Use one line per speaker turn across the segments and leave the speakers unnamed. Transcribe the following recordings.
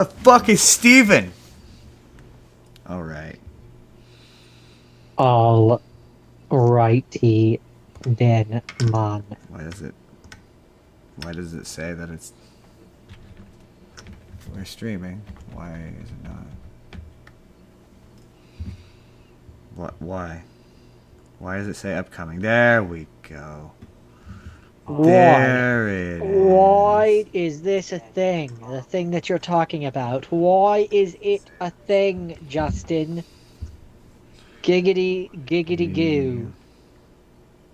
The fuck is Steven? All right.
All righty then, man.
Why does it? Why does it say that it's? We're streaming. Why is it not? What? Why? Why does it say upcoming? There we go.
Why?
There it
Why
is.
is this a thing? The thing that you're talking about. Why is it a thing, Justin? Giggity, giggity
You,
goo.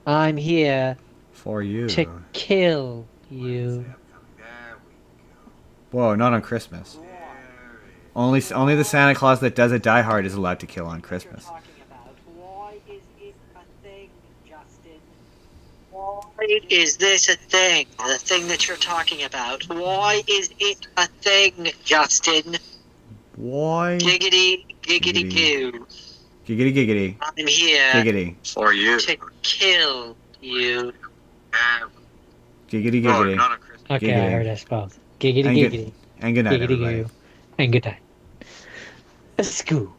I'm here
for
to
you.
kill you.
Whoa! Not on Christmas. Only the Santa Claus that does a Die Hard is allowed to kill on Christmas.
Why is it a thing, Justin? Why is this a thing? The thing that you're talking about. Why is it a thing, Justin?
Why?
Giggity, giggity goo.
Giggity giggity.
I'm here
Giggity.
For you.
to kill you.
Giggity
Well,
giggity.
not on Christmas.
Okay,
Giggity.
I heard us both. Giggity,
And good-
giggity.
And good night,
Giggity,
everybody.
goo. And good night. A scoo.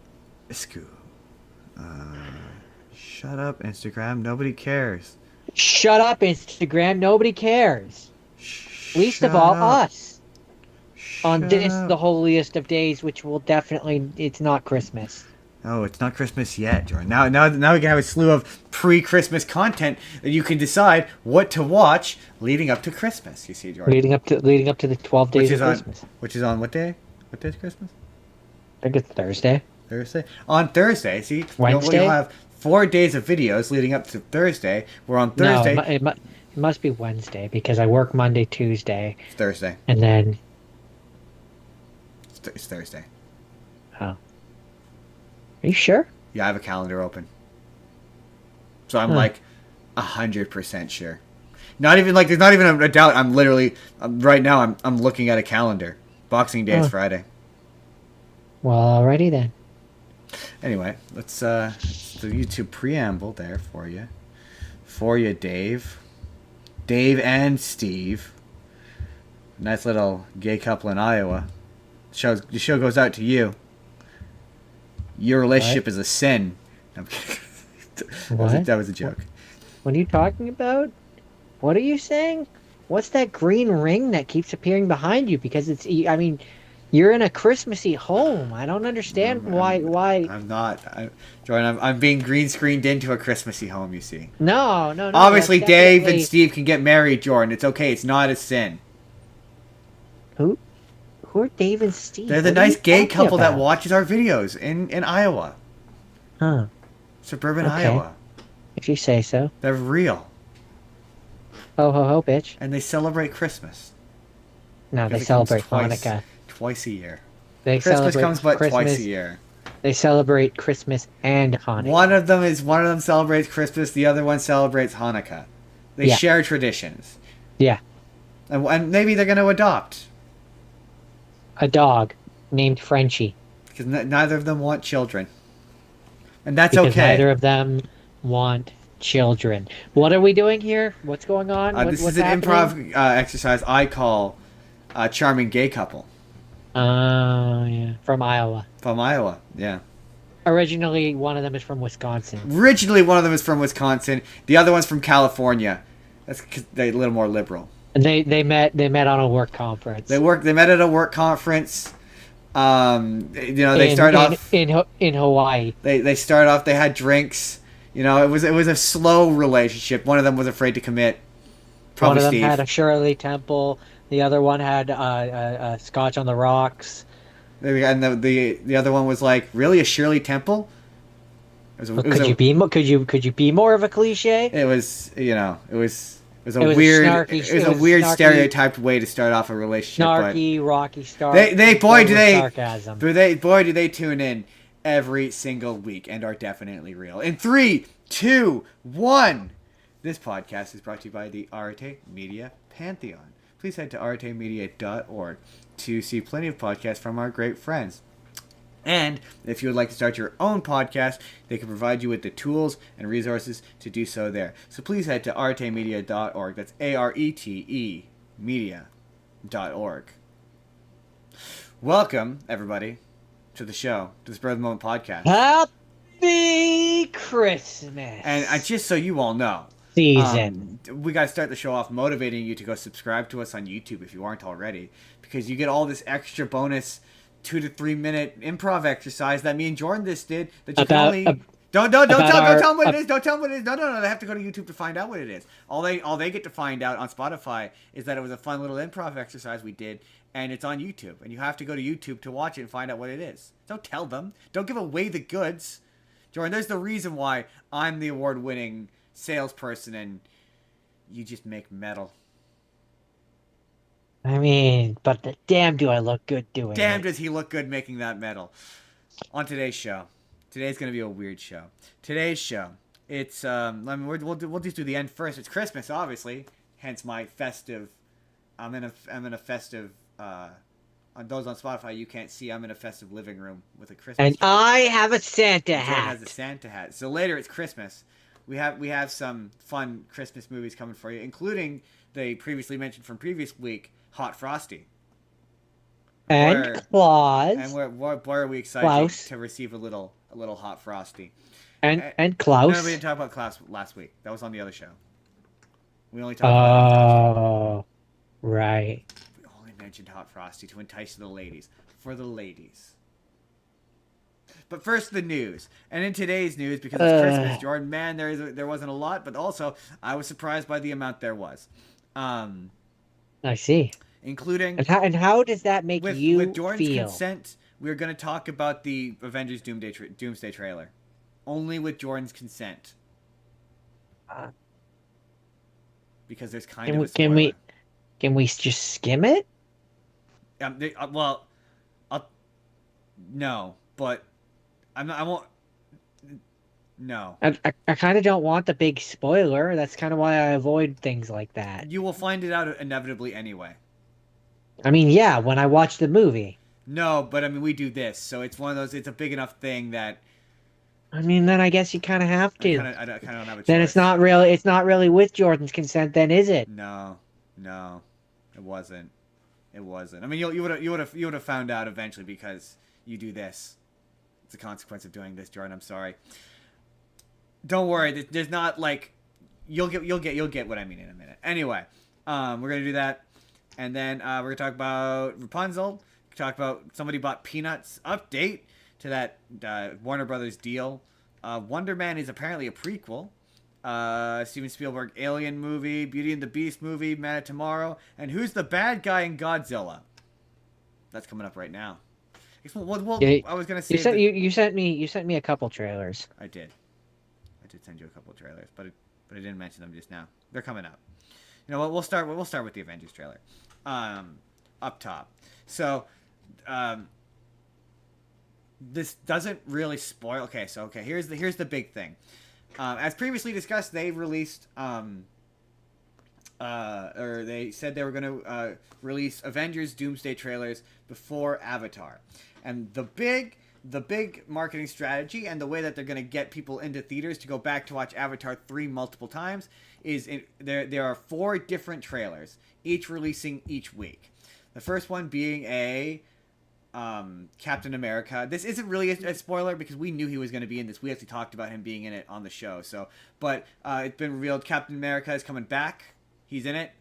Scoo. Shut up, Instagram. Nobody cares.
Shut up, Instagram. Nobody cares. Least of
Shut
all,
up.
us. On
Shut
this,
up.
the holiest of days, which will definitely, it's not Christmas.
Oh, it's not Christmas yet, Jordan. Now we can have a slew of pre-Christmas content that you can decide what to watch leading up to Christmas. You see, Jordan.
Leading up to the 12 days of Christmas.
Which is on what day? What day is Christmas?
I think it's Thursday.
Thursday. On Thursday, see,
Wednesday?
you'll have 4 days of videos leading up to Thursday. Where on Thursday,
No, it must be Wednesday because I work Monday, Tuesday,
it's Thursday.
and then
It's Thursday.
oh, are you sure?
Yeah, I have a calendar open. So I'm
Huh.
like 100% sure. Not even like there's not even a doubt. I'm literally right now. I'm looking at a calendar. Boxing Day is
Huh.
Friday.
Well, alrighty then.
Anyway, let's the YouTube preamble there for you, Dave, and Steve. Nice little gay couple in Iowa. The show goes out to you. Your relationship is a sin. I'm kidding.
What?
That was a joke.
What are you talking about? What are you saying? What's that green ring that keeps appearing behind you? Because it's, I mean, you're in a Christmassy home. I don't understand why.
I'm not. Jordan, I'm being green screened into a Christmassy home, you see.
No.
Obviously,
that's
Dave and
definitely-
Steve can get married, Jordan. It's okay. It's not a sin.
Who are Dave and Steve?
They're the
What are you
nice gay
talking
couple that
about?
watches our videos in Iowa.
Huh.
Suburban
Okay.
Iowa.
If you say so.
They're real.
Ho ho ho, bitch.
And they celebrate Christmas.
No, they
Because it comes
celebrate
twice-
Hanukkah.
Twice a year.
They
Christmas
celebrate
comes but
Christmas.
twice a year.
They celebrate Christmas and Hanukkah.
One of them celebrates Christmas, the other one celebrates Hanukkah. They
Yeah.
share traditions.
Yeah,
And maybe they're going to adopt.
a dog named Frenchie.
Because neither of them want children. And that's
Because
okay.
neither of them want children. What are we doing here? What's going on?
This
What's
is an
happening?
improv exercise I call Charming Gay Couple.
Oh, yeah. From Iowa.
From Iowa, yeah.
Originally, one of them is from Wisconsin.
Originally, one of them is from Wisconsin. The other one's from California. That's 'cause they're a little more liberal.
And they met on a work conference.
They met at a work conference. They start off
in Hawaii.
They start off. They had drinks. It was a slow relationship. One of them was afraid to commit. Probably
One of them
Steve.
had a Shirley Temple. The other one had a Scotch on the Rocks.
And the other one was like, really, a Shirley Temple?
Could you be more of a cliche?
It was a
It was a
weird
snarky-
it was
it
a
was
weird
snarky-
stereotyped way to start off a relationship.
Snarky, Rocky Star. Sarcasm.
Boy do they tune in every single week and are definitely real. In 3, 2, 1. This podcast is brought to you by the Arte Media Pantheon. Please head to artemedia.org to see plenty of podcasts from our great friends. And if you would like to start your own podcast, they can provide you with the tools and resources to do so there. So please head to artemedia.org. That's ARETE media.org. Welcome, everybody, to the show, to the Spur of the Moment podcast.
Happy Christmas
And just so you all know,
season.
we got to start the show off motivating you to go subscribe to us on YouTube if you aren't already, because you get all this extra bonus 2 to 3 minute improv exercise that me and Jordan just did. That you can only don't tell them what it is. Don't tell them what it is. No. They have to go to YouTube to find out what it is. All they get to find out on Spotify is that it was a fun little improv exercise we did, and it's on YouTube. And you have to go to YouTube to watch it and find out what it is. Don't tell them. Don't give away the goods. Jordan, there's the reason why I'm the award-winning salesperson and you just make metal.
I mean, but damn do I look good doing
Damn
it.
does he look good making that metal. On today's show. Today's going to be a weird show. Today's show. It's, we'll just do the end first. It's Christmas, obviously. Hence my festive, I'm in a festive, on those on Spotify, you can't see I'm in a festive living room with a Christmas
And
tree.
I have a Santa
Jordan
hat.
has a Santa hat. So later it's Christmas. We have some fun Christmas movies coming for you, including the previously mentioned from previous week, Hot Frosty.
And Claus.
And boy are we excited
Klaus.
to receive a little Hot Frosty.
And Klaus.
No, we didn't talk about Klaus last week. That was on the other show. We only talked about
Oh, right.
we only mentioned Hot Frosty to entice the ladies. For the ladies. But first, the news. And in today's news, because it's Christmas, Jordan, man, there wasn't a lot, but also I was surprised by the amount there was.
I see.
Including...
And how does that make you
with Jordan's
feel?
consent, we're going to talk about the Avengers Doomsday trailer. Only with Jordan's consent. Because there's kind of a spoiler.
Can we just skim it?
No, but I won't. No.
I kind of don't want the big spoiler. That's kind of why I avoid things like that.
You will find it out inevitably anyway.
I mean, yeah, when I watch the movie.
No, but I mean, we do this, so it's one of those. It's a big enough thing that.
I mean, then I guess you kind of have to.
I kind of don't have a choice.
Then it's not really with Jordan's consent, then, is it?
No, it wasn't. It wasn't. I mean, you would have found out eventually because you do this. It's a consequence of doing this, Jordan. I'm sorry. Don't worry. There's not like you'll get what I mean in a minute. Anyway, we're gonna do that, and then we're gonna talk about Rapunzel. Talk about Somebody Bought Peanuts update to that Warner Brothers deal. Wonder Man is apparently a prequel. Steven Spielberg Alien movie, Beauty and the Beast movie, Man of Tomorrow, and who's the bad guy in Godzilla? That's coming up right now. I was gonna say
you sent me a couple trailers.
I did send you a couple of trailers, but I didn't mention them just now. They're coming up. You know what? We'll start with the Avengers trailer. Up top. So, this doesn't really spoil. Okay, here's the big thing. As previously discussed, they released or they said they were going to release Avengers Doomsday trailers before Avatar, and the big marketing strategy and the way that they're going to get people into theaters to go back to watch Avatar 3 multiple times is there are 4 different trailers, each releasing each week. The first one being a Captain America. This isn't really a spoiler because we knew he was going to be in this. We actually talked about him being in it on the show. But it's been revealed Captain America is coming back. He's in it.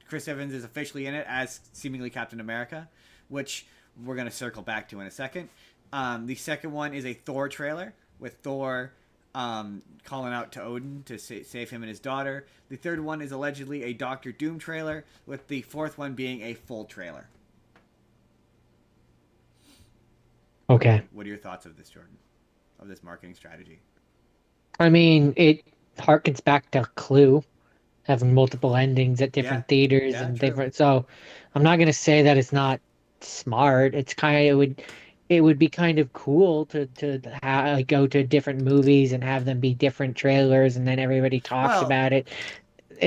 Chris Evans is officially in it as seemingly Captain America, which we're going to circle back to in a second. The second one is a Thor trailer with Thor calling out to Odin to save him and his daughter. The third one is allegedly a Doctor Doom trailer, with the fourth one being a full trailer.
Okay.
What are your thoughts of this, Jordan? Of this marketing strategy?
I mean, it harkens back to Clue, having multiple endings at different theaters and
true.
different. So, I'm not gonna say that it's not smart. It's it would be kind of cool to go to different movies and have them be different trailers, and then everybody talks about it.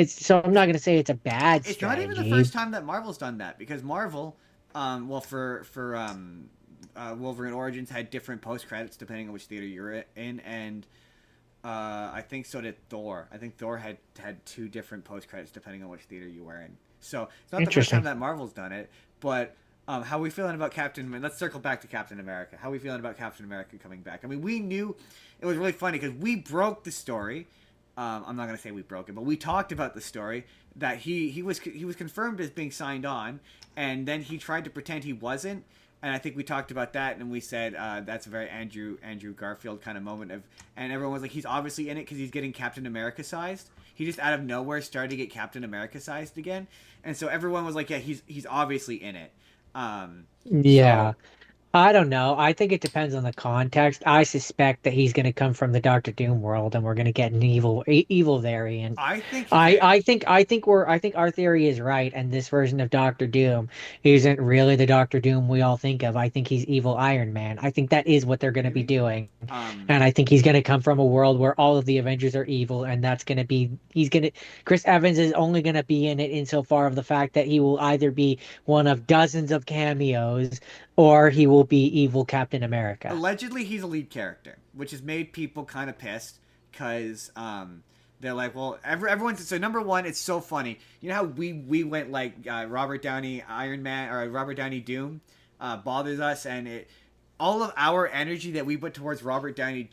So I'm not gonna say it's a bad strategy.
It's not even the first time that Marvel's done that, because Marvel, for Wolverine Origins had different post credits depending on which theater you're in, and I think so did Thor. I think Thor had 2 different post credits depending on which theater you were in. So it's not the first time that Marvel's done it, but How are we feeling about Captain? Let's circle back to Captain America. How are we feeling about Captain America coming back? I mean, we knew it was really funny because we broke the story. I'm not gonna say we broke it, but we talked about the story that he was confirmed as being signed on, and then he tried to pretend he wasn't. And I think we talked about that, and we said that's a very Andrew Garfield kind of moment of, and everyone was like, he's obviously in it because he's getting Captain America sized. He just out of nowhere started to get Captain America sized again, and so everyone was like, yeah, he's obviously in it.
Yeah.
So
I don't know. I think it depends on the context. I suspect that he's going to come from the Doctor Doom world, and we're going to get an evil variant.
I think he's
I think our theory is right, and this version of Doctor Doom isn't really the Doctor Doom we all think of. I think he's evil Iron Man. I think that is what they're going to be
maybe.
doing,
Um,
and I think he's going to come from a world where all of the Avengers are evil, and that's going to be Chris Evans is only going to be in it insofar of the fact that he will either be one of dozens of cameos or he will be evil Captain America.
Allegedly, he's a lead character, which has made people kind of pissed because they're like, well, everyone's so number one. It's so funny. You know how we went like Robert Downey Iron Man or Robert Downey Doom bothers us, and all of our energy that we put towards Robert Downey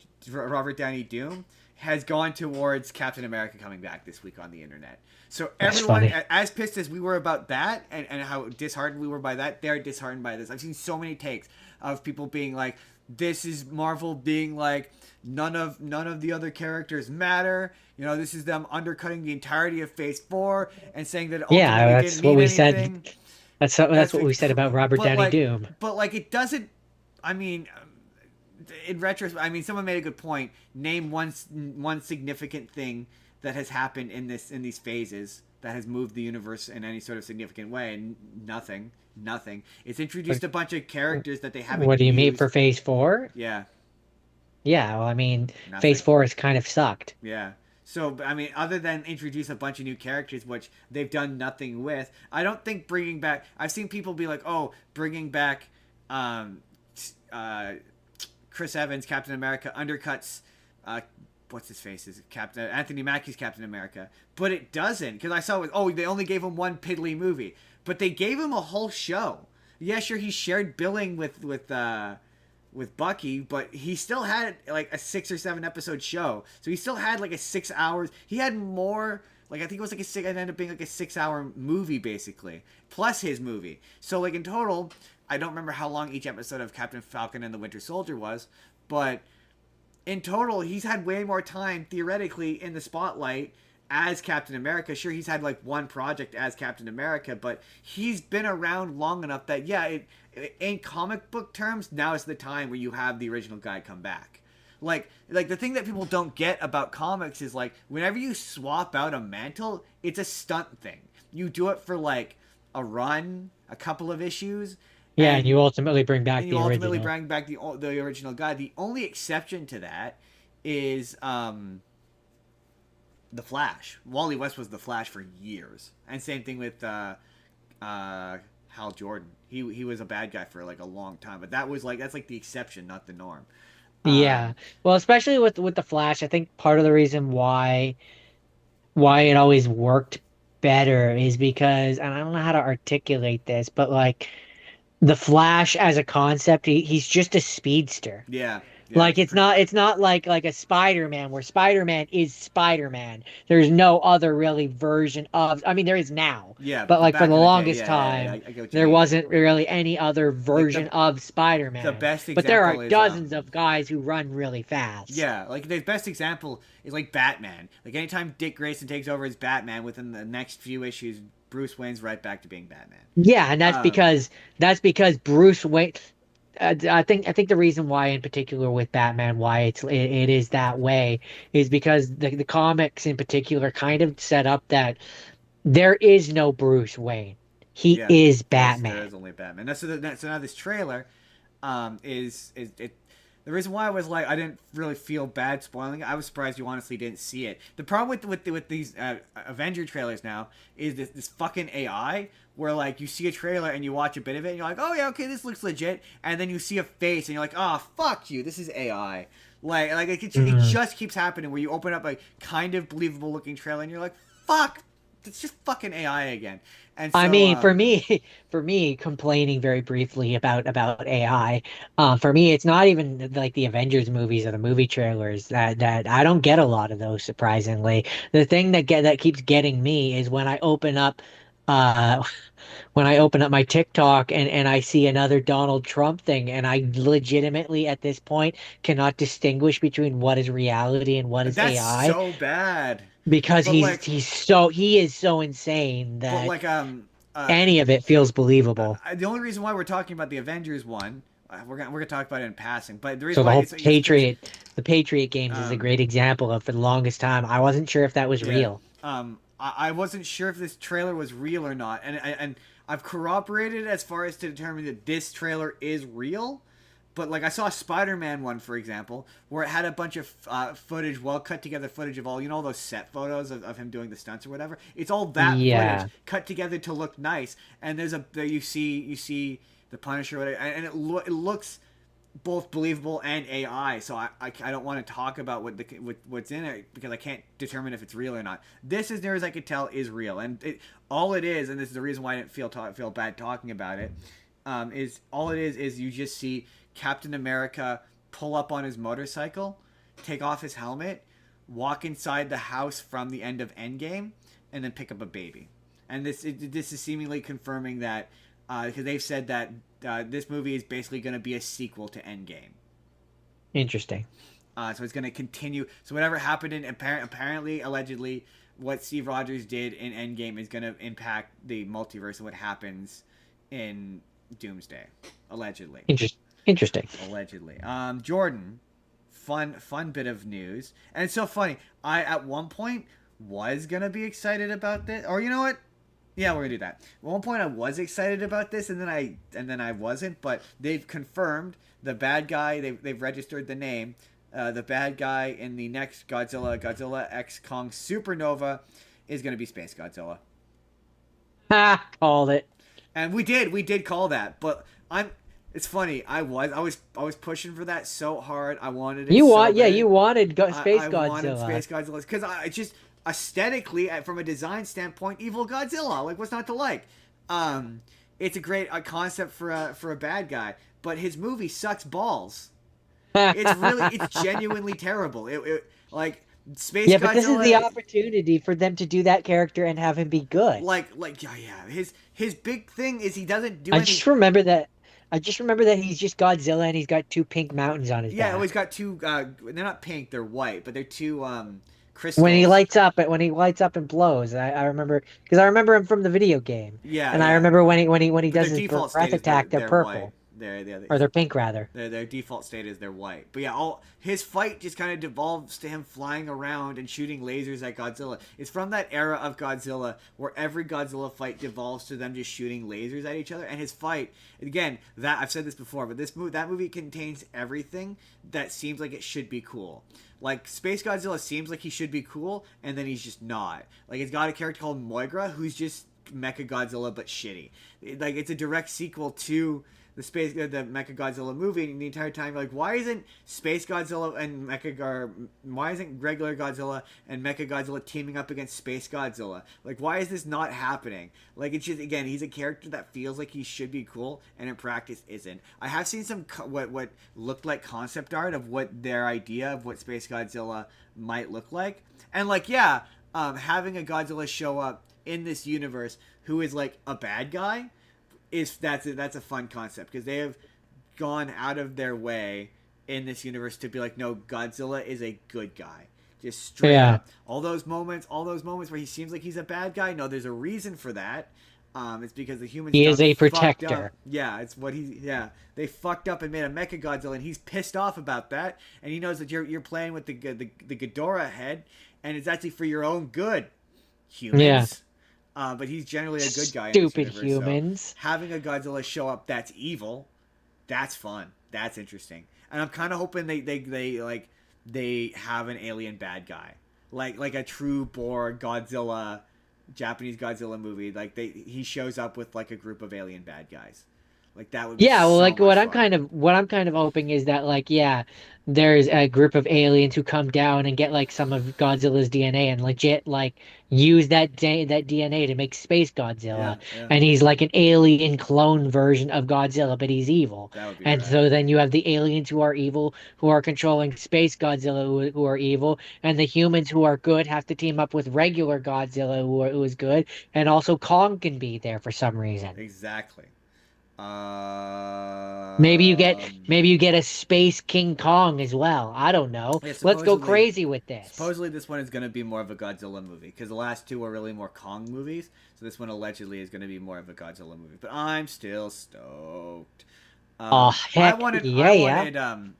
Doom has gone towards Captain America coming back this week on the internet. So
That's
everyone,
funny.
as pissed as we were about that, and how disheartened we were by that, they're disheartened by this. I've seen so many takes of people being like, "This is Marvel being like, none of the other characters matter. You know, this is them undercutting the entirety of Phase 4 and saying that it
Yeah,
ultimately
that's
didn't
what
mean
we
anything."
said. That's what we said about Robert
But
Downey Doom.
it doesn't. I mean, in retrospect, I mean, someone made a good point. Name one significant thing that has happened in these phases that has moved the universe in any sort of significant way. And nothing. It's introduced a bunch of characters that they haven't.
What do you mean
used.
for Phase 4?
Yeah,
Yeah, well, I mean,
nothing.
Phase 4 has kind of sucked.
Yeah. So, I mean, other than introduce a bunch of new characters, which they've done nothing with, I don't think bringing back. I've seen people be like, "Oh, bringing back Chris Evans, Captain America, undercuts what's his face is Captain Anthony Mackie's Captain America," but it doesn't because I saw it. Oh, they only gave him one piddly movie, but they gave him a whole show. Yeah, sure, he shared billing with Bucky, but he still had like a 6 or 7 episode show, so he still had like a 6 hours. He had more. Like I think it was like it ended up being like a 6 hour movie basically, plus his movie. So like in total, I don't remember how long each episode of Captain Falcon and the Winter Soldier was, but in total, he's had way more time theoretically in the spotlight as Captain America. Sure, he's had like one project as Captain America, but he's been around long enough that in comic book terms, now is the time where you have the original guy come back. Like the thing that people don't get about comics is like whenever you swap out a mantle, it's a stunt thing. You do it for like a run, a couple of issues.
Yeah, and you ultimately bring back the
ultimately
original.
bring back the original guy. The only exception to that is the Flash. Wally West was the Flash for years, and same thing with Hal Jordan. He was a bad guy for like a long time, but that's like the exception, not the norm.
Yeah. Well, especially with the Flash, I think part of the reason why it always worked better is because, and I don't know how to articulate this, but like the Flash as a concept, he's just a speedster.
Yeah.
Like it's not like a Spider-Man where Spider-Man is Spider-Man. There's no other really version of, I mean there is now.
Yeah,
But like
back
for
in
the
the day,
longest
I
time
get what you
there
mean.
wasn't really any other version of Spider-Man.
the best
But there
example
are
is,
dozens of guys who run really fast.
Yeah, like the best example is like Batman. Like anytime Dick Grayson takes over as Batman, within the next few issues, Bruce Wayne's right back to being Batman.
Yeah, and that's because Bruce Wayne. I think the reason why, in particular with Batman, why it is that way, is because the comics in particular kind of set up that there is no Bruce Wayne. He
Yeah,
is
there
Batman.
is only Batman. So now this trailer, is it. The reason why I was like I didn't really feel bad spoiling it. I was surprised you honestly didn't see it. The problem with these Avenger trailers now is this fucking AI where like you see a trailer and you watch a bit of it and you're like, oh yeah, okay, this looks legit, and then you see a face and you're like, oh fuck you, this is AI. It just keeps happening where you open up a kind of believable looking trailer and you're like, fuck it's just fucking AI again. And
I
so
mean, for me, complaining very briefly about AI, for me, it's not even like the Avengers movies or the movie trailers that I don't get a lot of those. Surprisingly, the thing that keeps getting me is uh, when I open up my TikTok and I see another Donald Trump thing, and I legitimately at this point cannot distinguish between what is reality and what is
that's
AI
so bad.
because
But like,
he is so insane
but
that
like uh,
any of it feels believable.
the only reason why we're talking about the Avengers one, we're gonna talk about it in passing. But the
So
reason
the
why
whole
it's because
The Patriot games is a
um
great example of for the longest time. I wasn't sure if that was
yeah
real.
I wasn't sure if this trailer was real or not, and I've corroborated as far as to determine that this trailer is real. But like I saw a Spider-Man one, for example, where it had a bunch of footage, well cut together footage of all those set photos of him doing the stunts or whatever. It's all that footage
Yeah,
cut together to look nice, and there you see the Punisher, whatever, and it looks both believable and AI. So I don't want to talk about what's in it because I can't determine if it's real or not. This, as near as I could tell, is real, and all it is, and this is the reason why I didn't feel bad talking about it. Is all it is you just see Captain America pull up on his motorcycle, take off his helmet, walk inside the house from the end of Endgame, and then pick up a baby. And this is seemingly confirming that because they've said that this movie is basically going to be a sequel to Endgame.
interesting.
So it's going to continue. So whatever happened in apparently, allegedly, what Steve Rogers did in Endgame is going to impact the multiverse and what happens in Doomsday, allegedly.
Interesting.
Allegedly. Jordan, fun bit of news, and it's so funny. I at one point was gonna be excited about this, or you know what? Yeah, we're gonna do that. At one point, I was excited about this, and then I wasn't. But they've confirmed the bad guy. They've registered the name. The bad guy in the next Godzilla X Kong Supernova, is gonna be Space Godzilla.
Ha! Called it.
And we did call that, but I'm. It's funny. I was pushing for that so hard. I wanted it so
Yeah,
bad.
you wanted Space
I wanted
Godzilla.
Space Godzilla because I just aesthetically, from a design standpoint, evil Godzilla. Like, what's not to like? It's a great concept for a bad guy, but his movie sucks balls. It's genuinely terrible. It like Space
Yeah, but this is the
Godzilla.
opportunity for them to do that character and have him be good.
Yeah. His big thing is he doesn't do
I
any.
just remember that. I just remember that he's just Godzilla and he's got two pink mountains on his
Yeah, oh, he's
back.
got two. They're not pink; they're white, but they're two crystals.
When he lights up and blows, I remember because I remember him from the video game,
Yeah,
and I
yeah.
remember when he
But
does
their
his
default
breath
state is they're
attack, they're
they're white.
purple
They're
or they're pink rather.
their default state is they're white. But yeah, all his fight just kind of devolves to him flying around and shooting lasers at Godzilla. It's from that era of Godzilla where every Godzilla fight devolves to them just shooting lasers at each other. And his fight, again, that I've said this before, but that movie contains everything that seems like it should be cool. Like, Space Godzilla seems like he should be cool, and then he's just not. Like, it's got a character called Moigra who's just Mecha Godzilla but shitty. Like, it's a direct sequel to the Mecha Godzilla movie, and the entire time you're like, why isn't Space Godzilla and why isn't regular Godzilla and Mecha Godzilla teaming up against Space Godzilla? Like, why is this not happening? Like, it's just, again, he's a character that feels like he should be cool, and in practice isn't. I have seen some what looked like concept art of what their idea of what Space Godzilla might look like, and like, yeah, having a Godzilla show up in this universe who is like a bad guy that's a fun concept because they have gone out of their way in this universe to be like, no, Godzilla is a good guy, just straight
Yeah.
up. All those moments where he seems like he's a bad guy, no, there's a reason for that. It's because the humans
He is a
fucked
protector.
up. Yeah, it's what they fucked up and made a Mecha Godzilla, and he's pissed off about that, and he knows that you're playing with the Ghidorah head, and it's actually for your own good, humans.
Yeah.
But he's generally a good guy.
Stupid
in this universe,
humans.
So having a Godzilla show up that's evil, that's fun. That's interesting. And I'm kind of hoping they have an alien bad guy, like a true bore Godzilla, Japanese Godzilla movie. Like he shows up with like a group of alien bad guys. Like that would be
Yeah, well,
so
like
much fun.
what I'm kind of hoping is that like yeah, there's a group of aliens who come down and get like some of Godzilla's DNA and legit like use that DNA to make Space
Yeah,
Godzilla,
yeah,
and he's like an alien clone version of Godzilla, but he's evil.
that would be
And
rad.
so then you have the aliens who are evil, who are controlling Space Godzilla, who are evil, and the humans who are good have to team up with regular Godzilla, who is good, and also Kong can be there for some reason.
Exactly.
Maybe you get a Space King Kong as well. I don't know.
Yeah,
Let's go
supposedly,
crazy with this.
supposedly this one is going to be more of a Godzilla movie because the last two were really more Kong movies. So this one allegedly is going to be more of a Godzilla movie. But I'm still stoked.
Oh
I
heck
wanted,
yeah, yeah.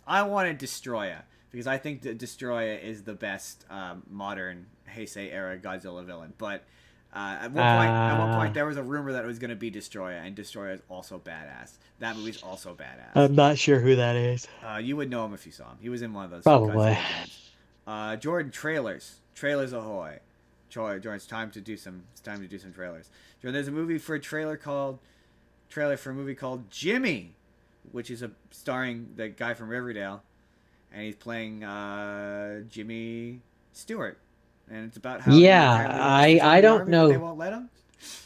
I wanted Destroyer because I think that Destroyer is the best modern Heisei era Godzilla villain. But at one point,
Uh,
there was a rumor that it was going to be Destroyer, and Destroyer is also badass. That movie's also badass.
I'm not sure who that is.
You would know him if you saw him. He was in one of those
Probably.
Godzilla games. Jordan, trailers ahoy! Jordan, it's time to do some. It's time to do some trailers. Jordan, there's a movie for a trailer for a movie called Jimmy, which is starring the guy from Riverdale, and he's playing Jimmy Stewart, and it's about how he
Yeah,
apparently wants to join
I
the
don't
army, but they
know.
won't let him.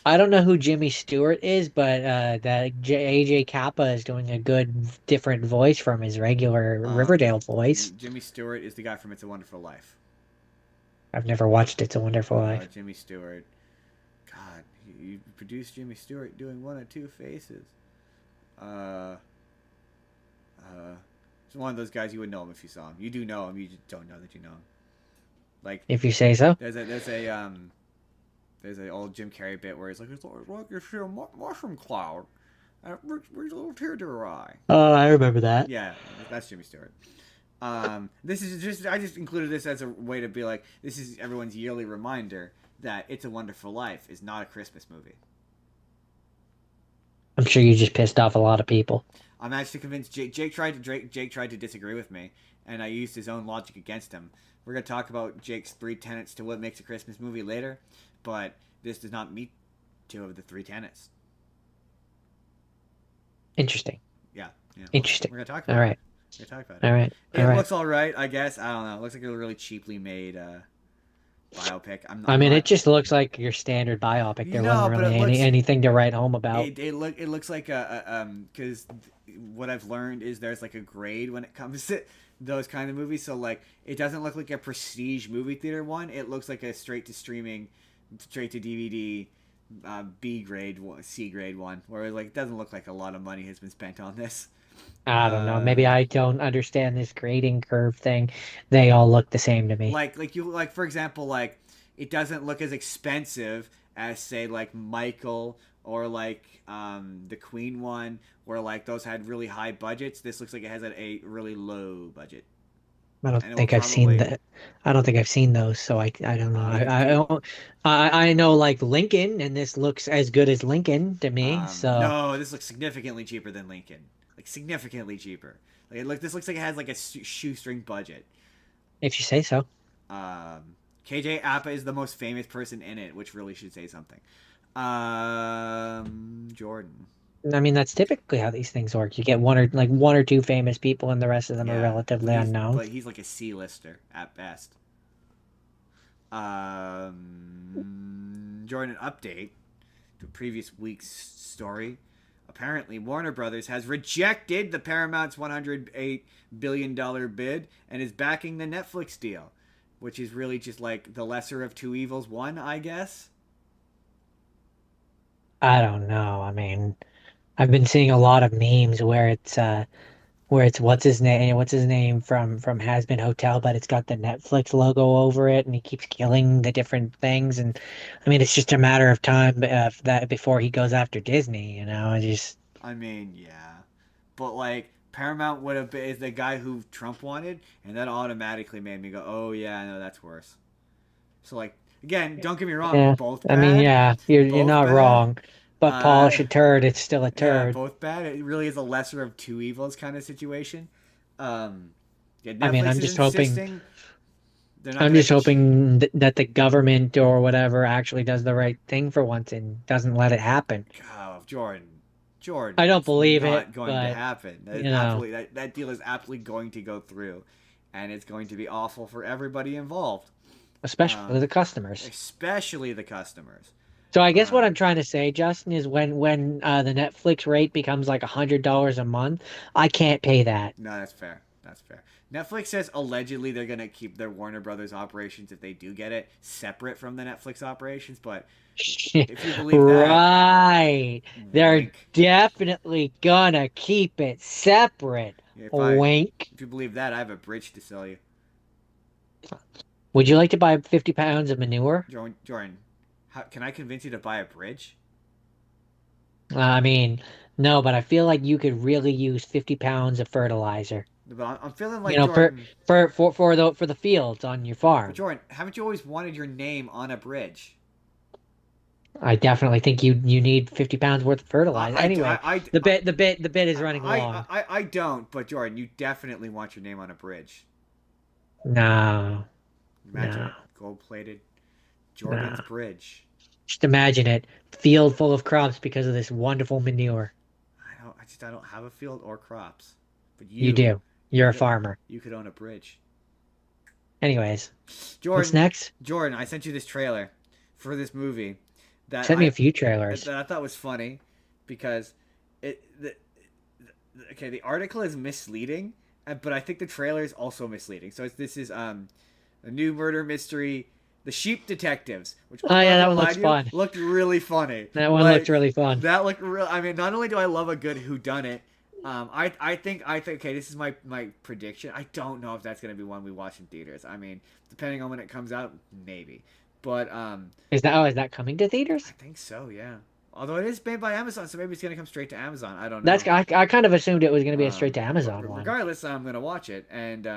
I don't know who Jimmy Stewart is, but that AJ Kappa is doing a good different voice from his regular Riverdale voice.
Jimmy Stewart is the guy from It's a Wonderful Life.
I've never watched It's a Wonderful Life.
Jimmy Stewart. God, you produced Jimmy Stewart doing one of two faces. It's one of those guys you would know him if you saw him. You do know him. You just don't know that you know him. Like
If you say so.
there's a old Jim Carrey bit where he's like, it's like you see a mushroom cloud, and it brings a little tear to her eye.
Oh, I remember that.
Yeah, that's Jimmy Stewart. This is just I just included this as a way to be like, this is everyone's yearly reminder that It's a Wonderful Life is not a Christmas movie.
I'm sure you just pissed off a lot of people.
I'm actually convinced Jake tried to disagree with me, and I used his own logic against him. We're gonna talk about Jake's 3 tenets to what makes a Christmas movie later, but this does not meet 2 of the 3 tenets.
Interesting.
Yeah.
Interesting.
We're gonna talk about
All right.
it. We're gonna talk about it.
All right.
It
All right.
looks all right, I guess. I don't know. It looks like a really cheaply made biopic.
I
I'm
mean,
not.
it just looks like your standard biopic. There
No,
wasn't
but
really
it looks.
anything to write home about.
It looks like because what I've learned is there's like a grade when it comes to those kind of movies. So like it doesn't look like a prestige movie theater one. It looks like a straight to streaming, straight to DVD, B grade one, C grade one. Where like it doesn't look like a lot of money has been spent on this.
I don't know. Maybe I don't understand this grading curve thing. They all look the same to me.
Like for example, like it doesn't look as expensive as say like Michael or like the Queen one, where like those had really high budgets. This looks like it has a really low budget.
I don't
And it
think
will
I've seen
probably
that. I don't think I've seen those, so I don't know.
uh,
I know like Lincoln, and this looks as good as Lincoln to me. So
no, this looks significantly cheaper than Lincoln. Like significantly cheaper. This looks like it has like a shoestring budget.
if you say so.
KJ Appa is the most famous person in it, which really should say something. Jordan.
I mean, that's typically how these things work. You get one or two famous people, and the rest of them are
Yeah,
relatively unknown.
but he's like a C-lister at best. Jordan, an update to previous week's story. Apparently, Warner Brothers has rejected the Paramount's $108 billion bid and is backing the Netflix deal, which is really just like the lesser of two evils one, I guess.
I don't know. I mean, I've been seeing a lot of memes where it's what's his name from Has Been Hotel, but it's got the Netflix logo over it, and he keeps killing the different things. And I mean, it's just a matter of time that before he goes after Disney. I just.
I mean, yeah, but like Paramount would have been is the guy who Trump wanted, and that automatically made me go, "Oh yeah, no, that's worse." So like again, don't get me wrong,
Yeah,
both
I
bad.
mean, yeah, you're
Both
not
bad.
wrong, but polish a turd, it's still a
Yeah,
turd.
both bad. It really is a lesser of two evils kind of situation. Yeah,
I mean,
Netflix
I'm
is
just hoping.
insisting they're not
I'm
gonna
just hoping that the government or whatever actually does the right thing for once and doesn't let it happen.
Oh, Jordan. Jordan,
I don't
it's
believe
not
it,
going to
but
happen. That,
you
is
know.
absolutely, that deal is absolutely going to go through, and it's going to be awful for everybody involved,
Especially the customers.
especially the customers.
So I guess what I'm trying to say, Justin, is when the Netflix rate becomes like $100 a month, I can't pay that.
No, that's fair. That's fair. Netflix says allegedly they're going to keep their Warner Brothers operations, if they do get it, separate from the Netflix operations. But if you believe that,
Right. They're
wink.
definitely gonna keep it separate. Wink.
If you believe that, I have a bridge to sell you.
Would you like to buy 50 pounds of manure?
Jordan, can I convince you to buy a bridge?
I mean, no, but I feel like you could really use 50 pounds of fertilizer.
But I'm feeling
You
like
know,
Jordan.
for the fields on your
But
farm.
Jordan, haven't you always wanted your name on a bridge?
I definitely think you need 50 pounds worth of fertilizer. Anyway, the bit is running long.
I don't, but Jordan, you definitely want your name on a bridge.
No,
Imagine
no,
it, gold-plated, Jordan's
no.
bridge.
Just imagine it. Field full of crops because of this wonderful manure.
I don't have a field or crops. But
You do. You're a
could-
farmer.
You could own a bridge.
Anyways,
Jordan,
what's next?
Jordan, I sent you this trailer for this movie that
Send me a few trailers.
that I thought was funny because the article is misleading, but I think the trailer is also misleading. So this is a new murder mystery, The Sheep Detectives, which
Oh yeah, that one looks fun.
looked really funny.
That one looked really fun.
That looked real. I mean, not only do I love a good whodunit, I think okay, this is my prediction. I don't know if that's gonna be one we watch in theaters. I mean, depending on when it comes out, maybe. But
Is that coming to theaters?
I think so, yeah. Although it is made by Amazon, so maybe it's gonna come straight to Amazon. I don't know.
I kind of assumed it was going to be a straight to Amazon one.
Regardless, I'm gonna watch it, and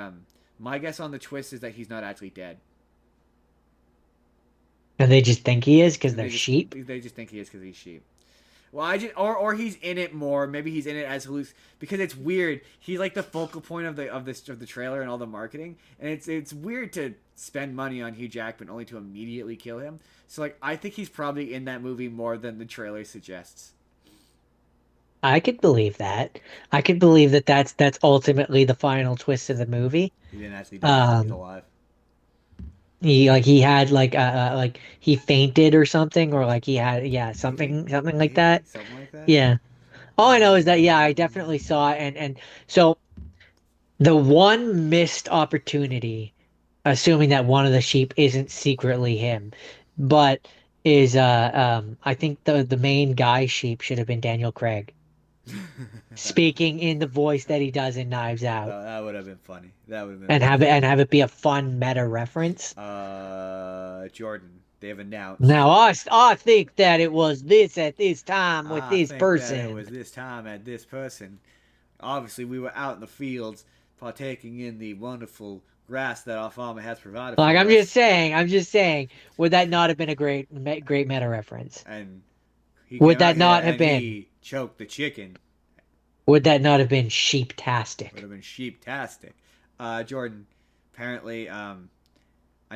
my guess on the twist is that he's not actually dead.
And they just think he is because they're sheep.
They just think he is because he's sheep. Well, or he's in it more. Maybe he's in it as because it's weird. He's like the focal point of the trailer and all the marketing, and it's weird to spend money on Hugh Jackman only to immediately kill him. So like, I think he's probably in that movie more than the trailer suggests.
I could believe that. I could believe that that's ultimately the final twist of the movie.
He didn't actually die. He's alive.
He had like he fainted or something, or like he had something like that.
Something like that.
Yeah. All I know is that I definitely saw it, and so the one missed opportunity, assuming that one of the sheep isn't secretly him, but is I think the main guy sheep should have been Daniel Craig. Speaking in the voice that he does in Knives Out.
That would have been funny. That would have been
and have it be a fun meta reference.
Jordan, they have announced.
Now I think that it was this at this time with this person.
It was this time at this person. Obviously, we were out in the fields, partaking in the wonderful grass that our farmer has provided.
Like
for
I'm
us.
just saying, would that not have been a great meta reference?
And
would that not have been?
He choked the chicken.
Would that not have been sheep-tastic?
Would have been sheep-tastic. Jordan, apparently, I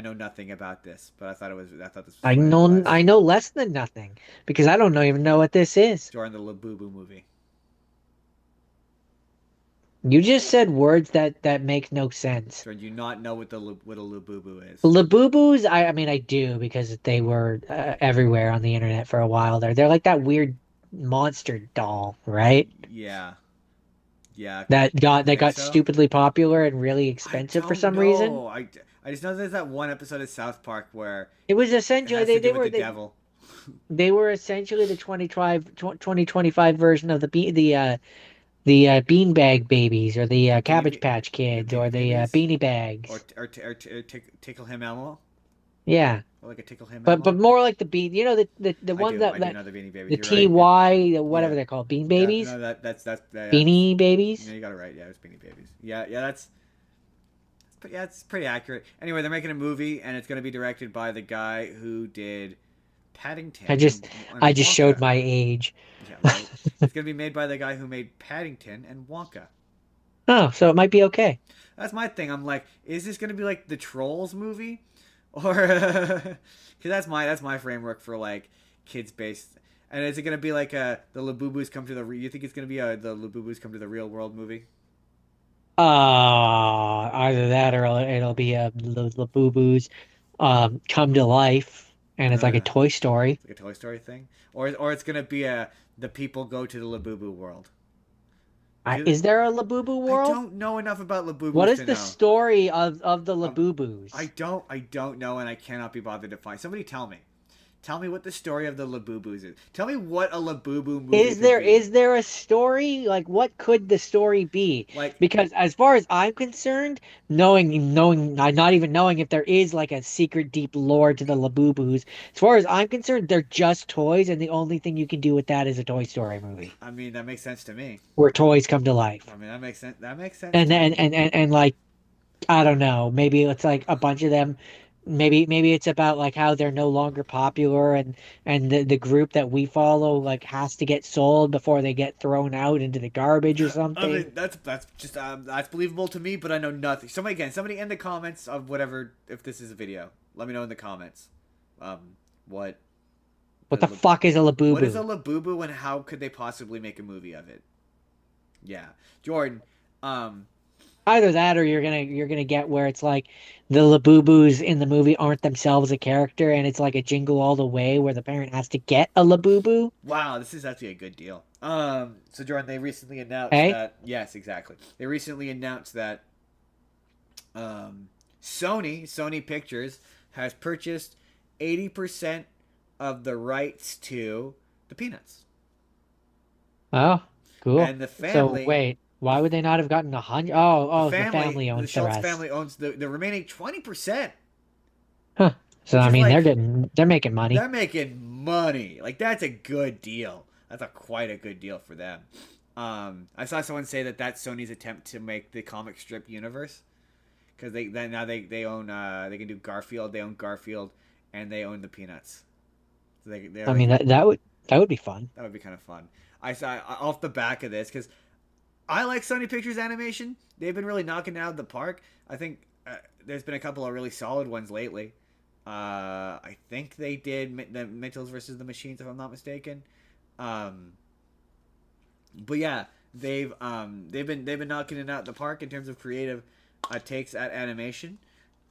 know nothing about this, but I thought this was.
I know less than nothing because I don't even know what this is.
Jordan, the Labubu movie.
You just said words that make no sense.
Jordan, do you not know what a Labubu is?
Labubus, I mean I do because they were everywhere on the internet for a while there. They're like that weird monster doll, right?
Yeah.
That got
so?
stupidly popular and really expensive for some reason.
I just know there's that one episode of South Park where
it was essentially
they were the devil.
They were essentially the 2025 version of the Beanbag Babies or the Cabbage Patch Kids or the Beanie Bags
or Tickle Him Elmo.
Yeah.
Or like a Tickle Him
Elmo. But more like the bean. You know the one that
the Beanie Babies.
The TY whatever they're called, Bean Babies.
No, that's
Beanie Babies.
Yeah, you got it right. Yeah, it's Beanie Babies. Yeah, it's pretty accurate. Anyway, they're making a movie and it's going to be directed by the guy who did Paddington.
I just showed my age.
Yeah, right. It's going to be made by the guy who made Paddington and Wonka.
Oh, so it might be okay.
That's my thing. I'm like, is this going to be like the Trolls movie? Or because that's my framework for like kids based. And is it gonna be like the Labubus come to the? You think it's gonna be the Labubus come to the real world movie?
Either that or it'll be the Boo Boos come to life, and it's like a Toy Story.
It's like a Toy Story thing, or it's gonna be the people go to the Labubu world.
Is there a Labubu
I
world?
don't know enough about Labubus.
What is
to
the
know.
story of the Labubus?
I don't know, and I cannot be bothered to find. Somebody tell me. Tell me what the story of the Labubus is. Tell me what a Labubu movie
Is there
could be.
is there a story? Like, what could the story be?
Like,
Because as far as I'm concerned, not even knowing if there is like a secret deep lore to the Labubus, as far as I'm concerned, they're just toys, and the only thing you can do with that is a Toy Story movie
I mean, that makes sense to me.
where toys come to life.
I mean, that makes sense. That makes sense.
And
to
then
me.
and like, I don't know, maybe it's like a bunch of them. Maybe it's about like how they're no longer popular, and the group that we follow like has to get sold before they get thrown out into the garbage or
I
something.
mean, that's just that's believable to me, but I know nothing. Somebody in the comments of whatever, if this is a video, let me know in the comments. What
What the fuck is a Labubu?
What is a Labubu, and how could they possibly make a movie of it? Yeah, Jordan.
Either that or you're gonna get where it's like the Labubus in the movie aren't themselves a character, and it's like a Jingle All the Way where the parent has to get a Labubu.
Wow, this is actually a good deal. So Jordan, they recently announced
Hey?
that. Yes, exactly. They recently announced that Sony Pictures has purchased 80% of the rights to the Peanuts.
Oh, cool.
And the family.
So wait, why would they not have gotten 100? Oh, the family owns the
Schultz
rest.
family owns the remaining 20%.
Huh. So
Which
I
is
mean,
like-
they're making money.
They're making money. Like, that's a good deal. That's quite a good deal for them. I saw someone say that's Sony's attempt to make the comic strip universe, because they own they can do Garfield. They own Garfield, and they own the Peanuts. So
I mean, that would be fun.
that would be kind of fun. I saw off the back of this because I like Sony Pictures Animation. They've been really knocking it out of the park. I think there's been a couple of really solid ones lately. I think they did the Mitchells versus the Machines, if I'm not mistaken. But yeah, they've been knocking it out of the park in terms of creative takes at animation.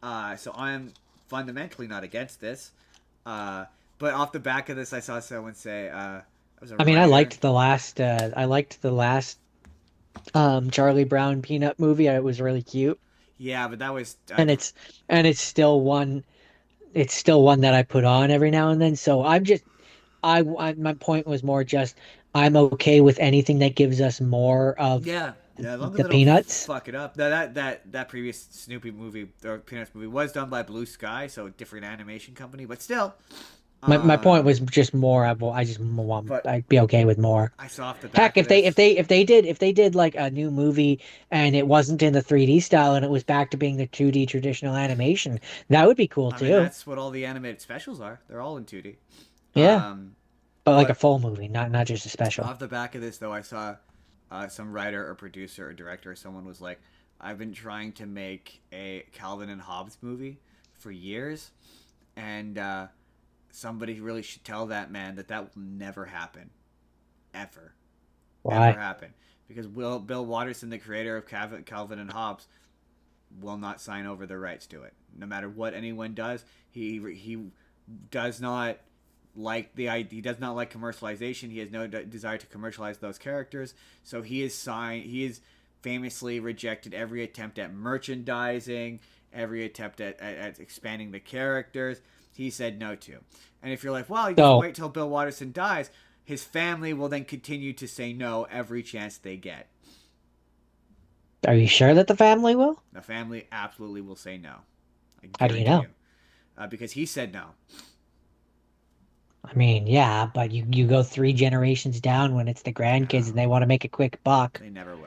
So I'm fundamentally not against this. But off the back of this, I saw someone say,
I liked the last. I liked the last Charlie Brown Peanut movie. It was really cute.
Yeah, but that was
and it's still one. It's still one that I put on every now and then. So my point was more just I'm okay with anything that gives us more of
as long as
the
they
Peanuts.
don't fuck it up. That previous Snoopy movie or Peanuts movie was done by Blue Sky, so a different animation company, but still.
My point was just more. I'd be okay with more.
I saw off the back.
Heck, if they did like a new movie and it wasn't in the 3D style and it was back to being the 2D traditional animation, that would be cool too.
I mean, that's what all the animated specials are. They're all in 2D.
Yeah, but like a full movie, not just a special.
Off the back of this, though, I saw some writer or producer or director or someone was like, "I've been trying to make a Calvin and Hobbes movie for years, and somebody really should tell that man that will never happen, ever,
Why?
Ever happen, because Bill Watterson, the creator of Calvin and Hobbes, will not sign over the rights to it. No matter what anyone does, he does not like he does not like commercialization. He has no desire to commercialize those characters. So he has famously rejected every attempt at merchandising, every attempt at expanding the characters. He said no to. And if you're like, well, you just wait till Bill Watterson dies, his family will then continue to say no every chance they get.
Are you sure that the family will?
The family absolutely will say no.
How do you know?
Because he said no.
I mean, yeah, but you go 3 generations down when it's the grandkids and they want to make a quick buck.
They never will.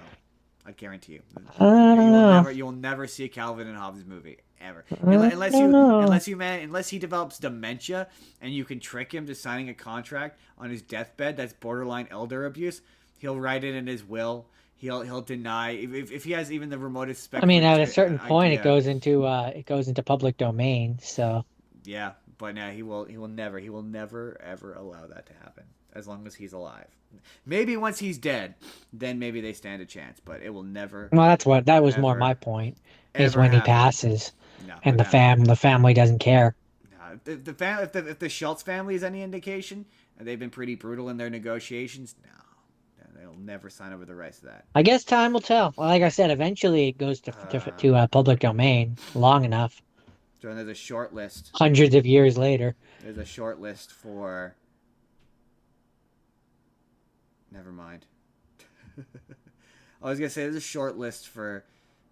I guarantee you.
I don't know.
You will never see a Calvin and Hobbes movie ever,
Unless
he develops dementia and you can trick him to signing a contract on his deathbed that's borderline elder abuse. He'll write it in his will. He'll deny if he has even the remotest spectrum.
I mean, at a certain point, it goes into public domain. So
yeah, but now he will never ever allow that to happen. as long as he's alive. Maybe once he's dead, then maybe they stand a chance. But it will never,
Well, that was more
ever,
my point. Is
ever
when he
happen.
passes,
No,
and
they're not.
the family doesn't care.
No, if the Schultz family is any indication, and they've been pretty brutal in their negotiations, no, they'll never sign over the rights to that.
I guess time will tell. Well, like I said, eventually it goes to public domain long enough.
So there's a short list.
Hundreds of years later.
There's a short list for. Never mind. I was gonna say there's a short list for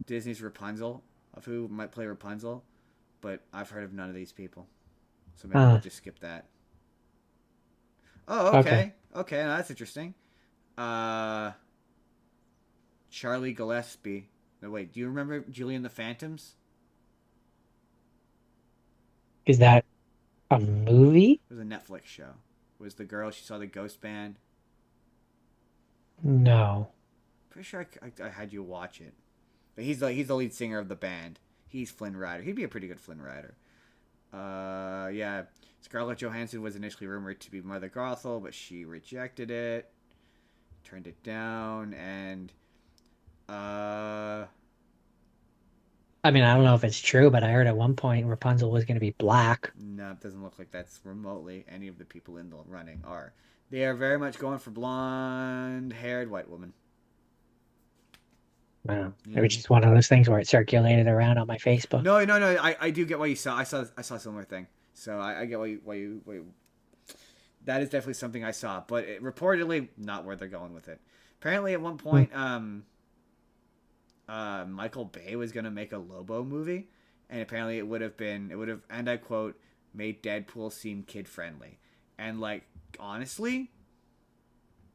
Disney's Rapunzel of who might play Rapunzel, but I've heard of none of these people, so maybe we'll just skip that. Oh, okay, now that's interesting. Charlie Gillespie. No, wait, do you remember Julie and the Phantoms?
Is that a movie?
It was a Netflix show. It was the girl, she saw the ghost band.
No.
Pretty sure I had you watch it. But he's the lead singer of the band. He's Flynn Rider. He'd be a pretty good Flynn Rider. Yeah. Scarlett Johansson was initially rumored to be Mother Gothel, but she rejected it. Turned it down, and
I mean, I don't know if it's true, but I heard at one point Rapunzel was going to be black.
no, it doesn't look like that's remotely any of the people in the running are. They are very much going for blonde-haired white woman.
Wow. It was just one of those things where it circulated around on my Facebook.
No. I do get what you saw. I saw a similar thing. So I get why you. That is definitely something I saw, but reportedly not where they're going with it. Apparently, at one point, Michael Bay was gonna make a Lobo movie, and apparently it would have, and I quote, made Deadpool seem kid friendly, and like honestly.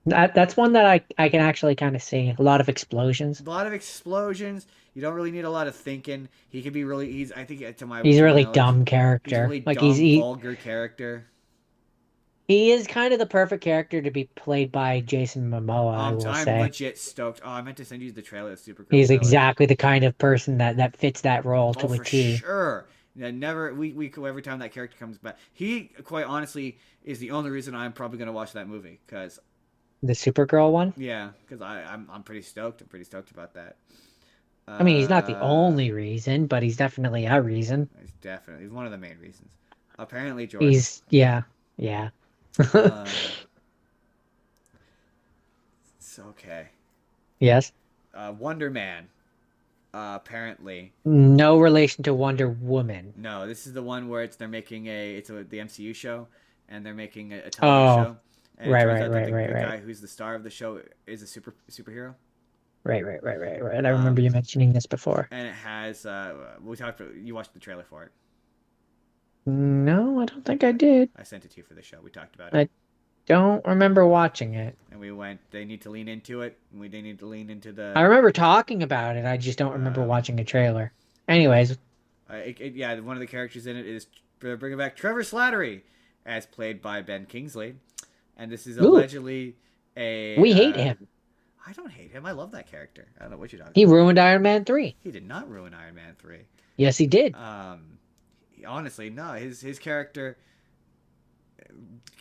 That's one that I can actually kind of see. A lot of explosions.
A lot of explosions. You don't really need a lot of thinking. He could be really. He's a
really dumb character.
He's a really
like
dumb, vulgar character.
He is kind of the perfect character to be played by Jason Momoa.
I'm legit stoked. Oh, I meant to send you the trailer. It's super cool.
He's exactly the kind of person that fits that role to a T.
Sure. Yeah, never. We every time that character comes back, he quite honestly is the only reason I'm probably gonna watch that movie because.
The Supergirl one?
Yeah, because I'm pretty stoked. I'm pretty stoked about that.
I mean, he's not the only reason, but he's definitely a reason.
He's one of the main reasons. Apparently, George.
Yeah.
It's okay.
Yes.
Wonder Man. Apparently.
No relation to Wonder Woman.
No, this is the one where the MCU show, and they're making a television show. And
right.
The guy who's the star of the show is a superhero.
Right. I remember you mentioning this before.
And it has you watched the trailer for it.
No, I don't think I did.
I sent it to you for the show. We talked about it.
I don't remember watching it.
And we went, they need to lean into it. And they need to lean into the...
I remember talking about it. I just don't remember watching a trailer. Anyways.
One of the characters in it is bringing back Trevor Slattery, as played by Ben Kingsley. And this is allegedly
We hate him.
I don't hate him. I love that character. I don't know what you're talking about.
He ruined Iron Man 3.
He did not ruin Iron Man 3.
Yes, he did.
Honestly, no. His character,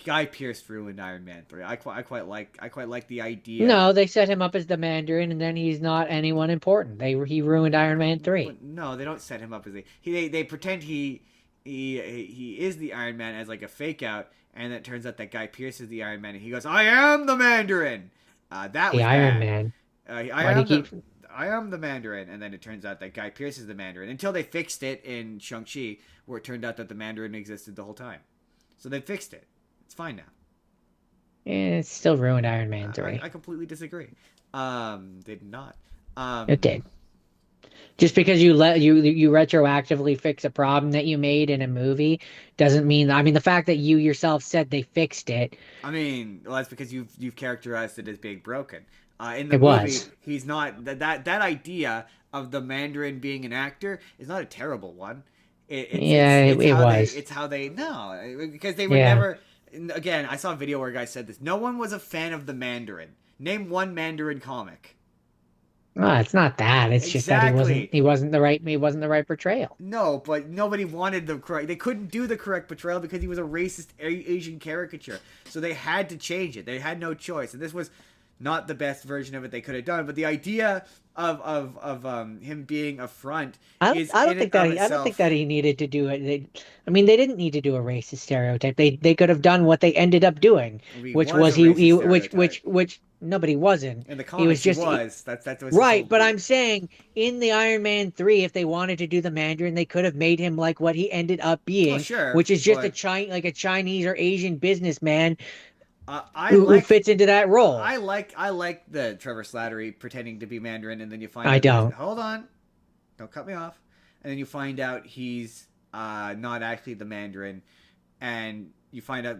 Guy Pearce, ruined Iron Man 3. I quite like the idea.
No, they set him up as the Mandarin, and then he's not anyone important. He ruined Iron Man 3.
No, they don't set him up as they pretend he is the Iron Man as like a fake out, and it turns out that Guy Pearce is the Iron Man, and he goes, "I am the Mandarin." That was
Iron Man.
I am the Mandarin, and then it turns out that Guy Pearce is the Mandarin until they fixed it in Shang-Chi, where it turned out that the Mandarin existed the whole time. So they fixed it. It's fine now.
It still ruined Iron Man 3.
I completely disagree. Did not.
It did. Just because you retroactively fix a problem that you made in a movie doesn't mean. I mean, the fact that you yourself said they fixed it.
I mean, well, that's because you've characterized it as being broken. In the movie, he's not. That idea of the Mandarin being an actor is not a terrible one. It was. It's how they because they were never. Again, I saw a video where a guy said this. No one was a fan of the Mandarin. Name one Mandarin comic.
It's not that. It's just that
Exactly.
he wasn't the right portrayal.
No, but nobody wanted the correct. They couldn't do the correct portrayal because he was a racist Asian caricature. So they had to change it. They had no choice, and this was not the best version of it they could have done. But the idea of him being a front is
I don't
in
think
and
that
of
I don't
itself.
think that he needed to do it. They didn't need to do a racist stereotype. They could have done what they ended up doing,
He
which
was
was
a racist stereotype.
which nobody wasn't.
In the
He was
comics, he
just
was. That's what's his
right.
whole.
But I'm saying in the Iron Man 3, if they wanted to do the Mandarin, they could have made him like what he ended up
Oh,
being,
sure,
which is just
but
a Chinese or Asian businessman
I
who
like.
fits into that role.
I like the Trevor Slattery pretending to be Mandarin, and then you find
I
out.
don't.
Hold on, don't cut me off. And then you find out he's not actually the Mandarin, and you find out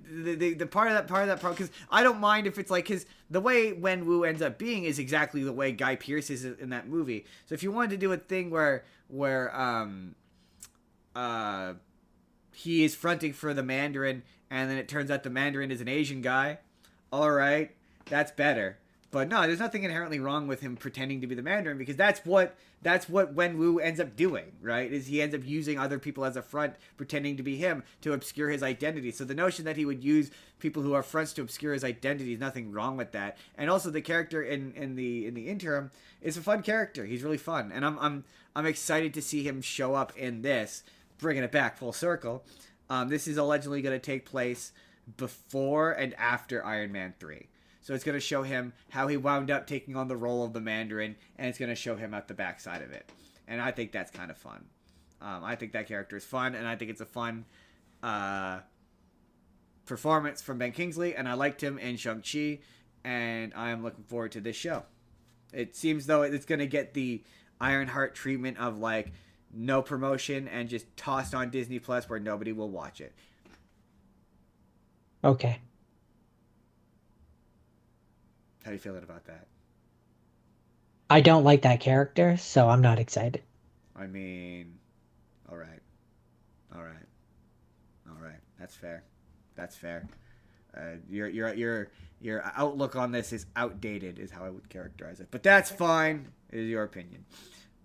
the part of that problem, because I don't mind if it's like his the way Wen Wu ends up being is exactly the way Guy Pearce is in that movie. So if you wanted to do a thing where he is fronting for the Mandarin, and then it turns out the Mandarin is an Asian guy, all right, that's better. But no, there's nothing inherently wrong with him pretending to be the Mandarin, because that's what Wen Wu ends up doing, right? Is he ends up using other people as a front, pretending to be him to obscure his identity. So the notion that he would use people who are fronts to obscure his identity is nothing wrong with that. And also the character in the interim is a fun character. He's really fun, and I'm excited to see him show up in this, bringing it back full circle. This is allegedly going to take place before and after Iron Man 3. So it's going to show him how he wound up taking on the role of the Mandarin, and it's going to show him at the backside of it. And I think that's kind of fun. I think that character is fun, and I think it's a fun performance from Ben Kingsley, and I liked him in Shang-Chi, and I am looking forward to this show. It seems though it's going to get the Ironheart treatment of like no promotion and just tossed on Disney Plus where nobody will watch it.
Okay.
How do you feeling about that?
I don't like that character, so I'm not excited.
I mean, all right. That's fair. Your outlook on this is outdated, is how I would characterize it. But that's fine. It is your opinion.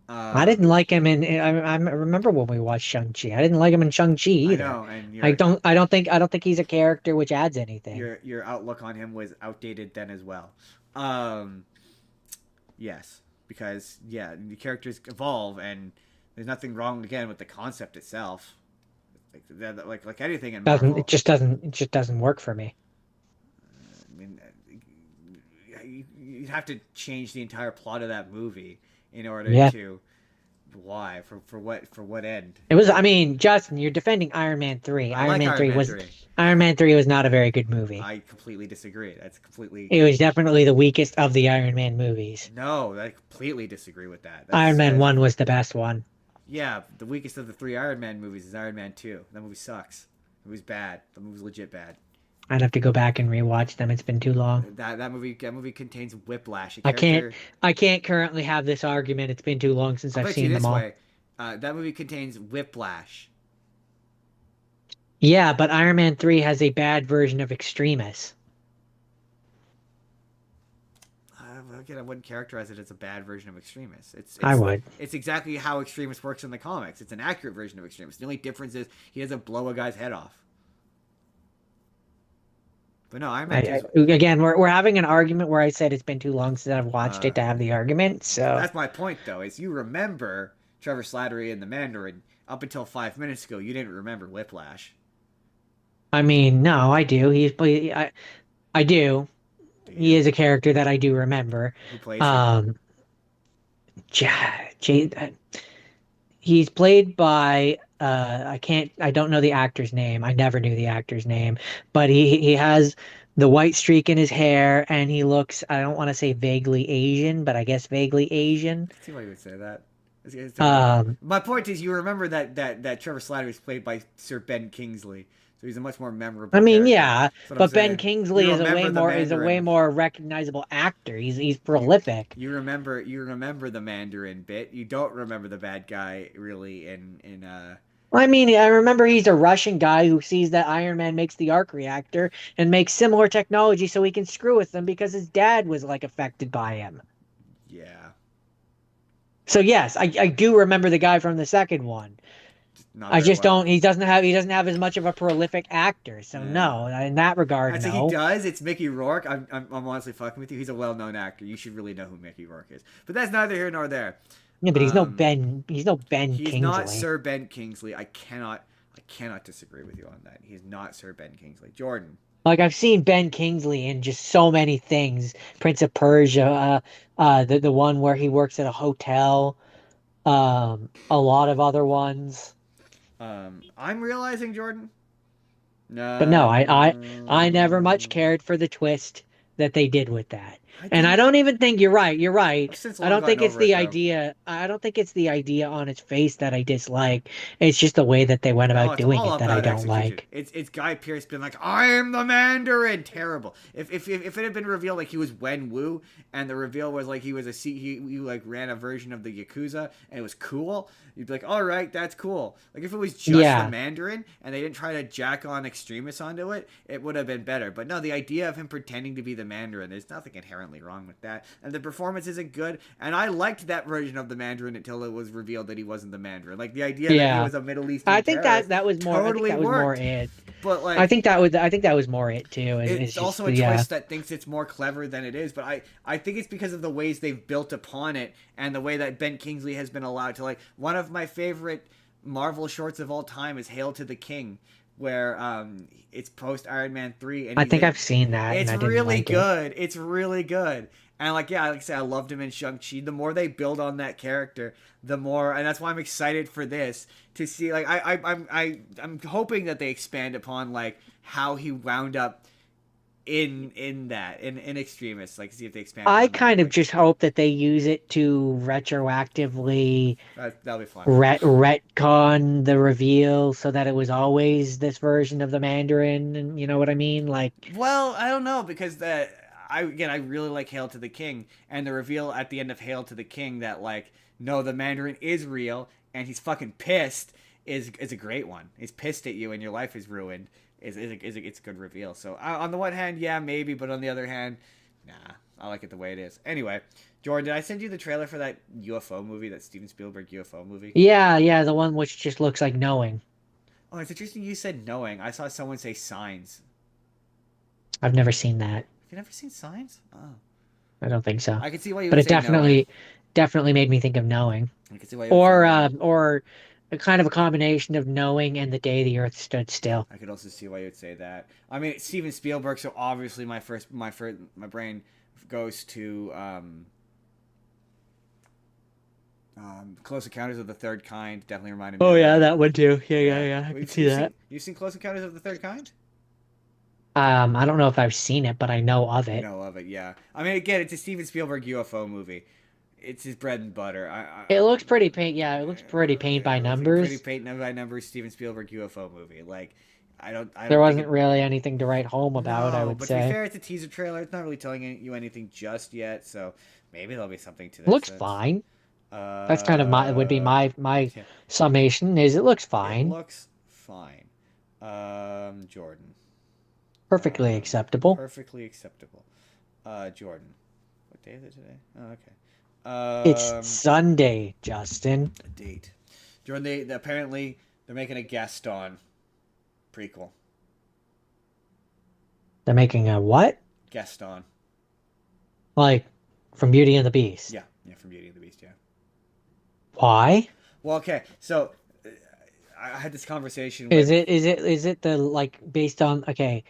I didn't like him I remember when we watched Shang-Chi. I didn't like him in Shang-Chi either.
I know, and
I don't think he's a character which adds anything.
Your outlook on him was outdated then as well. Yes, because the characters evolve, and there's nothing wrong again with the concept itself. Like anything in Marvel,
It just doesn't work for me.
I mean, you'd have to change the entire plot of that movie in order to. Why? For what end?
It was. I mean, Justin, you're defending Iron Man 3. Iron Man 3 was not a very good movie.
I completely disagree. That's completely.
It was definitely the weakest of the Iron Man movies.
No, I completely disagree with that.
Iron Man 1 was the best one.
Yeah, the weakest of the 3 Iron Man movies is Iron Man 2. That movie sucks. It was bad. The movie's legit bad.
I'd have to go back and rewatch them. It's been too long.
That movie contains whiplash.
I can't currently have this argument. It's been too long since I've seen them all.
That movie contains whiplash.
Yeah, but Iron Man 3 has a bad version of Extremis.
Again, I wouldn't characterize it as a bad version of Extremis.
I would.
It's exactly how Extremis works in the comics. It's an accurate version of Extremis. The only difference is he doesn't blow a guy's head off. But no,
again, we're having an argument where I said it's been too long since I've watched it to have the argument. So
that's my point, though. Is you remember Trevor Slattery and the Mandarin up until 5 minutes ago. You didn't remember Whiplash.
I mean, no, I do. I do. He is a character that I do remember.
Who plays him?
He's played by I don't know the actor's name. I never knew the actor's name, but he has the white streak in his hair, and he looks, I don't want to say vaguely Asian, but I guess vaguely Asian.
I see why you would say that. My point is, you remember that Trevor Slattery was played by Sir Ben Kingsley. So he's a much more memorable.
I mean,
character.
yeah, but Ben
Kingsley
is a way more recognizable actor. He's prolific.
You remember the Mandarin bit. You don't remember the bad guy really in.
I mean, I remember he's a Russian guy who sees that Iron Man makes the arc reactor and makes similar technology so he can screw with them because his dad was like affected by him.
Yeah,
So yes, I do remember the guy from the second one.
Not
I
very
just
well.
don't. He doesn't have as much of a prolific actor. So
Yeah.
no, in that regard,
I'd say he
no.
does. It's Mickey Rourke. I'm honestly fucking with you. He's a well-known actor. You should really know who Mickey Rourke is. But that's neither here nor there.
Yeah, but he's no
Um,
Ben. He's no Ben
he's not
Kingsley.
Sir Ben Kingsley. I cannot disagree with you on that. He's not Sir Ben Kingsley. Jordan.
Like I've seen Ben Kingsley in just so many things. Prince of Persia, the one where he works at a hotel, a lot of other ones.
I'm realizing, Jordan.
But no, I never much
No.
cared for the twist that they did with that.
I
And I
didn't.
don't even think you're right. You're right.
I've since
I
long
don't
gotten
think it's
over it
the
though.
idea. I don't think it's the idea on its face that I dislike. It's just the way that they went
No,
about
it's
doing
all
it that I
about
don't
execution.
like.
It's Guy Pearce being like, "I am the Mandarin." Terrible. If it had been revealed like he was Wen Wu, and the reveal was like he was he like ran a version of the Yakuza, and it was cool, you'd be like, "All right, that's cool." Like if it was just
Yeah.
the Mandarin and they didn't try to jack on extremists onto it, it would have been better. But no, the idea of him pretending to be the Mandarin, there's nothing inherently wrong with that, and the performance isn't good. And I liked that version of the Mandarin until it was revealed that he wasn't the Mandarin. Like the idea that he
Yeah.
was a Middle Eastern
I think
terrorist
that was more. I think
totally
that was more
worked.
it.
But like,
I think that was more it too.
it's
It's
also
just
a
yeah.
twist that thinks it's more clever than it is. But I think it's because of the ways they've built upon it and the way that Ben Kingsley has been allowed to like. One of my favorite Marvel shorts of all time is "Hail to the King," where it's post Iron Man 3, and
I
he's
think
like,
I've seen that and
it's
I didn't
really
like it.
good. It's really good. And like yeah, like I said, I loved him in Shang-Chi. The more they build on that character, the more, and that's why I'm excited for this to see. Like I'm hoping that they expand upon like how he wound up in that in Extremis. Like see if they expand
I
upon that.
kind of
Like,
just hope that they use it to retroactively
that'll be fun.
retcon the reveal so that it was always this version of the Mandarin, and you know what I mean? Like,
Well, I don't know because I really like Hail to the King, and the reveal at the end of Hail to the King that like no, the Mandarin is real and he's fucking pissed is a great one. He's pissed at you and your life is ruined. It's a good reveal. So on the one hand, yeah, maybe, but on the other hand, nah, I like it the way it is. Anyway, Jordan, did I send you the trailer for that UFO movie, that Steven Spielberg UFO movie?
yeah, the one which just looks like knowing.
Oh, it's interesting you said knowing. I saw someone say signs.
I've never seen that.
Have you never seen signs? Oh,
I don't think so.
I can see why you
But
would
it
say knowing.
definitely made me think of knowing.
I can see why you would say knowing.
Or a kind of a combination of knowing and the day the earth stood still.
I could also see why you would say that. I mean, it's Steven Spielberg, so obviously my brain goes to Close Encounters of the Third Kind. Definitely reminded me.
Oh
of
yeah,
that.
that one too. Yeah. I
Well,
can see that.
you've seen Close Encounters of the Third Kind?
I don't know if I've seen it, but I know of
You
it.
know of it, yeah. I mean, again, it's a Steven Spielberg UFO movie. It's his bread and butter.
It looks pretty paint. Yeah, it looks pretty paint by
It's a
numbers.
pretty paint by numbers Steven Spielberg UFO movie. Like, I don't
There
think
wasn't really anything to write home about, I
No,
would
but to be
say.
fair, it's a teaser trailer. It's not really telling you anything just yet, so maybe there'll be something to
It
this.
looks fine. That's kind of would be
Uh,
my
yeah,
summation is it looks
it
fine.
looks fine. Jordan.
Perfectly acceptable.
Perfectly acceptable. Jordan. What day is it today? Oh, okay.
It's Sunday, Justin.
A date. Jordan, they apparently they're making a guest on prequel.
They're making a what?
Guest on.
Like from Beauty and the Beast.
Yeah, from Beauty and the Beast. Yeah.
Why?
Well, okay, so I had this conversation
Is
with.
it the like based on okay,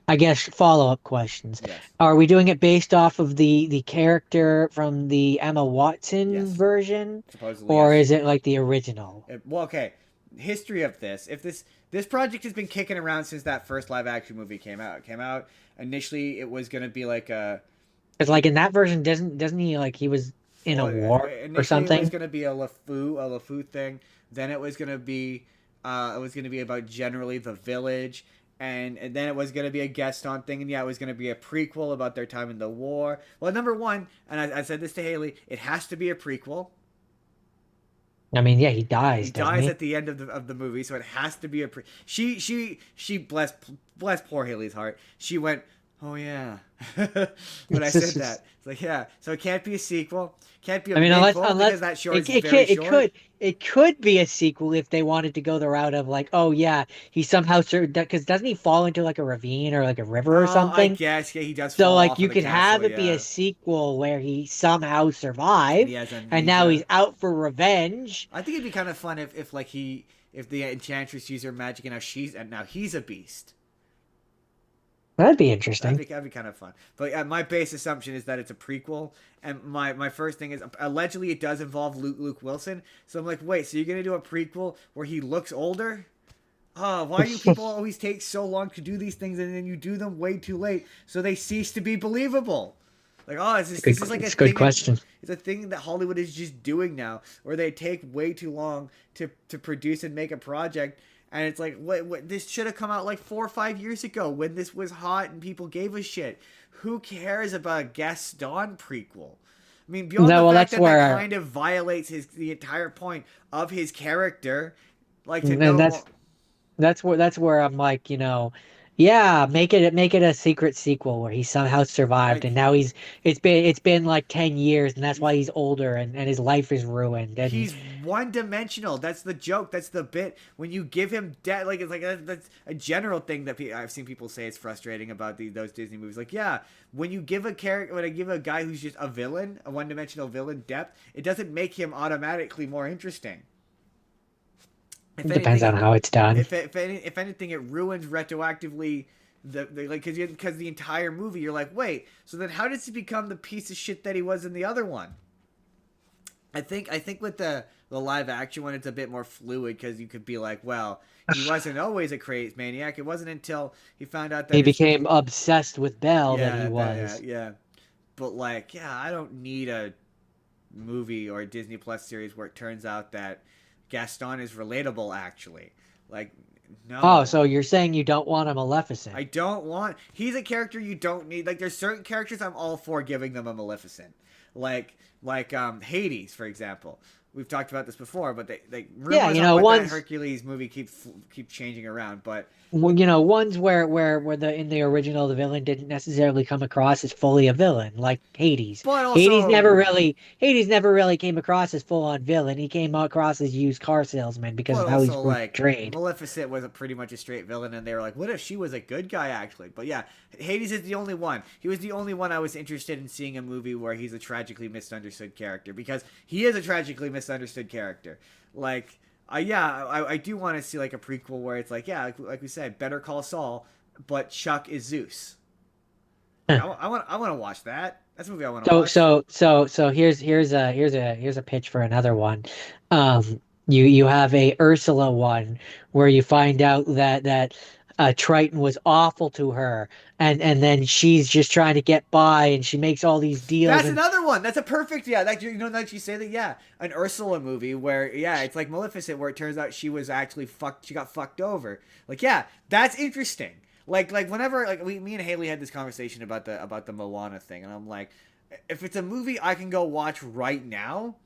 I guess follow-up questions.
Yes.
Are we doing it based off of the character from the Emma Watson
Yes.
version?
Supposedly.
Or
Yes.
is it like the original?
Well, okay. History of this. If this project has been kicking around since that first live action movie came out. It came out initially. It was gonna be like a.
Because like in that version, doesn't he like he was in a war
Initially
or
it
something?
was gonna be a LeFou thing. Then it was gonna be about generally the village. And then it was going to be a guest on thing. And yeah, it was going to be a prequel about their time in the war. Well, number one, and I said this to Haley, it has to be a prequel.
I mean, yeah, he dies,
He
doesn't
dies
he?
at the end of the movie, so it has to be a she bless poor Haley's heart. She went, Oh yeah. When I
It's
said
just,
that, it's like yeah. So it can't be a sequel. Can't be a
I mean,
midquel
unless
because that
it
short is
it
very
could it
short.
could it could be a sequel if they wanted to go the route of like, oh yeah, he somehow because doesn't he fall into like a ravine or like a river or
Oh, I
something?
guess yeah. He does
So
fall
like
off of
you
the
could
castle.
have it be a
Yeah,
sequel where he somehow
and he
survived
has
and now he's
amnesia.
out for revenge.
I think it'd be kind of fun if like if the enchantress used her magic and now he's a beast.
That'd be interesting.
That'd be kind of fun. But my base assumption is that it's a prequel, and my first thing is allegedly it does involve Luke Wilson. So I'm like, wait, so you're gonna do a prequel where he looks older? Oh, why do you people always take so long to do these things and then you do them way too late so they cease to be believable? Like, oh, this is like a
It's a good
thing.
question.
It's a thing that Hollywood is just doing now, where they take way too long to produce and make a project, and it's like, what? This should have come out like 4 or 5 years ago when this was hot and people gave a shit. Who cares about a Gaston prequel? I mean, beyond
No,
the
well,
fact
that's
that that
where
kind of violates the entire point of his character, like to
and
know.
that's where I'm like, yeah, make it a secret sequel where he somehow survived and
Like
now it's been like 10 years and that's why he's older and his life is ruined and
he's one dimensional. That's the joke. That's the bit. When you give him death, like it's like that's a general thing that I've seen people say it's frustrating about those Disney movies. Like, yeah, when you give a character, when I give a guy who's just a villain, a one dimensional villain depth, it doesn't make him automatically more interesting. If
it depends
anything,
on how it's done.
if anything, it ruins retroactively the like because the entire movie you're like, wait, so then how does he become the piece of shit that he was in the other one? I think with the live action one, it's a bit more fluid because you could be like, well, he wasn't always a crazy maniac. It wasn't until he found out that
He
his
became obsessed with Belle that he
yeah
was.
yeah. But like, yeah, I don't need a movie or a Disney Plus series where it turns out that Gaston is relatable. Actually, like,
Oh,
no.
so you're saying you don't want a Maleficent?
I don't want. He's a character you don't need. Like, there's certain characters I'm all for giving them a Maleficent, like Hades, for example. We've talked about this before, but they
Yeah,
rumors on what that
one's
Hercules movie keep changing around. But
ones where the in the original the villain didn't necessarily come across as fully a villain, like Hades.
but
Hades
also
never really Hades never really came across as full on villain. He came across as used car salesman because
But
of how he's
also, like,
portrayed.
Maleficent was pretty much a straight villain, and they were like, what if she was a good guy, actually? But yeah, Hades is the only one. He was the only one I was interested in seeing a movie where he's a tragically misunderstood character, because he is a tragically misunderstood character. Like, I do want to see, like, a prequel where it's like, yeah, like we said, Better Call Saul, but Chuck is Zeus. Like, I want to watch that. That's a movie I want to
So
watch.
so here's a pitch for another one. You have a Ursula one where you find out that Triton was awful to her, and then she's just trying to get by, and she makes all these deals,
That's
and
another one. That's a perfect, yeah. That that you say that, yeah, an Ursula movie where, yeah, it's like Maleficent, where it turns out she was actually fucked. She got fucked over. Like, yeah, that's interesting. Like whenever me and Haley had this conversation about the Moana thing, and I'm like, if it's a movie I can go watch right now,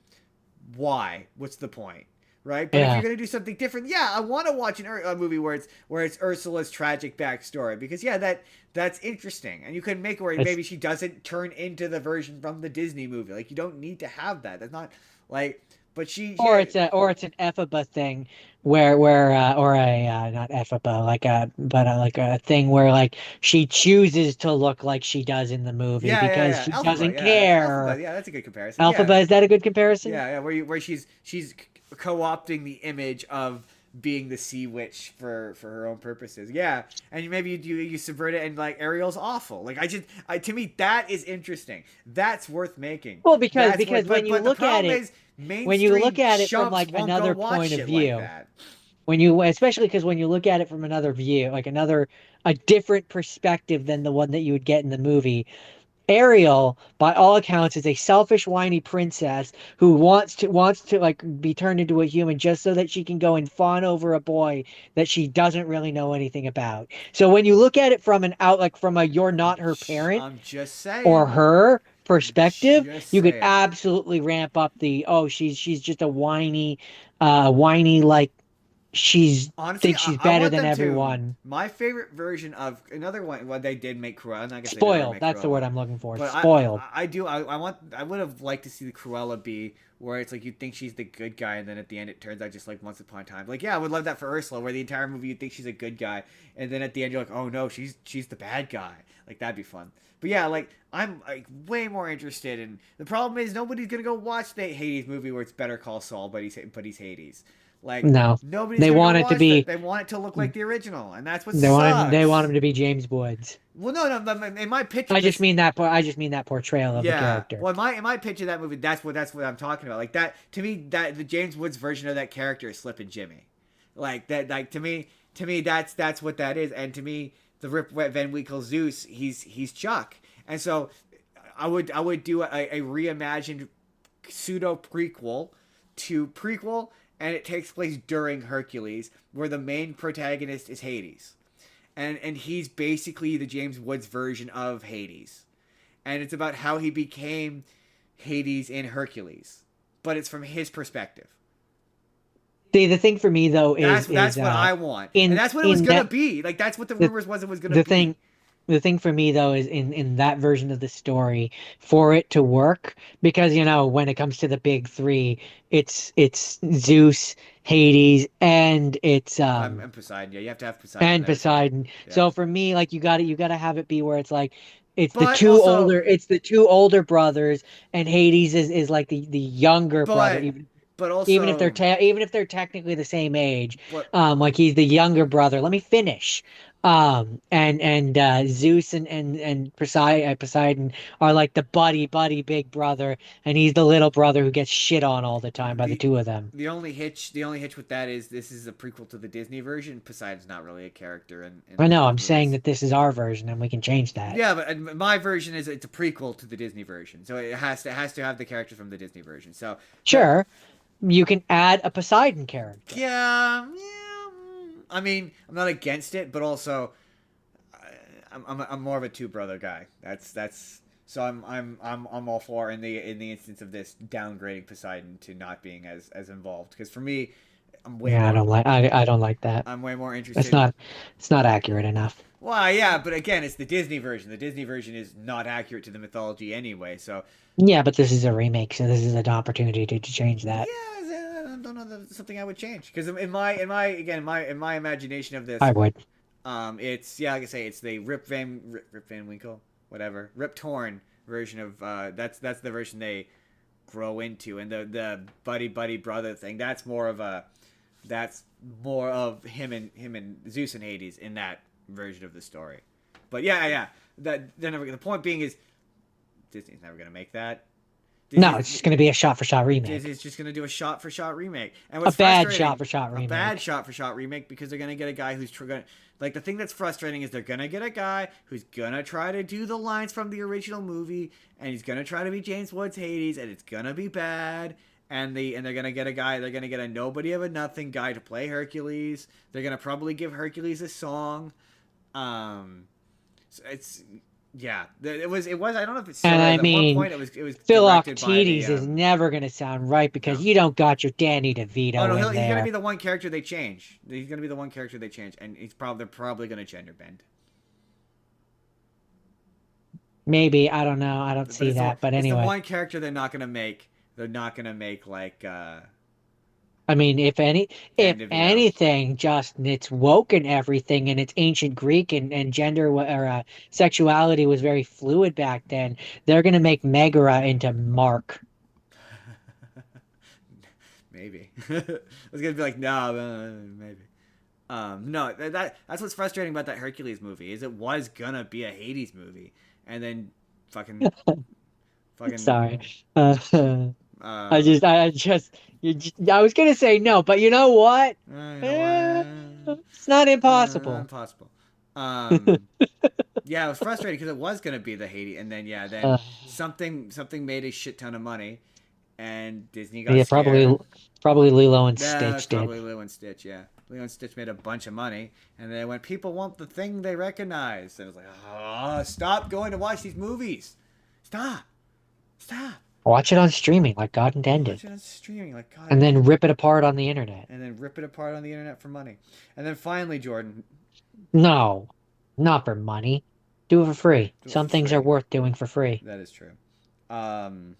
why? What's the point? Right? But if
yeah.
you're gonna do something different, yeah, I want to watch a movie where it's Ursula's tragic backstory, because yeah, that's interesting, and you can make it where
It's
maybe she doesn't turn into the version from the Disney movie. Like, you don't need to have that. That's not like, but
Or
yeah,
it's an Ephaba thing where or a not Ephaba like a thing where like she chooses to look like she does in the movie because
yeah,
she
Alphaba,
doesn't
yeah,
care.
Alphaba, yeah, that's a good comparison. Yeah,
Alphaba, is that a good comparison?
yeah, where she's co-opting the image of being the sea witch for her own purposes. Yeah, and maybe you subvert it, and like Ariel's awful. Like, to me that is interesting. That's worth making.
Well, because
That's worth,
when you
but the
look at
problem
it
is
when you
mainstream
look at it from
chumps
like
won't go
another
watch
point of
shit like
view,
that.
especially because when you look at it from another view, like a different perspective than the one that you would get in the movie, Ariel, by all accounts, is a selfish, whiny princess who wants to like be turned into a human just so that she can go and fawn over a boy that she doesn't really know anything about. So when you look at it from an out like from a you're not her parent
I'm just
or
saying.
her
I'm
perspective,
just
you could
saying.
absolutely ramp up the oh she's just a whiny like she's
Honestly,
thinks she's
I
better
want
than
them to.
everyone.
My favorite version of another one, well, they did make Cruella. And I guess they didn't
Spoiled.
make
That's the
Cruella,
word I'm looking for.
but
Spoiled.
I do. I want. I would have liked to see the Cruella be where it's like you think she's the good guy, and then at the end it turns out just like Once Upon a Time. Like, yeah, I would love that for Ursula, where the entire movie you think she's a good guy, and then at the end you're like, oh no, she's the bad guy. Like, that'd be fun. But yeah, like, I'm like way more interested in. The problem is nobody's gonna go watch the Hades movie where it's Better Call Saul, but he's Hades. Like,
No,
nobody's
they
gonna go
want it to
watch that.
be.
They want it to look like the original, and that's what
They want him. They
sucks.
want him to be James Woods.
Well, no, in my pitch,
I just mean that. I just mean that portrayal of the
yeah.
character.
Well, in my pitch of that movie, that's what I'm talking about. Like, that to me, that the James Woods version of that character is Slippin' Jimmy. Like that. Like, to me, that's what that is. And to me, the Rip Van Winkle Zeus, he's Chuck. And so, I would do a reimagined pseudo prequel to prequel, and it takes place during Hercules, where the main protagonist is Hades. And he's basically the James Woods version of Hades. And it's about how he became Hades in Hercules. But it's from his perspective.
The thing for me though is
that's what I want. And that's what it was going to be. Like, that's what the rumors was it was going to be.
The thing for me though is in that version of the story, for it to work, because when it comes to the big three, it's Zeus, Hades, and it's
and Poseidon. Yeah, you have to have Poseidon.
and Poseidon.
Yeah.
So for me, like, you gotta have it be where it's like it's
But
the two older brothers, and Hades is like the younger brother.
But also,
Even if they're technically the same age,
but,
like, he's the younger brother. Let me finish. And Zeus and Poseidon are like the buddy big brother, and he's the little brother who gets shit on all the time by the two of them.
The only hitch with that is this is a prequel to the Disney version. Poseidon's not really a character.
I know. I'm saying that this is our version, and we can change that.
Yeah, but my version it's a prequel to the Disney version, so it has to have the characters from the Disney version. So
sure. You can add a Poseidon character.
Yeah. I mean, I'm not against it, but also, I'm more of a two brother guy. That's so I'm all for in the instance of this downgrading Poseidon to not being as involved, because for me,
I don't like that.
I'm way more interested.
It's not accurate enough.
Well, yeah, but again, it's the Disney version. The Disney version is not accurate to the mythology anyway, so.
Yeah, but this is a remake, so this is an opportunity to change that.
Yeah, I don't know that it's something I would change, because in my imagination of this,
I would.
It's like I say, it's the Rip Van Winkle, whatever, Rip Torn version of that's the version they grow into, and the buddy brother thing, that's more of him and Zeus and Hades in that version of the story. But yeah, the point being is Disney's never gonna make that.
No, it's just going to be a shot-for-shot remake.
Disney's just going to do a shot-for-shot remake. And
a bad shot-for-shot remake.
A bad shot-for-shot remake, because they're going to get a guy who's going to... Like, the thing that's frustrating is they're going to get a guy who's going to try to do the lines from the original movie, and he's going to try to be James Woods Hades, and it's going to be bad. And they're going to get a nobody of a nothing guy to play Hercules. They're going to probably give Hercules a song. So it's... Yeah, it was. I don't know if it's.
And I mean,
one point it was
Phil Arties is never going to sound right, because you don't got your Danny DeVito.
Oh no,
he's
going to be the one character they change. He's going to be the one character they change, and they're probably going to gender bend.
Maybe, I don't know. I don't see that, but anyway,
it's the one character they're not going to make. They're not going to make like.
I mean, if anything, Justin, it's woke and everything, and it's ancient Greek, and gender or sexuality was very fluid back then. They're gonna make Megara into Mark.
Maybe. I was gonna be like, no, maybe. No, that's what's frustrating about that Hercules movie, is it was gonna be a Hades movie, and then fucking.
Sorry. I was gonna say no, but you know what? It's not impossible.
Impossible. Yeah, it was frustrating because it was gonna be the Hades, and then something made a shit ton of money, and Disney got scared.
Probably Lilo and Stitch did.
Probably Lilo and Stitch, yeah. Lilo and Stitch made a bunch of money, and then when people want the thing they recognize, it was like, stop going to watch these movies. Stop.
Watch it on streaming like God intended.
Watch it on streaming like God.
And then rip it apart on the internet.
And then rip it apart on the internet for money. And then finally, Jordan.
No, not for money. Do it for free.
Do it
Some
for
things
free.
are worth doing for free.
That is true. I'm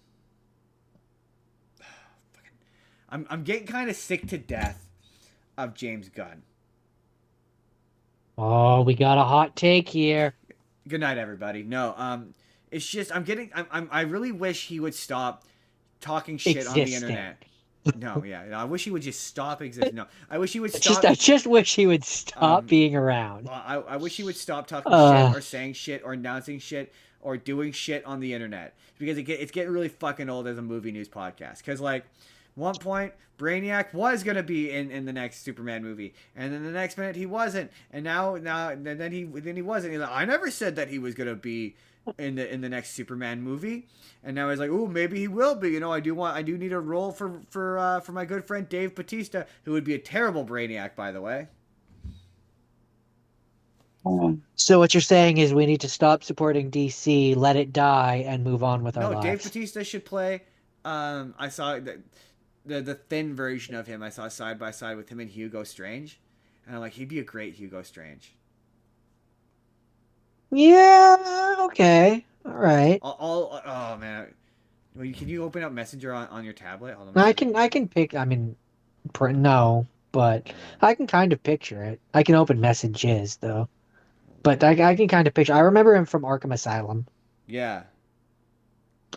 getting kind of sick to death of James Gunn.
Oh, we got a hot take here.
Good night, everybody. No, it's just I really wish he would stop talking shit on the
Existing.
internet. No, yeah, I wish he would just stop existing. No, I wish he would
I
stop.
just wish he would stop being around.
I wish he would stop talking shit or saying shit or announcing shit or doing shit on the internet because it's getting really fucking old as a movie news podcast. Because like, one point Brainiac was gonna be in the next Superman movie, and then the next minute he wasn't, and then he wasn't. He's like, I never said that he was gonna be in the next Superman movie, and now he's like, oh, maybe he will be. You know, I do need a role for my good friend Dave Bautista, who would be a terrible Brainiac, by the way.
So what you're saying is we need to stop supporting DC, let it die, and move on with our
No,
lives.
Dave Bautista should play. I saw the thin version of him. I saw side by side with him and Hugo Strange, and I'm like, he'd be a great Hugo Strange.
Yeah, okay. All right.
Oh man, can you open up Messenger on your tablet? Hold on,
I can pick, I mean, no, but I can kind of picture it. I can open messages though. But I can kind of picture. I remember him from Arkham Asylum.
Yeah,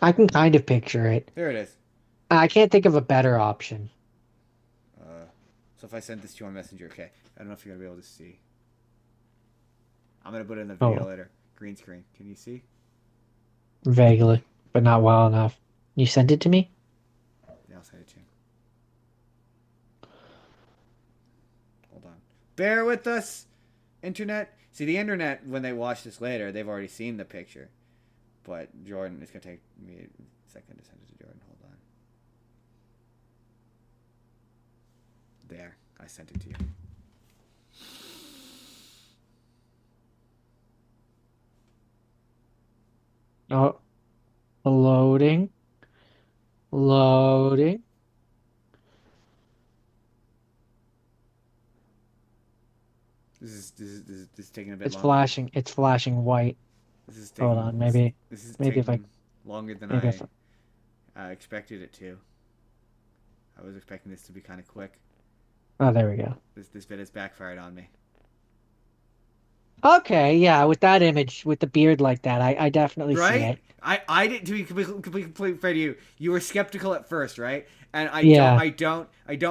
I can kind of picture it.
there it is.
I can't think of a better option.
So if I send this to you on Messenger, okay, I don't know if you're gonna be able to see. I'm gonna put it in the video later. Green screen. Can you see?
Vaguely, but not well enough. You sent it to me?
Yeah, I'll send it to you. Hold on. Bear with us, internet. See, the internet, when they watch this later, they've already seen the picture. But Jordan, it's gonna take me a second to send it to Jordan. Hold on. There, I sent it to you.
Oh, loading. Loading.
This is taking a bit
It's
longer.
flashing. It's flashing white.
This is taking,
Hold on, maybe.
This is
maybe
taking
if
longer than
maybe
I expected it to. I was expecting this to be kind of quick.
Oh, there we go.
This bit has backfired on me.
Okay, yeah, with that image, with the beard like that, I definitely see
Right?
it.
I didn't, to be complete fair to you, you were skeptical at first, right? And I don't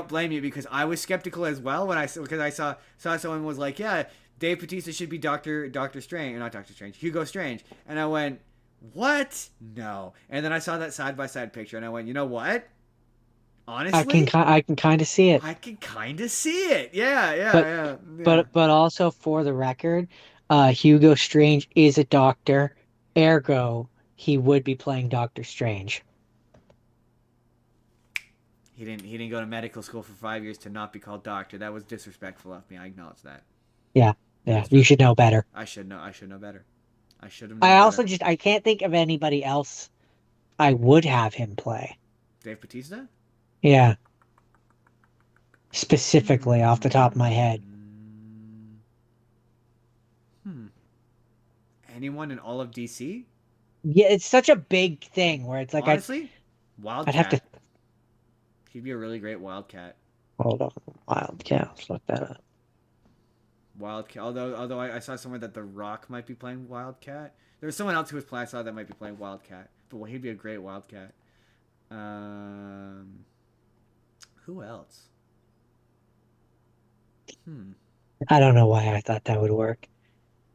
blame you because I was skeptical as well because I saw someone was like, yeah, Dave Bautista should be Doctor Strange, or not Doctor Strange, Hugo Strange, and I went, what? No. And then I saw that side by side picture, and I went, you know what? Honestly,
I can kind of see it.
I can kind of see it. Yeah.
But also for the record, Hugo Strange is a doctor, ergo he would be playing Doctor Strange.
He didn't go to medical school for 5 years to not be called doctor. That was disrespectful of me. I acknowledge that.
Yeah. You should know better.
I should know better. I should have known
I also
better.
I can't think of anybody else I would have him play.
Dave Bautista?
Yeah. Specifically off the top of my head.
Anyone in all of DC?
Yeah, it's such a big thing where it's like
honestly, Wildcat.
I'd have to.
He'd be a really great Wildcat.
Hold on, Wildcat. Let's look that up.
Wildcat. Although I saw somewhere that The Rock might be playing Wildcat. There was someone else who was playing. I saw that might be playing Wildcat. But well, he'd be a great Wildcat. Who else?
I don't know why I thought that would work.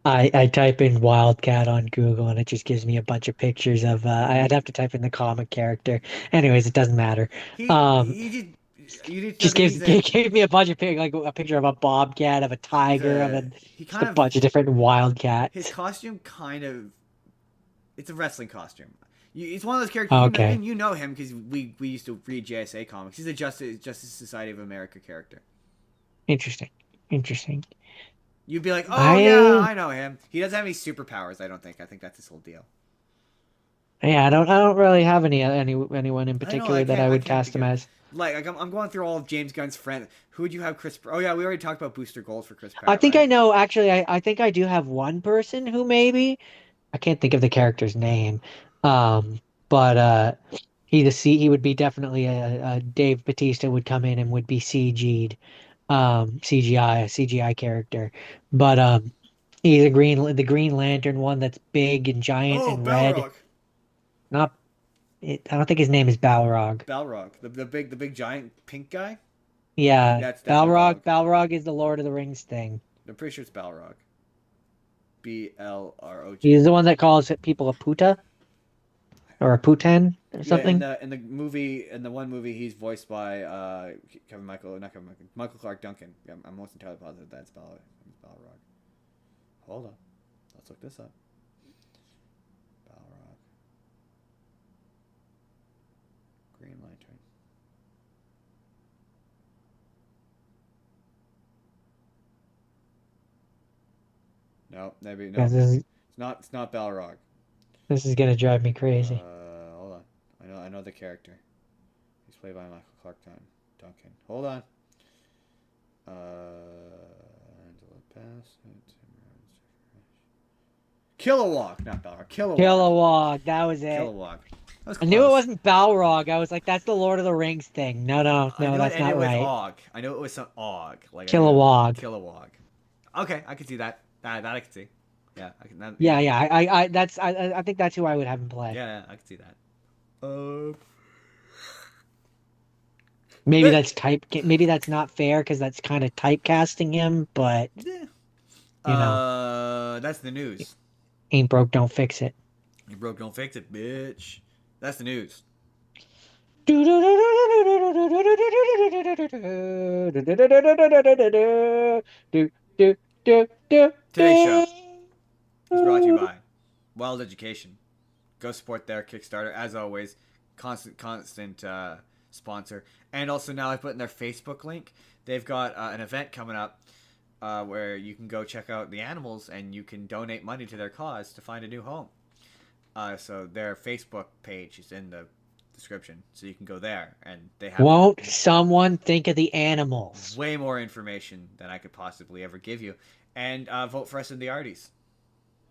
I type in Wildcat on Google and it just gives me a bunch of pictures of. I'd have to type in the comic character. Anyways, it doesn't matter.
He just
gave me a bunch of like a picture of a bobcat, of a tiger, of a bunch of different wildcats.
His costume it's a wrestling costume. It's one of those characters.
Okay.
You know him because we used to read JSA comics. He's a Justice Society of America character.
Interesting.
You'd be like, oh yeah, I know him. He doesn't have any superpowers. I don't think. I think that's his whole deal.
Yeah, I don't really have anyone in
I know I
particular that I
can't I
would
can't
cast
think
him
of
as.
like I'm going through all of James Gunn's friends. Who would you have Chris? Oh yeah, we already talked about Booster Gold for Chris
I
Pratt,
think
right?
I know. Actually, I think I do have one person who maybe I can't think of the character's name. But he would be definitely a Dave Batista would come in and would be CG'd, CGI, a CGI character. But he's the Green Lantern one that's big and giant
Oh,
and red.
Balrog.
Not I don't think his name is Balrog.
Balrog, the big giant pink guy.
Yeah,
Yeah, it's definitely
Balrog.
Balrog.
Balrog is the Lord of the Rings thing.
I'm pretty sure it's Balrog. Blrog.
He's the one that calls people a puta or a putan or
Yeah, in
something.
the movie in the one movie he's voiced by Michael Clark Duncan. Yeah, I'm almost entirely positive that's Balrog. Hold on, let's look this up. Balrog, Green Lantern. No, maybe no.
Because
It's not Balrog.
this is gonna drive me crazy.
Hold on. I know the character. He's played by Michael Clark Duncan. Hold on. Angela Bassett. Kilowog, not Balrog. Kilowog.
Kilowog, that was it.
Kilowog. That was
I knew it
close.
wasn't Balrog. I was like, that's the Lord of the Rings thing. No,
I knew it
that's not
ended with
right.
Og. I knew it was some Og. Like
Kilowog.
Kilowog. Okay, I can see that. That I can see. Yeah, I can.
Yeah, yeah. I think that's who I would have him play.
Yeah, I can see that.
Maybe that's maybe that's not fair because that's kind of typecasting him, but
Yeah.
you know,
That's the news.
ain't broke, don't fix it.
You broke, don't fix it, bitch. That's the news. Today's show is brought to you by Wild Education. Go support their Kickstarter as always. Constant sponsor. And also now I put in their Facebook link. They've got an event coming up where you can go check out the animals and you can donate money to their cause to find a new home. So their Facebook page is in the description, so you can go there and they have
Won't someone think of the animals?
way more information than I could possibly ever give you. And vote for us in the Arties.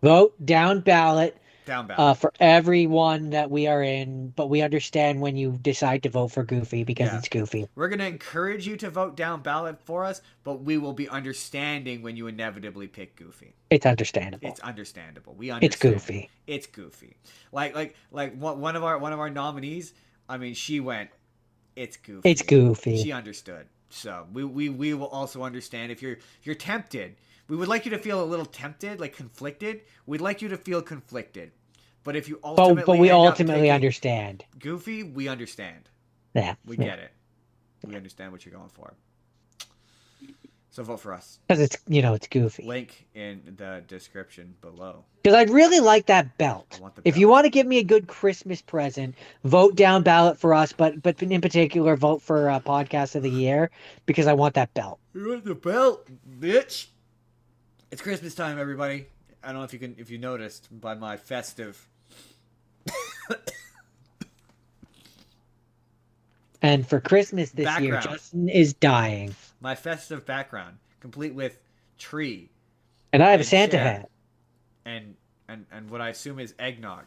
Vote down ballot
Down ballot.
for everyone that we are in, but we understand when you decide to vote for Goofy because
Yeah.
it's Goofy.
We're going to encourage you to vote down ballot for us, but we will be understanding when you inevitably pick Goofy.
It's understandable.
It's understandable. We understand.
It's Goofy.
It's Goofy. Like one of our nominees, I mean, she went, it's Goofy.
It's Goofy.
She understood. So we will also understand if you're tempted. We would like you to feel a little tempted, like conflicted. We'd like you to feel conflicted. But if you ultimately
But we
end up
ultimately
picking
understand.
Goofy, we understand.
Yeah.
We get it. We understand what you're going for. So vote for us.
Because it's Goofy.
Link in the description below.
Because I'd really like that belt.
I want the
If
belt.
you want to give me a good Christmas present, vote down ballot for us, but in particular, vote for Podcast of the Year because I want that belt.
You want the belt, bitch? It's Christmas time, everybody. I don't know if you noticed by my festive.
And for Christmas this year,
Background.
Justin is dying.
My festive background, complete with tree
And I have a
And
Santa
chair.
hat.
and what I assume is eggnog.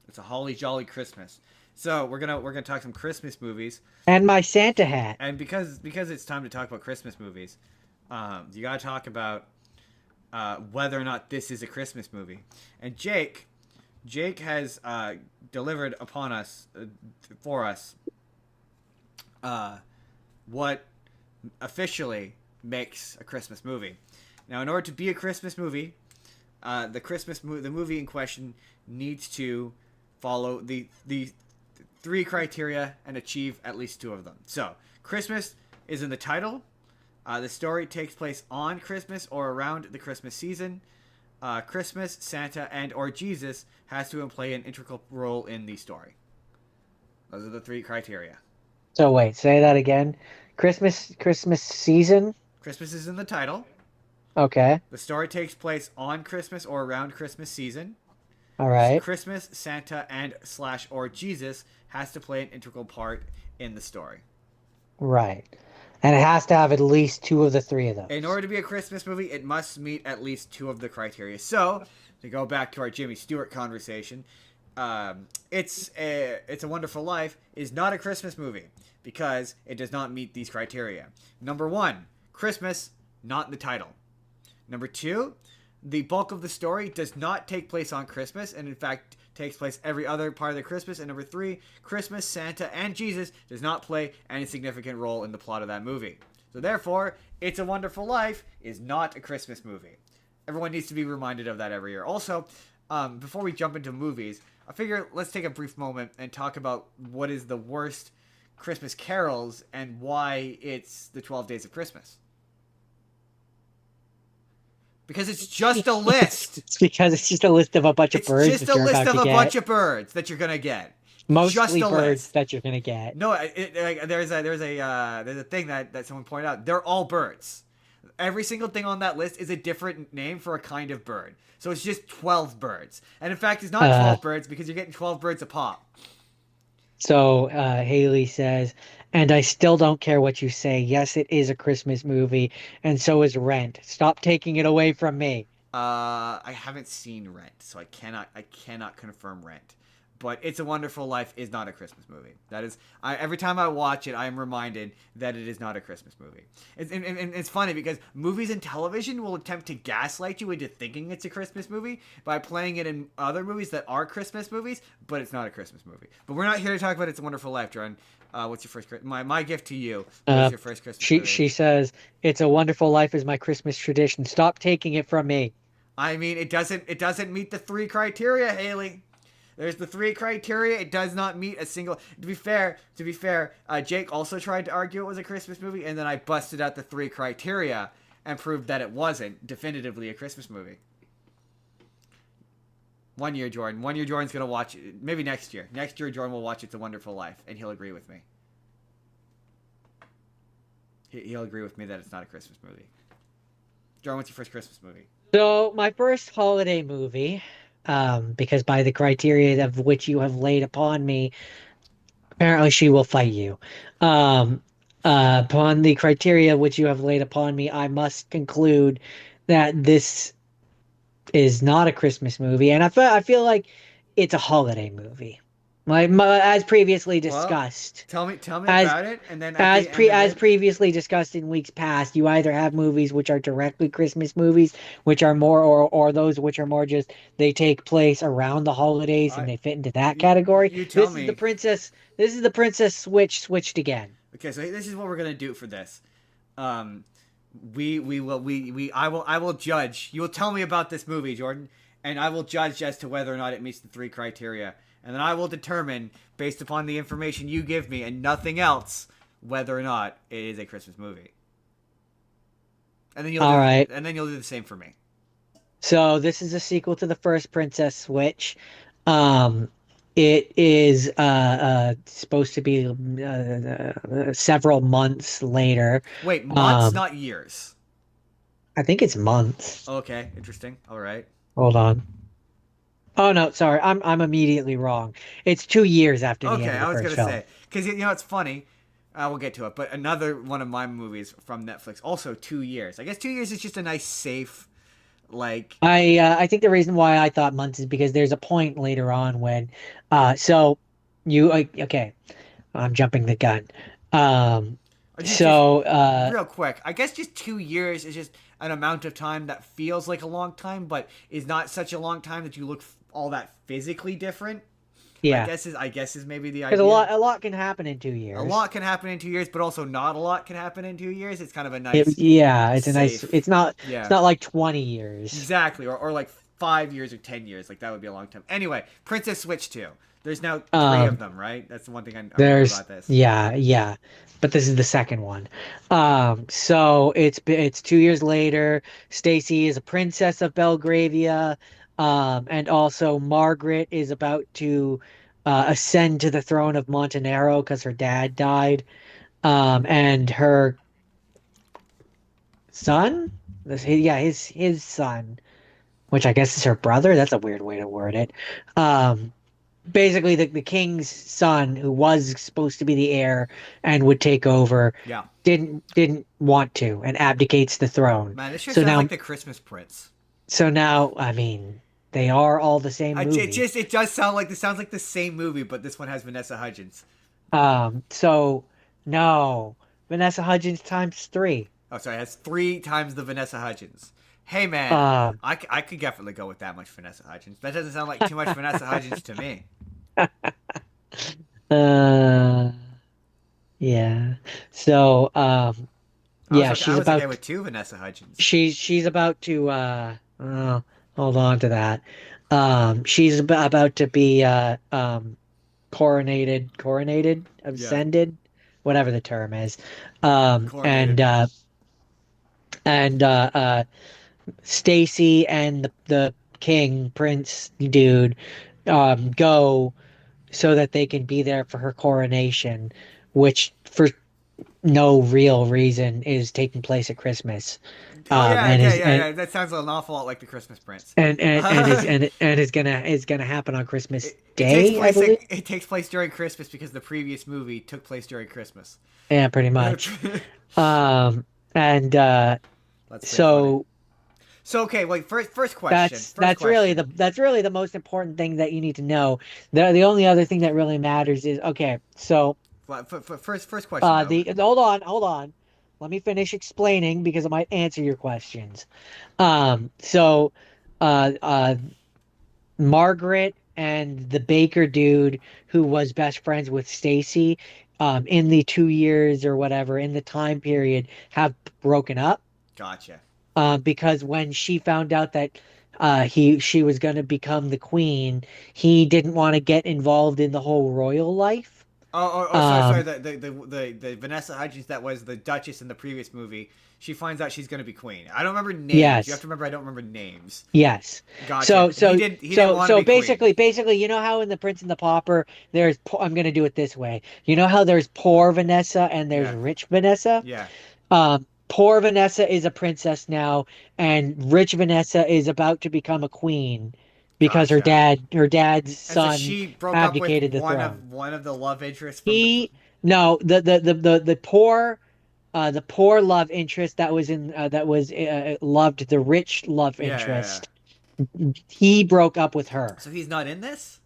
It's a holly jolly Christmas. So we're gonna talk some Christmas movies,
And my Santa hat.
and because it's time to talk about Christmas movies, you gotta talk about whether or not this is a Christmas movie. And Jake has delivered upon us for us what officially makes a Christmas movie. Now, in order to be a Christmas movie, the movie in question needs to follow the three criteria and achieve at least two of them. So, Christmas is in the title. The story takes place on Christmas or around the Christmas season. Christmas, Santa, and or Jesus has to play an integral role in the story. Those are the three criteria.
So wait, say that again. Christmas season.
Christmas is in the title.
Okay.
The story takes place on Christmas or around Christmas season.
All right.
Christmas, Santa, and slash or Jesus has to play an integral part in the story.
Right. And it has to have at least two of the three of
In
those.
order to be a Christmas movie, it must meet at least two of the criteria. So, to go back to our Jimmy Stewart conversation, it's a Wonderful Life is not a Christmas movie because it does not meet these criteria. Number one, Christmas, not in the title. Number two, the bulk of the story does not take place on Christmas, and in fact takes place every other part of the Christmas. And number three, Christmas, Santa, and Jesus does not play any significant role in the plot of that movie. So therefore, It's a Wonderful Life is not a Christmas movie. Everyone needs to be reminded of that every year. Also, before we jump into movies, I figure let's take a brief moment and talk about what is the worst Christmas carols and why it's the 12 Days of Christmas. Because it's just a list.
It's because it's just a list of a bunch of birds.
It's just a list of a bunch of birds that you're gonna get.
Mostly
just a
birds
list.
that you're gonna get.
No, there's a thing that someone pointed out. They're all birds. Every single thing on that list is a different name for a kind of bird. So it's just 12 birds. And in fact, it's not 12 birds because you're getting 12 birds a pop.
So Haley says, and I still don't care what you say. Yes, it is a Christmas movie, and so is Rent. Stop taking it away from me.
I haven't seen Rent, so I cannot confirm Rent. But It's a Wonderful Life is not a Christmas movie. That is, every time I watch it, I am reminded that it is not a Christmas movie. It's funny because movies and television will attempt to gaslight you into thinking it's a Christmas movie by playing it in other movies that are Christmas movies, but it's not a Christmas movie. But we're not here to talk about It's a Wonderful Life, Jordan. What's your first? My gift to you. What's your first Christmas movie?
She says, "It's a Wonderful Life is my Christmas tradition. Stop taking it from me."
I mean, it doesn't meet the three criteria, Haley. There's the three criteria. It does not meet a single. To be fair, Jake also tried to argue it was a Christmas movie, and then I busted out the three criteria and proved that it wasn't definitively a Christmas movie. 1 year, Jordan. 1 year, Jordan's gonna watch it. Maybe next year. Next year, Jordan will watch It's a Wonderful Life, and he'll agree with me. He'll agree with me that it's not a Christmas movie. Jordan, what's your first Christmas movie?
So my first holiday movie, because by the criteria of which you have laid upon me, apparently she will fight you. Upon the criteria which you have laid upon me, I must conclude that this is not a Christmas movie, and I feel like it's a holiday movie. As previously discussed.
Well, tell me about it, and then
as previously discussed in weeks past, you either have movies which are directly Christmas movies, which are more, or those which are more just they take place around the holidays and they fit into that category. This is the princess switched again.
Okay, so this is what we're gonna do for this. I will judge. You will tell me about this movie, Jordan, and I will judge as to whether or not it meets the three criteria. And then I will determine, based upon the information you give me and nothing else, whether or not it is a Christmas movie. And then you'll do the same for me.
So this is a sequel to the first Princess Switch. It is supposed to be several months later.
Wait, months, not years.
I think it's months.
Okay, interesting. All right.
Hold on. Oh no, sorry, I'm immediately wrong. It's 2 years after the end of the first film.
Okay, I was gonna say because it's funny. We'll get to it, but another one of my movies from Netflix, also 2 years. I guess 2 years is just a nice, safe, like.
I think the reason why I thought months is because there's a point later on when, okay, I'm jumping the gun.
Real quick, I guess just 2 years is just an amount of time that feels like a long time, but is not such a long time that you look all that physically different.
Yeah,
I guess is maybe the idea.
Because a lot can happen in 2 years.
A lot can happen in 2 years, but also not a lot can happen in 2 years. It's kind of a nice.
It's not like 20 years.
Exactly, or like 5 years or 10 years. Like that would be a long time. Anyway, Princess Switch 2. There's now 3 of them, right? That's the one thing I remember about this.
Yeah. But this is the second one. So it's 2 years later. Stacy is a princess of Belgravia. And also Margaret is about to ascend to the throne of Montenegro because her dad died. And her son, his son, which I guess is her brother. That's a weird way to word it. Um, Basically, the king's son, who was supposed to be the heir and would take over,
Yeah.
didn't want to and abdicates the throne.
Man, this sure
So
sounds
now,
like the Christmas Prince.
I mean, they are all the same movie.
It does sound like this sounds like the same movie, but this one has Vanessa Hudgens.
So no, Vanessa Hudgens times three.
Oh, sorry, it has 3 times the Vanessa Hudgens. Hey, man,
Um,
I could definitely go with that much Vanessa Hudgens. That doesn't sound like too much Vanessa Hudgens to me.
uh, yeah. So, yeah,
I
she's
was okay
about
with 2 Vanessa Hudgens.
she's about to hold on to that. She's about to be coronated,
Yeah,
ascended, whatever the term is. Um,
coronated.
and uh, and Stacy and the king prince dude go so that they can be there for her coronation, which for no real reason is taking place at Christmas.
Oh yeah,
And
yeah,
is
yeah,
and
yeah. That sounds an awful lot like the Christmas Prince.
and is gonna happen on Christmas
It takes
Day, I
place.
believe.
It takes place during Christmas because the previous movie took place during Christmas.
Yeah, pretty much. And
That's pretty funny.
so
So okay, wait. First question.
that's really the most important thing that you need to know. The only other thing that really matters is, okay, so
First question though.
the hold on. Let me finish explaining because it might answer your questions. So uh uh Margaret and the baker dude who was best friends with Stacy in the 2 years or whatever in the time period have broken up.
Gotcha.
Because when she found out that she was going to become the queen, he didn't want to get involved in the whole royal life.
Sorry.
Um,
The Vanessa Hudgens that was the Duchess in the previous movie. She finds out she's going to be queen. I don't remember names. You have
yes,
to remember I don't remember names.
yes.
Gotcha.
So
He didn't want to be
basically, you know how in The Prince and the Pauper, I'm going to do it this way. You know how there's poor Vanessa and there's
Yeah.
rich Vanessa?
Yeah.
Poor Vanessa is a princess now, and rich Vanessa is about to become a queen because
Gotcha.
her dad's
And so
son
she broke up with
abdicated the throne.
one of the love interests from the.
He no the poor love interest that was in that was loved the rich love
Yeah.
interest. He broke up with her.
So he's not in this.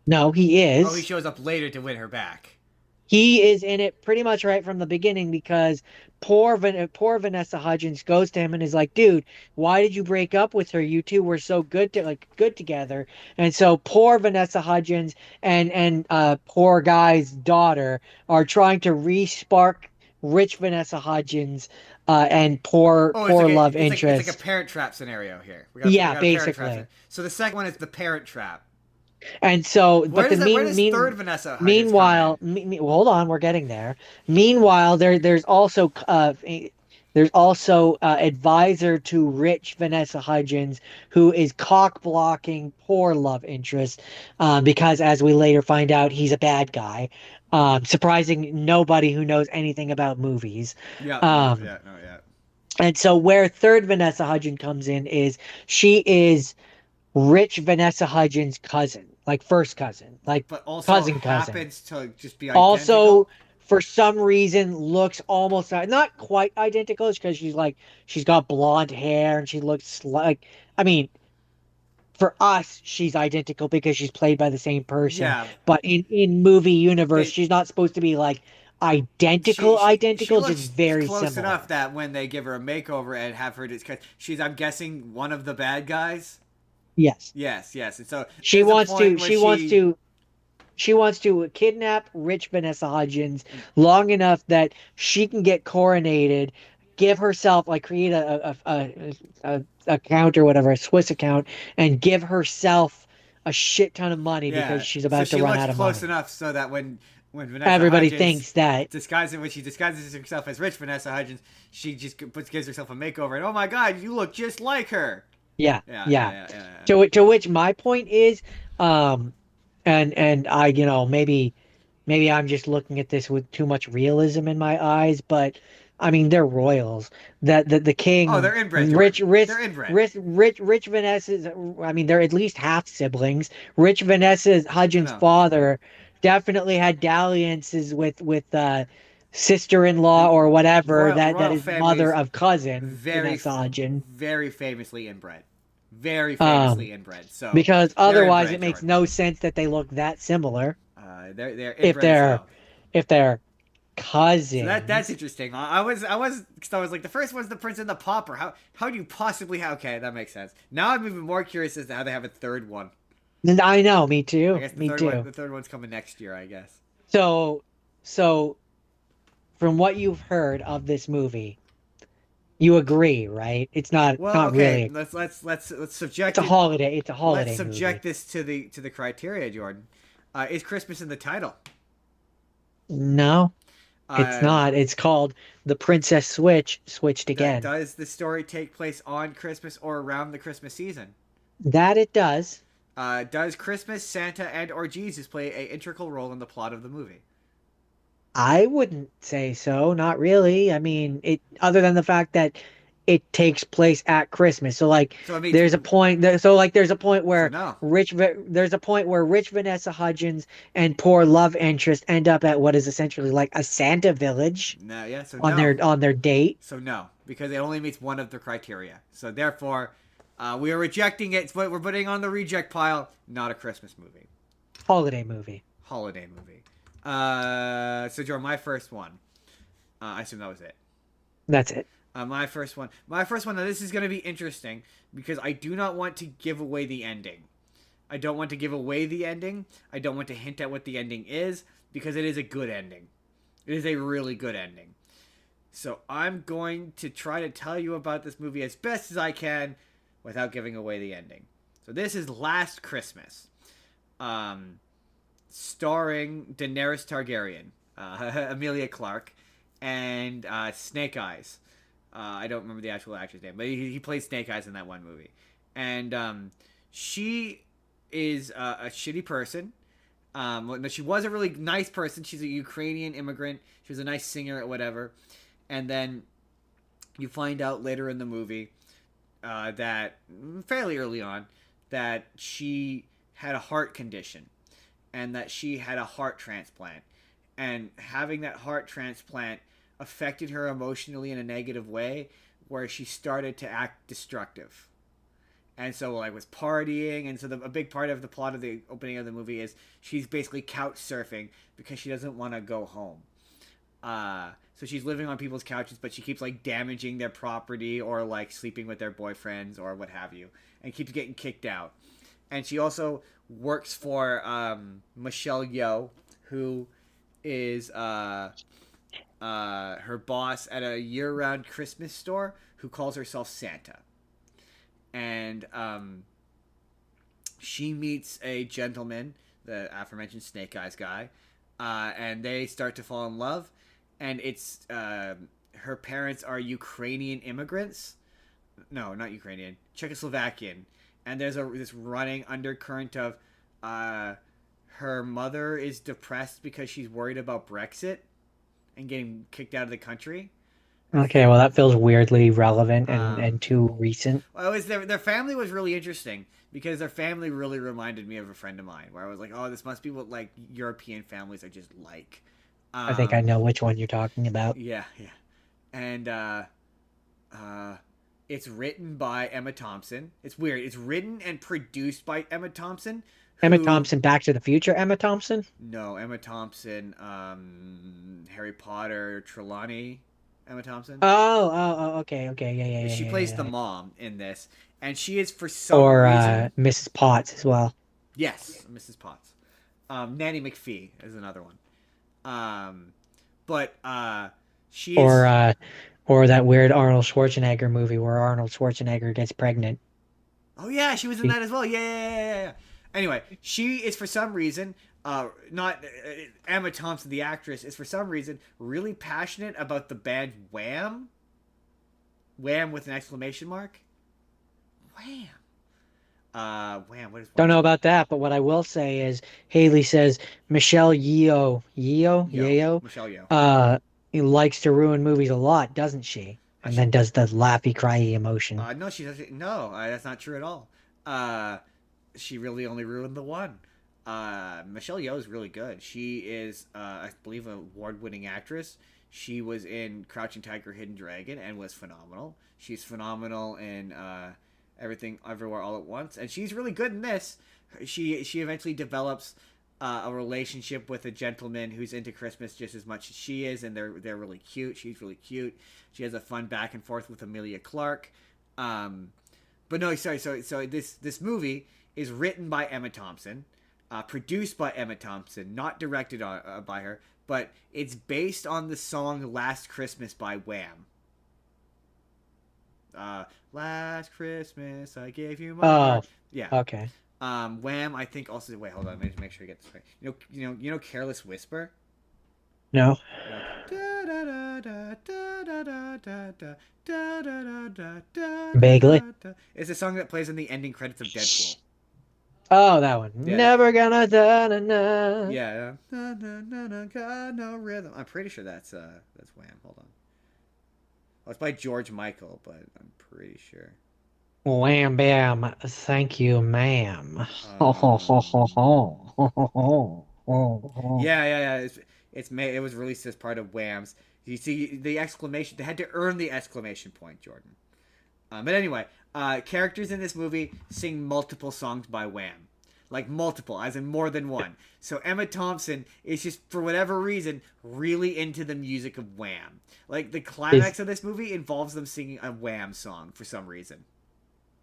No, he
Oh, he
is.
shows up later to win her back.
He is in it pretty much right from the beginning because poor Vanessa Hudgens goes to him and is like, "Dude, why did you break up with her? You two were so good together." And so poor Vanessa Hudgens and poor guy's daughter are trying to re-spark rich Vanessa Hudgens and poor love
it's like a
interest.
Parent Trap scenario here. We
Yeah,
got a Parent Trap.
basically.
So the second one is the Parent Trap.
And so, but
Where does third Vanessa Hudgens
meanwhile,
come
well, hold on, we're getting there. Meanwhile, there's also advisor to rich Vanessa Hudgens who is cock blocking poor love interest because as we later find out, he's a bad guy. Surprising nobody who knows anything about movies.
in? Yeah,
Um,
no, yeah.
and so where third Vanessa Hudgens comes in is she is rich Vanessa Hudgens' cousin, like first cousin, like
But also
cousin.
happens to just be identical.
Also, for some reason, looks almost not quite identical because she's got blonde hair and she looks like, I mean, for us, she's identical because she's played by the same person.
Yeah.
But in movie universe,
They-
she's not supposed to be like identical,
she looks
just very
close
similar.
enough that when they give her a makeover and have her discuss, she's I'm guessing one of the bad guys.
Yes.
Yes. And so
She
there's a
wants
point
to.
where
She wants to kidnap rich Vanessa Hudgens long enough that she can get coronated, give herself create a account or whatever, a Swiss account, and give herself a shit ton of money because she's about to run out of money.
Close enough so that when Vanessa
Everybody
Hudgens
thinks that.
when she disguises herself as rich Vanessa Hudgens, she just gives herself a makeover and oh my god, you look just like her.
Yeah.
Yeah.
To which my point is, and I, maybe I'm just looking at this with too much realism in my eyes, but I mean, they're royals. That the
Oh,
king,
they're inbred, Jordan. They're inbred.
Rich Vanessa's. I mean, they're at least half siblings. Rich Vanessa's
No,
Hudgens'
no.
father definitely had dalliances with sister-in-law
The
or whatever that
royal
is
family
mother
is
of cousin
very,
Vanessa Hudgens.
very famously inbred. Very
Um,
famously inbred. So
because
they're
otherwise it
inbred,
makes
Jordan.
no sense that they look that similar
They're
if
inbred as
they're
hell.
if they're
So that's
cousins.
interesting. I was like the first one's the Prince and the Pauper. How do you possibly have? Okay, that makes sense. Now I'm even more curious as to how they have a third one.
And I know, me
I
too,
guess
me too.
the third one's coming next year. I guess.
So, so from what you've heard of this movie, you agree, right?
Well,
Not
okay.
really.
Let's
It's
subject
a
it.
holiday. It's a
Let's
holiday
subject
movie.
this to the criteria, Jordan. Is Christmas in the title?
No, it's
Uh,
not. It's called The Princess Switched again.
does the story take place on Christmas or around the Christmas season?
That it does.
Does Christmas, Santa, and or Jesus play a integral role in the plot of the movie?
I wouldn't say so. Not really. I mean, it other than the fact that it takes place at Christmas. So like
So it means
there's a point there's a point
so
where
no,
There's a point where Rich Vanessa Hudgens and poor love interest end up at what is essentially like a Santa village
no, yeah, so
on
no,
their date.
so no, because it only meets one of the criteria. So therefore, we are rejecting it. But we're putting on the reject pile. Not a Christmas movie,
Holiday movie.
holiday movie. So Joe, my first one. I assume that was it.
That's it.
My first one. My first one. Now this is going to be interesting because I do not want to give away the ending. I don't want to give away the ending. I don't want to hint at what the ending is because it is a good ending. It is a really good ending. So I'm going to try to tell you about this movie as best as I can without giving away the ending. So this is Last Christmas, starring Daenerys Targaryen, Emilia Clarke, and Snake Eyes. I don't remember the actual actor's name, but he plays Snake Eyes in that one movie. And she is a shitty person. No, she was a really nice person. She's a Ukrainian immigrant. She was a nice singer or whatever. And then you find out later in the movie that fairly early on that she had a heart condition and that she had a heart transplant. And having that heart transplant affected her emotionally in a negative way where she started to act destructive. And so like was partying, and so a big part of the plot of the opening of the movie is she's basically couch surfing because she doesn't want to go home. So she's living on people's couches, but she keeps like damaging their property or like sleeping with their boyfriends or what have you, and keeps getting kicked out. And she also works for Michelle Yeoh, who is her boss at a year-round Christmas store, who calls herself Santa. And she meets a gentleman, the aforementioned Snake Eyes guy, and they start to fall in love. And it's her parents are Ukrainian immigrants. No, not Ukrainian, Czechoslovakian. And there's this running undercurrent of her mother is depressed because she's worried about Brexit and getting kicked out of the country.
Okay, well that feels weirdly relevant
Um,
and too recent.
Well, it was their family was really interesting because their family really reminded me of a friend of mine, where I was like, oh, this must be what like European families are just like.
I think I
Um,
know which one you're talking about.
yeah, yeah, and uh, it's written by Emma Thompson. It's weird. It's written and produced by Emma Thompson.
Emma
Who?
Thompson, Back to the Future. Emma Thompson.
No, Emma Thompson. Harry Potter. Trelawney. Emma Thompson.
Okay, okay,
She
yeah,
plays
yeah,
the
yeah.
mom in this, and she is for some
Or
reason.
Mrs. Potts as well.
Yes, Mrs. Potts. Nanny McPhee is another one. But she is.
Or that weird Arnold Schwarzenegger movie where Arnold Schwarzenegger gets pregnant.
Oh yeah, she was in that as well. Yeah, yeah, yeah, yeah. Anyway, she is for some reason. Not Emma Thompson, the actress, is for some reason really passionate about the band Wham. Wham with an exclamation mark. Wham. Wham. What is
Don't
Wham?
know about that, but what I will say is Haley says Michelle Yeoh,
Yo,
Yeoh,
Michelle Yeoh.
uh, likes to ruin movies a lot, doesn't she? And then does the laughy, cryy emotion.
No, she doesn't. No, that's not true at all. Uh, she really only ruined the one. Michelle Yeoh is really good. She is, I believe, an award-winning actress. She was in Crouching Tiger, Hidden Dragon and was phenomenal. She's phenomenal in Everything Everywhere All at Once, and she's really good in this. She eventually develops a relationship with a gentleman who's into Christmas just as much as she is, and they're really cute. She's really cute. She has a fun back and forth with Emilia Clarke. But no, sorry. So this movie is written by Emma Thompson, produced by Emma Thompson, not directed by her, but it's based on the song "Last Christmas" by Wham. Last Christmas I gave you my heart. Yeah.
Okay.
Wham, I think also. Wait, hold on. Let me make sure I get this right. You know, "Careless Whisper."
No. Vaguely.
It's a song that plays in the ending credits of Deadpool.
Oh, that one.
Yeah.
Never gonna da-na-na.
Yeah. Got no rhythm. I'm pretty sure that's Wham. Hold on. Oh, it's by George Michael, but I'm pretty sure.
Wham bam. Thank you, ma'am. Ho ho ho ho ho. Ho ho ho. Ho, ho.
Yeah. It was released as part of Wham's. You see the exclamation. They had to earn the exclamation point, Jordan. But anyway, characters in this movie sing multiple songs by Wham. Like multiple, as in more than one. So Emma Thompson is just, for whatever reason, really into the music of Wham. Like, the climax of this movie involves them singing a Wham song for some reason.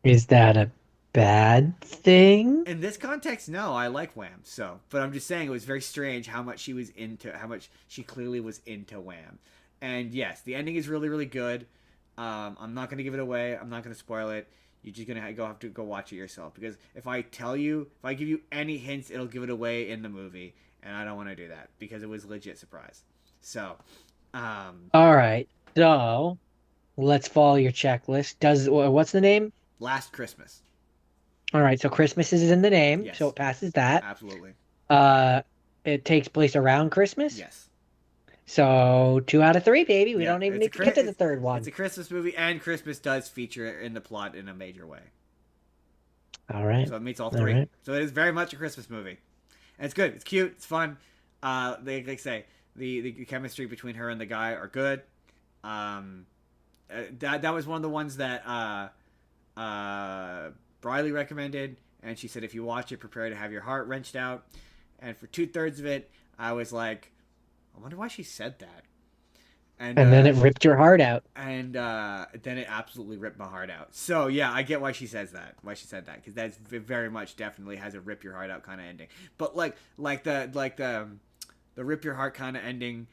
Is that a bad thing?
In this context, no, I like Wham. So, but I'm just saying it was very strange how much she clearly was into Wham. And yes, the ending is really, really good. I'm not going to give it away. I'm not going to spoil it. You're just going to have to go watch it yourself. Because if I give you any hints, it'll give it away in the movie. And I don't want to do that because it was a legit surprise. So,
all right. So, let's follow your checklist. What's the name?
Last Christmas.
All right. So Christmas is in the name.
Yes.
So it passes that.
Absolutely.
It takes place around Christmas.
Yes.
So 2 out of 3, baby. We
Yeah,
don't even need to get to the third one.
It's a Christmas movie, and Christmas does feature in the plot in a major way.
All right.
So it meets all three. Right. So it is very much a Christmas movie. And it's good. It's cute. It's fun. They say the chemistry between her and the guy are good. That was one of the ones that Briley recommended, and she said if you watch it, prepare to have your heart wrenched out. And for 2/3 of it, I was like, I wonder why she said that. And
then it ripped your heart out.
And then it absolutely ripped my heart out. So yeah, I get why she says that. Why she said that, because that's very much definitely has a rip your heart out kind of ending. But like the rip your heart kind of ending.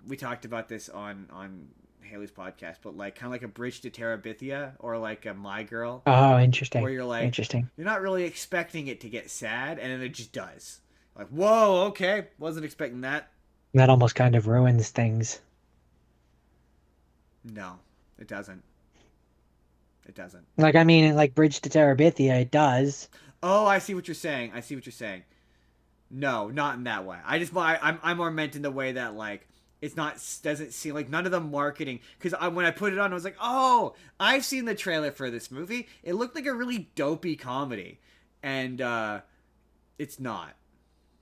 We talked about this on Haley's podcast, but like kind of like a Bridge to Terabithia or like a My Girl.
Oh, interesting.
Where you're like,
interesting.
You're not really expecting it to get sad, and then it just does. Like, whoa, okay, wasn't expecting that.
That almost kind of ruins things.
No, it doesn't. It doesn't.
Like, I mean, like Bridge to Terabithia, it does.
Oh, I see what you're saying. No, not in that way. I'm more meant in the way that like doesn't seem like none of the marketing, because when I put it on, I was like, oh, I've seen the trailer for this movie. It looked like a really dopey comedy, and it's not.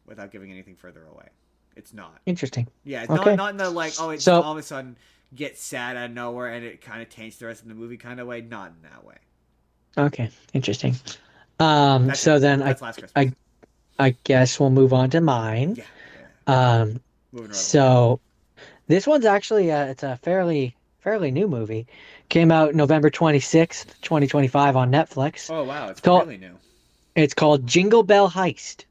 Without giving anything further away, it's not.
Interesting.
Yeah, it's
okay.
not in the like, oh, it's all of a sudden gets sad out of nowhere and it kind of taints the rest of the movie kind of way. Not in that way.
Okay, interesting. So then
that's Last Christmas.
I guess we'll move on to mine.
Yeah.
Moving right so this one's actually it's a fairly new movie. Came out November 26th, 2025 on Netflix.
Oh wow, it's really new.
It's called Jingle Bell Heist.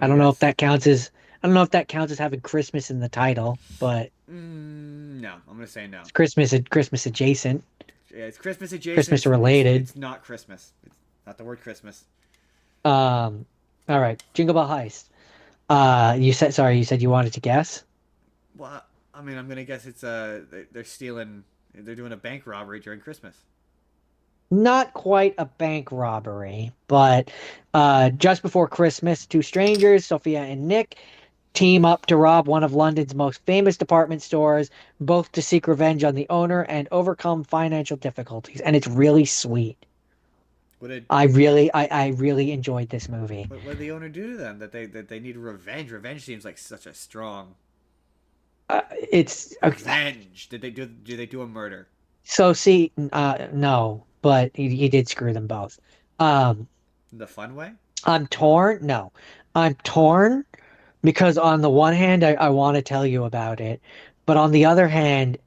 I don't know if that counts as having Christmas in the title, but
no, I'm gonna say no.
It's Christmas adjacent.
Yeah, it's Christmas adjacent.
Christmas related.
It's not Christmas. It's not the word Christmas.
All right, Jingle Bell Heist. You said you wanted to guess.
Well, I mean, I'm gonna guess it's they're doing a bank robbery during Christmas.
Not quite a bank robbery, but just before Christmas, two strangers, Sophia and Nick, team up to rob one of London's most famous department stores, both to seek revenge on the owner and overcome financial difficulties. And it's really sweet.
What did
I really enjoyed this movie.
what did the owner do to them? That they need revenge. Revenge seems like such a strong
It's
revenge. Did they do a murder?
so see, no, but he did screw them both. Um,
In the fun way?
I'm torn. No, I'm torn because on the one hand, I want to tell you about it, but on the other hand,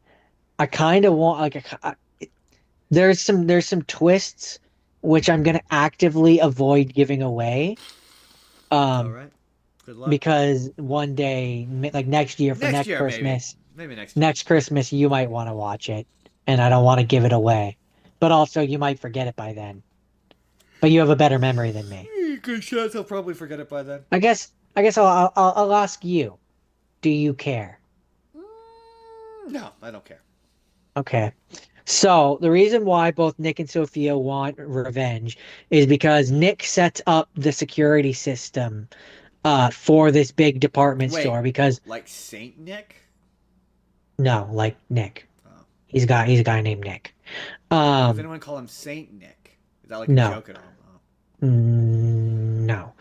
I kind of want there's some twists which I'm gonna actively avoid giving away.
All
Um,
right. Good luck.
because one day, like next year for
Next
next
year,
Christmas,
maybe next year.
next Christmas you might want to watch it, and I don't want to give it away. But also you might forget it by then. But you have a better memory than me.
Good chance I'll probably forget it by then.
I guess I'll ask you. Do you care?
No, I don't care.
Okay. So the reason why both Nick and Sophia want revenge is because Nick sets up the security system for this big department
Wait,
store because
like Saint Nick?
no, like Nick.
Oh.
He's a guy named Nick.
Does anyone call him Saint Nick? Is that like a
No.
joke at all?
No.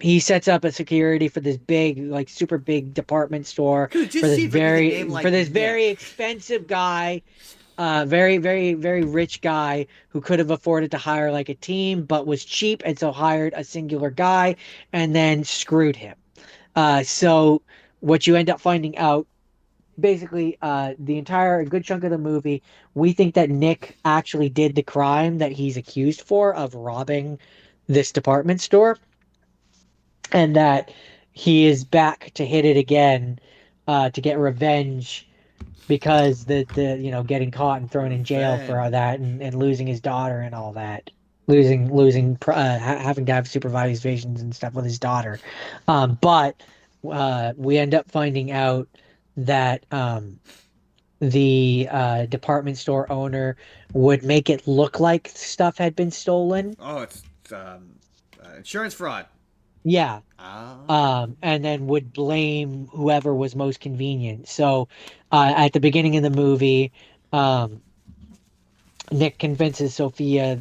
He sets up a security for this big, like super big department store
It just
for this
seems like with a name like
very
Nick.
expensive guy, very rich guy who could have afforded to hire like a team, but was cheap and so hired a singular guy and then screwed him. So what you end up finding out basically the entire good chunk of the movie we think that Nick actually did the crime that he's accused for of robbing this department store and that he is back to hit it again to get revenge because the getting caught and thrown in jail for all that and losing his daughter and all that having to have supervisions and stuff with his daughter but we end up finding out that the department store owner would make it look like stuff had been stolen.
Oh, it's insurance fraud.
Yeah.
Ah.
And then would blame whoever was most convenient. So at the beginning of the movie, Nick convinces Sophia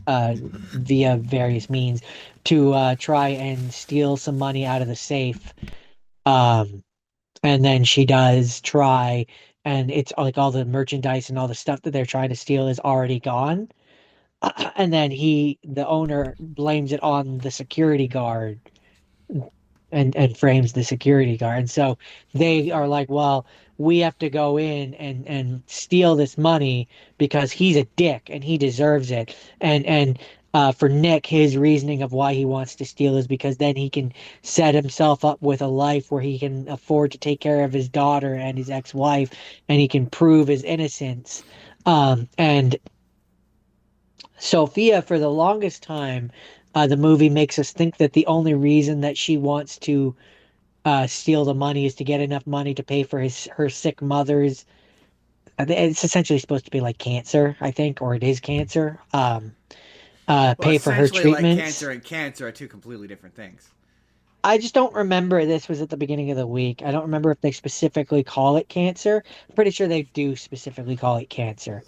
via various means to try and steal some money out of the safe. And then she does try, and it's like all the merchandise and all the stuff that they're trying to steal is already gone. And then the owner, blames it on the security guard and frames the security guard. And so they are like, well, we have to go in and steal this money because he's a dick and he deserves it. And for Nick, his reasoning of why he wants to steal is because then he can set himself up with a life where he can afford to take care of his daughter and his ex-wife, and he can prove his innocence. And Sophia, for the longest time, the movie makes us think that the only reason that she wants to steal the money is to get enough money to pay for her sick mother's. It's essentially supposed to be like cancer, I think, or it is cancer.
Well,
Pay for her
essentially, like
treatments.
cancer and cancer are two completely different things.
I just don't remember. This was at the beginning of the week. I don't remember if they specifically call it cancer. I'm pretty sure they do specifically call it cancer.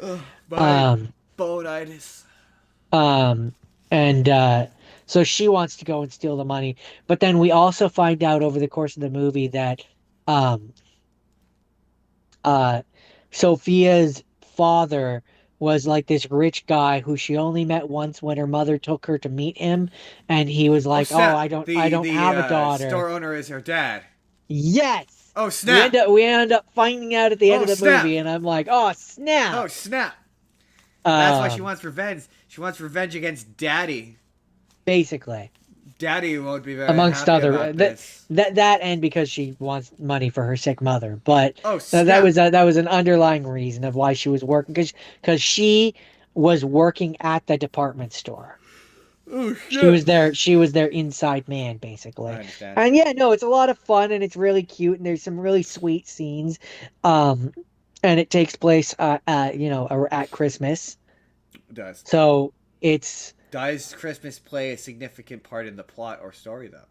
My bonitis.
And so she wants to go and steal the money, but then we also find out over the course of the movie that um Sophia's father was like this rich guy who she only met once when her mother took her to meet him, and he was like, "Oh,
Snap.
I don't have a daughter."
Store owner is her dad.
Yes.
Oh snap!
We end up finding out at the end of the
snap.
movie, and I'm like, "Oh snap!"
Oh snap! That's why she
Um,
wants revenge. She wants revenge against Daddy.
basically.
Daddy won't be very
Amongst
happy
other
about this.
that and because she wants money for her sick mother, but
Oh
that
snap!
that was an underlying reason of why she was working because she was working at the department store.
Oh
She
shit!
was there. She was their inside man, basically.
I understand.
And yeah, no, it's a lot of fun and it's really cute and there's some really sweet scenes. Um, and it takes place, at Christmas.
It does.
So it's
Does Christmas play a significant part in the plot or story, though?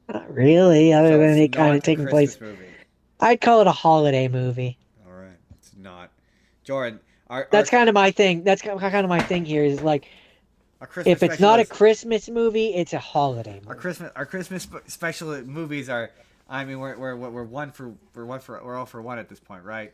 Not really, other
So
than
it's
it kind of
not a
taking place.
Christmas movie.
I'd call it a holiday movie.
All right, it's not. Jordan, our
That's kind of my thing. That's kind of my thing here is like,
our Christmas
if it's
special
not a
is
Christmas movie, it's a holiday movie.
our Christmas special movies are. I mean, we're we're all for one at this point, right?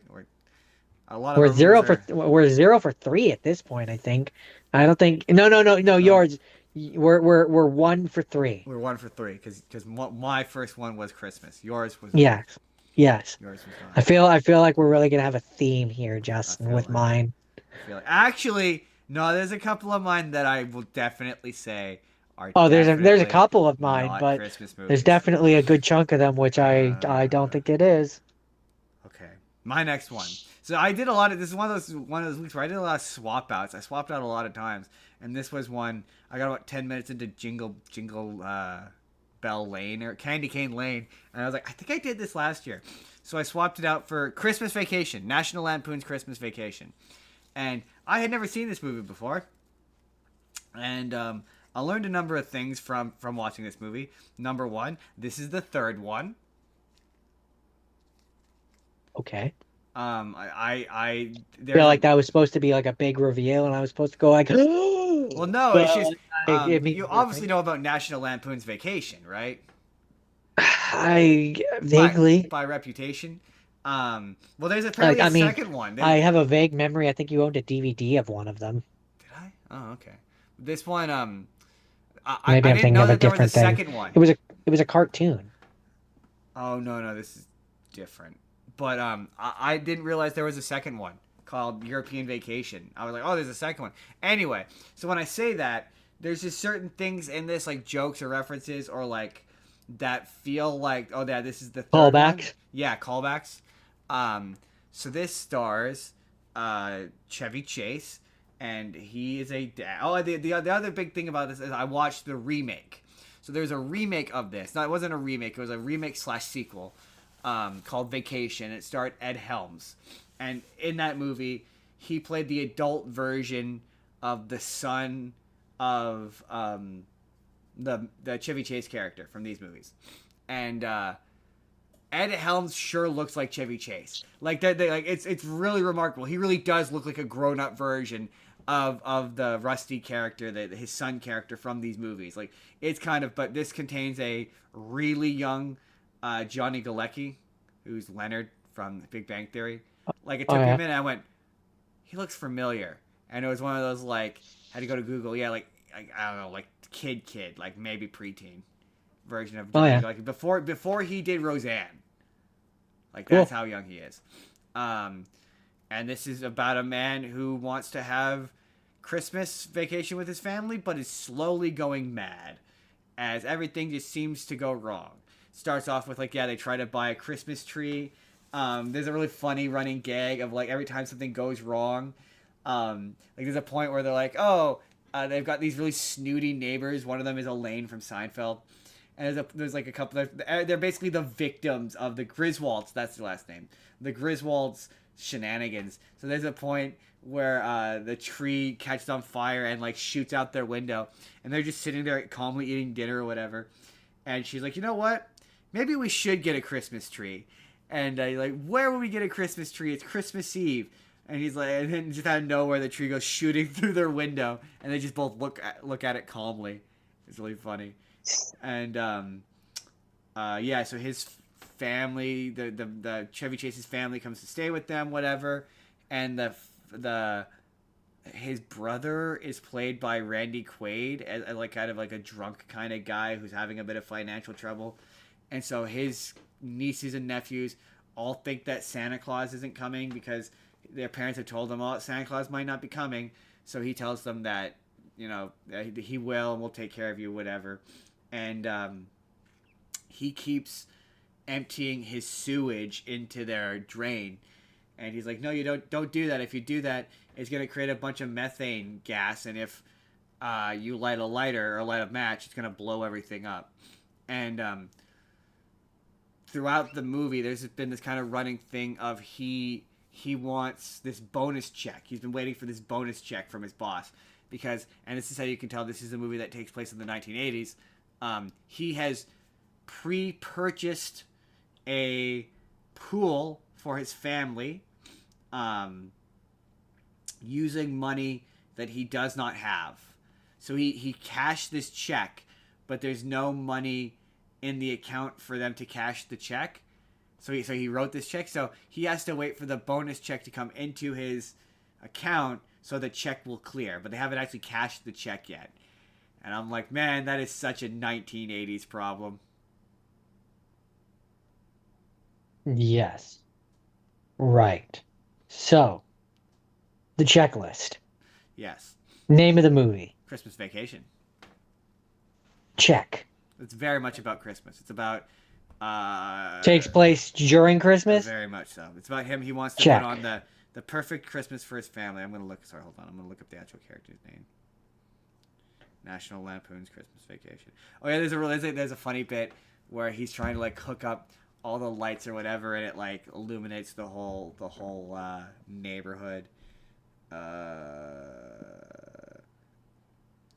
A lot of our movies are.
We're 0 for 3 at this point, I think. I don't think no
Oh,
yours. We're 1 for 3.
we're 1 for 3 because my first one was Christmas. Yours was not.
Yes. Yes.
Yours was not.
I feel like we're really gonna have a theme here,
I
Justin,
feel
with
like
mine.
actually no. There's a couple of mine that I will definitely say are
Oh, there's a
definitely
couple of mine,
not
but
Christmas
there's
movies.
definitely a good chunk of them which I don't
Uh,
think it is.
okay, my next one. So I did a lot of. This is one of those weeks where I did a lot of swap outs. I swapped out a lot of times, and this was one. I got about 10 minutes into Jingle Bell Lane or Candy Cane Lane, and I was like, I think I did this last year. So I swapped it out for Christmas Vacation, National Lampoon's Christmas Vacation, and I had never seen this movie before, and I learned a number of things from watching this movie. Number one, this is the third one.
Okay.
I
I feel
there's
like that was supposed to be like a big reveal, and I was supposed to go like,
well, no, it's
but
just
it made
you
me
obviously
rethink.
know about National Lampoon's Vacation, right?
I
By
vaguely
by reputation. Well, there's
like.
apparently a
I mean,
second one.
I have a vague memory. I think you owned a DVD of one of them.
Did I? Oh, okay. This one,
Maybe
I
I'm
didn't
thinking
know
of a
that there was a
different thing.
second one.
It was a cartoon.
Oh no, this is different. But I didn't realize there was a second one called European Vacation. I was like, oh, there's a second one. Anyway, so when I say that, there's just certain things in this, like jokes or references, or like that feel like, oh, yeah, this is the third one.
Callbacks.
Yeah, callbacks. So this stars Chevy Chase, and he is a dad. Oh, the other big thing about this is I watched the remake. So there's a remake of this. No, it wasn't a remake. It was a remake slash sequel called Vacation. It starred Ed Helms, and in that movie, he played the adult version of the son of the Chevy Chase character from these movies, and Ed Helms sure looks like Chevy Chase. Like that, like it's really remarkable. He really does look like a grown up version of the Rusty character, his son character from these movies. Like it's kind of, but this contains a really young Johnny Galecki, who's Leonard from Big Bang Theory. Like it
Oh
took me a
yeah.
minute. I went, he looks familiar, and it was one of those like had to go to Google. Yeah, like I don't know, like kid, like maybe preteen version of
Oh
Johnny
yeah.
Galecki before he did Roseanne. Like
Cool.
that's how young he is. And this is about a man who wants to have Christmas vacation with his family, but is slowly going mad as everything just seems to go wrong. Starts off with like, yeah, they try to buy a Christmas tree. There's a really funny running gag of like every time something goes wrong. Like there's a point where they're like, oh, they've got these really snooty neighbors. One of them is Elaine from Seinfeld. And there's like a couple. They're basically the victims of the Griswolds. That's the last name. The Griswolds shenanigans. So there's a point where the tree catches on fire and like shoots out their window, and they're just sitting there calmly eating dinner or whatever. And she's like, you know what? Maybe we should get a Christmas tree. And like, where will we get a Christmas tree? It's Christmas Eve. And he's like, and then just out of nowhere, the tree goes shooting through their window, and they just both look at it calmly. It's really funny. And yeah, so his family, the Chevy Chase's family comes to stay with them, whatever, and the his brother is played by Randy Quaid, as like kind of like a drunk kind of guy who's having a bit of financial trouble, and so his nieces and nephews all think that Santa Claus isn't coming because their parents have told them, oh, Santa Claus might not be coming, so he tells them that he will and we'll take care of you, whatever. And he keeps emptying his sewage into their drain, and he's like, no, you don't do that. If you do that, it's going to create a bunch of methane gas, and if you light a lighter or light a match, it's going to blow everything up. And throughout the movie, there's been this kind of running thing of he wants this bonus check. He's been waiting for this bonus check from his boss because, and this is how you can tell this is a movie that takes place in the 1980s. He has pre-purchased a pool for his family, using money that he does not have. So he cashed this check, but there's no money in the account for them to cash the check. So he wrote this check. So he has to wait for the bonus check to come into his account so the check will clear. But they haven't actually cashed the check yet. And I'm like, man, that is such a 1980s problem.
Yes. Right. So, the checklist.
Yes.
Name of the movie.
Christmas Vacation.
Check.
It's very much about Christmas. It's about...
Takes place during Christmas?
Very much so. It's about him. He wants to
Check.
put on the perfect Christmas for his family. I'm going to look... Sorry, hold on. I'm going to look up the actual character's name. National Lampoon's Christmas Vacation. Oh, yeah, there's a funny bit where he's trying to, like, hook up all the lights or whatever, and it, like, illuminates the whole neighborhood.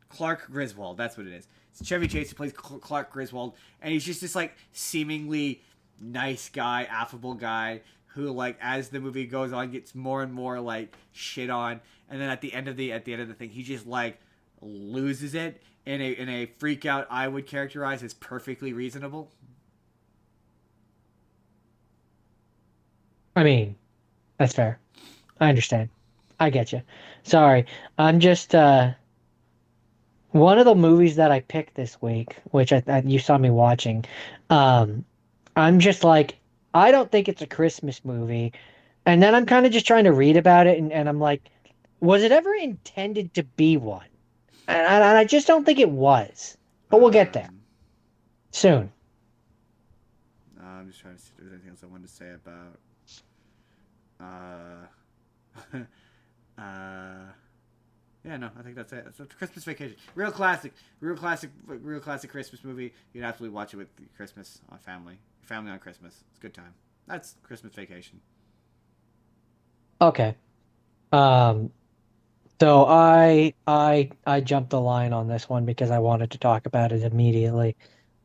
Clark Griswold, that's what it is. It's Chevy Chase who plays Clark Griswold, and he's just this, like, seemingly nice guy, affable guy, who, like, as the movie goes on, gets more and more, like, shit on, and then at the end of the thing, he just, like, loses it in a freak out I would characterize as perfectly reasonable.
I mean, that's fair. I understand. I get you. Sorry. I'm just, one of the movies that I picked this week, which you saw me watching, I'm just like, I don't think it's a Christmas movie. And then I'm kind of just trying to read about it, and I'm like, was it ever intended to be one? And I just don't think it was. But we'll get there. Soon.
I'm just trying to see if there's anything else I wanted to say about... yeah, no, I think that's it. It's a Christmas Vacation. Real classic Christmas movie. You'd absolutely watch it with Christmas on family on Christmas. It's a good time. That's Christmas Vacation.
Okay. So I jumped the line on this one because I wanted to talk about it immediately.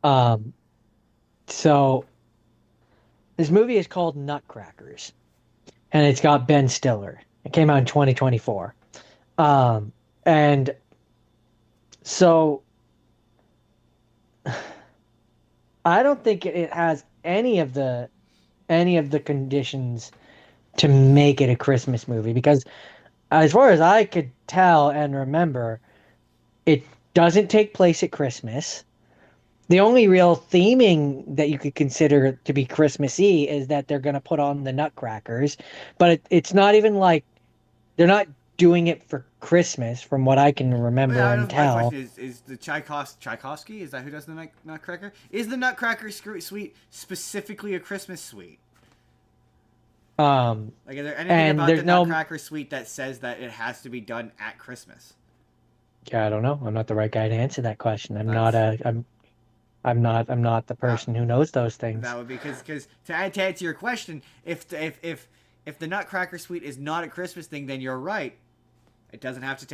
So this movie is called Nutcrackers, and it's got Ben Stiller. It came out in 2024. And so I don't think it has any of the conditions to make it a Christmas movie, because as far as I could tell and remember, it doesn't take place at Christmas. The only real theming that you could consider to be Christmassy is that they're going to put on the Nutcrackers, but it's not even like they're not doing it for Christmas, from what I can remember and tell.
My question is the Tchaikovsky? Is that who does the Nutcracker? Is the Nutcracker suite specifically a Christmas suite? Like, is there anything about the Nutcracker suite that says that it has to be done at Christmas?
Yeah, I don't know. I'm not the right guy to answer that question. I'm not the person who knows those things.
That would be because to answer your question, if the Nutcracker suite is not a Christmas thing, then you're right. It doesn't have to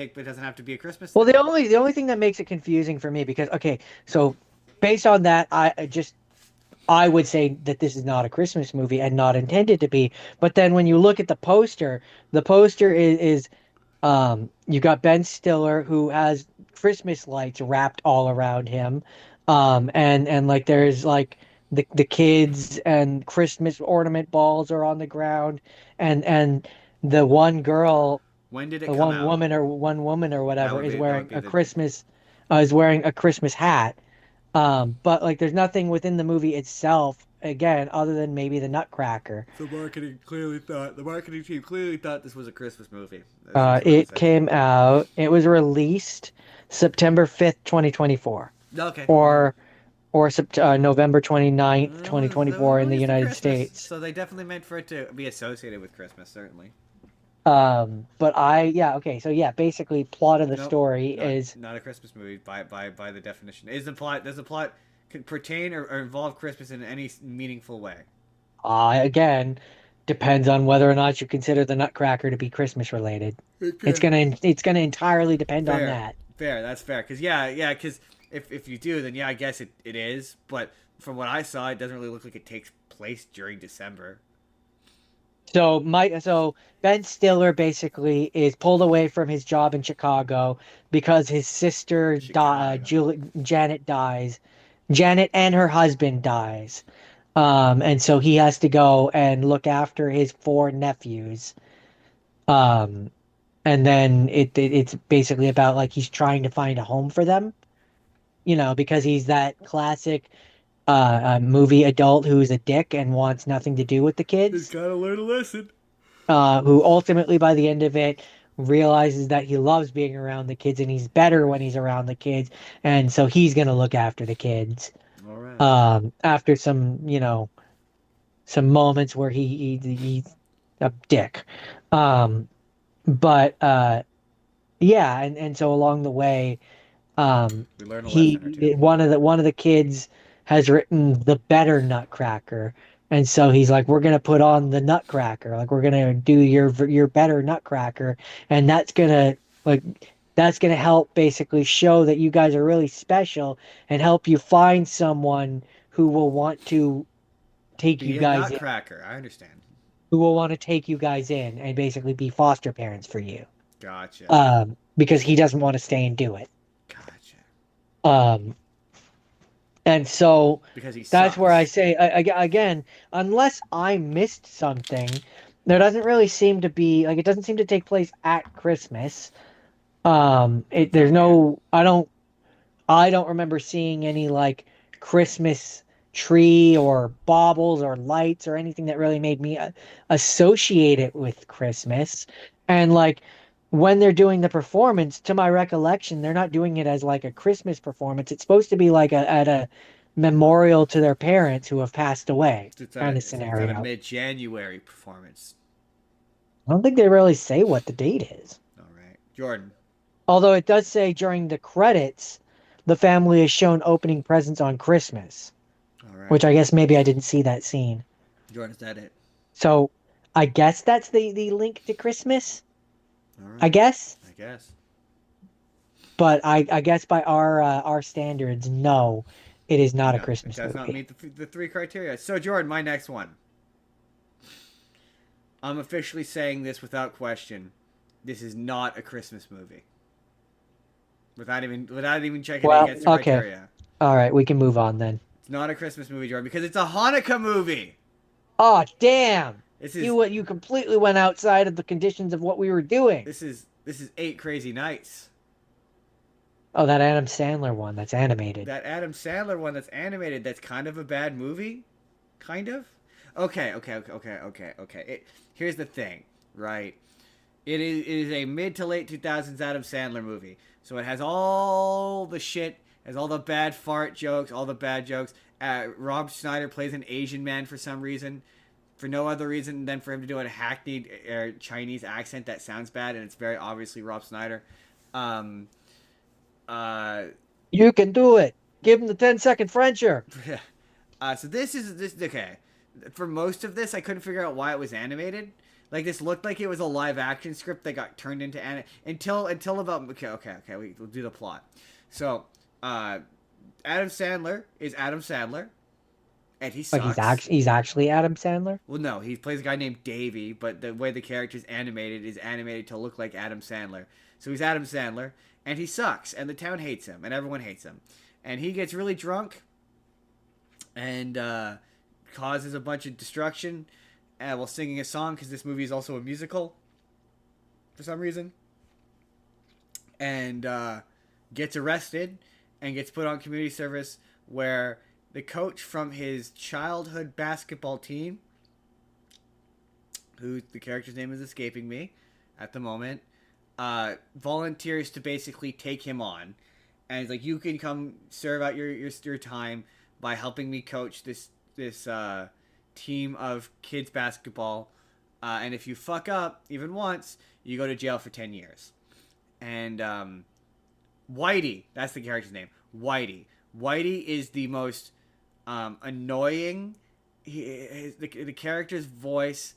be a Christmas thing.
Well, the only thing that makes it confusing for me, because okay, so based on that, I would say that this is not a Christmas movie and not intended to be. But then when you look at the poster is you got Ben Stiller, who has Christmas lights wrapped all around him, and like there's like the kids and Christmas ornament balls are on the ground, and the one girl,
when did it
come out? One woman or whatever is wearing a Christmas hat. But like there's nothing within the movie itself, again, other than maybe the Nutcracker.
The marketing team clearly thought this was a Christmas movie.
It came out. It was released September 5th, 2024.
Okay.
Or November 29th, 2024 in the United States.
So they definitely meant for it to be associated with Christmas, certainly.
Basically plot of the story is
not a Christmas movie by the definition. Does the plot pertain or involve Christmas in any meaningful way?
Again, Depends on whether or not you consider the Nutcracker to be Christmas related.
Okay.
It's gonna entirely depend on
Fair,
that.
fair. That's fair. Cause yeah. Cause if you do, then yeah, I guess it is. But from what I saw, it doesn't really look like it takes place during December.
So Ben Stiller basically is pulled away from his job in Chicago because his sister
Chicago.
Janet dies. Janet and her husband dies. And so he has to go and look after his four nephews. Um, and then it's basically about like he's trying to find a home for them, because he's that classic movie adult who's a dick and wants nothing to do with the
Just
kids,
gotta learn a lesson.
who ultimately by the end of it realizes that he loves being around the kids and he's better when he's around the kids, and so he's gonna look after the kids.
All right.
After some moments where he's a dick. But yeah, and so along the way,
We learn a lesson or two.
he one of the kids has written the better Nutcracker, and so he's like, we're gonna put on the Nutcracker, like we're gonna do your better Nutcracker, and like that's gonna help basically show that you guys are really special and help you find someone who will want to take you
Be a
guys in,
nutcracker. I understand.
who will want to take you guys in and basically be foster parents for you.
Gotcha.
Because he doesn't want to stay and do it.
Gotcha.
Um, and so
Because he
that's where I
sucks.
say again, unless I missed something, there doesn't really seem to be like it doesn't seem to take place at Christmas. There's
So weird.
no I don't remember seeing any like Christmas tree or baubles or lights or anything that really made me associate it with Christmas. And like when they're doing the performance, to my recollection, they're not doing it as like a Christmas performance. It's supposed to be like at a memorial to their parents who have passed away kind of
It's at a
scenario.
mid-January performance.
I don't think they really say what the date is.
All right, Jordan.
Although it does say during the credits, the family is shown opening presents on Christmas.
All right,
Which I guess maybe I didn't see that scene.
Jordan. Is that it?
So I guess that's the link to Christmas,
All
I
right.
guess.
I guess.
But I guess by our standards, no, it is not a
No, it
Christmas
does not
movie.
meet the three criteria. So, Jordan, my next one. I'm officially saying this without question. This is not a Christmas movie. Without even checking it
Well,
against the
okay.
criteria.
All right, we can move on then.
It's not a Christmas movie, Jordan, because it's a Hanukkah movie.
Oh, damn.
This is
You completely went outside of the conditions of what we were doing.
this is Eight Crazy Nights.
Oh, that Adam Sandler one that's animated.
That Adam Sandler one that's animated. That's kind of a bad movie. Kind of. Okay. Here's the thing, right? It is a mid to late 2000s Adam Sandler movie. So it has all the shit, has all the bad fart jokes, all the bad jokes. Rob Schneider plays an Asian man for some reason, for no other reason than for him to do a hackneyed Chinese accent that sounds bad, and it's very obviously Rob Schneider. Um, uh,
You can do it. Give him the 10-second Frencher.
so this okay. For most of this, I couldn't figure out why it was animated. Like this looked like it was a live action script that got turned into until about okay. We'll do the plot. So, Adam Sandler is Adam Sandler, and he
Like
sucks.
he's actually Adam Sandler.
Well, no, he plays a guy named Davey, but the way the character's animated is animated to look like Adam Sandler. So he's Adam Sandler, and he sucks, and the town hates him, and everyone hates him, and he gets really drunk, and causes a bunch of destruction while singing a song because this movie is also a musical for some reason, and gets arrested and gets put on community service where the coach from his childhood basketball team, who the character's name is escaping me at the moment, volunteers to basically take him on, and he's like, you can come serve out your time by helping me coach this team of kids basketball, and if you fuck up even once, you go to jail for 10 years. And Whitey, that's the character's name. Whitey is the most annoying. The character's voice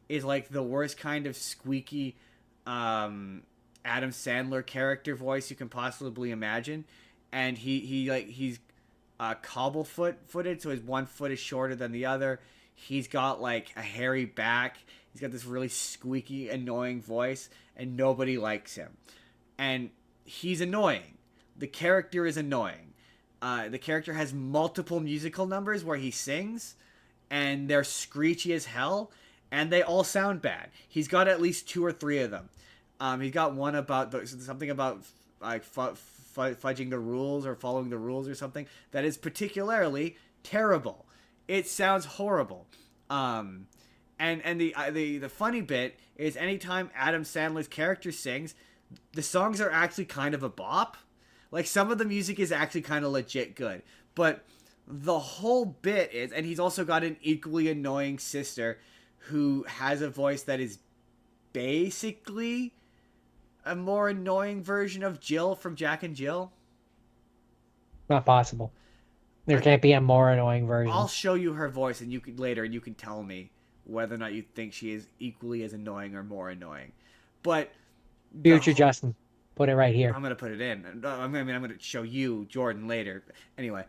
is like the worst kind of squeaky Adam Sandler character voice you can possibly imagine, and he's footed, so his one foot is shorter than the other. He's got like a hairy back. He's got this really squeaky, annoying voice, and nobody likes him. And he's annoying. The character is annoying. The character has multiple musical numbers where he sings, and they're screechy as hell, and they all sound bad. He's got at least 2 or 3 of them. He's got one about something about like fudging the rules or following the rules or something that is particularly terrible. It sounds horrible. And the funny bit is anytime Adam Sandler's character sings, the songs are actually kind of a bop. Like, some of the music is actually kind of legit good. But the whole bit is, and he's also got an equally annoying sister who has a voice that is basically a more annoying version of Jill from Jack and Jill.
Not possible. There can't be a more annoying version.
I'll show you her voice and you can tell me whether or not you think she is equally as annoying or more annoying. But
Future Justin, put it right here.
I'm gonna put it in. I'm gonna show you Jordan later. Anyway,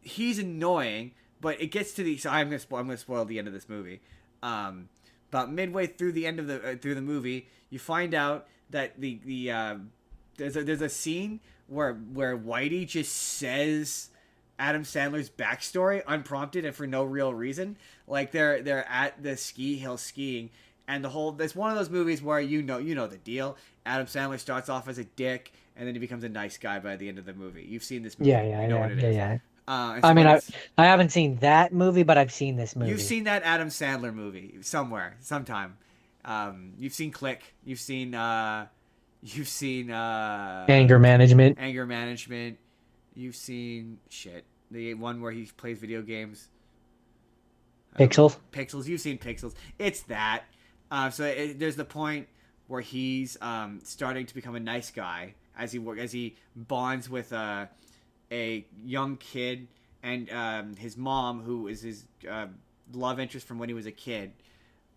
he's annoying, but it gets to the. So I'm gonna spoil the end of this movie. About midway through the end of the movie, you find out that there's a scene where Whitey just says Adam Sandler's backstory unprompted and for no real reason. Like they're at the ski hill skiing, and it's one of those movies where you know the deal. Adam Sandler starts off as a dick, and then he becomes a nice guy by the end of the movie. You've seen this movie.
Yeah,
you know what it is.
yeah.
I mean,
I haven't seen that movie, but I've seen this movie.
You've seen that Adam Sandler movie somewhere, sometime. You've seen Click. You've seen Anger
Management.
Anger Management. You've seen the one where he plays video games.
Pixels.
Pixels. You've seen Pixels. It's that. There's the point where he's starting to become a nice guy as he bonds with a young kid and his mom, who is his love interest from when he was a kid,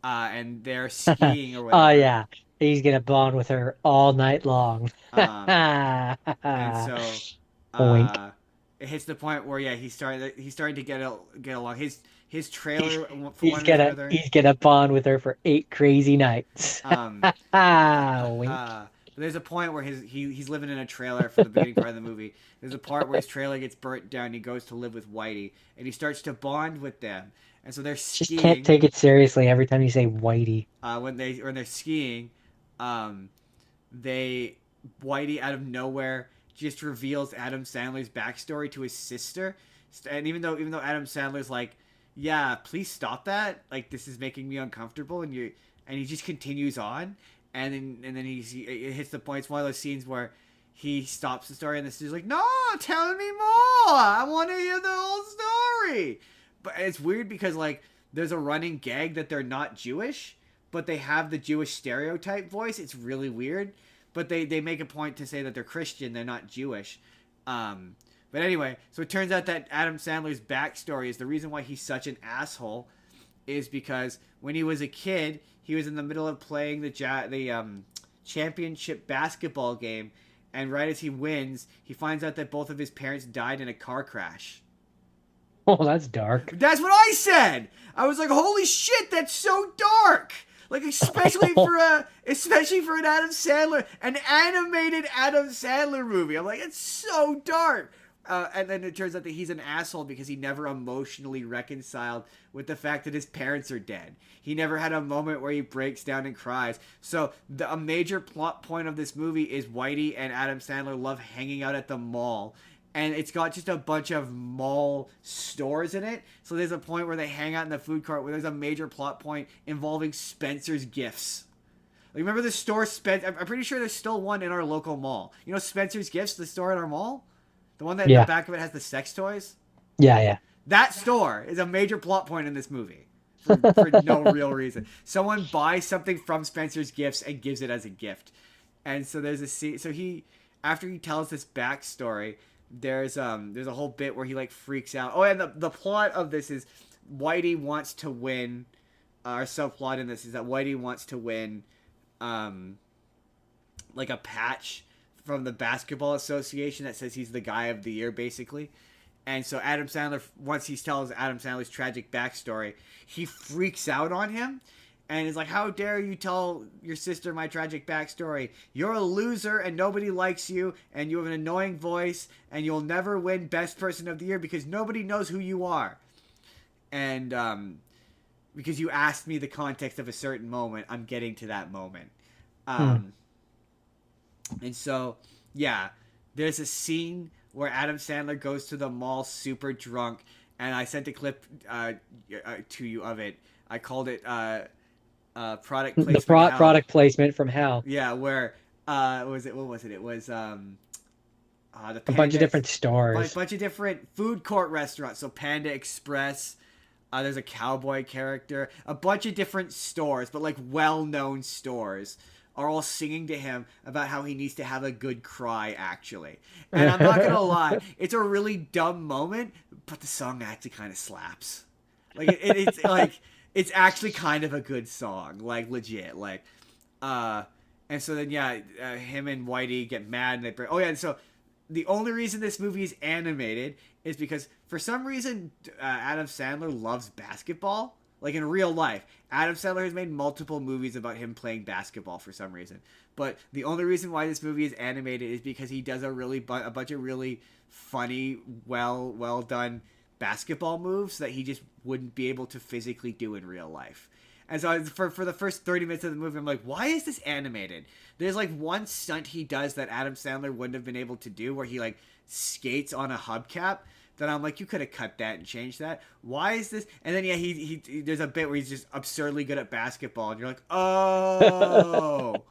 and they're skiing or whatever.
Oh yeah, he's gonna bond with her all night long.
And so
Oink.
it hits the point where he's starting to get along. His trailer.
He's gonna bond with her for 8 crazy nights. Wink.
There's a point where he's living in a trailer for the beginning part of the movie. There's a part where his trailer gets burnt down. He goes to live with Whitey, and he starts to bond with them. And so they're skiing.
Just can't take it seriously every time you say Whitey.
When they're skiing, Whitey out of nowhere just reveals Adam Sandler's backstory to his sister, and even though Adam Sandler's like, yeah, please stop that. Like, this is making me uncomfortable, and he just continues on. And then it hits the point. It's one of those scenes where he stops the story, and the sister's like, "No, tell me more. I want to hear the whole story." But it's weird because like there's a running gag that they're not Jewish, but they have the Jewish stereotype voice. It's really weird. But they make a point to say that they're Christian. They're not Jewish. But anyway, so it turns out that Adam Sandler's backstory is the reason why he's such an asshole is because when he was a kid, he was in the middle of playing the championship basketball game, and right as he wins, he finds out that both of his parents died in a car crash.
Oh, that's dark.
That's what I said. I was like, "Holy shit, that's so dark!" Like, especially for an Adam Sandler, an animated Adam Sandler movie. I'm like, it's so dark. And then it turns out that he's an asshole because he never emotionally reconciled with the fact that his parents are dead. He never had a moment where he breaks down and cries. So a major plot point of this movie is Whitey and Adam Sandler love hanging out at the mall. And it's got just a bunch of mall stores in it. So there's a point where they hang out in the food court where there's a major plot point involving Spencer's Gifts. Like, remember the store I'm pretty sure there's still one in our local mall. You know Spencer's Gifts, the store at our mall? The one that in the back of it has the sex toys?
Yeah.
That store is a major plot point in this movie. For no real reason. Someone buys something from Spencer's Gifts and gives it as a gift. And so there's a scene. So after he tells this backstory, there's a whole bit where he like freaks out. Oh, and the plot of this is Whitey wants to win. Our subplot in this is that Whitey wants to win, like a patch from the Basketball Association that says he's the guy of the year, basically. And so Adam Sandler, once he tells Adam Sandler's tragic backstory, he freaks out on him and is like, how dare you tell your sister my tragic backstory? You're a loser and nobody likes you and you have an annoying voice and you'll never win Best Person of the Year because nobody knows who you are. And because you asked me the context of a certain moment, I'm getting to that moment. And so, yeah, there's a scene where Adam Sandler goes to the mall super drunk, and I sent a clip to you of it. I called it product placement.
The product placement from hell.
Yeah, where what was it? It was a
bunch of different stores,
a bunch of different food court restaurants. So Panda Express. There's a cowboy character. A bunch of different stores, but like well-known stores, are all singing to him about how he needs to have a good cry, actually. And I'm not gonna lie, it's a really dumb moment, but the song actually kind of slaps. Like it's like it's actually kind of a good song, like legit. Like, and so then him and Whitey get mad and they break. Oh yeah, and so the only reason this movie is animated is because for some reason Adam Sandler loves basketball. Like in real life, Adam Sandler has made multiple movies about him playing basketball for some reason. But the only reason why this movie is animated is because he does a bunch of really funny, well done basketball moves that he just wouldn't be able to physically do in real life. And so for the first 30 minutes of the movie, I'm like, why is this animated? There's like one stunt he does that Adam Sandler wouldn't have been able to do where he like skates on a hubcap. Then I'm like, you could have cut that and changed that. Why is this? And then he there's a bit where he's just absurdly good at basketball, and you're like, oh,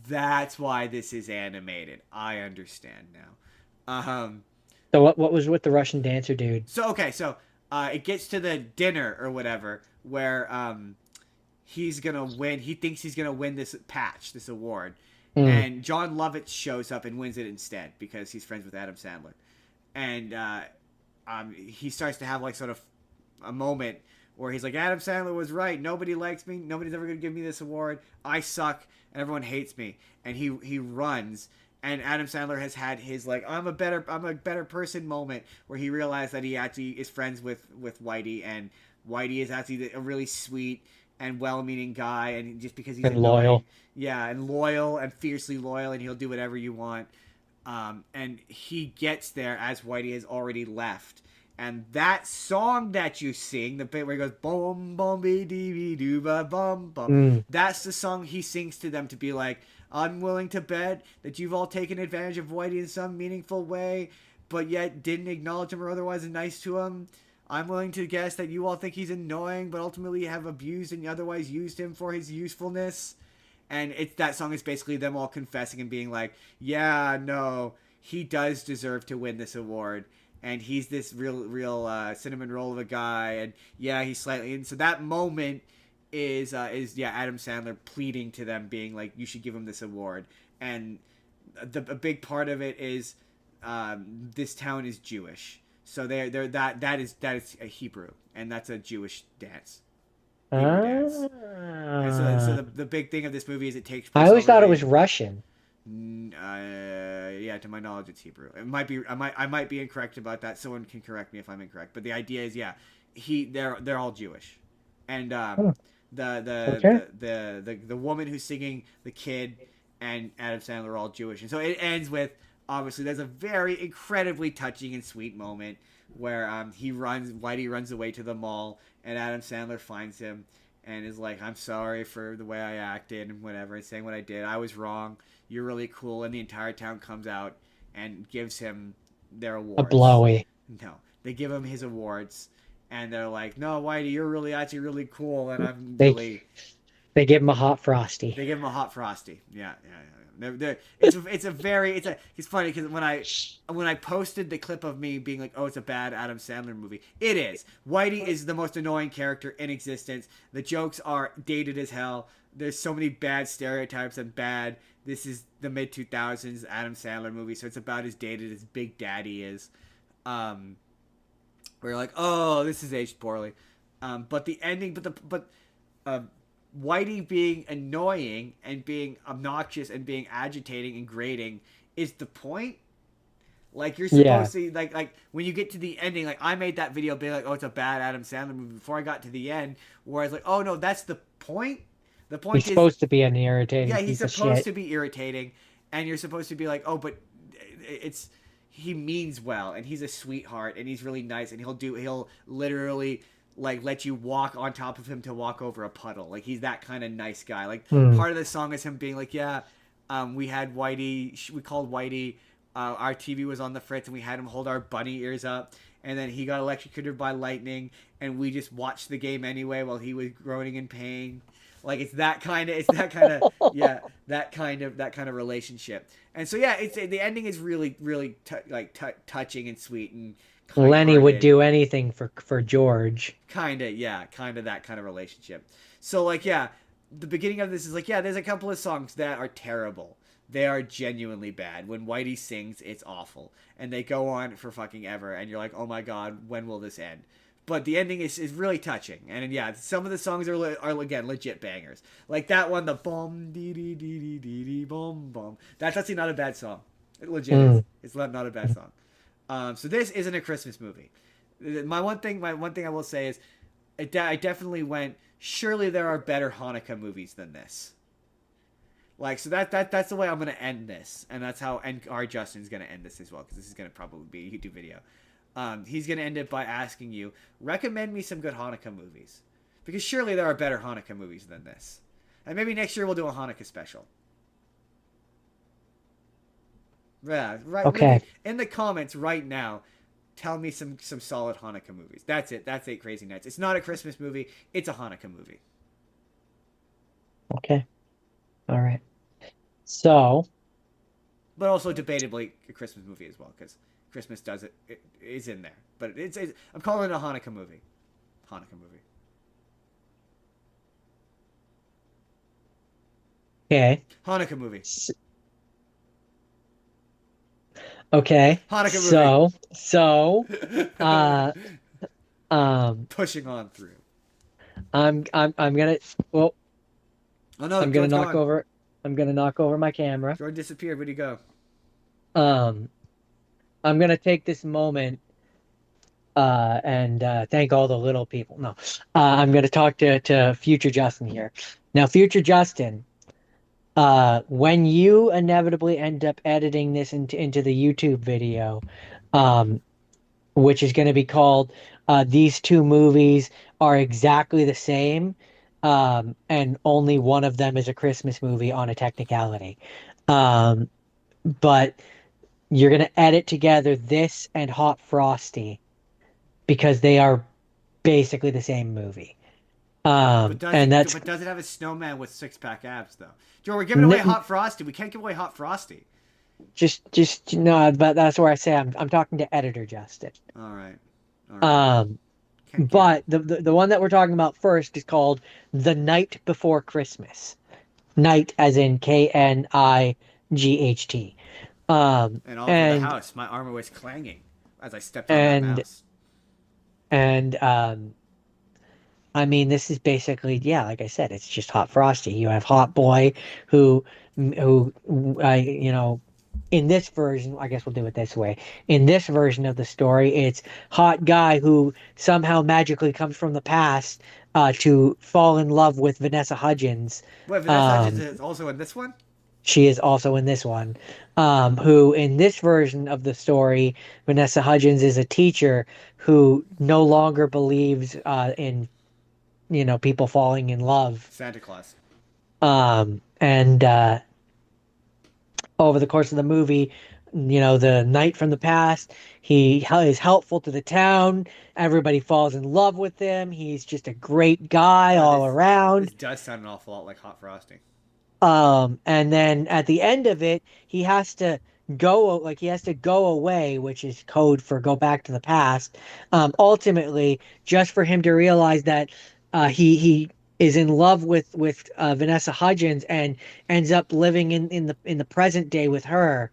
that's why this is animated. I understand now.
So what was with the Russian dancer dude?
So it gets to the dinner or whatever where he's gonna win. He thinks he's gonna win this patch, this award, and John Lovitz shows up and wins it instead because he's friends with Adam Sandler, and he starts to have like sort of a moment where he's like, Adam Sandler was right. Nobody likes me. Nobody's ever going to give me this award. I suck. And everyone hates me. And he runs. And Adam Sandler has had his like, I'm a better person moment where he realized that he actually is friends with Whitey. And Whitey is actually a really sweet and well-meaning guy. And just because he's
loyal.
Yeah. And loyal and fiercely loyal. And he'll do whatever you want. And he gets there as Whitey has already left. And that song that you sing, the bit where he goes, boom, boom, dee dee doo ba bum bum, that's the song he sings to them to be like, I'm willing to bet that you've all taken advantage of Whitey in some meaningful way, but yet didn't acknowledge him or otherwise are nice to him. I'm willing to guess that you all think he's annoying, but ultimately have abused and otherwise used him for his usefulness. And that song is basically them all confessing and being like, yeah, no, he does deserve to win this award. And he's this real cinnamon roll of a guy. And yeah, he's slightly... And so that moment is Adam Sandler pleading to them, being like, you should give him this award. And a big part of it is this town is Jewish. So that is a Hebrew. And that's a Jewish dance. And so the big thing of this movie is it takes place.
I always thought it was Russian.
Yeah, to my knowledge, it's Hebrew. It might be. I might be incorrect about that. Someone can correct me if I'm incorrect. But the idea is, they're all Jewish, and the woman who's singing, the kid, and Adam Sandler are all Jewish, and so it ends with obviously there's a very incredibly touching and sweet moment where Whitey runs away to the mall, and Adam Sandler finds him and is like, I'm sorry for the way I acted and whatever, and saying what I did. I was wrong. You're really cool. And the entire town comes out and gives him their awards.
A blowy.
No. They give him his awards. And they're like, no, Whitey, you're actually really cool. And I'm really...
They give him a hot Frosty.
They give him a hot Frosty. Yeah. It's funny because when I posted the clip of me being like, oh, it's a bad Adam Sandler movie, it is. Whitey is the most annoying character in existence. The jokes are dated as hell. There's so many bad stereotypes and bad. This is the mid 2000s Adam Sandler movie, so it's about as dated as Big Daddy is. We're like, oh, this is aged poorly. But the ending, uh, Whitey being annoying and being obnoxious and being agitating and grating is the point. Like you're
Yeah.
supposed to like when you get to the ending, like I made that video being like, oh, it's a bad Adam Sandler movie before I got to the end, where I was like, oh no, that's the point. The point
He's
is,
supposed to be an irritating
yeah, he's
piece of
supposed
shit.
to be irritating, and you're supposed to be like, oh, but it's he means well, and he's a sweetheart, and he's really nice, and he'll literally like let you walk on top of him to walk over a puddle. Like he's that kind of nice guy. Like part of the song is him being like, yeah, we had Whitey, we called Whitey. Our TV was on the fritz, and we had him hold our bunny ears up, and then he got electrocuted by lightning, and we just watched the game anyway while he was groaning in pain. Like it's that kind of yeah, that kind of relationship. And so yeah, it's the ending is really touching and sweet and
Lenny would
kind-hearted.
do anything for George.
Kind of that kind of relationship. So like yeah, the beginning of this is like yeah, there's a couple of songs that are terrible. They are genuinely bad. When Whitey sings, it's awful, and they go on for fucking ever, and you're like, oh my god, when will this end? But the ending is really touching, and yeah, some of the songs are again legit bangers. Like that one, the bum dee dee dee dee dee dee bum bum. That's actually not a bad song. It legit is. It's not a bad song. So this isn't a Christmas movie. My one thing I will say is, I definitely went. Surely there are better Hanukkah movies than this. Like so that's the way I'm gonna end this, and that's how our Justin's gonna end this as well, because this is gonna probably be a YouTube video. He's gonna end it by asking you, recommend me some good Hanukkah movies, because surely there are better Hanukkah movies than this, and maybe next year we'll do a Hanukkah special. Yeah, right.
Okay.
In the comments right now, tell me some solid Hanukkah movies. That's it. That's 8 Crazy Nights. It's not a Christmas movie. It's a Hanukkah movie.
Okay. All right. So,
but also debatably a Christmas movie as well, because Christmas it is in there. But it's I'm calling it a Hanukkah movie. Hanukkah movie.
okay.
Hanukkah movie.
Okay.
Hanukkah movie. Pushing on through.
I'm gonna well.
Oh no!
I'm gonna knock over my camera.
Jordan disappeared. Where'd he go?
I'm gonna take this moment and thank all the little people. No, I'm gonna talk to future Justin here. Now, future Justin, when you inevitably end up editing this into the YouTube video, which is going to be called "These Two Movies Are Exactly the Same," and only one of them is a Christmas movie on a technicality. But you're going to edit together this and Hot Frosty because they are basically the same movie.
But does it have a snowman with 6-pack abs though? Joe, we're giving away Hot Frosty. We can't give away Hot Frosty.
Just no, but that's where I say I'm talking to editor Justin.
All right.
But the one that we're talking about first is called The Night Before Christmas. Night as in KNIGHT.
And all over the house, my armor was clanging as I stepped on that mouse.
And I mean, this is basically, yeah, like I said, it's just Hot Frosty. You have Hot Boy, who in this version, I guess we'll do it this way. In this version of the story, it's Hot Guy who somehow magically comes from the past to fall in love with Vanessa Hudgens.
Wait, Vanessa Hudgens is also in this one?
She is also in this one. Who, in this version of the story, Vanessa Hudgens is a teacher who no longer believes in, people falling in love.
Santa Claus.
And over the course of the movie, the knight from the past, he is helpful to the town. Everybody falls in love with him. He's just a great guy all around.
This does sound an awful lot like Hot Frosty.
And then at the end of it, he has to go away, which is code for go back to the past. Ultimately, just for him to realize that he is in love with Vanessa Hudgens and ends up living in the present day with her,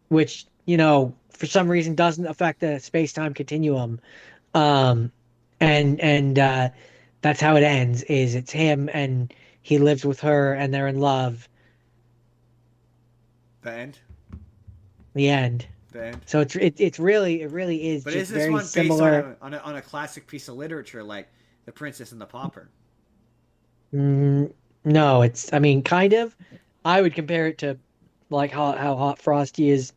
which for some reason doesn't affect the space-time continuum. and that's how it ends. Is it's him and he lives with her and they're in love.
The end.
The end.
The end.
So it's really it really is
But
just
is this
very
one based on
similar.
a classic piece of literature like The Princess and the Pauper?
Mm, no, it's I mean kind of. I would compare it to like how Hot Frosty is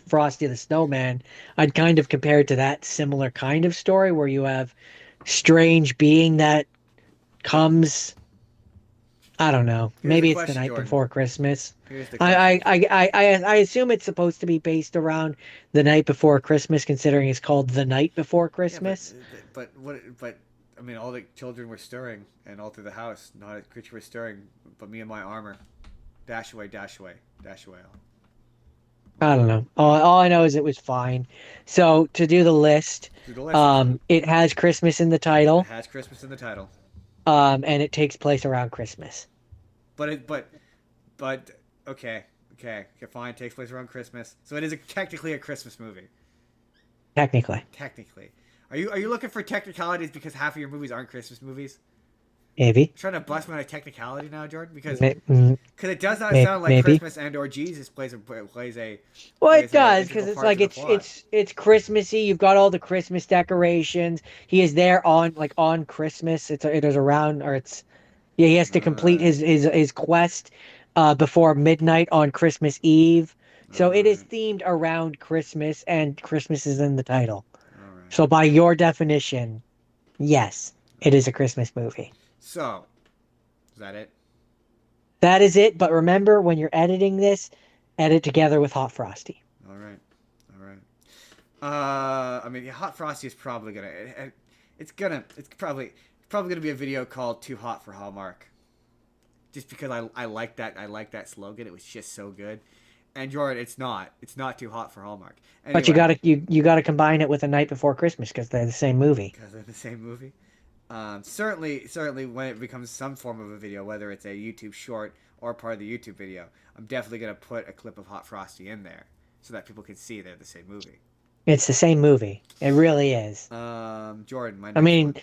Frosty the Snowman. I'd kind of compare it to that similar kind of story where you have strange being that comes. I don't know.
Here's the
Maybe it's the
question,
night
Jordan.
before Christmas.
Here's the question.
I assume it's supposed to be based around the night before Christmas, considering it's called the night before
Yeah, but
Christmas.
but what? But I mean, all the children were stirring, and all through the house, not a creature was stirring, but me and my armor. Dash away, dash away, dash away.
I don't know. All I know is it was fine. So to do the list,
Do the list.
it has Christmas in the
It
title,
has Christmas in the title,
and it takes place around Christmas.
but but okay, fine. It takes place around Christmas, so it is technically a Christmas movie.
Technically,
Technically, are you looking for technicalities because half of your movies aren't Christmas movies?
maybe,
Trying to bust me on a technicality now, Jordan, because
May-
it does not sound like
maybe.
Christmas and or Jesus plays a plays a
Well, it
plays an
does
integral
because it's
part
like
to the plot.
it's Christmassy. You've got all the Christmas decorations. He is there on like on Christmas. It is around or it's yeah. He has to complete
Alright,
his quest before midnight on Christmas Eve. So it is
alright,
themed around Christmas, and Christmas is in the title.
alright.
So by your definition, yes, it is a Christmas movie.
So, is that it?
That is it. But remember, when you're editing this, edit together with Hot Frosty.
Alright, alright. I mean, yeah, Hot Frosty is probably gonna. It's probably gonna be a video called "Too Hot for Hallmark," just because I like that slogan. It was just so good. And Jordan, it's not too hot for Hallmark.
But you
Anyway,
gotta you gotta combine it with A Night Before Christmas because they're the same movie.
because they're the same movie. Certainly, when it becomes some form of a video, whether it's a YouTube short or part of the YouTube video, I'm definitely gonna put a clip of Hot Frosty in there so that people can see they're the same movie.
It's the same movie. It really is.
Jordan, my
I
next
mean,
one.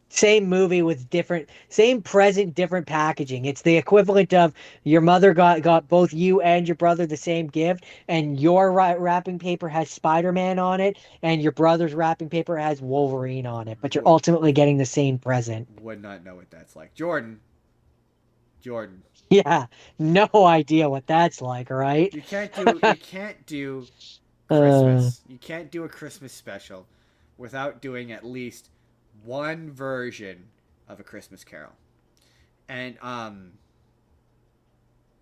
same movie with same present, different packaging. It's the equivalent of your mother got both you and your brother the same gift, and your wrapping paper has Spider-Man on it, and your brother's wrapping paper has Wolverine on it. But you're ultimately getting the same present.
Would not know what that's like. Jordan,
Yeah, no idea what that's like, right?
you can't do
Uh,
Christmas. You can't do a Christmas special without doing at least one version of A Christmas Carol. And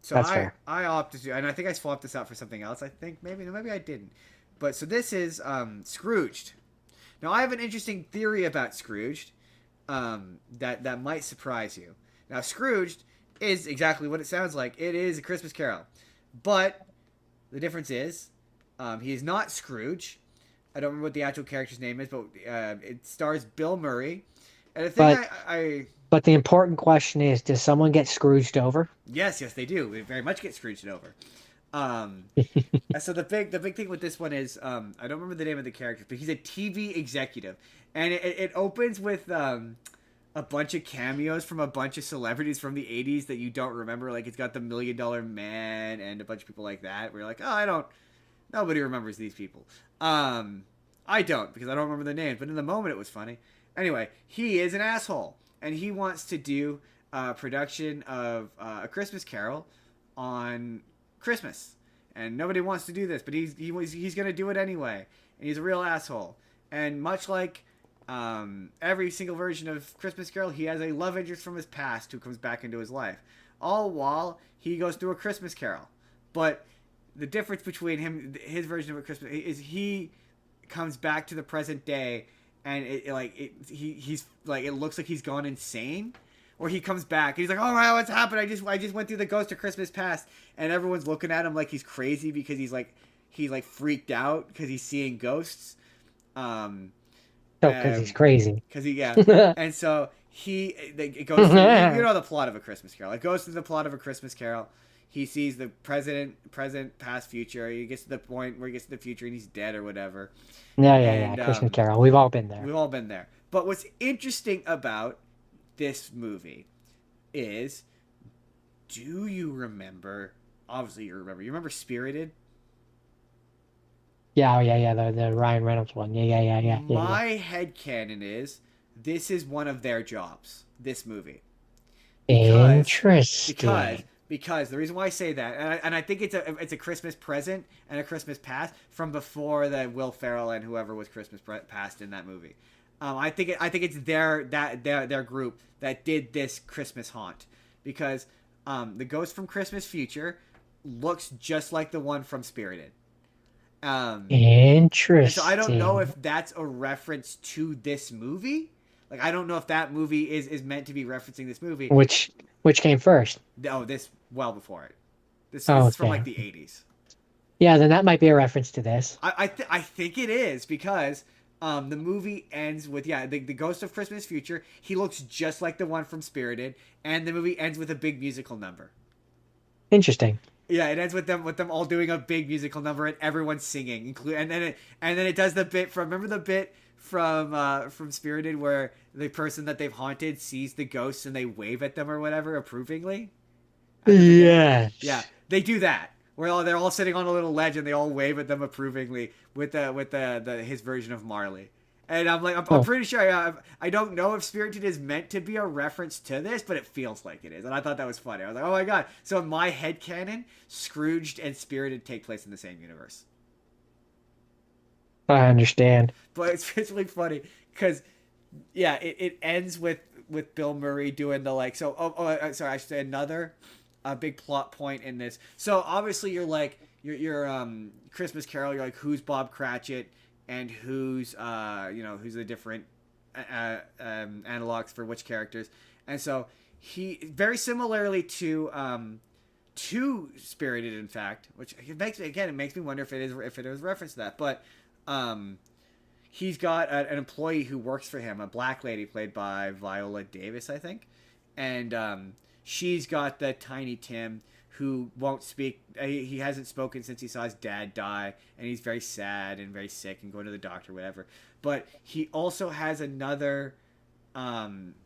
so
that's fair.
I opted to, and I think I swapped this out for something else. I think maybe I didn't. But so this is Scrooged. Now I have an interesting theory about Scrooged that might surprise you. Now Scrooged is exactly what it sounds like. It is A Christmas Carol, but the difference is he is not Scrooge. I don't remember what the actual character's name is, but it stars Bill Murray. And the thing
But
I
but the important question is, does someone get Scrooged over?
yes, they do. They very much get Scrooged over. Um, so the big thing with this one is I don't remember the name of the character, but he's a TV executive, and it opens with a bunch of cameos from a bunch of celebrities from the '80s that you don't remember. Like it's got the $1 Million Man and a bunch of people like that. Where you're like, nobody remembers these people. I don't because I don't remember their names, but in the moment it was funny. Anyway, he is an asshole, and he wants to do a production of A Christmas Carol on Christmas, and nobody wants to do this, but he's gonna do it anyway, and he's a real asshole. And much like every single version of Christmas Carol, he has a love interest from his past who comes back into his life, all while he goes through A Christmas Carol. But the difference between his version of A Christmas is he comes back to the present day, and he's like it looks like he's gone insane. Or he comes back and he's like, "Oh my, what's happened? I just went through the Ghost of Christmas Past," and everyone's looking at him like he's crazy because he's like freaked out because he's seeing ghosts.
Because he's crazy.
Because and so it goes through, you know the plot of A Christmas Carol. It goes through the plot of A Christmas Carol. he sees the present, past, future. He gets to the point where he gets to the future and he's dead or whatever.
Yeah.
And
Christmas Carol. We've all been there.
we've all been there. But what's interesting about this movie is, do you remember? Obviously, you remember. You remember Spirited?
Yeah. The Ryan Reynolds one. Yeah.
My headcanon is this is one of their jobs. This movie.
Interesting.
Because the reason why I say that, and I think it's a Christmas present and a Christmas past from before the Will Ferrell and whoever was Christmas past in that movie. I think it's their group that did this Christmas haunt, because the ghost from Christmas Future looks just like the one from Spirited.
Interesting.
So I don't know if that's a reference to this movie. Like, I don't know if that movie is meant to be referencing this movie.
Which came first?
Oh, this well before it. This
Oh,
is from
okay.
like the 80s.
Yeah, then that might be a reference to this.
I think it is, because the movie ends with the ghost of Christmas Future. He looks just like the one from Spirited, and the movie ends with a big musical number.
Interesting.
Yeah, it ends with them all doing a big musical number and everyone singing, and then it does the bit from, remember the bit from Spirited where the person that they've haunted sees the ghosts and they wave at them or whatever approvingly.
Yes.
Yeah, they do that. Where they're all sitting on a little ledge and they all wave at them approvingly with the his version of Marley. And I'm pretty sure I don't know if Spirited is meant to be a reference to this, but it feels like it is. And I thought that was funny. I was like, oh my god. So in my headcanon, Scrooged and Spirited take place in the same universe.
I understand.
But it's really funny because, yeah, it ends with Bill Murray doing the like. So sorry, I should say another big plot point in this. So obviously you're Christmas Carol. You're like, who's Bob Cratchit and who's who's the different analogs for which characters. And so he, very similarly to Spirited, in fact, which it makes me wonder if it is reference to that, but. He's got an employee who works for him, a black lady played by Viola Davis, I think. And she's got the Tiny Tim who won't speak. He hasn't spoken since he saw his dad die, and he's very sad and very sick and going to the doctor, whatever. But he also has another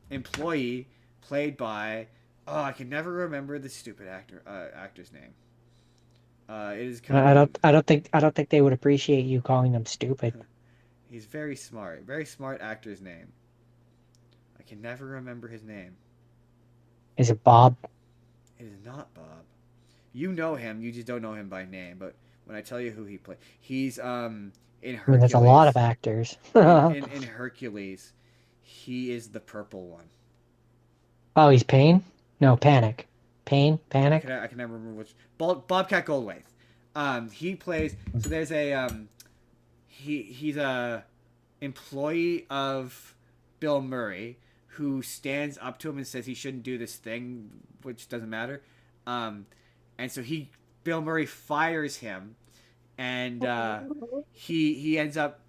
employee played by, I can never remember the stupid actor's name. It is kind of,
I don't think they would appreciate you calling them stupid.
He's very smart actor's name. I can never remember his name.
Is it Bob?
It is not Bob. You know him, you just don't know him by name. But when I tell you who he played, he's in Hercules.
I mean, there's a lot of actors.
in Hercules, he is the purple one.
Oh, he's Pain? No, Panic. Panic.
I can never remember which. Bobcat Goldthwait. He plays. So there's a he's a employee of Bill Murray who stands up to him and says he shouldn't do this thing, which doesn't matter. And so Bill Murray fires him, and he ends up.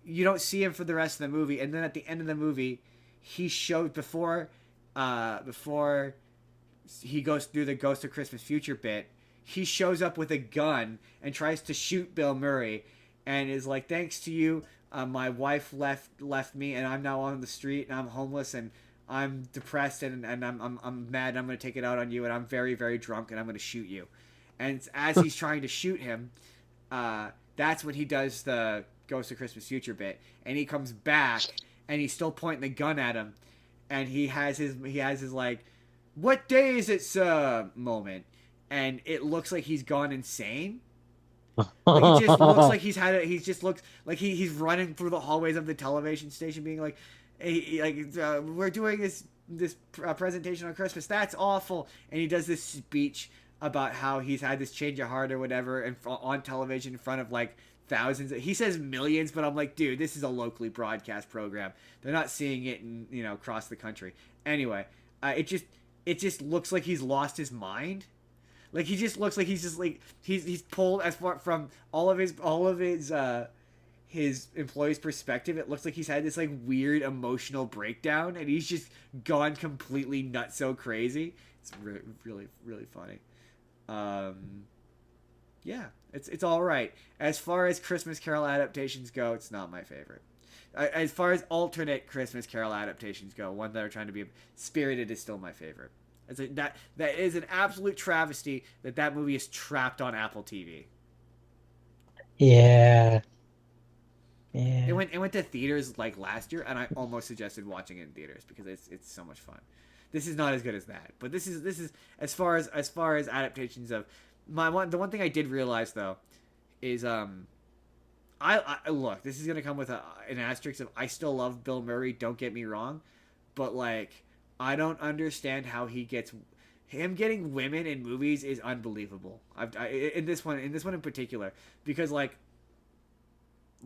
You don't see him for the rest of the movie, and then at the end of the movie, he showed before he goes through the Ghost of Christmas Future bit. He shows up with a gun and tries to shoot Bill Murray, and is like, "Thanks to you, my wife left me, and I'm now on the street, and I'm homeless, and I'm depressed, and I'm mad. And I'm gonna take it out on you, and I'm very, very drunk, and I'm gonna shoot you." And as he's trying to shoot him, that's when he does the Ghost of Christmas Future bit, and he comes back, and he's still pointing the gun at him, and he has his like, "What day is it, sir?" moment, and it looks like he's gone insane. Like, he just looks like he just looks like he's running through the hallways of the television station, being like, "We're doing this presentation on Christmas. That's awful." And he does this speech about how he's had this change of heart or whatever, and on television in front of like thousands. He says millions, but I'm like, dude, this is a locally broadcast program. They're not seeing it across the country. Anyway, it just looks like he's lost his mind. Like, he just looks like he's pulled as far from all of his employees' perspective. It looks like he's had this like weird emotional breakdown, and he's just gone completely nutso crazy. It's really, really, really funny. Um, yeah, it's all right. As far as Christmas Carol adaptations go, it's not my favorite. As far as alternate Christmas Carol adaptations go, one that are trying to be spirited is still my favorite. That is an absolute travesty that movie is trapped on Apple TV.
Yeah.
It went to theaters like last year, and I almost suggested watching it in theaters because it's so much fun. This is not as good as that, but this is as far as adaptations of the one thing I did realize though is I look, this is gonna come with an asterisk of I still love Bill Murray. Don't get me wrong, but like I don't understand how him getting women in movies is unbelievable. In this one in particular, because like,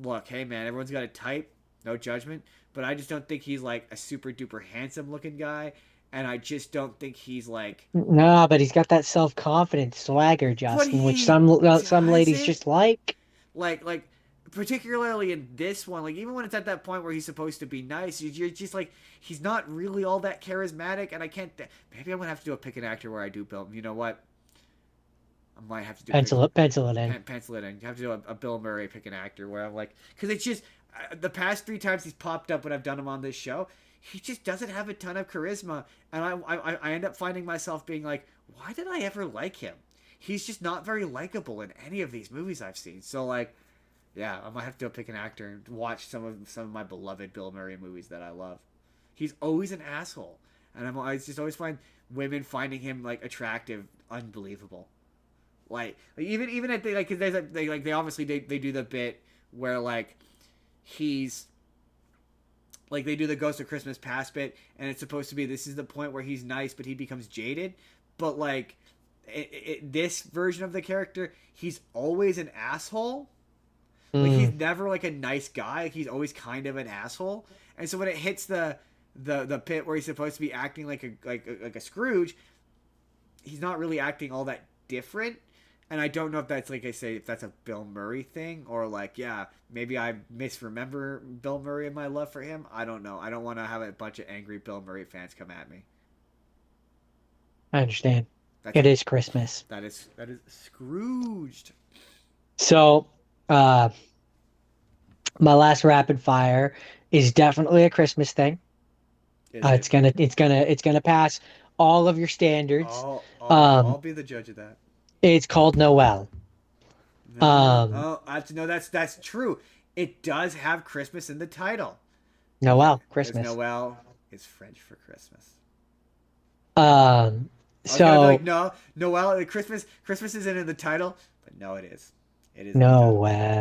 look, hey man, everyone's got a type, no judgment, but I just don't think he's like a super duper handsome looking guy, and I just don't think he's like.
No, but he's got that self-confidence swagger,
But
Justin, which
he
some ladies
doesn't.
just like.
Like particularly in this one, like even when it's at that point where he's supposed to be nice, you're just like he's not really all that charismatic, and I can't. Maybe I'm gonna have to do a pick an actor where I do Bill. You know what? I might have to do
Pencil it in.
pencil it in. You have to do a Bill Murray pick an actor where I'm like, because it's just the past 3 times he's popped up when I've done him on this show, he just doesn't have a ton of charisma, and I end up finding myself being like, why did I ever like him? He's just not very likable in any of these movies I've seen. So like, yeah, I might have to go pick an actor and watch some of my beloved Bill Murray movies that I love. He's always an asshole, and I just always find women finding him like attractive unbelievable. Like even at the, like, cause they obviously they do the bit where like he's like they do the Ghost of Christmas Past bit, and it's supposed to be this is the point where he's nice but he becomes jaded, but like this version of the character, he's always an asshole. Like he's never like a nice guy. He's always kind of an asshole. And so when it hits the pit where he's supposed to be acting like a Scrooge, he's not really acting all that different. And I don't know if that's like I say if that's a Bill Murray thing or like yeah maybe I misremember Bill Murray and my love for him. I don't know. I don't want to have a bunch of angry Bill Murray fans come at me.
I understand. It is Christmas.
That is Scrooged.
So, my last rapid fire is definitely a Christmas thing. It's gonna pass all of your standards.
I'll be the judge of that.
It's called Noel.
That's true. It does have Christmas in the title.
Noel, Christmas.
Noel is French for Christmas.
So
no, Noel, Christmas isn't in the title, but no, it is. It is.
Noel.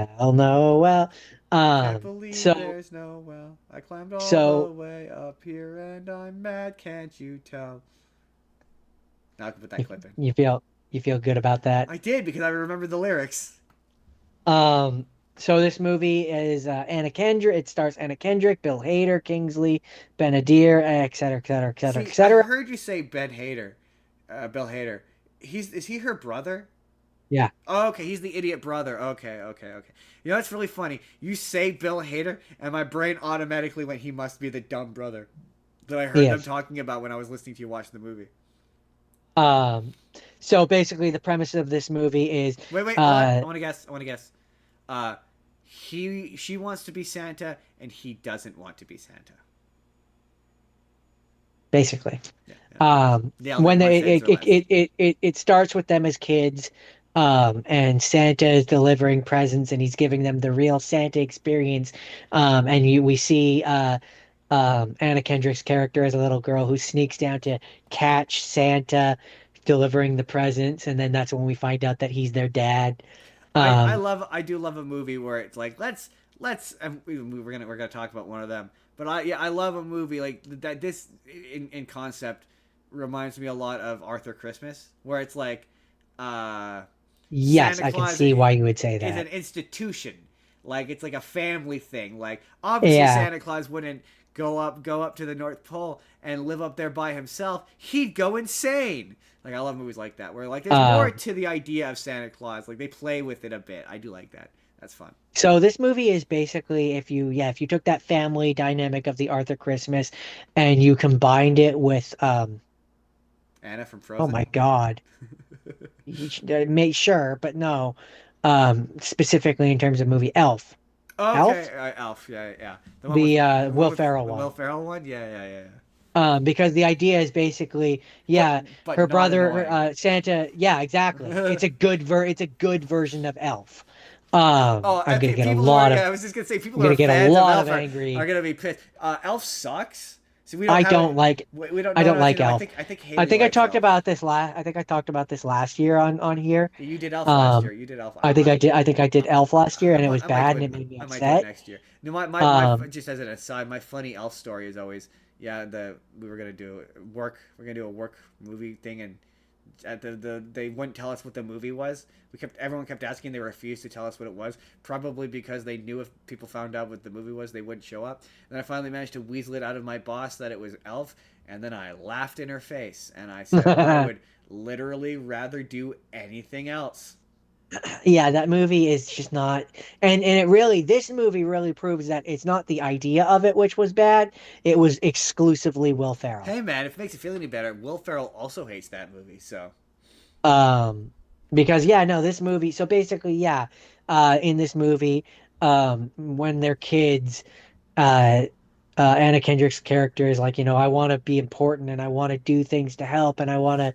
Can't believe there's Noel. I climbed all the way up here, and I'm mad. Can't you tell? Now I can put that clip in.
You feel good about that?
I did because I remembered the lyrics.
So this movie is Anna Kendrick. It stars Anna Kendrick, Bill Hader, Kingsley Ben-Adir, etc., etc., etc., etc.
I heard you say Ben Hader, Bill Hader. Is he her brother?
Yeah.
Oh, okay, he's the idiot brother. Okay. You know, it's really funny. You say Bill Hader, and my brain automatically went, he must be the dumb brother that I heard them talking about when I was listening to you watch the movie.
So basically, the premise of this movie is...
Wait. I want to guess. She wants to be Santa, and he doesn't want to be Santa.
Basically. When it starts with them as kids, and Santa is delivering presents, and he's giving them the real Santa experience. We see Anna Kendrick's character as a little girl who sneaks down to catch Santa delivering the presents, and then that's when we find out that he's their dad.
I do love a movie where it's like let's we're gonna talk about one of them, but I love a movie like that. This in concept reminds me a lot of Arthur Christmas, where it's like
yes, I can see why you would say that.
It's an institution, like it's like a family thing. Like obviously Santa Claus wouldn't go up to the North Pole and live up there by himself. He'd go insane. Like I love movies like that where like there's more to the idea of Santa Claus. Like they play with it a bit. I do like that. That's fun.
So this movie is basically if you took that family dynamic of the Arthur Christmas and you combined it with
Anna from Frozen.
Oh my God. May sure, but no. Specifically in terms of movie Elf.
Oh, okay,
Elf,
Elf. Yeah, yeah.
the
The one
Will
with
Ferrell
the Will
one.
Ferrell one. Yeah, yeah, yeah.
Because the idea is basically, yeah,
But
her
not
brother,
annoying.
Santa. Yeah, exactly. It's a good version of Elf.
Oh,
I'm gonna get a
people who are,
lot
yeah,
of
I was just gonna say
I'm
people who are
gonna get a
fans of
lot of
Elf are
angry.
gonna be pissed. Elf sucks. So we don't
I
have
don't
it.
like
We don't.
I
No,
don't
no, see,
like
no.
Elf.
I think Haley likes Elf.
I think I talked about this last year on here.
You did Elf last year.
Um,
You did Elf.
I think I did Elf last year, and it was
I might do
bad, and
it.
it made me
I might do it
upset.
next year. No,
Um,
just as an aside, my funny Elf story is always, yeah, we were gonna do work. We're gonna do a work movie thing, and at they wouldn't tell us what the movie was. Everyone kept asking. They refused to tell us what it was, probably because they knew if people found out what the movie was, they wouldn't show up. And I finally managed to weasel it out of my boss that it was Elf, and then I laughed in her face and I said I would literally rather do anything else.
yeah, that movie is just not, and it really, this movie really proves that it's not the idea of it which was bad. It was exclusively Will Ferrell.
Hey man, if it makes you feel any better, Will Ferrell also hates that movie, so
Um, because yeah, no, this movie. So basically, yeah, in this movie, when they're kids, uh, Anna Kendrick's character is like, I want to be important and I want to do things to help and I want to,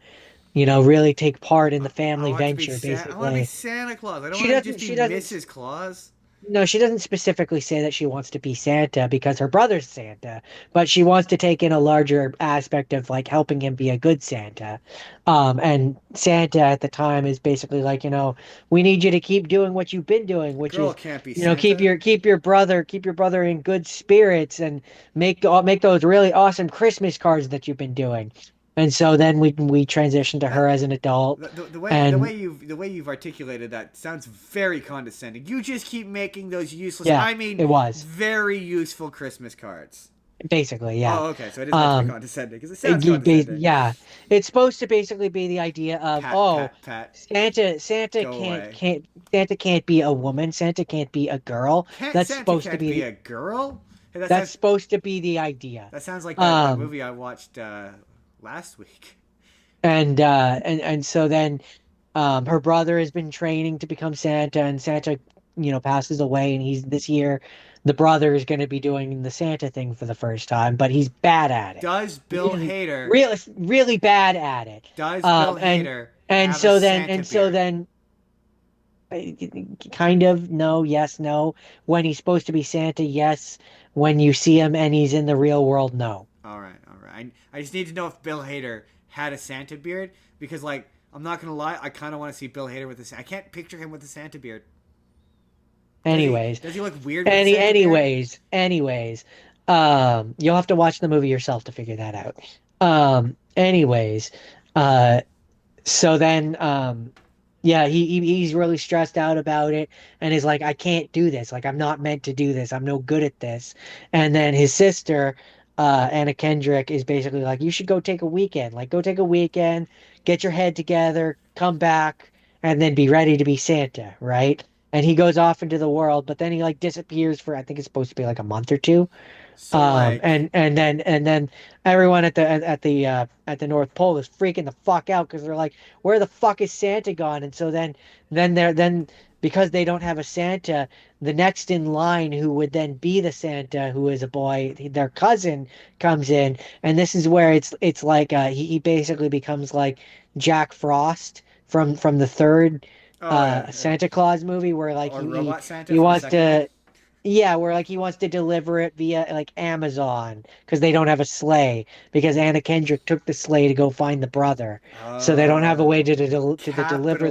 really take part in the
I
family
want to be
venture.
I want to be
Basically,
Santa Claus. I don't
she
want to just
doesn't.
be
She doesn't.
Mrs. Claus.
No, she doesn't specifically say that she wants to be Santa because her brother's Santa, but she wants to take in a larger aspect of like helping him be a good Santa. And Santa at the time is basically like, we need you to keep doing what you've been doing, which
Girl
is,
can't be
keep
Santa.
your brother in good spirits and make those really awesome Christmas cards that you've been doing. And so then we transition to her
That
as an adult, and
the way you've articulated that sounds very condescending. You just keep making those useless,
yeah,
I mean,
it was
very useful Christmas cards.
basically, yeah.
Oh, okay, so it is meant to be
Um,
condescending because it sounds condescending.
Yeah, it's supposed to basically be the idea of, oh,
Pat,
Santa
go away.
Santa can't be a woman, Santa can't be a girl.
Can't
That's
Santa
supposed to
can't
be
be
the
a girl? Hey,
that's supposed to be the idea.
that sounds like that
Um,
movie I watched last week.
and so then her brother has been training to become Santa, and Santa, passes away, and he's this year the brother is going to be doing the Santa thing for the first time, but he's bad at it.
Does Bill
Really,
Hader
really bad at it.
does Bill
And
Hader
and
have a
so then
Santa beard?
uh, kind of no, yes, no. When he's supposed to be Santa, yes. When you see him and he's in the real world, no.
All right, all right. I just need to know if Bill Hader had a Santa beard because, like, I'm not gonna lie, I kind of want to see Bill Hader with this. I can't picture him with a Santa beard.
Anyways,
Does he look weird with a Santa beard?
anyways, you'll have to watch the movie yourself to figure that out. Anyways, uh, so then, yeah, he's really stressed out about it, and he's like, I can't do this. Like, I'm not meant to do this. I'm no good at this. And then his sister, Anna Kendrick, is basically like, you should go take a weekend. Like, go take a weekend, get your head together, come back, and then be ready to be Santa, right? And he goes off into the world, but then he like disappears for I think it's supposed to be like a month or two.
So like,
And then everyone at the North Pole is freaking the fuck out because they're like, where the fuck is Santa gone? And so then because they don't have a Santa, the next in line who would then be the Santa, who is a boy, their cousin comes in, and this is where it's like he basically becomes like Jack Frost from the third
oh yeah,
Santa Claus movie where like
or
he
Robot Santa
he
from the
wants
second one.
to yeah, where like he wants to deliver it via like Amazon because they don't have a sleigh because Anna Kendrick took the sleigh to go find the brother, so they don't have a way to deliver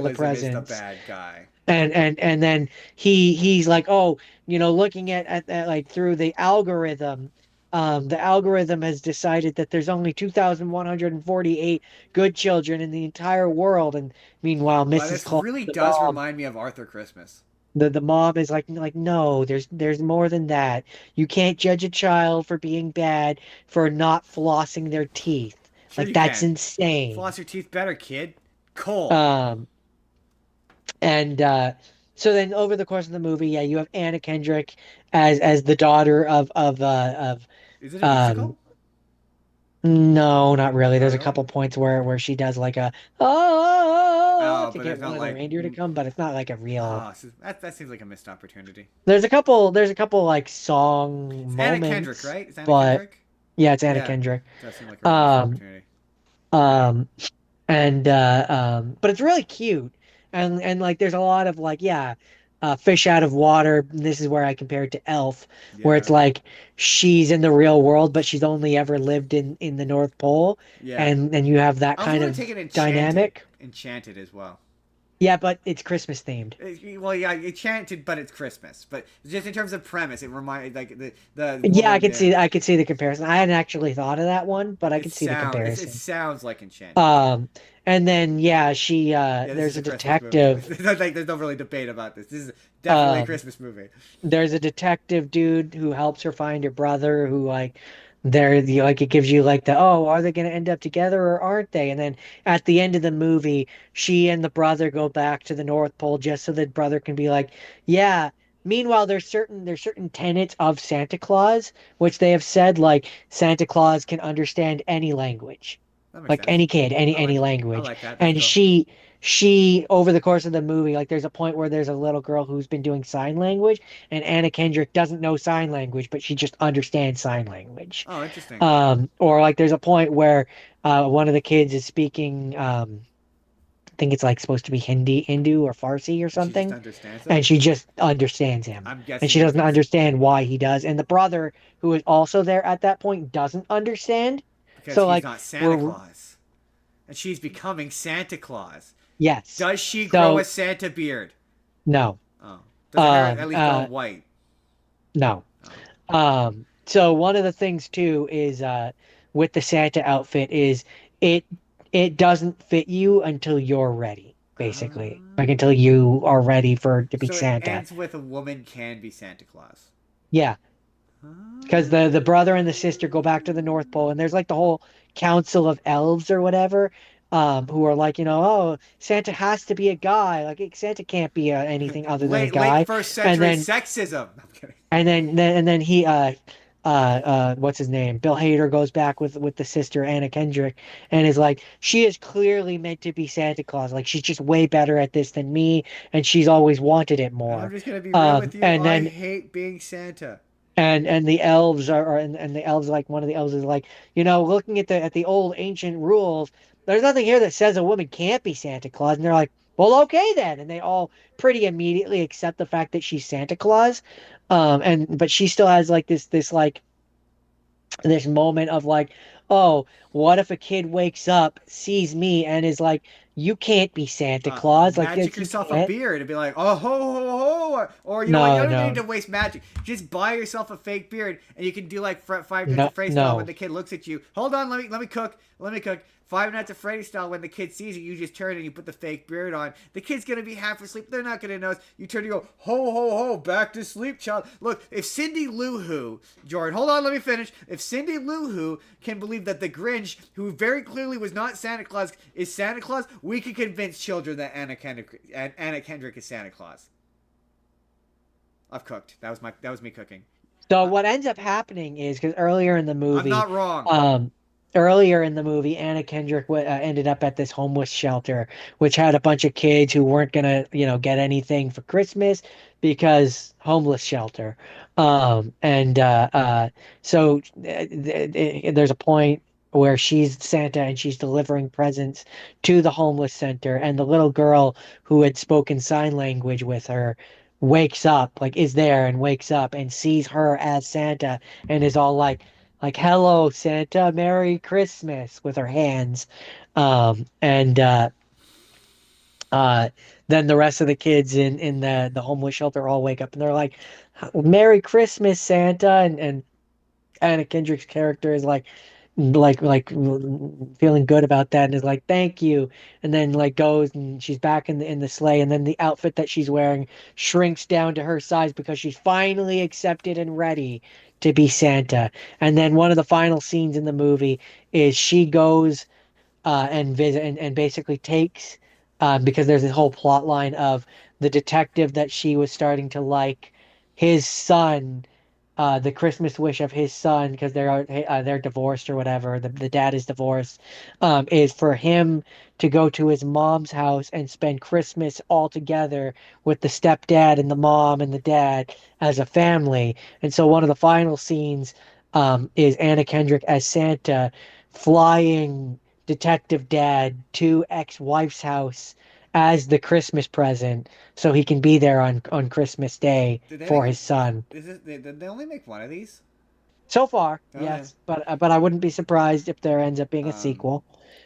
the
Capitalism is the
presents.
bad guy.
And then he's like, oh, looking at like through the algorithm has decided that there's only 2,148 good children in the entire world, and meanwhile,
Well,
Mrs.
this
Claus,
really
the
does
mom,
remind me of Arthur Christmas.
the mom is like no, there's more than that. You can't judge a child for being bad for not flossing their teeth.
Sure
Like
you
that's
can.
insane.
Floss your teeth better, kid. Cole.
Um and so then over the course of the movie, yeah, you have Anna Kendrick as the daughter of
Is it a
um
musical?
No, not really.
Not
There's a
really.
couple points where she does like a oh
Oh,
to
but
get
there's
one
not
of the
like.
reindeer to come, but it's not like a real.
Ah, so that seems like a missed opportunity.
There's a couple like song
It's Anna Kendrick,
moments,
right? It's Anna
but
Kendrick.
yeah, it's Anna
Yeah,
Kendrick.
does seem like a real missed
Um,
opportunity.
um, but it's really cute, and like there's a lot of like yeah, fish out of water. This is where I compare it to Elf, where it's
Yeah,
like she's in the real world, but she's only ever lived in the North Pole,
yeah.
and you have that
I was
kind
willing to
of
take it Enchanted,
dynamic.
Enchanted as well.
Yeah, but it's Christmas themed.
Well, yeah, Enchanted, but it's Christmas. But just in terms of premise, it reminded like the
Yeah,
woman. Yeah,
I could see the comparison. I hadn't actually thought of that one, but I could see the
it
comparison.
sounds like Enchanted.
Um, and then yeah,
Yeah, this is
there's
a
a
Christmas movie.
detective.
There's no really debate about this. This is definitely a
Um,
Christmas movie.
there's a detective dude who helps her find her brother who like they're the like it gives you like the oh are they going to end up together or aren't they, and then at the end of the movie she and the brother go back to the North Pole just so the brother can be like yeah, meanwhile there's certain tenets of Santa Claus which they have said like Santa Claus can understand any language,
That makes
like
sense.
any kid, any
I
language.
like that. That's
And
cool.
she over the course of the movie, like there's a point where there's a little girl who's been doing sign language, and Anna Kendrick doesn't know sign language, but she just understands sign language.
Oh, interesting.
Or like there's a point where one of the kids is speaking I think it's like supposed to be Hindu or Farsi or
And she just
something,
understands it.
and she just understands him.
I'm
And
guessing
she
that
doesn't
means
understand why he does. And the brother, who is also there at that point, doesn't understand.
because
So
he's
like
not Santa
we're
Claus, and she's becoming Santa Claus.
yes.
Does she grow a
So
Santa beard?
no.
Oh, does her hair
Um,
at least go
uh,
white?
no.
Oh,
So one of the things too is with the Santa outfit is it it doesn't fit you until you're ready, basically. Like
um,
until you are ready for to be
so it
Santa.
ends with a woman can be Santa Claus.
Yeah, because the brother and the sister go back to the North Pole, and there's like the whole council of elves or whatever, who are like, oh, Santa has to be a guy. Like Santa can't be anything other than a
Late
guy.
first
And
century
then
sexism. I'm kidding.
and then he what's his name? Bill Hader goes back with the sister Anna Kendrick and is like, she is clearly meant to be Santa Claus. Like she's just way better at this than me, and she's always wanted it
And I'm
more.
just gonna be real with you.
And
I
then
hate being Santa.
and the elves and the elves like one of the elves is like, looking at the old ancient rules, there's nothing here that says a woman can't be Santa Claus. And they're like, well, okay then. And they all pretty immediately accept the fact that she's Santa Claus. And but she still has like this like this moment of like, oh, what if a kid wakes up, sees me, and is like, you can't be Santa Claus,
Magic
you
yourself a
can't.
beard and be like, oh ho ho ho, or you know what? You
No,
don't even need
no,
to waste magic. Just buy yourself a fake beard, and you can do like Five Nights
no,
at Freddy style when
no,
the kid looks at you. Hold on, let me cook. Let me cook. Five Nights at Freddy style when the kid sees you, you just turn and you put the fake beard on. The kid's gonna be half asleep. They're not gonna notice. You turn and you go, ho ho ho, back to sleep, child. Look, if Cindy Lou Who, Jordan, hold on, let me finish. If Cindy Lou Who can believe that the Grinch, who very clearly was not Santa Claus, is Santa Claus, we can convince children that Anna Kendrick is Santa Claus. I've cooked. That was me cooking.
So
Uh,
what ends up happening is because
I'm not wrong.
earlier in the movie, Anna Kendrick ended up at this homeless shelter, which had a bunch of kids who weren't gonna, get anything for Christmas because homeless shelter. And so there's a point where she's Santa and she's delivering presents to the homeless center, and the little girl who had spoken sign language with her wakes up, like is there and wakes up and sees her as Santa and is all like hello Santa, Merry Christmas with her hands. And uh then the rest of the kids in the homeless shelter all wake up and they're like, Merry Christmas, Santa. And Anna Kendrick's character is like feeling good about that and is like thank you, and then like goes and she's back in the sleigh, and then the outfit that she's wearing shrinks down to her size because she's finally accepted and ready to be Santa. And then one of the final scenes in the movie is she goes and visit and basically takes because there's this whole plot line of the detective that she was starting to like, his son the Christmas wish of his son, because they're divorced or whatever. The dad is divorced, is for him to go to his mom's house and spend Christmas all together with the stepdad and the mom and the dad as a family. And so one of the final scenes is Anna Kendrick as Santa flying Detective Dad to ex-wife's house as the Christmas present so he can be there on Christmas Day
Did they
for
make
his son.
did they only make one of these?
So far,
Oh, yeah.
yes, but I wouldn't be surprised if there ends up being a sequel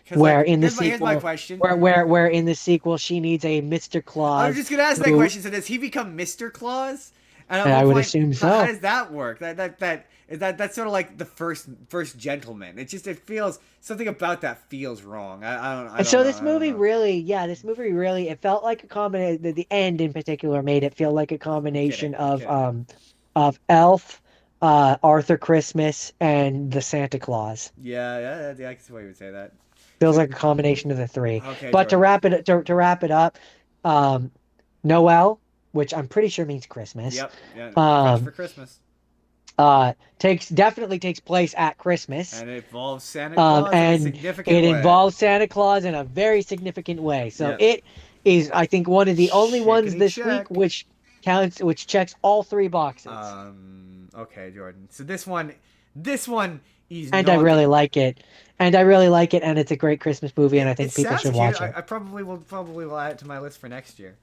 Because here's my question.
where in the sequel she needs a Mr.
I was
Claus
just gonna ask that
who,
question. So does he become Mr. Claus? And at
and
what
I would
point,
assume
how
so.
does that work? That's sort of like the first gentleman. It feels something about that feels wrong. I don't
And so
know.
this
I don't
movie
know.
really, yeah, this movie really, it felt like a combination. The end in particular made it feel like a combination
I'm kidding.
of Elf, Arthur Christmas, and the Santa Claus.
Yeah, I can see why you would say that.
Feels
So
like a combination of the three.
okay,
But to
Jordan.
wrap it up, um, Noel, which I'm pretty sure means Christmas,
Yep, yeah, French for
um,
Christmas,
definitely takes place at Christmas.
and it involves Santa Claus in a
And
significant
it
way.
involves Santa Claus in a very significant way. So
Yep.
it is, I think, one of the only ones
Chickeny
this week
check.
which checks all three boxes.
Okay, Jordan. So this one is
And I
not.
really like it. And I really like it, and it's a great Christmas movie, and I
It
think people
sounds
should
cute.
watch it.
I probably will add it to my list for next year.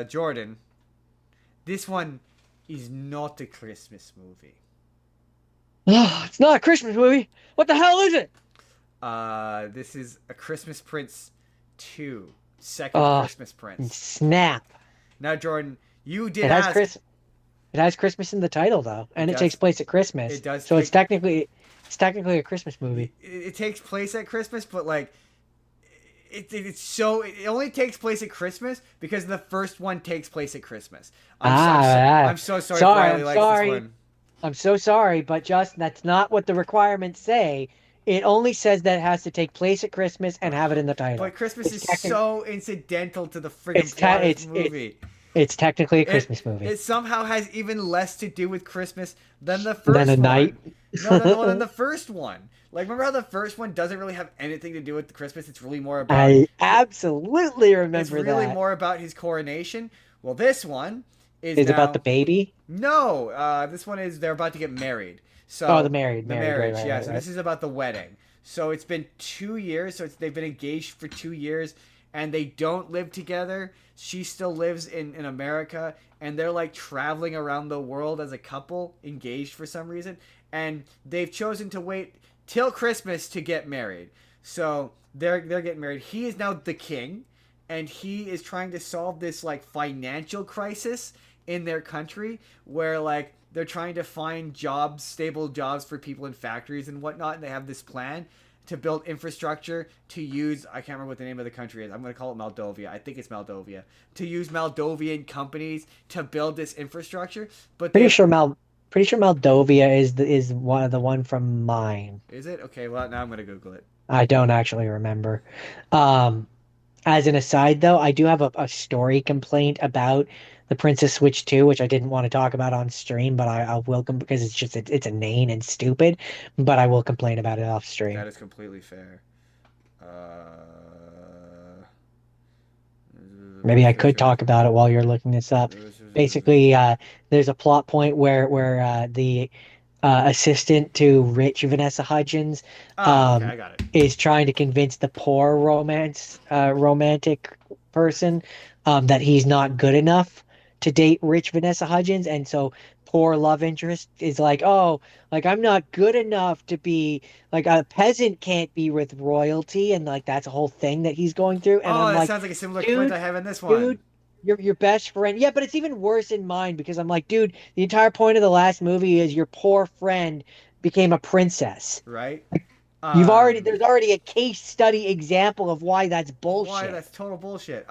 Jordan. This one is not a Christmas movie.
Oh, it's not a Christmas movie. What the hell is it?
This is a Christmas Prince 2, second
Oh,
Christmas Prince.
snap.
Now, Jordan, you did
It has
ask.
It has Christmas in the title though, and it
does.
takes place at Christmas.
It does
So
take-
it's technically a Christmas movie.
It takes place at Christmas, but like, it only takes place at Christmas because the first one takes place at Christmas. I'm so sorry. Riley likes this one.
I'm so sorry, but just that's not what the requirements say. It only says that it has to take place at Christmas and have it in the title.
But Christmas
It's
is so incidental to the friggin'
it's
plot
te-
of this movie.
it's technically a Christmas movie.
It somehow has even less to do with Christmas than the first
Than a
one.
night?
No, than the first one. Like, remember how the first one doesn't really have anything to do with the Christmas? It's really more about.
I absolutely
It's
remember
really
that.
more about his coronation. Well, this one is
It's
now,
about the baby.
No, this one is they're about to get married. So
Oh, the marriage,
marriage,
right,
yeah.
right,
So
right.
this is about the wedding. So it's been 2 years. So they've been engaged for 2 years, and they don't live together. She still lives in America, and they're like traveling around the world as a couple, engaged for some reason, and they've chosen to wait till Christmas to get married. So they're getting married. He is now the king, and he is trying to solve this like financial crisis in their country where like they're trying to find jobs, stable jobs for people in factories and whatnot, and they have this plan to build infrastructure to use, I can't remember what the name of the country is. I'm going to call it Moldova. I think it's Moldova. To use Moldovan companies to build this infrastructure, but
Pretty sure Moldova is one from mine.
Is it? Okay, well, now I'm going to Google it.
I don't actually remember. As an aside, though, I do have a story complaint about the Princess Switch 2, which I didn't want to talk about on stream, but I will because it's inane and stupid. But I will complain about it off stream.
That is completely fair.
Maybe I could talk about it while you're looking this up. Basically, there's a plot point where the assistant to rich Vanessa Hudgens
Okay, I got it.
is trying to convince the poor romantic person that he's not good enough to date rich Vanessa Hudgens, and so poor love interest is like, oh, like I'm not good enough to be like a peasant can't be with royalty, and like that's a whole thing that he's going through. And I'm
that
like,
sounds like a similar
dude,
point I have in this one.
dude, your best friend. Yeah, but it's even worse in mine because I'm like, dude, the entire point of the last movie is your poor friend became a princess.
Right?
There's already a case study example of why that's bullshit.
Why that's total bullshit.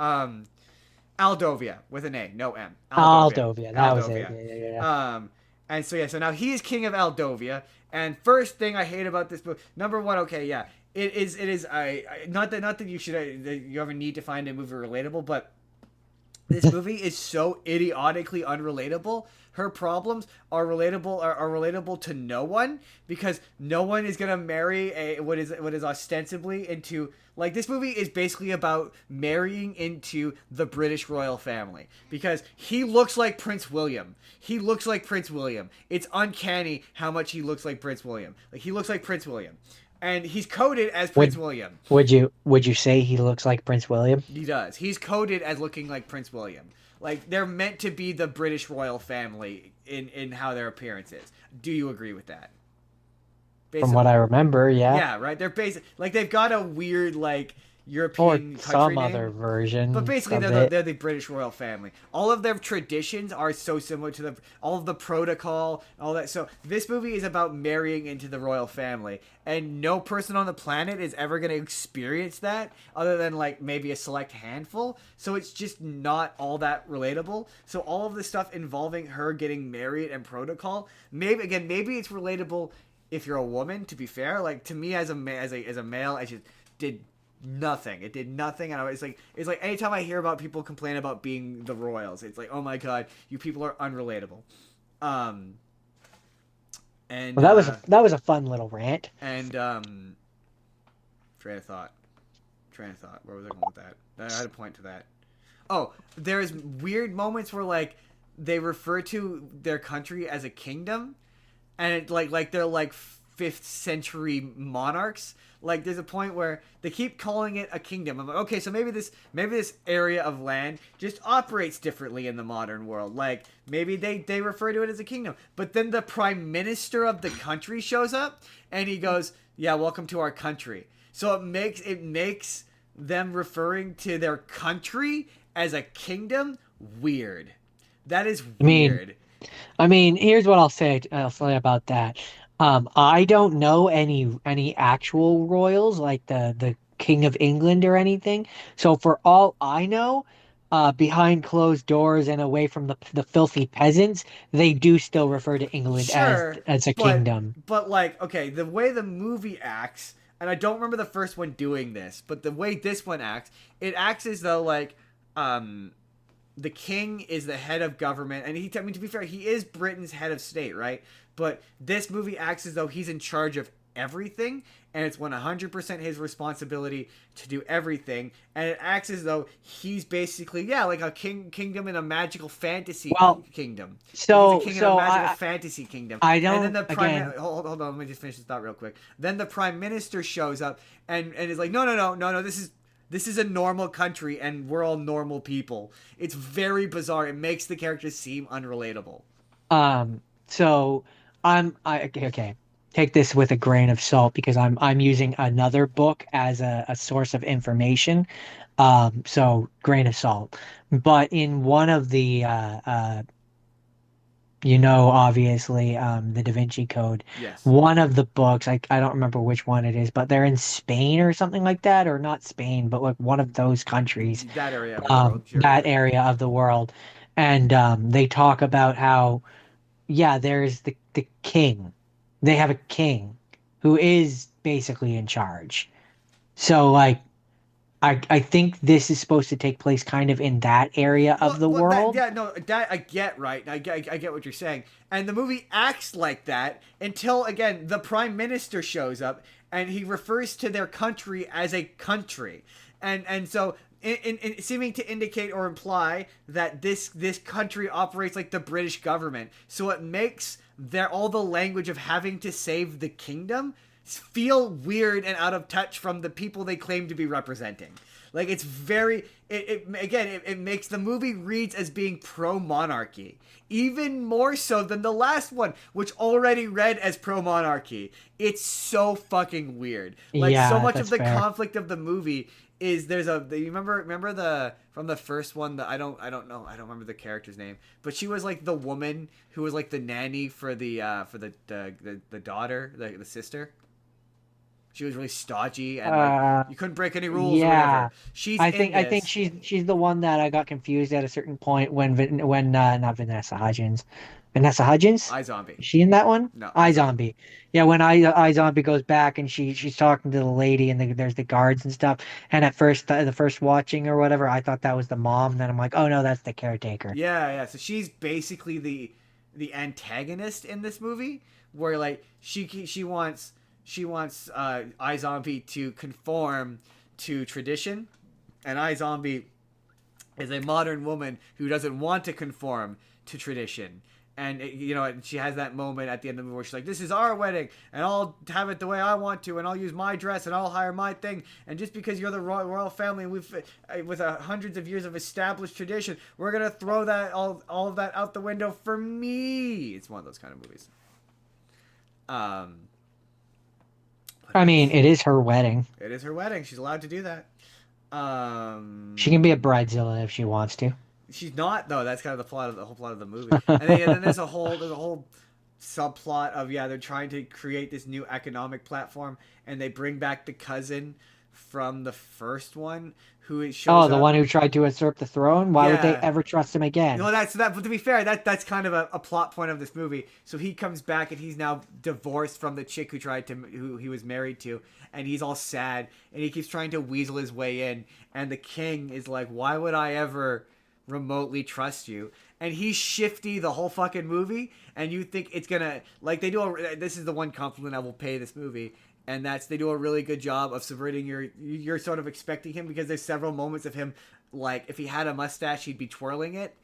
Aldovia with an A, no M.
Aldovia, that was it. Yeah.
And so now he is king of Aldovia. And first thing I hate about this book, number one, okay, yeah, it is. Not that you should that you ever need to find a movie relatable, but This movie is so idiotically unrelatable. Her problems are relatable to no one, because no one is gonna marry what is ostensibly into, like, this movie is basically about marrying into the British royal family, because he looks like Prince William. He looks like Prince William. It's uncanny how much he looks like Prince William. Like, he looks like Prince William, and he's coded as Prince William.
Would you say he looks like Prince William?
He does. He's coded as looking like Prince William. Like, they're meant to be the British royal family in how their appearance is. Do you agree with that?
From what I remember, yeah.
Yeah, right? They're like, they've got a weird, like, European
Or
country
some
name,
other version.
but basically they're the British royal family. All of their traditions are so similar to all of the protocol, all that. So this movie is about marrying into the royal family, and no person on the planet is ever going to experience that other than, like, maybe a select handful. So it's just not all that relatable. So all of the stuff involving her getting married and protocol, maybe it's relatable if you're a woman, to be fair. Like, to me as a male, I just did nothing. It did nothing, and it's like anytime I hear about people complain about being the royals, it's like, oh my god, you people are unrelatable. And
well, that was a fun little rant.
And train of thought. Where was I going with that? I had a point to that. Oh, there's weird moments where, like, they refer to their country as a kingdom, and it, like they're like 5th century monarchs. Like, there's a point where they keep calling it a kingdom. I'm like, okay, so maybe this area of land just operates differently in the modern world. Like, maybe they refer to it as a kingdom. But then the prime minister of the country shows up, and he goes, yeah, welcome to our country. So it makes them referring to their country as a kingdom weird. That is weird.
I mean, here's what I'll say about that. I don't know any actual royals, like the King of England or anything. So for all I know, behind closed doors and away from the filthy peasants, they do still refer to England as a kingdom.
But, like, okay, the way the movie acts, and I don't remember the first one doing this, but the way this one acts, it acts as though, like, the king is the head of government, and to be fair, he is Britain's head of state, right? But this movie acts as though he's in charge of everything, and it's 100% his responsibility to do everything, and it acts as though he's basically, yeah, like a kingdom in a magical fantasy kingdom.
So,
he's a king in a magical fantasy kingdom.
I don't.
And then hold on, let me just finish this thought real quick. Then the prime minister shows up and is like, no, this is a normal country, and we're all normal people. It's very bizarre. It makes the characters seem unrelatable.
So okay. Take this with a grain of salt, because I'm using another book as a source of information. So grain of salt. But in one of the obviously, the Da Vinci Code.
Yes.
One of the books, I don't remember which one it is, but they're in Spain or something like that, or not Spain, but like one of those countries.
That area of the world. Sure.
That area of the world. And they talk about how, yeah, there's the king. They have a king who is basically in charge. So, like, I think this is supposed to take place kind of in that area of the world.
That I get, right? I get what you're saying. And the movie acts like that until, again, the prime minister shows up and he refers to their country as a country. And so, in seeming to indicate or imply that this country operates like the British government. So it makes all the language of having to save the kingdom feel weird and out of touch from the people they claim to be representing. Like, it's very, it makes the movie reads as being pro-monarchy, even more so than the last one, which already read as pro-monarchy. It's so fucking weird. Like,
yeah,
so much of the
fair.
conflict of the movie is you remember from the first one, I don't remember the character's name, but she was like the woman who was like the nanny for the daughter, the sister. She was really stodgy and like, you couldn't break any rules or whatever. I
think she's the one that I got confused at a certain point when not Vanessa Hudgens. Vanessa Hudgens?
iZombie.
Is she in that one?
No,
iZombie. Yeah, when iZombie goes back and she's talking to the lady and there's the guards and stuff. And at first, the first watching or whatever, I thought that was the mom. And then I'm like, oh no, that's the caretaker.
Yeah, yeah. So she's basically the antagonist in this movie, where like she wants iZombie to conform to tradition, and iZombie is a modern woman who doesn't want to conform to tradition. And she has that moment at the end of the movie where she's like, "This is our wedding, and I'll have it the way I want to, and I'll use my dress, and I'll hire my thing. And just because you're the royal family, with hundreds of years of established tradition, we're gonna throw that all of that out the window for me." It's one of those kind of movies.
I mean, it is her wedding.
It is her wedding. She's allowed to do that.
She can be a bridezilla if she wants to.
She's not though. That's kind of the whole plot of the movie. And then there's a whole subplot of they're trying to create this new economic platform, and they bring back the cousin from the first one who shows
Oh, the
up.
one who tried to usurp the throne? Why would they
Yeah.
ever trust him again?
No, that's that. But to be fair, that's kind of a plot point of this movie. So he comes back and he's now divorced from the chick who he was married to, and he's all sad and he keeps trying to weasel his way in. And the king is like, "Why would I ever remotely trust you?" And he's shifty the whole fucking movie, and you think it's gonna this is the one compliment I will pay this movie, and that's they do a really good job of subverting you're sort of expecting him, because there's several moments of him, like if he had a mustache he'd be twirling it,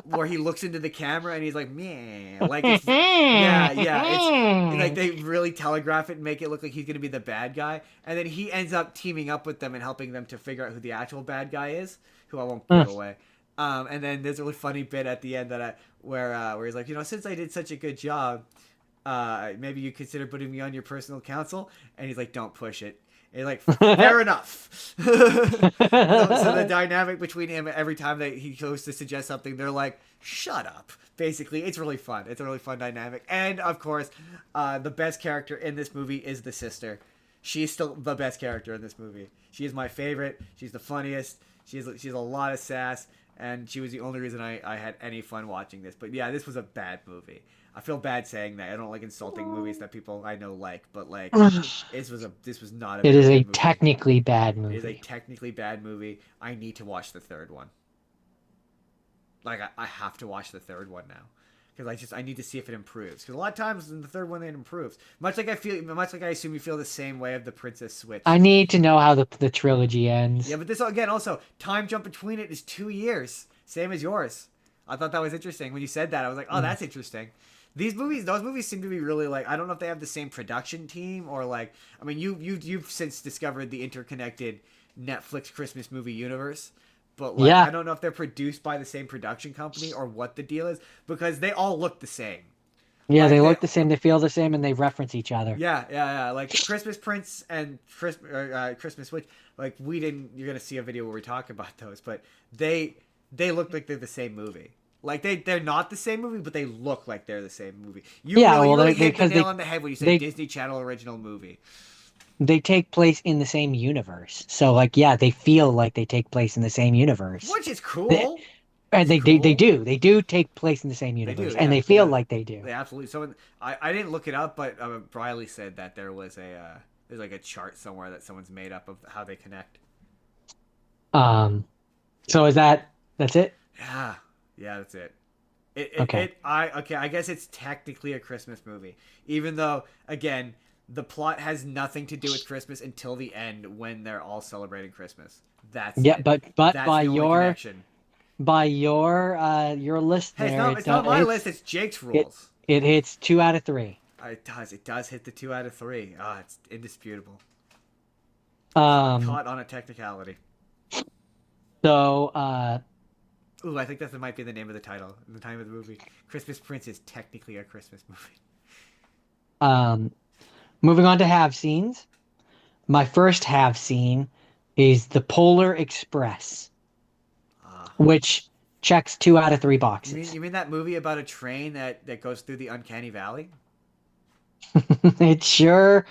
where he looks into the camera and he's like, "Meh," like it's, it's like they really telegraph it and make it look like he's gonna be the bad guy, and then he ends up teaming up with them and helping them to figure out who the actual bad guy is, who I won't give away. And then there's a really funny bit at the end where he's like, "Since I did such a good job, maybe you consider putting me on your personal council." And he's like, "Don't push it." And he's like, "Fair enough." So the dynamic between him, every time that he goes to suggest something, they're like, "Shut up." Basically, it's really fun. It's a really fun dynamic. And of course, the best character in this movie is the sister. She's still the best character in this movie. She is my favorite. She's the funniest. She's a lot of sass. And she was the only reason I had any fun watching this. But yeah, this was a bad movie. I feel bad saying that. I don't like insulting movies that people I know like, but like this was not a
It is a
movie.
technically bad
It is a
movie.
technically bad movie. I need to watch the third one. Like I have to watch the third one now. Because I need to see if it improves. Because a lot of times in the third one it improves. Much like I assume you feel the same way of the Princess Switch.
I need to know how the trilogy ends.
Yeah, but this again also time jump between it is 2 years, same as yours. I thought that was interesting when you said that. I was like, oh, that's interesting. Those movies seem to be really like, I don't know if they have the same production team or like, I mean, you've since discovered the interconnected Netflix Christmas movie universe. But like,
Yeah.
I don't know if they're produced by the same production company or what the deal is, because they all look the same.
Yeah,
Like,
they look the same, they feel the same, and they reference each other.
Yeah. Like Christmas Prince and Christmas Witch. Like you're gonna see a video where we talk about those, but they look like they're the same movie. Like they're not the same movie, but they look like they're the same movie. You really hit the nail on the head when you say Disney Channel original movie.
They take place in the same universe. So like, yeah, they feel like they take place in the same universe.
Which is cool.
And they do take place in the same universe, and they feel like they do.
They absolutely. So I didn't look it up, but Briley said that there's like a chart somewhere that someone's made up of how they connect.
So that's it?
Yeah, that's it.
Okay.
I guess it's technically a Christmas movie, even though again the plot has nothing to do with Christmas until the end when they're all celebrating Christmas. That's it.
but
That's
by
the only
your
connection.
by your list
Hey,
there,
it's not my list. It's Jake's rules.
It hits 2 out of 3.
It does hit the 2 out of 3. Ah, it's indisputable.
Um,
Caught on a technicality.
so
Ooh, I think that might be the name of the title. The time of the movie. Christmas Prince is technically a Christmas movie.
Moving on to have scenes. My first have scene is the Polar Express, which checks 2 out of 3 boxes.
You mean that movie about a train that goes through the uncanny valley?
It sure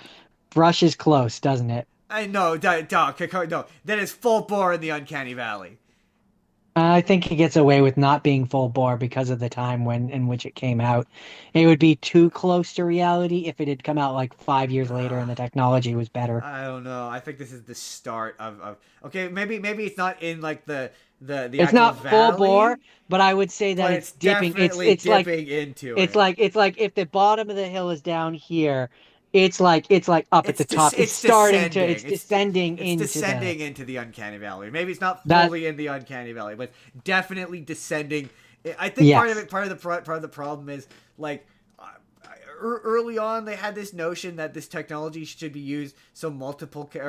brushes close, doesn't it?
No. That is full bore in the uncanny valley.
I think he gets away with not being full bore because of the time when in which it came out. It would be too close to reality if it had come out like 5 years later and the technology was better.
I don't know. I think this is the start of okay, maybe it's not in like the
It's
actual
not full bore,
valley,
but I would say that
but
it's
it's
dipping.
definitely dipping into it.
It's like if the bottom of the hill is down here, it's like up at the top. It's
It's
starting to
descending.
it's descending
It's
into the
descending into the uncanny valley. Maybe it's not
that
fully in the uncanny valley, but definitely descending. I think
yes.
part of the problem is like early on they had this notion that this technology should be used so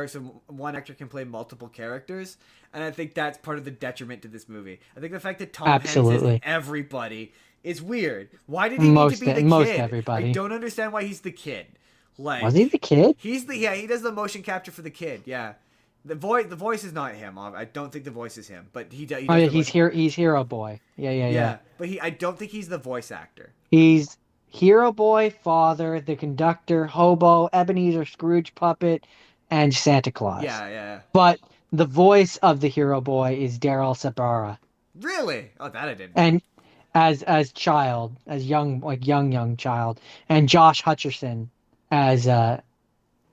so one actor can play multiple characters, and I think that's part of the detriment to this movie. I think the fact that Tom Hanks is
Absolutely.
everybody is weird. Why did he need to be the
Most
kid? I
everybody.
don't understand why he's the kid.
Was he
Like
the kid?
he's the he does the motion capture for the kid. Yeah, the voice is not him. I don't think the voice is him, but he
Oh
does
yeah,
the
he's
motion.
here. He's Hero Boy. Yeah, yeah, yeah.
Yeah, but he I don't think he's the voice actor.
He's Hero Boy, Father, the Conductor, Hobo, Ebenezer Scrooge Puppet, and Santa Claus.
Yeah, yeah.
But the voice of the Hero Boy is Daryl Sabara.
Really? Oh, that I didn't know.
And as child, as young like young child, and Josh Hutcherson as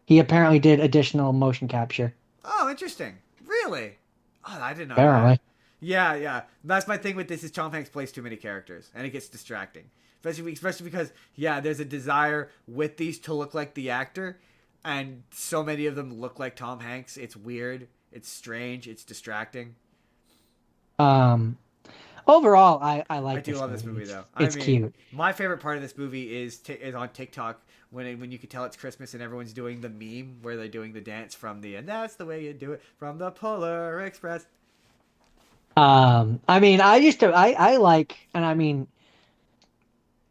he apparently did additional motion capture.
Oh, interesting. Really? Oh, I didn't know that.
Apparently.
Yeah, yeah. That's my thing with this is Tom Hanks plays too many characters, and it gets distracting. Especially because yeah, there's a desire with these to look like the actor, and so many of them look like Tom Hanks. It's weird. It's strange. It's distracting.
Um Overall, I
I
like
do
this
love this
movie.
movie though. I
It's
mean,
cute.
my favorite part of this movie is on TikTok when you can tell it's Christmas and everyone's doing the meme where they're doing the dance from the and that's the way you do it from the Polar Express.
I mean, I like, and I mean,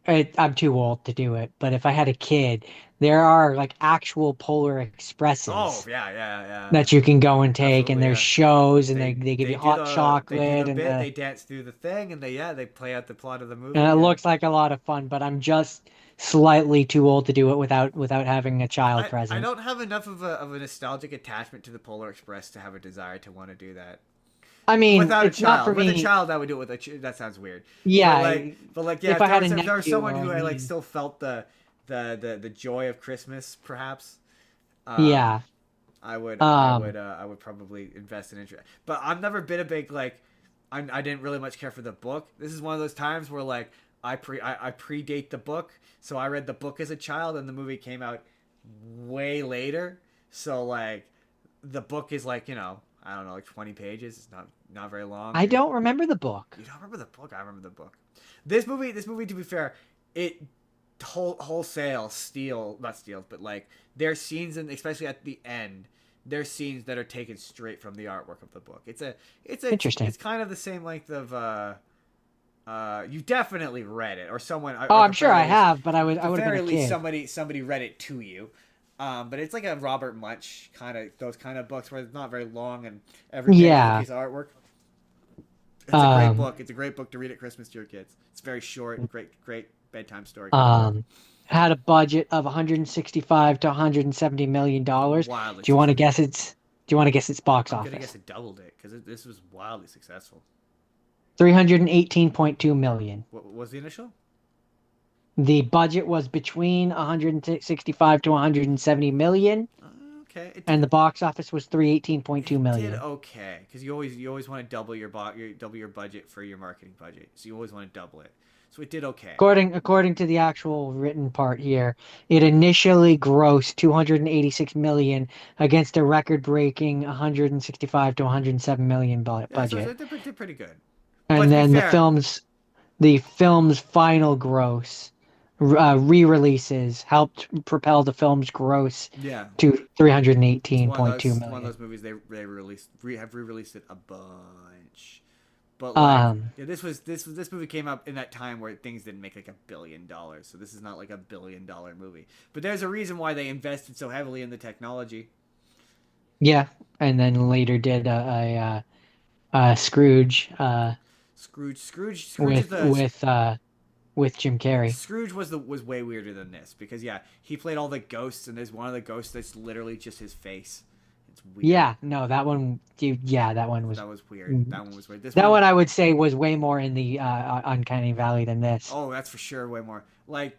I'm too old to do it, but if I had a kid, there are like actual Polar
Oh
Expresses
yeah, yeah, yeah.
that you can go and take, and
Absolutely,
there's
yeah.
shows, and they give you hot
They do the
chocolate,
bit, they dance through the thing, and they play out the plot of the movie.
and it
Yeah.
looks like a lot of fun, but I'm just slightly too old to do it without having a child
I
present.
don't have enough of a nostalgic attachment to the Polar Express to have a desire to want to do that.
I mean,
Without a
it's not for
child, with a
me.
child, I would do it with that sounds weird.
Yeah,
But like, yeah,
if I had a
if there was
nephew,
someone
or
who
a
I like
niece,
still felt the joy of Christmas, perhaps,
yeah.
I would probably invest in interest. But I've never been a big like, I didn't really much care for the book. This is one of those times where like I predate the book, so I read the book as a child, and the movie came out way later. So like, the book is like I don't know like 20 pages. It's not very long.
I don't remember the book.
You don't remember the book? I remember the book. This movie, to be fair, it wholesale steal, not steals, but like there's scenes, and especially at the end, there's scenes that are taken straight from the artwork of the book.
Interesting.
It's kind of the same length of you definitely read it, or someone.
Oh,
Or
I'm sure I have, but
at
I
the
would have
very
been a
least
kid.
somebody read it to you. But it's like a Robert Munch kind of those kind of books where it's not very long and every page is a
Yeah.
piece of artwork. It's a great
Um,
book. It's a great book to read at Christmas to your kids. It's very short, great bedtime story kind of book.
um, had a budget of 165 to 170 million dollars.
Wildly
Do you want to
successful.
guess do you want to guess its box
I'm gonna guess
office?
it doubled it because this was wildly successful.
318.2 million.
What was the initial?
The budget was between 165 to 170 million,
Okay,
and the box office was 318.2
it did
million.
okay because you always want to double double your budget for your marketing budget, so you always want to double it. So it did okay.
According to the actual written part here, it initially grossed 286 million against a record-breaking 165 to 107 million
Yeah, so
budget.
it did pretty good. But
And
to be
then
fair,
the film's final gross re-releases helped propel the film's gross
yeah,
to
it's
318.2
one of
million.
those movies have re-released it a bunch. But like,
Um,
yeah, this movie came up in that time where things didn't make like $1 billion. So this is not like $1 billion movie. But there's a reason why they invested so heavily in the technology.
yeah, and then later did Scrooge
Scrooge is the
with Jim Carrey.
Scrooge was way weirder than this because yeah, he played all the ghosts and there's one of the ghosts that's literally just his face. It's weird.
Yeah, no, that one. Yeah, that one was.
That was weird. That one was weird. This
That one I would say was way more in the uncanny valley than this.
Oh, that's for sure way more. Like,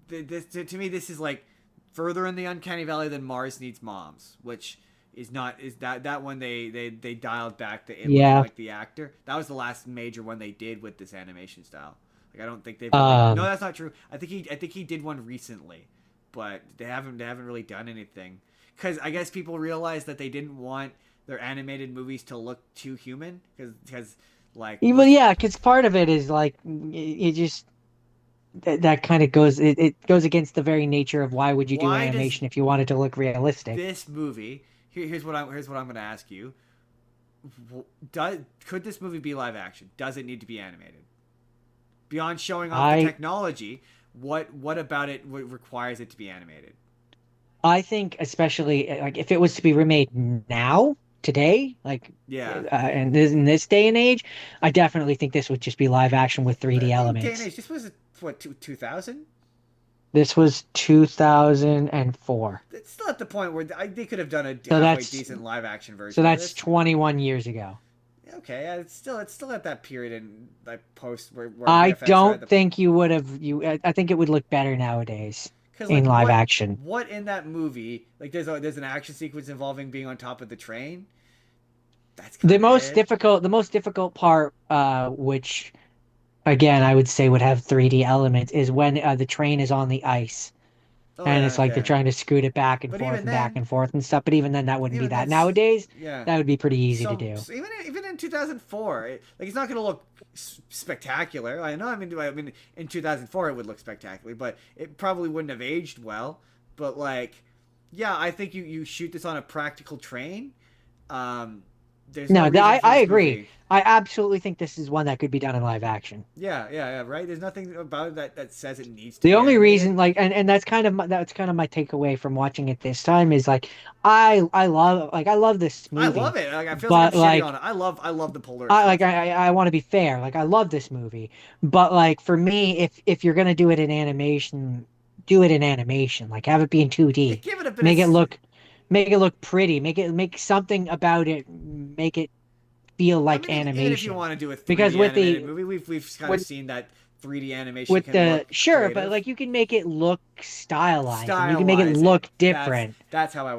this to me, this is like further in the uncanny valley than Mars Needs Moms, which is not is that one they dialed back the looking like the actor. That was the last major one they did with this animation style. Like, I don't think they've really, no, that's not true. I think he did one recently, but they haven't really done anything, because I guess people realized that they didn't want their animated movies to look too human, because like,
well, yeah, because part of it is like it just that kind of goes it goes against the very nature of why would you do animation if you want it to look realistic.
This movie, here's what I'm going to ask you. Could this movie be live action? Does it need to be animated? Beyond showing off the technology, what about it requires it to be animated?
I think, especially like if it was to be remade now, today, like and in this day and age, I definitely think this would just be live action with 3D elements.
Day and age, this was what, 2000?
This was 2004.
It's still at the point where they could have done a halfway decent live action version.
So that's 21 years ago.
Okay, it's still at that period in like post where
I don't think you would have I think it would look better nowadays in live action.
What in that movie, like there's an action sequence involving being on top of the train. That's
the most difficult part, which again I would say would have 3D elements, is when the train is on the ice. And it's like they're trying to scoot it back and forth and back and forth and stuff. But even then, that wouldn't be that. Nowadays, that would be pretty easy to do.
So even in 2004, it's not going to look spectacular. I know. I mean, in 2004 it would look spectacular, but it probably wouldn't have aged well. But like, yeah, I think you shoot this on a practical train.
I agree. Movie. I absolutely think this is one that could be done in live action.
Yeah, right. There's nothing about it that says it needs to.
The only reason, like, and that's kind of my takeaway from watching it this time is like, I love this movie.
I love it. Like, I feel like I'm shitting on it. I love the polar.
I want to be fair. Like, I love this movie, but like for me, if you're gonna do it in animation, do it in animation. Like, have it be in 2D.
Give it a bit.
Make it look pretty. Make something about it. Make it feel like animation.
Even if you want to do a 3D animated movie, we've kind of seen that 3D animation
with
look creative.
But like you can make it look stylized. You can make it look different.
That's how I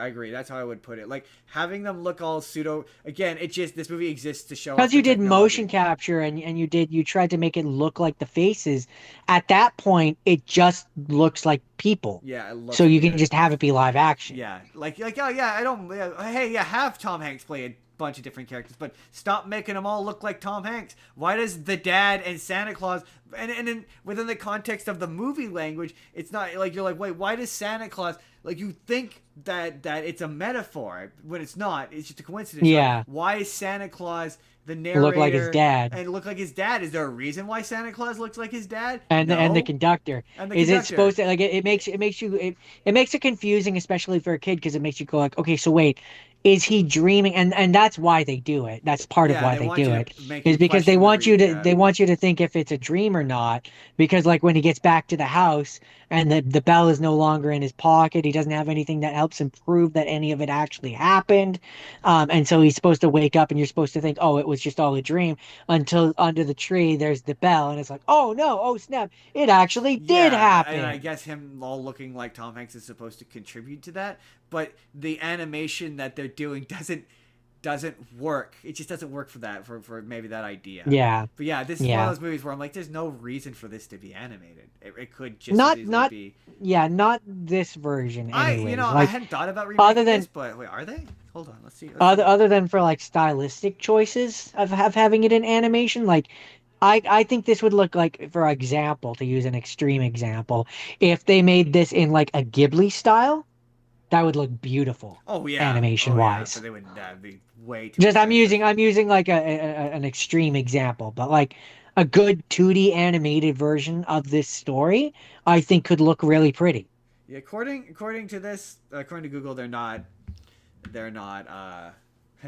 agree. That's how I would put it. Like having them look all pseudo. Again, this movie exists to show.
Because you did motion capture and you tried to make it look like the faces. At that point, it just looks like people.
Yeah, it looks.
So you can just have it be live action.
Yeah, like oh yeah, I don't. Hey, yeah, have Tom Hanks play a bunch of different characters, but stop making them all look like Tom Hanks. Why does the dad and Santa Claus and within the context of the movie language, it's not like you're like, wait, why does Santa Claus, like you think that it's a metaphor when it's not, it's just a coincidence.
Yeah.
Like, why is Santa Claus the narrator
look like his dad
and look like his dad? Is there a reason why Santa Claus looks like his dad?
And the conductor. Is it supposed to, like, it makes it confusing, especially for a kid, because it makes you go like, okay, so wait, is he dreaming? And that's why they do it. That's part of why they do it, is because they want you to think if it's a dream or not. Because like when he gets back to the house and the bell is no longer in his pocket, he doesn't have anything that helps him prove that any of it actually happened. And so he's supposed to wake up and you're supposed to think, oh, it was just all a dream, until under the tree there's the bell and it's like, oh no, oh snap, it actually did happen.
And I guess him all looking like Tom Hanks is supposed to contribute to that. But the animation that they're doing doesn't work. It just doesn't work for that, for maybe that idea.
Yeah.
But yeah, this is one of those movies where I'm like, there's no reason for this to be animated. It could just as easily be.
Yeah, not this version. Anyways.
I hadn't thought about remaking this, but wait, are they? Hold on, let's see.
Other than for like stylistic choices of having it in animation, like I think this would look like, for example, to use an extreme example, if they made this in like a Ghibli style. That would look beautiful.
Oh yeah,
animation wise.
But they would be way too.
Just I'm using like an extreme example, but like a good 2D animated version of this story, I think could look really pretty.
Yeah, according to this, according to Google, they're not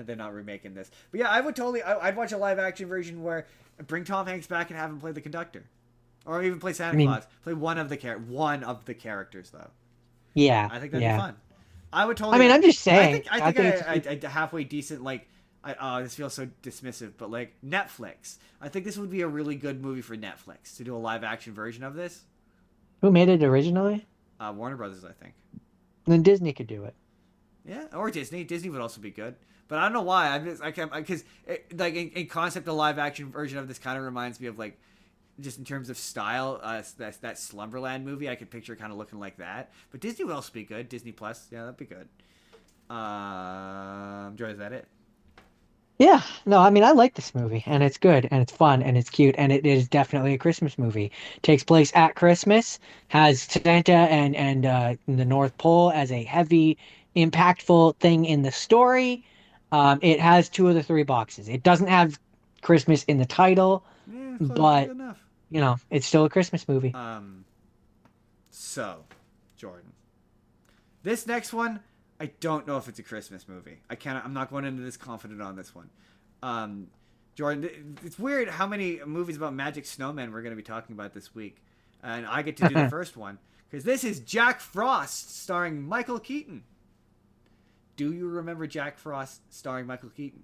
remaking this. But yeah, I would I'd watch a live action version where bring Tom Hanks back and have him play the conductor, or even play Santa Claus. Play one of the characters though.
Yeah,
I think that'd be fun. I would totally.
I mean, I'm just
I
saying.
think I think a halfway decent like. This feels so dismissive, but like Netflix. I think this would be a really good movie for Netflix to do a live action version of this.
Who made it originally?
Warner Brothers, I think.
Then Disney could do it.
Yeah, or Disney. Disney would also be good. But I don't know why. I can't because like in concept, a live action version of this kind of reminds me of like just in terms of style, that Slumberland movie. I could picture kind of looking like that. But Disney would also be good. Disney Plus, yeah, that'd be good. Joy, is that it?
Yeah, no, I mean, I like this movie, and it's good, and it's fun, and it's cute, and it is definitely a Christmas movie. Takes place at Christmas, has Santa and the North Pole as a heavy, impactful thing in the story. It has two of the three boxes. It doesn't have Christmas in the title,
Yeah, close
but
enough.
it's still a Christmas movie.
So, Jordan, this next one, I don't know if it's a Christmas movie. I'm not going into this confident on this one. Jordan, it's weird how many movies about magic snowmen we're going to be talking about this week. And I get to do the first one. Because this is Jack Frost starring Michael Keaton. Do you remember Jack Frost starring Michael Keaton?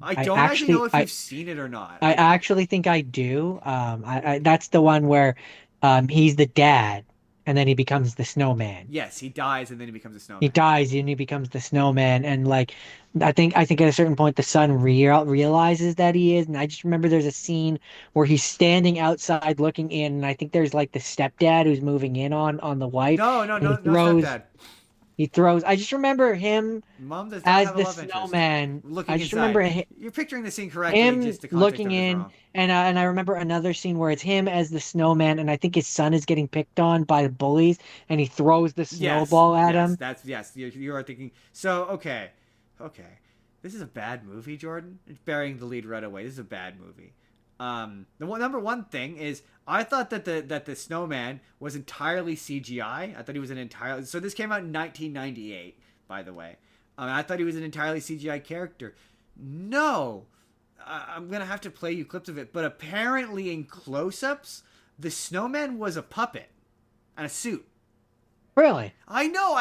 I don't actually know if you've seen it or not.
I actually think I do. That's the one where he's the dad, and then he becomes the snowman.
Yes, he dies and then he becomes a snowman.
He dies and he becomes the snowman, and like I think at a certain point the son realizes that he is, and I just remember there's a scene where he's standing outside looking in, and I think there's like the stepdad who's moving in on the wife.
No, stepdad.
He throws. I just remember him
Mom does not
as
have a
the
love interest.
snowman.
Looking
I just
inside.
remember
You're picturing the scene correctly.
him
Just the context
looking
of it is
in,
wrong.
and I remember another scene where it's him as the snowman, and I think his son is getting picked on by the bullies, and he throws the snowball at him.
Yes. You are thinking. So okay. This is a bad movie, Jordan. It's burying the lead right away. This is a bad movie. Number one thing is I thought that the snowman was entirely CGI. I thought he was so this came out in 1998, by the way. I thought he was an entirely CGI character. No, I'm gonna have to play you clips of it. But apparently, in close-ups, the snowman was a puppet and a suit.
Really?
I know.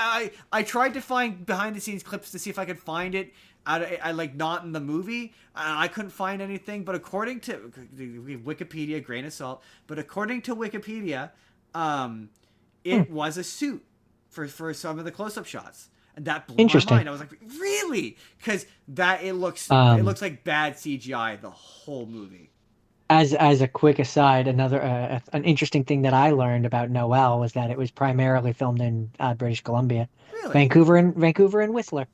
I tried to find behind-the-scenes clips to see if I could find it. I like not in the movie. I couldn't find anything. But according to Wikipedia, grain of salt. But according to Wikipedia, it was a suit for some of the close-up shots. And that blew my mind. I was like, really? Because it looks like bad CGI the whole movie.
As a quick aside, another an interesting thing that I learned about Noel was that it was primarily filmed in British Columbia,
Really?
Vancouver and Whistler.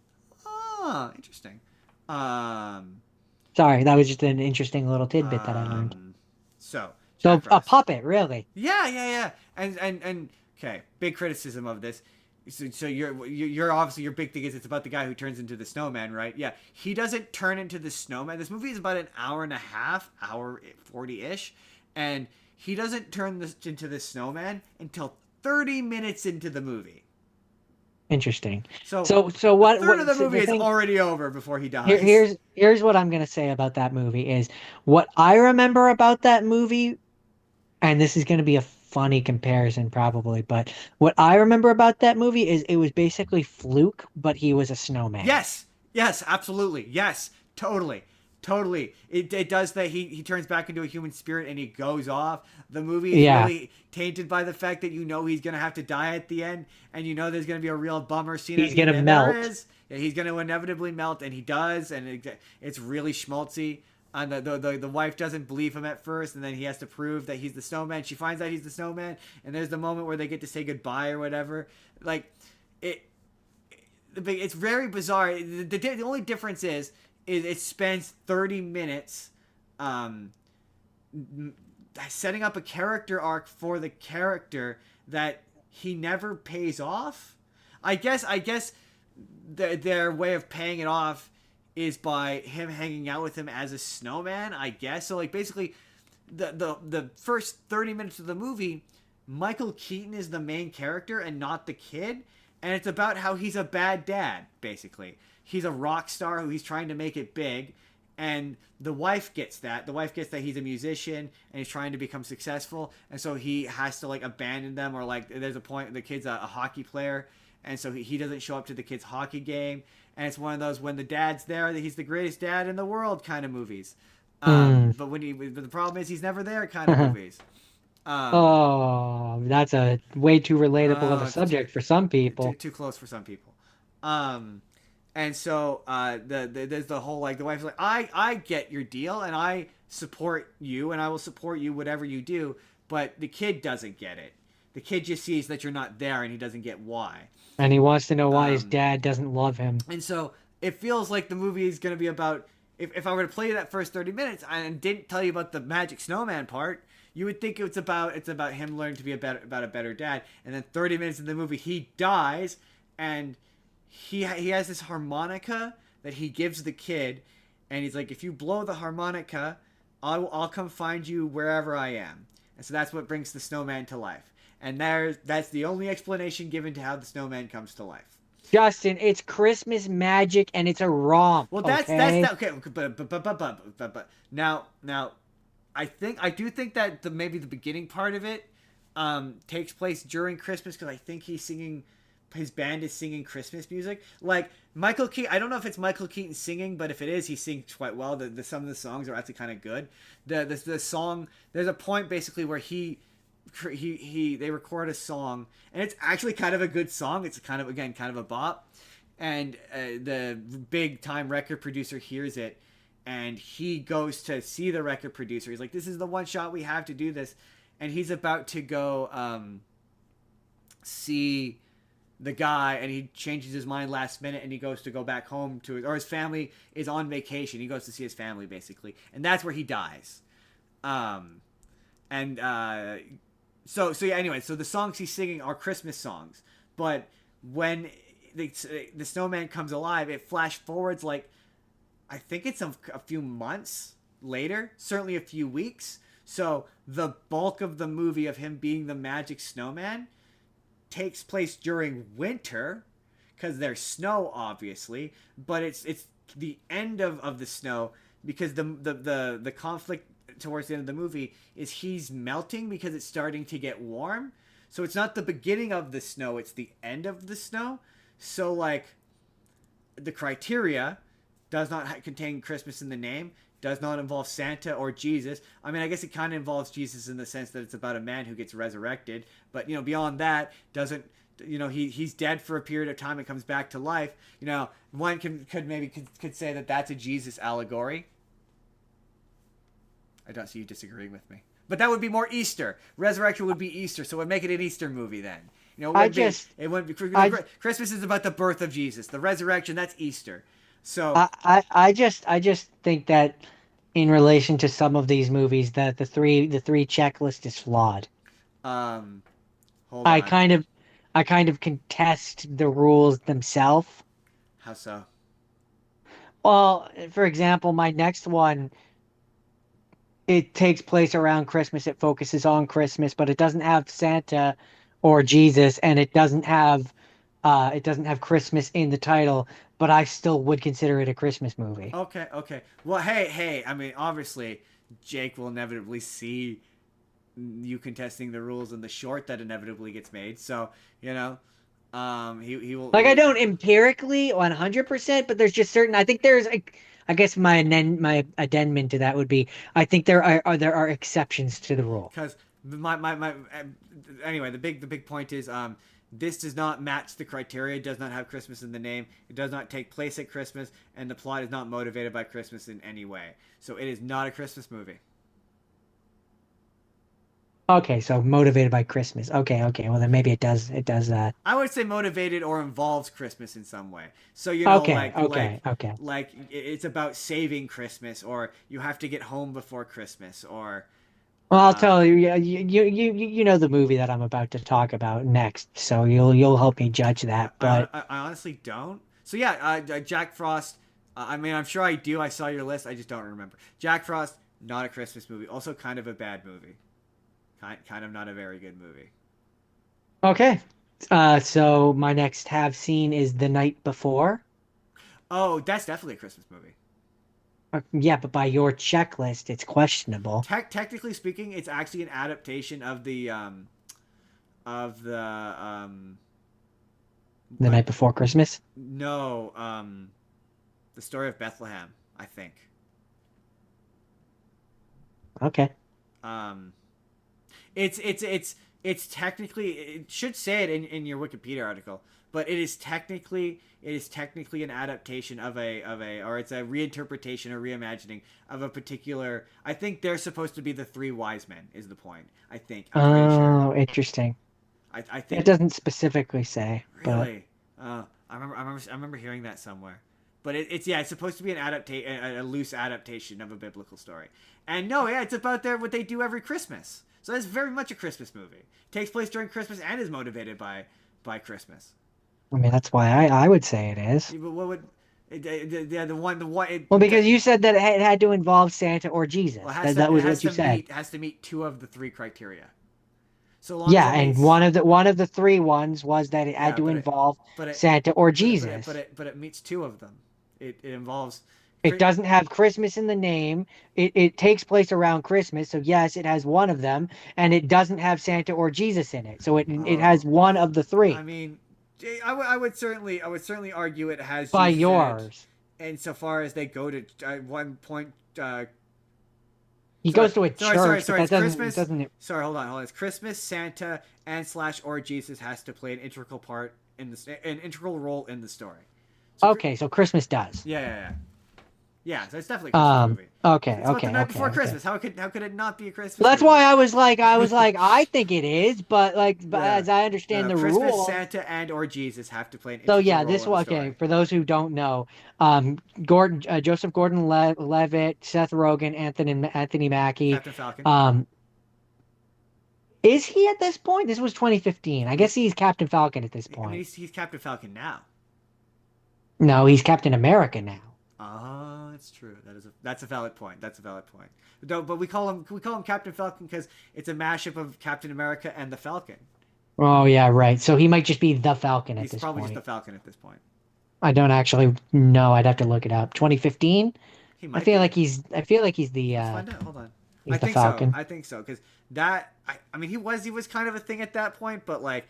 Ah, interesting.
Sorry, that was just an interesting little tidbit that I learned.
So
a puppet, really?
Yeah. And okay, big criticism of this. So you're obviously your big thing is it's about the guy who turns into the snowman, right? Yeah, he doesn't turn into the snowman. This movie is about an hour and a half, hour 40-ish, and he doesn't turn into the snowman until 30 minutes into the movie.
Interesting.
So
what?
A third of the movie is already over before he dies.
Here's what I'm gonna say about that movie is what I remember about that movie, and this is gonna be a funny comparison probably, but what I remember about that movie is it was basically Fluke, but he was a snowman.
Yes, absolutely. Yes, totally. It does that. He turns back into a human spirit and he goes off. The movie is really tainted by the fact that he's gonna have to die at the end, and there's gonna be a real bummer scene.
He's gonna melt.
He's gonna inevitably melt, and he does, and it's really schmaltzy. And the wife doesn't believe him at first, and then he has to prove that he's the snowman. She finds out he's the snowman, and there's the moment where they get to say goodbye or whatever. Like, it's very bizarre. The only difference is it spends 30 minutes setting up a character arc for the character that he never pays off. I guess their way of paying it off is by him hanging out with him as a snowman, I guess. So like basically the first 30 minutes of the movie, Michael Keaton is the main character and not the kid, and it's about how he's a bad dad, basically. He's a rock star who he's trying to make it big, And the wife gets that. The wife gets that he's a musician and he's trying to become successful, and so he has to like abandon them, or like there's a point the kid's a hockey player, and so he doesn't show up to the kid's hockey game, and it's one of those when the dad's there that he's the greatest dad in the world kind of movies. But the problem is he's never there kind of movies.
Oh, that's a way too relatable of a
It's
subject for some people.
too close for some people. And so there's the whole like the wife's like I get your deal and I support you and I will support you whatever you do, but the kid doesn't get it. The kid just sees that you're not there and he doesn't get why.
And he wants to know why his dad doesn't love him.
And so it feels like the movie is going to be about if I were to play that first 30 minutes and didn't tell you about the magic snowman part, you would think it's about him learning to be a better dad. And then 30 minutes in the movie he dies and he has this harmonica that he gives the kid, and he's like, if you blow the harmonica, I'll come find you wherever I am. And so that's what brings the snowman to life. And that's the only explanation given to how the snowman comes to life.
Justin, it's Christmas magic and it's a romp.
Well,
okay?
that's okay. But now I do think that maybe the beginning part of it takes place during Christmas, because I think his band is singing Christmas music. Like Michael Keaton, I don't know if it's Michael Keaton singing, but if it is, he sings quite well. Some of the songs are actually kind of good. The song, there's a point basically where they record a song, and it's actually kind of a good song. It's kind of a bop, and the big time record producer hears it, and he goes to see the record producer. He's like, "This is the one shot we have to do this," and he's about to go see the guy, and he changes his mind last minute, and he goes to go back home or his family is on vacation. He goes to see his family basically, and that's where he dies. So yeah. Anyway, so the songs he's singing are Christmas songs, but when the snowman comes alive, it flash forwards like I think it's a few months later, certainly a few weeks. So the bulk of the movie of him being the magic snowman takes place during winter, because there's snow obviously, but it's the end of the snow, because the conflict towards the end of the movie is he's melting because it's starting to get warm. So it's not the beginning of the snow, it's the end of the snow. So like the criteria does not contain Christmas in the name, does not involve Santa or Jesus. I mean, I guess it kind of involves Jesus in the sense that it's about a man who gets resurrected. But, beyond that, doesn't, he's dead for a period of time and comes back to life. One could say that that's a Jesus allegory. I don't see you disagreeing with me. But that would be more Easter. Resurrection would be Easter, so it would make it an Easter movie then. Christmas is about the birth of Jesus. The resurrection, that's Easter. So
I just think that in relation to some of these movies that the three checklist is flawed.
Hold on.
I kind of contest the rules themselves.
How so?
Well, for example, my next one, it takes place around Christmas. It focuses on Christmas, but it doesn't have Santa or Jesus, and it doesn't have Christmas in the title. But I still would consider it a Christmas movie.
Okay. Well, hey. I mean, obviously, Jake will inevitably see you contesting the rules in the short that inevitably gets made. So, he will.
Like, I don't empirically 100%, but there's just certain. I think there's. I guess my addendum to that would be, I think there are exceptions to the rule.
Because anyway, the big point is this does not match the criteria. It does not have Christmas in the name. It does not take place at Christmas, and the plot is not motivated by Christmas in any way. So it is not a Christmas movie.
Okay, so motivated by Christmas. Okay. Well, then maybe it does that.
I would say motivated or involves Christmas in some way. So
Okay.
Like it's about saving Christmas, or you have to get home before Christmas, or.
Well, I'll tell you, you know the movie that I'm about to talk about next, so you'll help me judge that. But
I honestly don't. So yeah, Jack Frost. I mean, I'm sure I do. I saw your list. I just don't remember. Jack Frost, not a Christmas movie. Also, kind of a bad movie. Kind of not a very good movie.
Okay. So my next have seen is The Night Before.
Oh, that's definitely a Christmas movie.
Yeah, but by your checklist, it's questionable.
Technically speaking, it's actually an adaptation of the
The Night Before Christmas.
no the story of Bethlehem, I think.
Okay.
Um, it's technically, it should say it in your Wikipedia article, but it is technically an adaptation of a or it's a reinterpretation or reimagining of a particular. I think they're supposed to be the three wise men. Is the point? I think. I'm pretty sure.
Oh, interesting.
I
It
think
doesn't specifically say, but
really. I remember hearing that somewhere. But it's supposed to be a loose adaptation of a biblical story. And no, yeah, it's about what they do every Christmas. So it's very much a Christmas movie. It takes place during Christmas and is motivated by Christmas.
I mean that's why I would say it is.
Yeah, but what would the one
Well, because you said that it had to involve Santa or Jesus.
well, it has
That
to, it
was
has
what you
to
said.
meet has to meet two of the three criteria. So long
Yeah,
as it
and
meets,
one of the three ones was that it had
yeah,
to
but
involve
it
Santa or
but it, but it,
Jesus.
but it, but it meets two of them. It involves
It doesn't have Christmas in the name. It takes place around Christmas, so yes, it has one of them, and it doesn't have Santa or Jesus in it. So it has one of the
I
three.
mean, I would certainly argue it has
By
Jesus in it,
yours.
insofar as they go to one point.
He
Sorry,
goes to a
sorry,
church, but
It's
that
Christmas.
doesn't.
Sorry, hold on. It's Christmas, Santa, and / or Jesus has to play an integral part an integral role in the story. So,
Okay, so Christmas does.
yeah. Yeah, so it's definitely a Christmas movie.
Okay,
It's about the
okay,
night
okay,
before
okay.
Christmas. How could it not be a Christmas
That's
movie?
why I was like, I think it is, but
Yeah.
as I understand the
Christmas,
rules.
Santa, and or Jesus have to play an
So
integral
yeah,
role
this
in the
one.
story.
Okay, for those who don't know, Joseph Gordon-Levitt, Seth Rogen, Anthony Mackie.
Captain Falcon.
Is he at this point? This was 2015. I guess he's Captain Falcon at this
I mean,
point.
he's Captain Falcon now.
No, he's Captain America now.
Oh, that's true. That's a valid point. But we call him Captain Falcon because it's a mashup of Captain America and the Falcon.
Oh yeah, right. So he might just be the Falcon at
He's
this
probably
point.
just the Falcon at this point.
I don't actually know. I'd have to look it up. 2015.
He
I
might.
feel
be.
like he's. I feel like he's the.
Let's find out. Hold on.
He's
I
the
think
Falcon.
so. I think so because I mean he was kind of a thing at that point, but like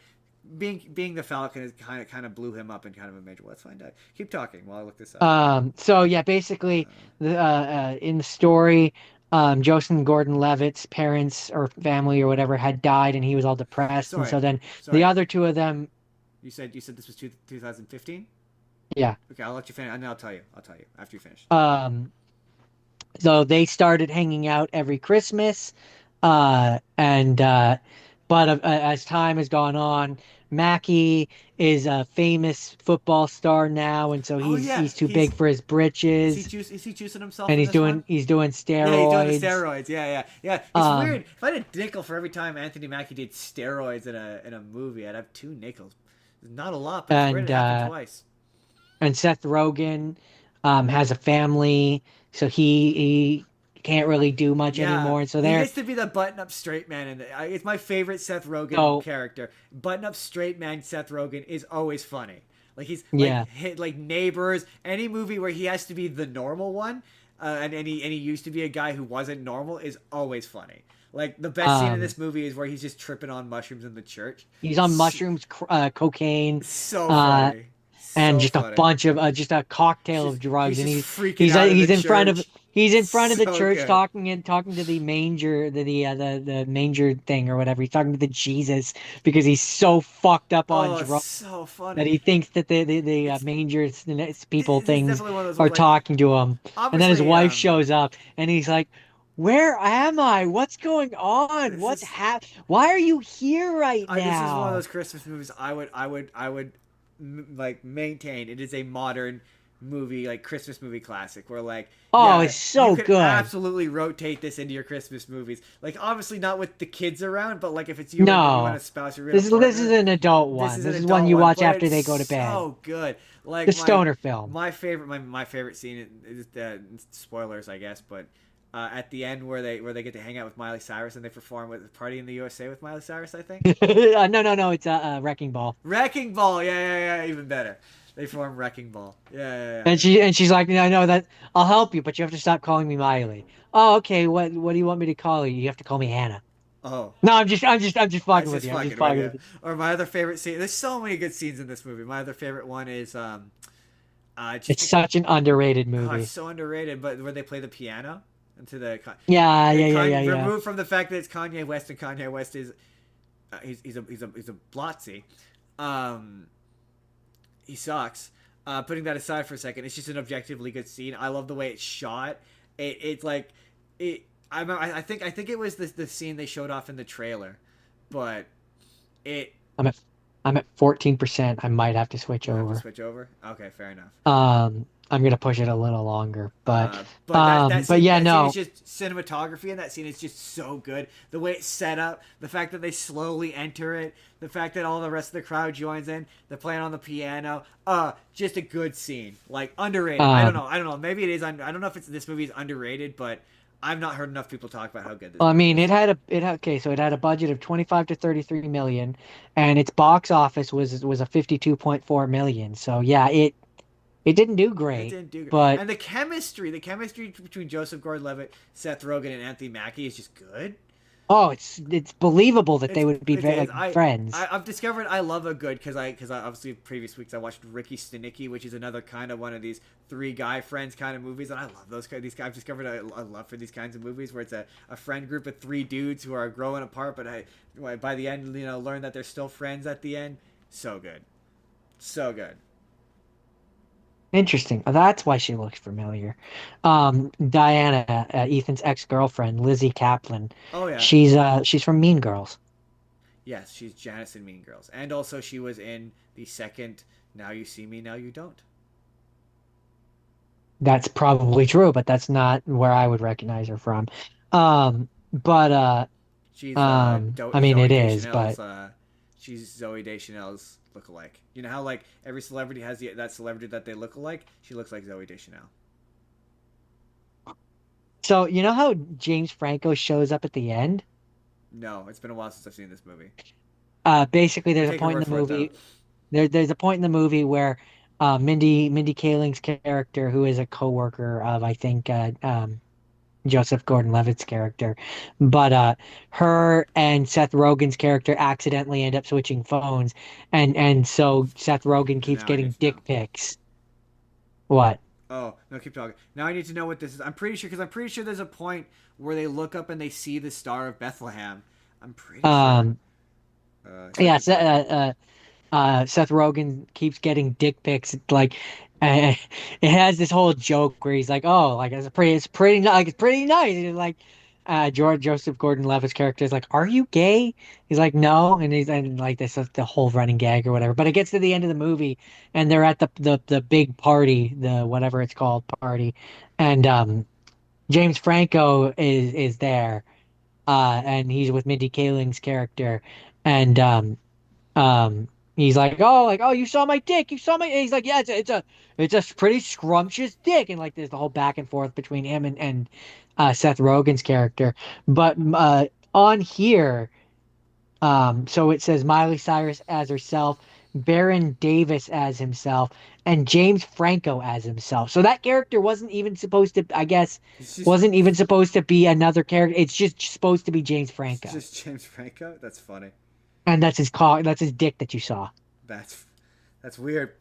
being the Falcon is kind of blew him up in kind of a major way. Let's find out. Keep talking while I look this up.
So yeah, basically, in the story, Joseph Gordon-Levitt's parents or family or whatever had died, and he was all depressed, and
Sorry.
so then
Sorry.
the other two of them.
You said this was 2015.
Yeah.
Okay, I'll let you finish, and then I'll tell you after you finish.
So they started hanging out every Christmas, but as time has gone on, Mackie is a famous football star now, and so he's too big for his britches.
Is he juicing himself?
And
in
he's
this
doing
one?
he's doing steroids.
Yeah, he's doing the steroids. Yeah. It's
Um,
weird. If I had a nickel for every time Anthony Mackie did steroids in a movie, I'd have 2 nickels. Not a lot, but it's weird it happened twice.
And Seth Rogen has a family, so he can't really do much anymore. And so
he
there,
gets to be the button-up straight man, it's my favorite Seth Rogen character. Button-up straight man Seth Rogen is always funny. Like he's like Neighbors, any movie where he has to be the normal one, and he used to be a guy who wasn't normal is always funny. Like the best scene in this movie is where he's just tripping on mushrooms in the church.
He's on mushrooms, cocaine,
so funny.
and just
funny.
A bunch of just a cocktail of drugs, and he's
freaking out
he's
in
in front of the
So
church
good.
talking to the manger, the manger thing or whatever. He's talking to the Jesus because he's so fucked up on drugs
so funny.
that he thinks that the manger people
it's
things
definitely one of those
are
like,
talking to him, and then his
obviously,
wife shows up, and he's like, "Where am I? What's going on? What's happening? Why are you here right now?"
This is one of those Christmas movies I would like maintain. It is a modern movie, like Christmas movie classic, where like
it's so
you could
good.
Absolutely rotate this into your Christmas movies. Like obviously not with the kids around, but like if it's you,
No.
and you want a spouse, or
This is an adult one. This is one you watch after they go to bed.
So good, like
The stoner film.
My favorite scene is spoilers, I guess, but. At the end, where they get to hang out with Miley Cyrus and they perform with Party in the USA with Miley Cyrus, I think.
No, it's Wrecking Ball.
Wrecking Ball, yeah, even better. They form Wrecking Ball. Yeah.
And she's like, I know that I'll help you, but you have to stop calling me Miley. Oh, okay. What do you want me to call you? You have to call me Hannah.
Oh,
No, I'm just
I
fucking
was
with
just
you. I'm just
fucking with
fucking
you.
with you.
Or my other favorite scene. There's so many good scenes in this movie. My other favorite one is
It's such an underrated
oh, it's
movie.
so underrated. But where they play the piano into
Yeah.
removed from the fact that it's Kanye West and Kanye West is he's a Blotzy. Um, he sucks. Putting that aside for a second, it's just an objectively good scene. I love the way it's shot. It's like it. I think it was the scene they showed off in the trailer, but it.
I'm at I'm at 14%. I might have to switch
We'll have to
over.
switch over. Okay, fair enough.
I'm gonna push it a little longer,
But
yeah,
that scene is
no.
just cinematography, and that scene is just so good. The way it's set up, the fact that they slowly enter it, the fact that all the rest of the crowd joins in, they're playing on the piano. Just a good scene, like underrated. I don't know. Maybe it is. I don't know if this movie is underrated, but I've not heard enough people talk about how good this
I
movie
mean,
is.
so it had a budget of 25 to 33 million, and its box office was a 52.4 million. So yeah, it didn't do
It
great,
didn't do good.
but
And the chemistry between Joseph Gordon-Levitt, Seth Rogen, and Anthony Mackie is just good.
oh, it's believable that they would be
It is.
like friends.
I've discovered I love a good because I obviously previous weeks I watched Ricky Stenicki, which is another kind of one of these three guy friends kind of movies, and I love these guys. I've discovered a love for these kinds of movies where it's a friend group of three dudes who are growing apart, but by the end learn that they're still friends at the end. So good, so good.
Interesting. That's why she looks familiar. Diana, Ethan's ex-girlfriend, Lizzie Kaplan.
Oh yeah,
She's from Mean Girls.
yes, she's Janice in Mean Girls, and also she was in the second Now You See Me, Now You Don't.
That's probably true, but that's not where I would recognize her from. But
She's
I mean
Zoe
it is,
Deschanel's.
but
She's Zoe Deschanel's lookalike. You know how like every celebrity has that celebrity that they look alike. She looks like Zoe Deschanel.
so you know how James Franco shows up at the end?
No, it's been a while since I've seen this movie.
Basically,
I
there's a
take your
point in
word
the
for it though.
movie. There's a point in the movie where Mindy Kaling's character, who is a coworker of I think Joseph Gordon-Levitt's character, but her and Seth Rogen's character accidentally end up switching phones, and so Seth Rogen
And
keeps
now I need
getting
to know.
dick pics. What?
Oh no, keep talking. Now I need to know what this is. I'm pretty sure because I'm pretty sure there's a point where they look up and they see the Star of Bethlehem. I'm pretty sure.
Um,
Sorry,
yeah,
keep talking.
Seth Rogen keeps getting dick pics. Like, uh, it has this whole joke where he's like, "Oh, like it's pretty nice." And like, Joseph Gordon-Levitt's character is like, "Are you gay?" He's like, "No," and like this is the whole running gag or whatever. But it gets to the end of the movie, and they're at the big party, the whatever it's called party, and James Franco is there, and he's with Mindy Kaling's character, and he's like, oh, you saw my dick, you saw my. And he's like, yeah, it's a pretty scrumptious dick, and like there's the whole back and forth between him and Seth Rogen's character, but on here, so it says Miley Cyrus as herself, Baron Davis as himself, and James Franco as himself. So that character wasn't even supposed to, I guess,
It's just
wasn't even supposed to be another character. It's just supposed to be James
it's
Franco,
just James Franco. That's funny.
and that's his dick that you saw.
That's that's weird.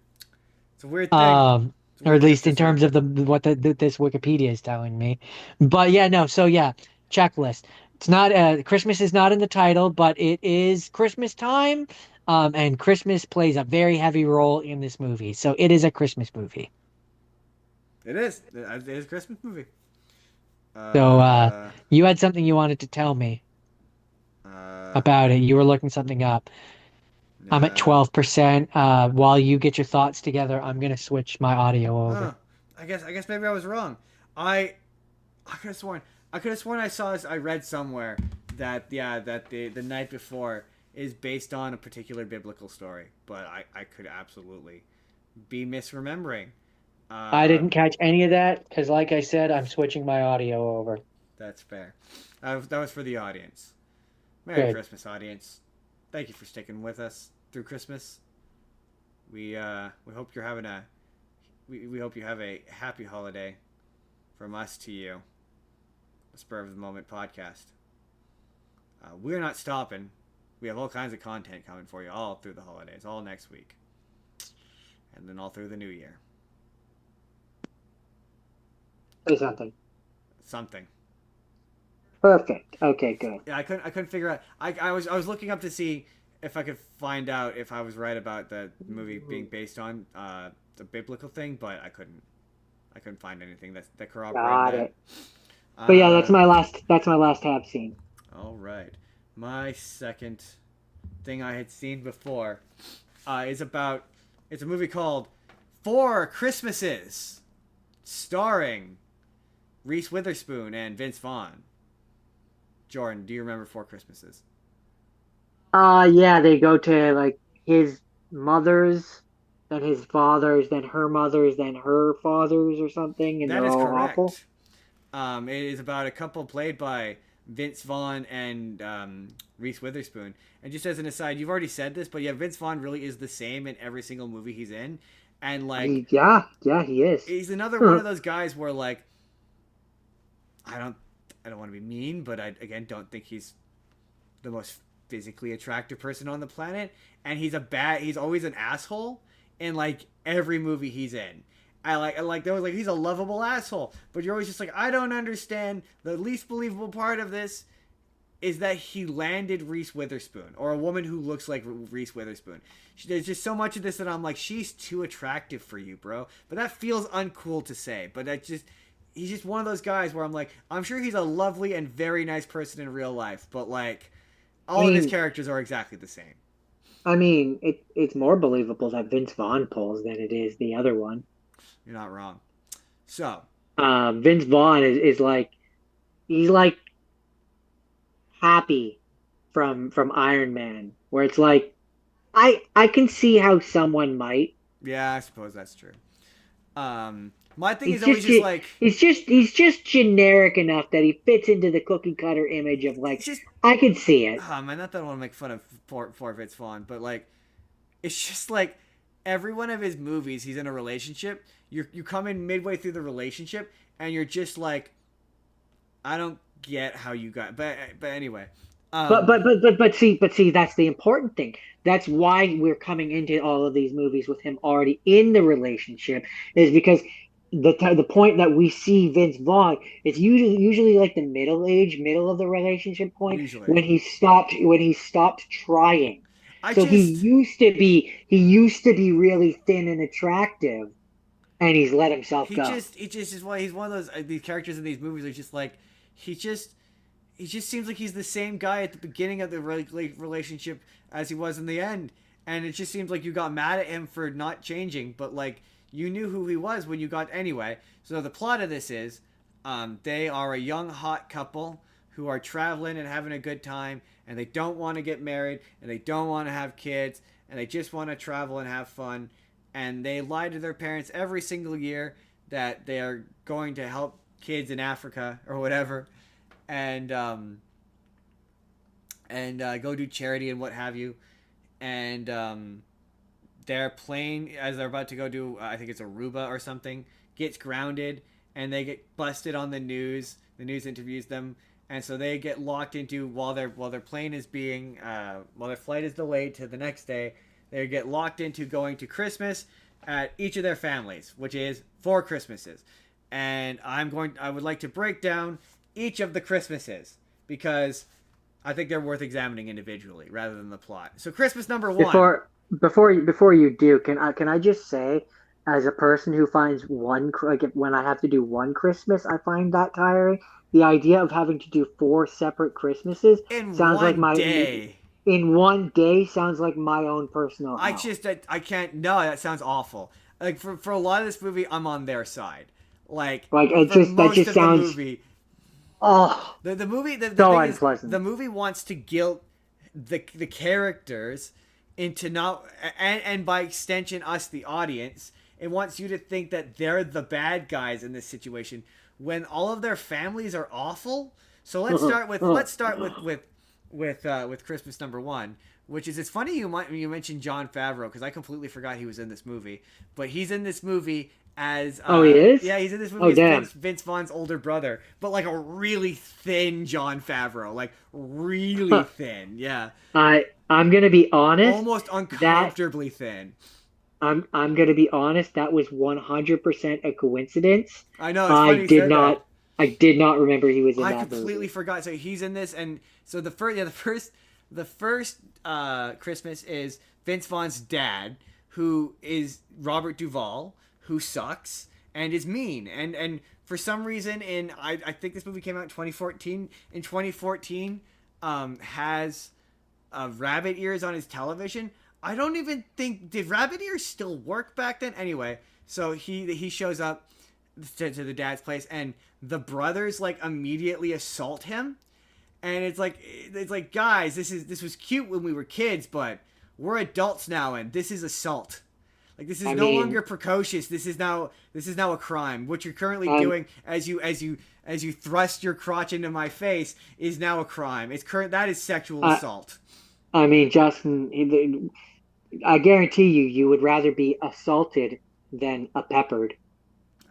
It's a weird thing.
um
It's a
or
weird
at
thing
least
to
in
say.
terms of this Wikipedia is telling me. But yeah, no, so yeah, checklist. It's not Christmas is not in the title, but it is Christmas time. And Christmas plays a very heavy role in this movie. So it is a Christmas movie.
It is. It is a Christmas movie.
So
Uh,
you had something you wanted to tell me
uh,
about it. You were looking something up. I'm at
uh,
12%. While you get your thoughts together, I'm gonna switch my audio over.
huh. I guess maybe I was wrong. I could have sworn I read somewhere that that the night before is based on a particular biblical story, but I could absolutely be misremembering.
I
Uh,
didn't catch any of that because, like I said, I'm switching my audio over.
that's fair. That was for the audience. Merry
Good.
Christmas, audience. Thank you for sticking with us through Christmas. we hope you're having a we hope you have a happy holiday from us to you. The Spur of the Moment podcast. We're not stopping. We have all kinds of content coming for you all through the holidays, all next week, and then all through the new year.
Say something.
Something.
Perfect. Okay, good.
Yeah, I couldn't figure out. I was looking up to see if I could find out if I was right about the movie being based on the biblical thing, but I couldn't find anything that corroborated
Got
that.
it. But yeah, that's my last tab scene.
All right. My second thing I had seen before it's a movie called Four Christmases, starring Reese Witherspoon and Vince Vaughn. Jordan, do you remember Four Christmases?
Yeah, they go to like his mother's, then his father's, then her mother's, then her father's or something, and
That
they're
is
all
correct.
awful.
It is about a couple played by Vince Vaughn and Reese Witherspoon. And just as an aside, you've already said this, but yeah, Vince Vaughn really is the same in every single movie he's in. And like,
Yeah, he is.
he's another one of those guys where like, I don't want to be mean, but I again don't think he's the most physically attractive person on the planet, and he's always an asshole in like every movie he's in. I like there was like he's a lovable asshole, but you're always just like, I don't understand. The least believable part of this is that he landed Reese Witherspoon, or a woman who looks like Reese Witherspoon. There's just so much of this that I'm like, she's too attractive for you, bro. But that feels uncool to say. But he's just one of those guys where I'm like, I'm sure he's a lovely and very nice person in real life, but like, all of his characters are exactly the same.
I mean, it's more believable that Vince Vaughn pulls than it is the other one.
You're not wrong. So,
Vince Vaughn is like, he's like Happy from Iron Man, where it's like, I can see how someone might.
Yeah, I suppose that's true. My thing is always just like,
he's just generic enough that he fits into the cookie cutter image of like, I can see it.
Man, not that I want to make fun of for Vince Vaughn, but like, it's just like every one of his movies, he's in a relationship. You come in midway through the relationship, and you're just like, I don't get how you got. But anyway.
But see, that's the important thing. That's why we're coming into all of these movies with him already in the relationship, is because the point that we see Vince Vaughn is usually like the middle of the relationship point,
usually.
when he stopped trying. He used to be really thin and attractive, and he's let himself go.
He's one of those these characters in these movies are just like, he just seems like he's the same guy at the beginning of the relationship as he was in the end, and it just seems like you got mad at him for not changing, but like, you knew who he was when you got anyway. So the plot of this is, they are a young hot couple who are traveling and having a good time, and they don't want to get married, and they don't want to have kids, and they just want to travel and have fun, and they lie to their parents every single year that they are going to help kids in Africa or whatever, and go do charity and what have you, and their plane, as they're about to go do, I think it's Aruba or something, gets grounded, and they get busted on the news. The news interviews them, and so they get locked into, while their plane is being while their flight is delayed to the next day, they get locked into going to Christmas at each of their families, which is 4 Christmases. And I would like to break down each of the Christmases, because I think they're worth examining individually rather than the plot. So Christmas number 1.
Before you do, can I just say, as a person who finds when I have to do one Christmas, I find that tiring. The idea of having to do 4 separate Christmases
in
sounds
one
like
day.
In one day sounds like my own personal hell.
I can't. No, that sounds awful. Like for a lot of this movie, I'm on their side. Like
that just sounds.
The movie,
oh,
the movie. The
so
thing
unpleasant.
Is, the movie wants to guilt the characters into not, and by extension us, the audience. It wants you to think that they're the bad guys in this situation when all of their families are awful. So let's start with Christmas number 1, which is it's funny you mentioned Jon Favreau because I completely forgot he was in this movie, but he's in this movie as
Oh, he is?
yeah, he's in this movie
Oh,
as
damn.
Vince Vaughn's older brother, but like a really thin Jon Favreau, like really thin, yeah,
I'm gonna be honest.
almost
That
uncomfortably thin.
I'm gonna be honest. That was 100% a coincidence.
I know it's
I
funny you
did
said that.
not. I did not remember he was in
I
that
completely
movie.
forgot. So he's in this, and so the first Christmas is Vince Vaughn's dad, who is Robert Duvall, who sucks and is mean, and for some reason I think this movie came out in 2014. In 2014, has rabbit ears on his television. I don't even think did rabbit ears still work back then. Anyway, so he shows up to the dad's place, and the brothers like immediately assault him, and it's like guys, this was cute when we were kids, but we're adults now, and this is assault. Like this is
I
no
mean-
longer precocious. This is now a crime. What you're currently
Um,
doing as you thrust your crotch into my face is now a crime. That is sexual assault.
I mean, Justin, I guarantee you would rather be assaulted than a peppered.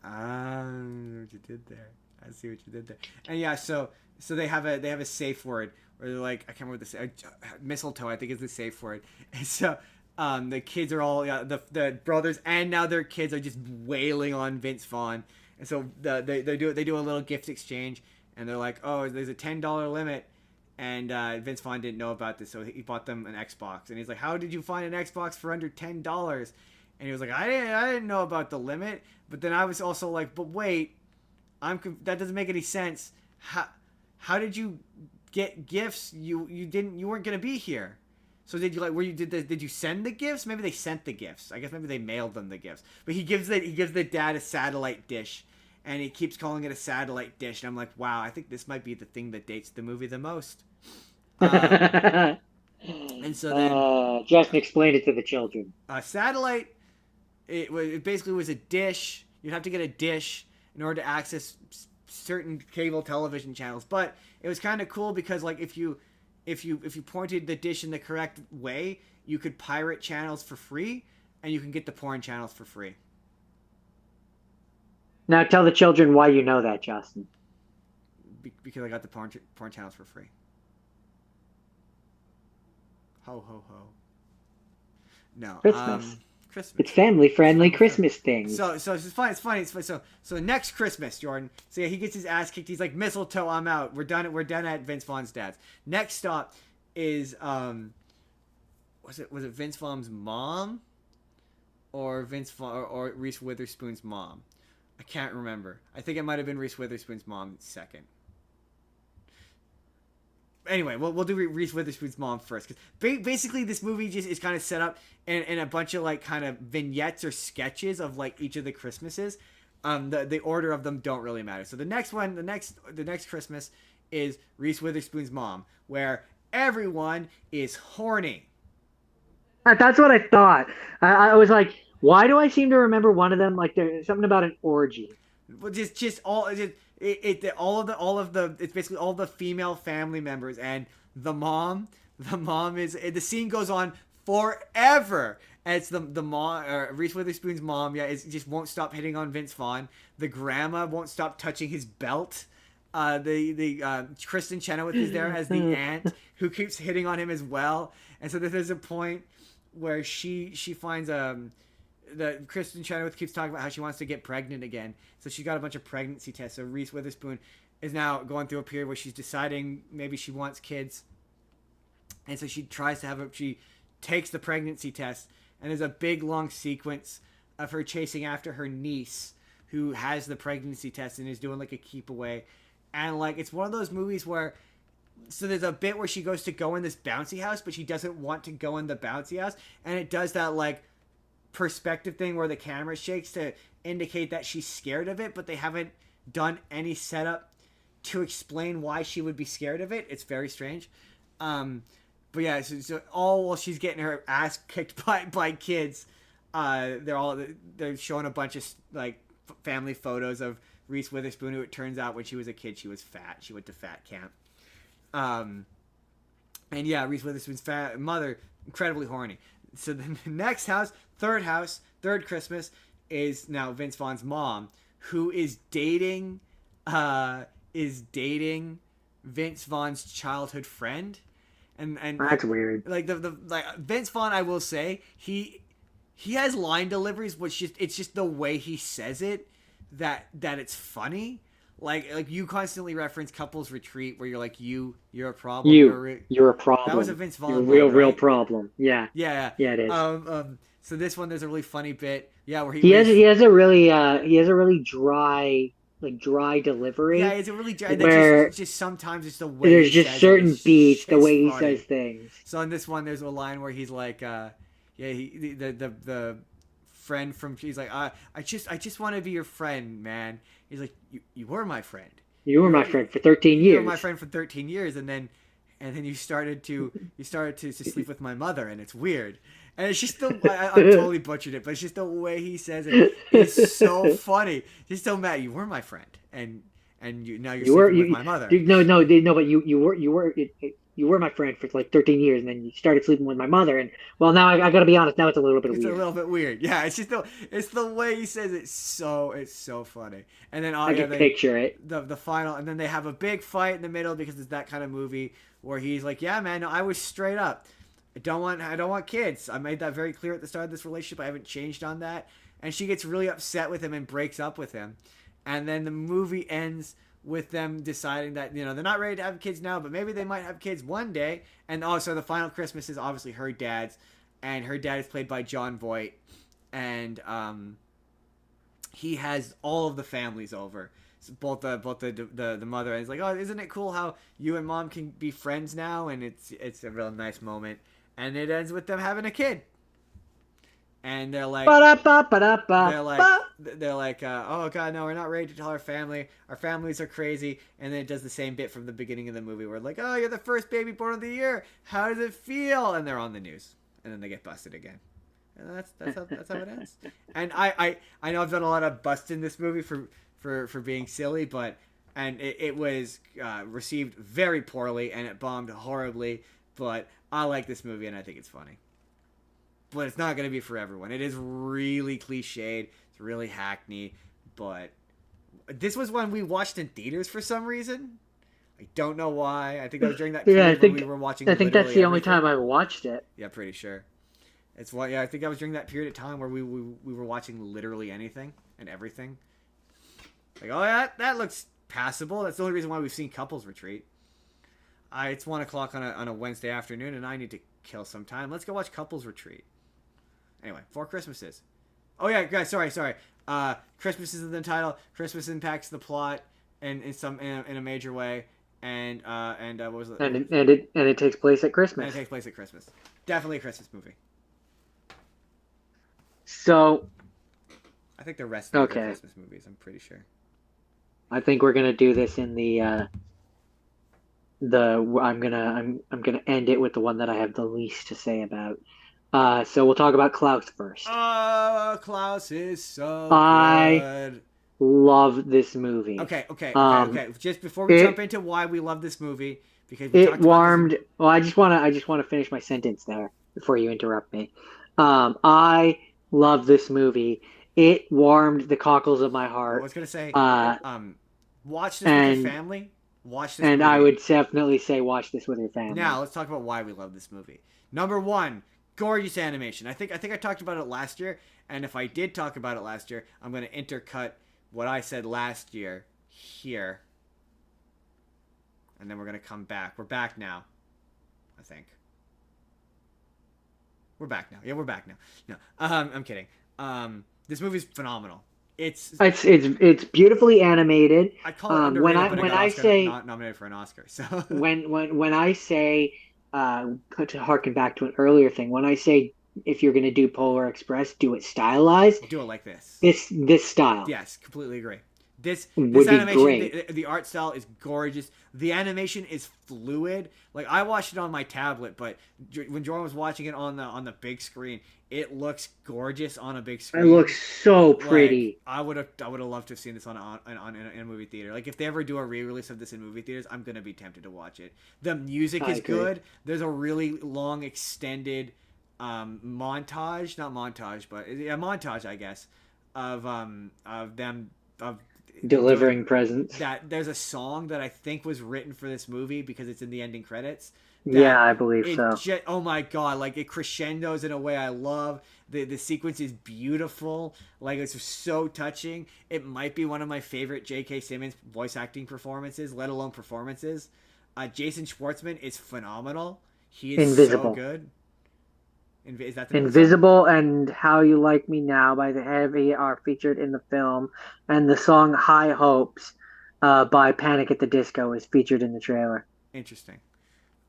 Ah, what you did there. I see what you did there. And yeah, so they have a safe word where they're like, I can't remember mistletoe, I think is the safe word. And so the kids are all the brothers and now their kids are just wailing on Vince Vaughn. And so they do a little gift exchange, and they're like, oh, there's a $10 limit. And Vince Vaughn didn't know about this, so he bought them an Xbox. And he's like, how did you find an Xbox for under $10? And he was like, I didn't know about the limit. But then I was also like, but wait, that doesn't make any sense. How did you get gifts? You weren't gonna be here. So did you did you send the gifts? Maybe they sent the gifts. I guess maybe they mailed them the gifts. But he gives the dad a satellite dish, and he keeps calling it a satellite dish. And I'm like, wow, I think this might be the thing that dates the movie the most. And so then
Justin explained it to the children.
satellite, it basically was a dish. You'd have to get a dish in order to access certain cable television channels. But it was kind of cool because like if you pointed the dish in the correct way, you could pirate channels for free, and you can get the porn channels for free.
Now tell the children why you know that, Justin.
Because I got the porn channels for free. Ho ho ho. No.
Christmas.
Christmas.
It's family-friendly Christmas things.
So it's fine. It's funny. So next Christmas, Jordan. So yeah, he gets his ass kicked. He's like, mistletoe, I'm out. We're done at Vince Vaughn's dad's. Next stop is was it Vince Vaughn's mom, or or Reese Witherspoon's mom? I can't remember. I think it might have been Reese Witherspoon's mom second. Anyway, we'll do Reese Witherspoon's mom first, because basically this movie just is kind of set up in a bunch of like kind of vignettes or sketches of like each of the Christmases. The order of them don't really matter. So the next Christmas is Reese Witherspoon's mom, where everyone is horny.
That's what I thought. I was like, why do I seem to remember one of them like there's something about an orgy?
Well, just all of the it's basically all the female family members, and the mom is, the scene goes on forever. And it's the mom, Reese Witherspoon's mom, just won't stop hitting on Vince Vaughn. The grandma won't stop touching his belt. Kristen Chenoweth is there as the aunt who keeps hitting on him as well. And so there's a point where she finds the Kristen Chenoweth keeps talking about how she wants to get pregnant again. So she got a bunch of pregnancy tests. So Reese Witherspoon is now going through a period where she's deciding maybe she wants kids. And so she tries to she takes the pregnancy test, and there's a big long sequence of her chasing after her niece who has the pregnancy test and is doing like a keep away. And like, it's one of those movies where, so there's a bit where she goes to go in this bouncy house, but she doesn't want to go in the bouncy house. And it does that like perspective thing where the camera shakes to indicate that she's scared of it, but they haven't done any setup to explain why she would be scared of it. It's very strange. But yeah, so all while she's getting her ass kicked by kids, they're showing a bunch of like family photos of Reese Witherspoon, who it turns out when she was a kid she was fat. She went to fat camp. And yeah, Reese Witherspoon's mother, incredibly horny. So the next house, third Christmas, is now Vince Vaughn's mom, who is dating Vince Vaughn's childhood friend. And
That's weird.
Like like Vince Vaughn, I will say, he has line deliveries, which it's just the way he says it that it's funny. Like you constantly reference Couples Retreat, where you're like, you're a problem.
You're a problem.
That was a Vince Vaughn.
You're
line,
real
right?
problem. Yeah.
Yeah.
Yeah, it is.
So this one, there's a really funny bit. Yeah, where
he has a really dry delivery.
Yeah, it's a really dry.
Where
just sometimes it's the way
there's just certain beats, the way he says things.
So in this one, there's a line where he's like, the friend from, he's like, I just want to be your friend, man. He's like, you were my friend.
You were my friend for 13 years.
You were my friend for 13 years, and then you started to sleep with my mother, and it's weird. And it's just I totally butchered it, but it's just the way he says it. It's so funny. Just so Matt, you were my friend, and now you're sleeping with my mother.
No, but you were my friend for like 13 years, and then you started sleeping with my mother. And well, now I got to be honest. Now it's a little bit weird.
It's a little bit weird. Yeah, it's just the way he says it. It's so funny. And then
I can picture it.
The final, and then they have a big fight in the middle because it's that kind of movie where he's like, yeah, man, no, I was straight up. I don't want kids. I made that very clear at the start of this relationship. I haven't changed on that. And she gets really upset with him and breaks up with him. And then the movie ends with them deciding that, they're not ready to have kids now, but maybe they might have kids one day. And also the final Christmas is obviously her dad's, and her dad is played by Jon Voight. And he has all of the families over. So both the mother, and he's like, oh, isn't it cool how you and mom can be friends now? And it's a real nice moment. And it ends with them having a kid. And they're like, oh god, no, we're not ready to tell our family. Our families are crazy. And then it does the same bit from the beginning of the movie where like, oh, you're the first baby born of the year. How does it feel? And they're on the news. And then they get busted again. And that's how it ends. And I know I've done a lot of busting this movie for being silly, but it was received very poorly and it bombed horribly. But I like this movie and I think it's funny. But it's not going to be for everyone. It is really cliched. It's really hackney. But this was one we watched in theaters for some reason. I don't know why. I think that was during that period when we were watching.
I think that's the only time I watched it.
Yeah, pretty sure. It's what. Yeah, I think that was during that period of time where we were watching literally anything and everything. Like, oh, that looks passable. That's the only reason why we've seen Couples Retreat. It's 1:00 on a Wednesday afternoon, and I need to kill some time. Let's go watch Couples Retreat. Anyway, 4 Christmases. Oh yeah, guys, sorry. Christmas is in the title. Christmas impacts the plot in a major way, and what was it?
And it takes place at Christmas.
And it takes place at Christmas. Definitely a Christmas movie.
So,
I think the rest of the Christmas movies. I'm pretty sure.
I think we're gonna do this in I'm gonna end it with the one that I have the least to say about. So we'll talk about Klaus first.
Oh, Klaus is so
good. Love this movie.
Okay. Just before we jump into why we love this movie, because we talked
warmed. About this... Well, I just want to finish my sentence there before you interrupt me. I love this movie. It warmed the cockles of my heart.
I was gonna say, watch this with your family. Watch this.
And
movie.
I would definitely say watch this with your family.
Now let's talk about why we love this movie. Number 1. Gorgeous animation. I think I talked about it last year, and if I did talk about it last year, I'm going to intercut what I said last year here, and then we're going to come back. We're back now, I think. We're back now. Yeah, we're back now. No, I'm kidding. This movie's phenomenal. It's
beautifully animated.
I call it underrated,
when I say
not nominated for an Oscar. So
when I say to harken back to an earlier thing, when I say if you're going to do Polar Express, do it stylized.
Do it like this.
This style.
Yes, completely agree. This
be
animation,
great.
the art style is gorgeous. The animation is fluid. Like I watched it on my tablet, but when Jordan was watching it on the big screen, it looks gorgeous on a big
It
screen.
looks so
Like
pretty.
I would have loved to have seen this in a movie theater. Like if they ever do a re-release of this in movie theaters, I'm gonna be tempted to watch it. The music
I
is
agree.
good. There's a really long extended montage, not montage, but a montage, I guess, of them of
Delivering
doing
presents.
that. There's a song that I think was written for this movie because it's in the ending credits.
Yeah,
That
I believe
it
so.
just, oh my god, like it crescendos in a way I love. The sequence is beautiful. Like it's so touching. It might be one of my favorite J.K. Simmons voice acting performances, let alone performances. Jason Schwartzman is phenomenal. He is so
Invisible.
good. Is that the name of the song?
Invisible and How You Like Me Now by The Heavy are featured in the film, and the song High Hopes by Panic at the Disco is featured in the trailer.
Interesting.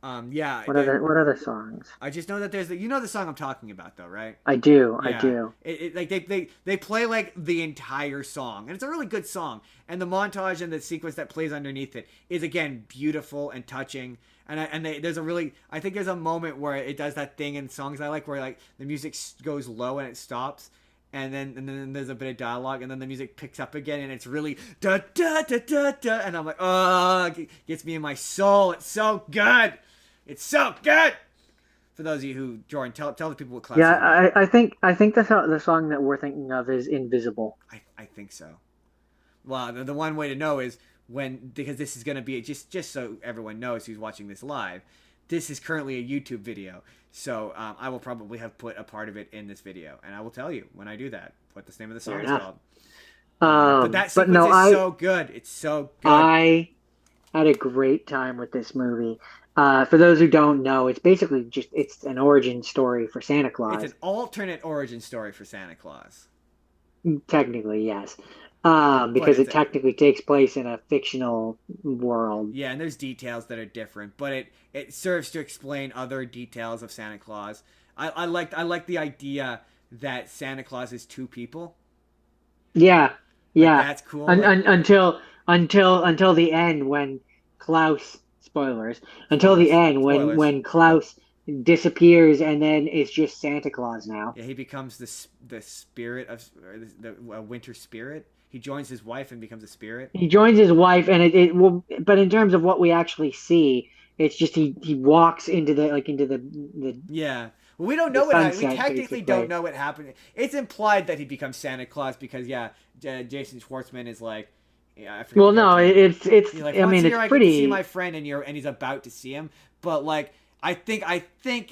Yeah.
What other songs?
I just know that there's the song I'm talking about though, right?
I do, I
Yeah,
do.
like they play like the entire song, and it's a really good song. And the montage and the sequence that plays underneath it is again beautiful and touching. There's a really, I think there's a moment where it does that thing in songs I like where like the music goes low and it stops, and then there's a bit of dialogue, and then the music picks up again, and it's really da da da da da, and I'm like, oh, it gets me in my soul. It's so good. It's so good. For those of you who, Jordan, tell the people what class.
Yeah, I think the song that we're thinking of is Invisible.
I think so. Well, the one way to know is because this is going to be just so everyone knows who's watching this live. This is currently a YouTube video, so I will probably have put a part of it in this video, and I will tell you when I do that what the name of the song is called. But that sequence is so good. It's so good.
I had a great time with this movie. For those who don't know, it's basically it's an origin story for Santa Claus.
It's an alternate origin story for Santa Claus.
Technically, yes. Because it technically takes place in a fictional world.
Yeah, and there's details that are different, but it serves to explain other details of Santa Claus. I like the idea that Santa Claus is two people.
Yeah, yeah.
Like, that's cool.
Until the end when Klaus spoilers. Until the end when Klaus disappears and then it's just Santa Claus now.
Yeah, he becomes the spirit of the winter spirit. He joins his wife and becomes a spirit.
He joins his wife, and but in terms of what we actually see, it's just he walks into the
yeah. Well, we don't know what happened. We technically don't know what happened. It's implied that he becomes Santa Claus because Jason Schwartzman is like, yeah.
Well, no, it's
like,
I mean, it's
I
pretty.
Get to see my friend, and he's about to see him, but like, I think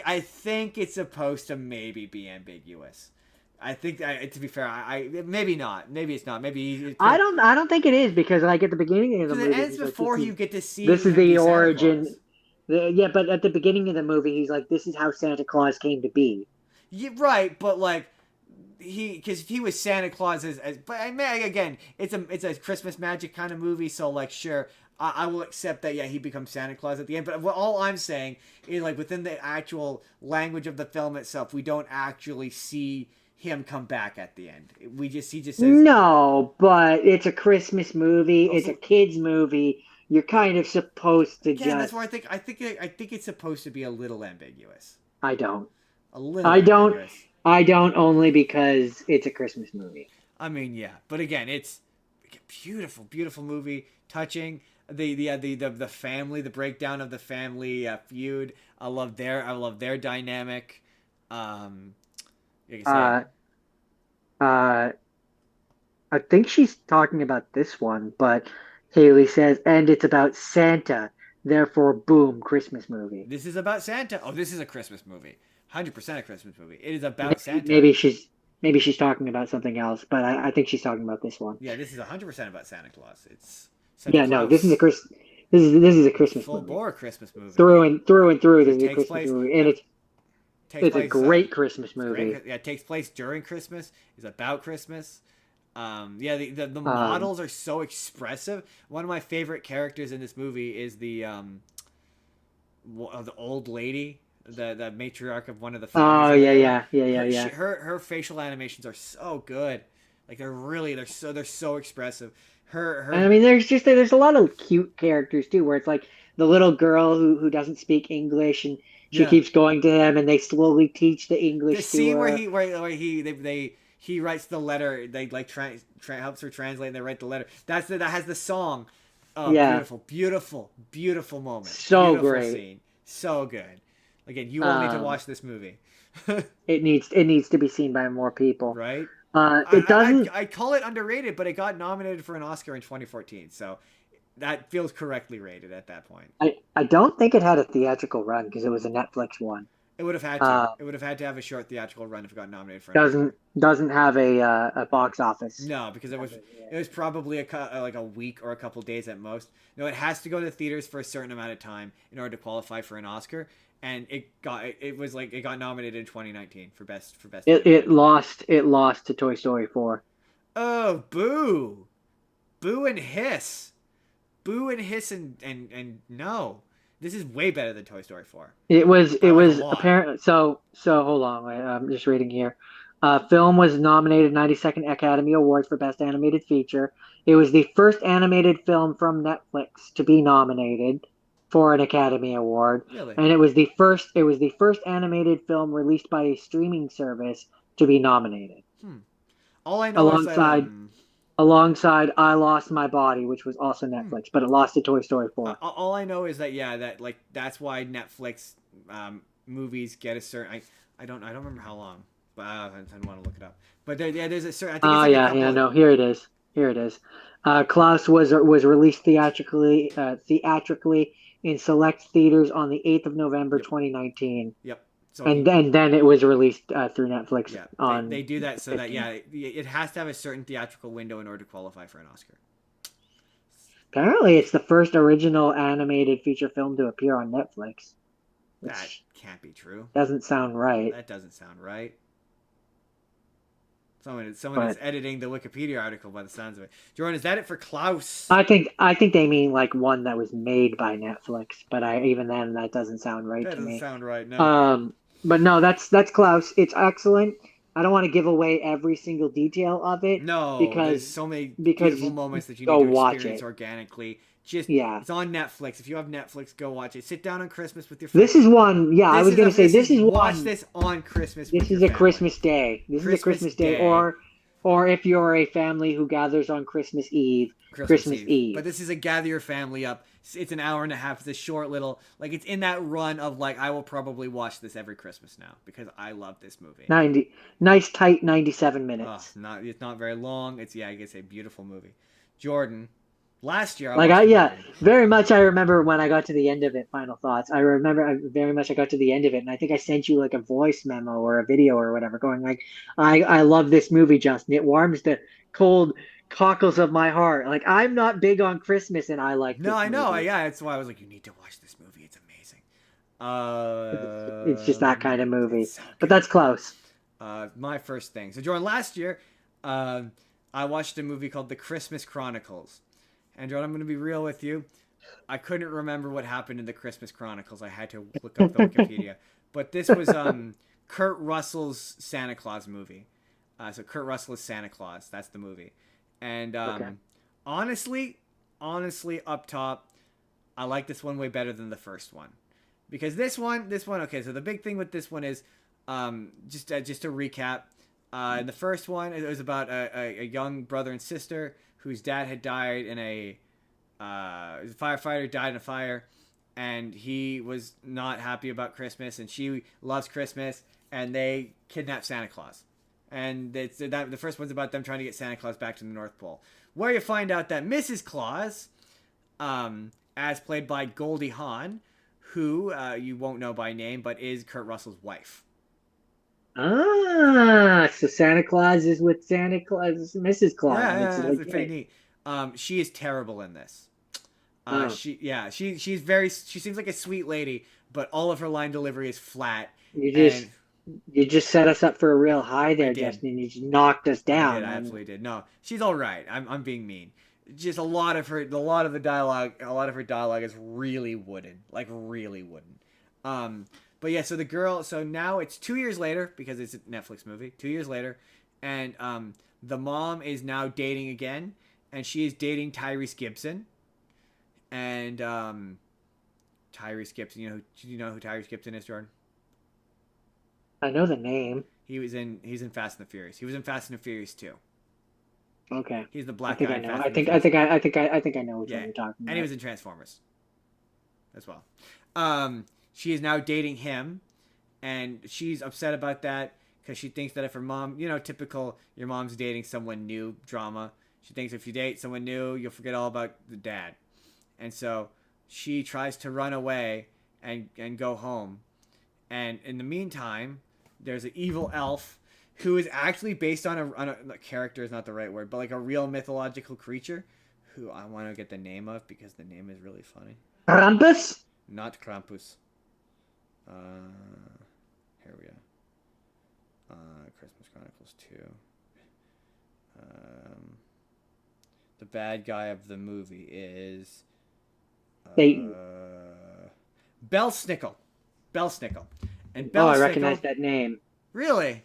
it's supposed to maybe be ambiguous. I think to be fair, I maybe not. Maybe it's not. Maybe
I don't think it is because like at the beginning of the movie,
it ends before you get to see.
This is the origin. Yeah, but at the beginning of the movie, he's like, "This is how Santa Claus came to be."
Yeah, right, but like because he was Santa Claus but I mean, again, it's a Christmas magic kind of movie, so like sure. I will accept that, yeah, he becomes Santa Claus at the end. But all I'm saying is, like, within the actual language of the film itself, we don't actually see him come back at the end. He just says
no, but it's a Christmas movie. Also, it's a kids movie. You're kind of supposed to just.
That's where I think it's supposed to be a little ambiguous.
I don't.
A little. Ambiguous.
I don't only because it's a Christmas movie.
I mean, yeah, but again, it's a beautiful, beautiful movie, touching. The family, the breakdown of the family feud. I love their dynamic.
I think she's talking about this one, but Haley says, and it's about Santa, therefore, boom, Christmas movie.
This is about Santa. Oh, this is a Christmas movie. 100% a Christmas movie. It is about Santa.
Maybe she's talking about something else, but I think she's talking about this one.
Yeah, this is 100% about Santa Claus. It's
Santa Claus. No, this is a Christmas movie.
Full bore Christmas movie.
Through and through, this is a Christmas movie, and it's a great Christmas movie.
Yeah, it takes place during Christmas. It's about Christmas. The models are so expressive. One of my favorite characters in this movie is the old lady, the matriarch of one of the families.
Oh yeah.
Her facial animations are so good. Like they're so expressive.
And I
Her
mean, there's a lot of cute characters too, where it's like the little girl who doesn't speak English, and she
yeah.
keeps going to them, and they slowly teach the
The
English to
scene where
her.
he writes the letter, they like helps her translate, and they write the letter. That has the song. Oh,
Yeah,
beautiful, beautiful, beautiful moment,
so
beautiful
great.
scene, so good. Again, you all need to
Um,
watch this movie,
it needs to be seen by more people.
right?
It doesn't.
I call it underrated, but it got nominated for an Oscar in 2014, so that feels correctly rated at that point.
I don't think it had a theatrical run because it was a Netflix one.
It would have had to.
Uh,
It would have had to have a short theatrical run if it got nominated for an
doesn't
Oscar.
doesn't have a box office.
No, because it was probably like a week or a couple days at most. No, it has to go to theaters for a certain amount of time in order to qualify for an Oscar, and it got nominated in 2019 for best
It
animated.
it lost it lost to Toy Story 4.
Oh, boo, boo and hiss, boo and hiss and no, this is way better than Toy Story 4
It
by like a
was
lot.
apparent. So hold on, wait, I'm just reading here. Film was nominated 92nd Academy Awards for Best Animated Feature. It was the first animated film from Netflix to be nominated for an Academy Award,
Really?
and it was the first animated film released by a streaming service to be nominated,
Hmm. All I know is that
alongside alongside I Lost My Body, which was also
hmm.
Netflix, but it lost to Toy Story 4.
All I know is that that like that's why Netflix movies get a certain I don't remember how long, but I don't want to look it up. But there's a certain I think it's like a
Yeah,
couple
yeah,
of
no, here it is. Here it is. Klaus was released theatrically in select theaters on the 8th of November
yep
2019,
yep. So
and then it was released through Netflix
yeah they
on
do that so that
15th.
it has to have a certain theatrical window in order to qualify for an Oscar.
Apparently, it's the first original animated feature film to appear on Netflix,
That
which
can't be true.
doesn't sound right.
That doesn't sound right. Someone is
But
editing the Wikipedia article by the sounds of it. Jordan, is that it for Klaus?
I think they mean like one that was made by Netflix, but even then that doesn't sound right
That
to
doesn't
me.
sound right. No.
But no, that's Klaus. It's excellent. I don't want to give away every single detail of it
No, there's
because
so many
because
beautiful moments that you need
go
to
watch
experience
it.
organically. Just
Yeah.
it's on Netflix. If you have Netflix, go watch it. Sit down on Christmas with your
This
family.
is one, yeah, I was gonna say
This
this
is
is
watch
one
this on Christmas
this
with your
is a
family.
Christmas day. This is a
Christmas
Christmas day,
Day,
or if you're a family who gathers on Christmas Eve,
Christmas
Christmas
Eve. But
Eve.
this is a gather your family up. It's an hour and a half. It's a short little like it's in that run of like I will probably watch this every Christmas now because I love this movie.
90 nice tight 97
Oh,
minutes.
it's not very long. It's I guess a beautiful movie. Jordan, last year I
Like
watched a
yeah,
movie.
very much I remember when I got to the end of it, final thoughts. I remember very much I got to the end of it, and I think I sent you like a voice memo or a video or whatever going like I love this movie, Justin. It warms the cold cockles of my heart. Like I'm not big on Christmas and I like
No,
this
I know.
movie.
Yeah, that's why I was like, you need to watch this movie. It's amazing.
It's just that kind of
It's
movie.
so
But
good.
that's close.
My first thing. So, Jordan, last year, I watched a movie called The Christmas Chronicles. And Jordan, I'm going to be real with you. I couldn't remember what happened in The Christmas Chronicles. I had to look up the Wikipedia. But this was Kurt Russell's Santa Claus movie. So Kurt Russell is Santa Claus. That's the movie. And
Okay.
honestly, up top, I like this one way better than the first one, because this one. Okay, so the big thing with this one is, just to recap, in the first one it was about a young brother and sister whose dad had died in a firefighter died in a fire, and he was not happy about Christmas, and she loves Christmas, and they kidnap Santa Claus. And the first one's about them trying to get Santa Claus back to the North Pole, where you find out that Mrs. Claus, as played by Goldie Hawn, who you won't know by name, but is Kurt Russell's wife.
So Santa Claus is with Santa Claus, Mrs. Claus, and it's
That's pretty
legit.
neat. She is terrible in this.
Oh,
She's very she seems like a sweet lady, but all of her line delivery is flat.
you just
And
you just set us up for a real high
I
there,
did,
Justin. You just knocked us down.
I absolutely did. No, she's all right. I'm being mean. Just a lot of the dialogue, a lot of her dialogue is really wooden, like really wooden. But yeah, so the girl. So now it's 2 years later because it's a Netflix movie. 2 years later, and the mom is now dating again, and she is dating Tyrese Gibson. And Tyrese Gibson, do you know who Tyrese Gibson is, Jordan?
I know the name.
He's in Fast and the Furious. He was in Fast and the Furious 2.
Okay.
He's the
I
black
think
guy
I
in
know.
Fast
I
and the
think I
Furious.
think I think I know which
Yeah,
one you're talking about.
and he was in Transformers as well. She is now dating him, and she's upset about that because she thinks that if her mom, typical your mom's dating someone new drama. She thinks if you date someone new, you'll forget all about the dad, and so she tries to run away and go home. And in the meantime, there's an evil elf who is actually based on a character is not the right word, but like a real mythological creature who I want to get the name of because the name is really funny.
Krampus?
Not Krampus. Here we go. Christmas Chronicles 2. The bad guy of the movie is
Satan.
Belsnickel. Belsnickel. And
Oh, I
Belsnickel,
recognize that name.
Really?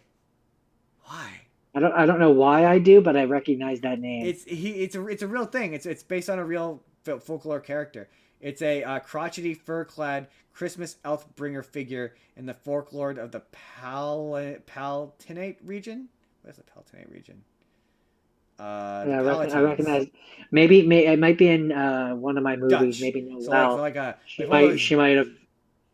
Why?
I don't know why I do, but I recognize that name.
It's a real thing. It's based on a real folklore character. It's a crotchety, fur-clad Christmas elf bringer figure in the folklore of the Palatinate region. Where's the Palatinate region?
Yeah, I recognize. Maybe it might be in one of my movies.
Dutch.
Maybe Noel.
So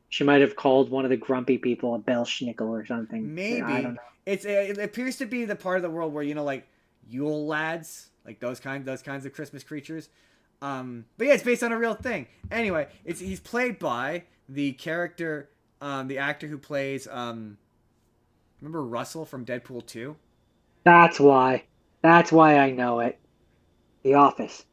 She might have called one of the grumpy people a Belschnickel or something.
Maybe.
I don't know.
It appears to be the part of the world where like Yule lads, like those kinds of Christmas creatures. But yeah, it's based on a real thing. Anyway, he's played by the character, the actor who plays remember Russell from Deadpool 2?
That's why I know it. The Office.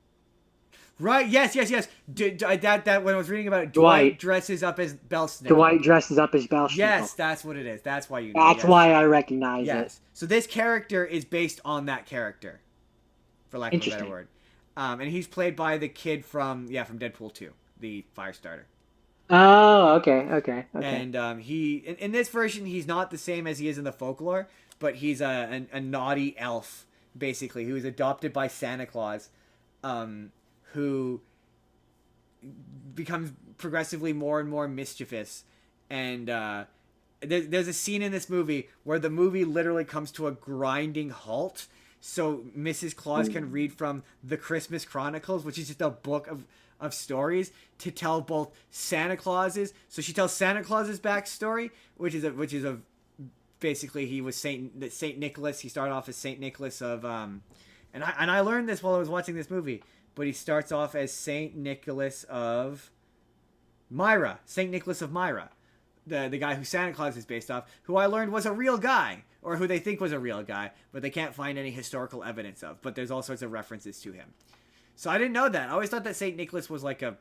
Right? Yes. That when I was reading about it, Dwight dresses up as Belsnickel.
Dwight dresses up as Belschnickel.
Yes, that's what it is. That's why you know.
That's why I recognize it.
So this character is based on that character, for lack of a better word. And he's played by the kid from Deadpool 2, the Firestarter.
Oh, okay.
And he in this version he's not the same as he is in the folklore, but he's a naughty elf basically who is adopted by Santa Claus, who becomes progressively more and more mischievous. And there's a scene in this movie where the movie literally comes to a grinding halt. So Mrs. Claus can read from the Christmas Chronicles, which is just a book of stories to tell both Santa Claus's. So she tells Santa Claus's backstory, which is basically he was Saint Nicholas. He started off as Saint Nicholas of and I learned this while I was watching this movie, but he starts off as Saint Nicholas of Myra. Saint Nicholas of Myra. The guy who Santa Claus is based off, who I learned was a real guy, or who they think was a real guy, but they can't find any historical evidence of. But there's all sorts of references to him. So I didn't know that. I always thought that Saint Nicholas was like a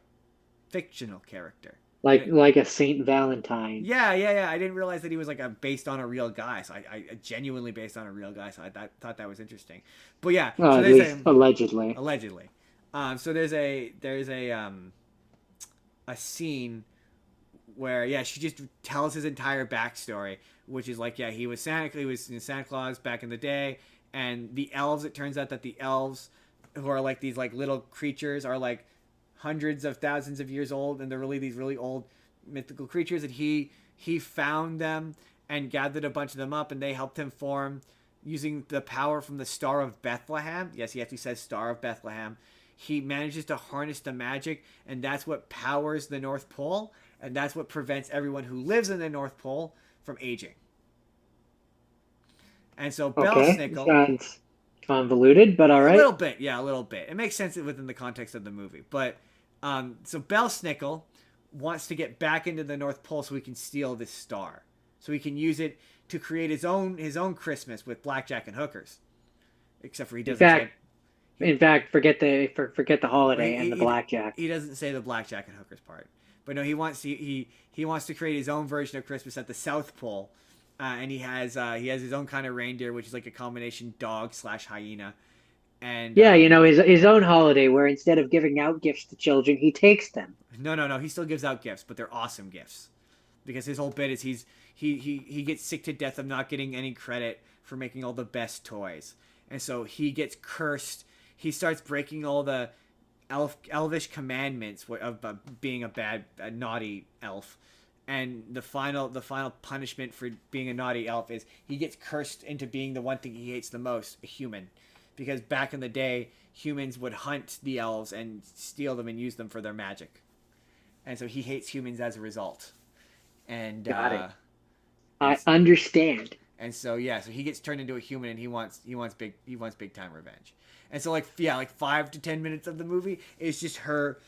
fictional character.
Like a Saint Valentine.
Yeah. I didn't realize that he was based on a real guy. So I genuinely based on a real guy. So I thought that was interesting. But yeah,
Well,
so
at least allegedly.
Allegedly. So there's a scene where she just tells his entire backstory, which is he was Santa Claus back in the day, and the elves. It turns out that the elves, who are these little creatures, are hundreds of thousands of years old, and they're really these really old mythical creatures. And he found them and gathered a bunch of them up, and they helped him form using the power from the Star of Bethlehem. Yes, he actually says Star of Bethlehem. He manages to harness the magic, and that's what powers the North Pole, and that's what prevents everyone who lives in the North Pole from aging. And so Belsnickel...
Sounds convoluted, but all right.
A little bit. It makes sense within the context of the movie. But, so Belsnickel wants to get back into the North Pole so he can steal this star. So he can use it to create his own Christmas with blackjack and hookers. Except for he doesn't...
In fact, forget the holiday and the blackjack.
He doesn't say the blackjack and hookers part, but no, he wants to create his own version of Christmas at the South Pole, and he has his own kind of reindeer, which is like a combination dog/hyena, and
his own holiday where instead of giving out gifts to children, he takes them.
No, he still gives out gifts, but they're awesome gifts, because his whole bit is he gets sick to death of not getting any credit for making all the best toys, and so he gets cursed. he starts breaking all the elvish commandments of being a naughty elf. And the final punishment for being a naughty elf is he gets cursed into being the one thing he hates the most, a human. Because back in the day, humans would hunt the elves and steal them and use them for their magic. And so he hates humans as a result. And
Got it. I understand.
And so so he gets turned into a human, and he wants big time revenge. And so like 5 to 10 minutes of the movie is just her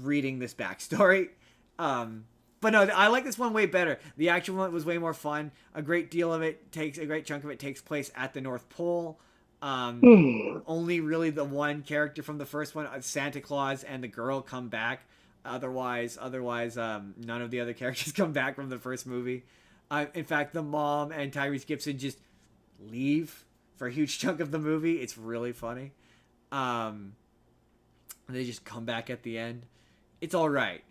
reading this backstory. But no, I like this one way better. The actual one was way more fun. A great chunk of it takes place at the North Pole. Only really the one character from the first one, Santa Claus, and the girl come back. Otherwise, none of the other characters come back from the first movie. In fact, the mom and Tyrese Gibson just leave for a huge chunk of the movie. It's really funny. They just come back at the end. It's all right.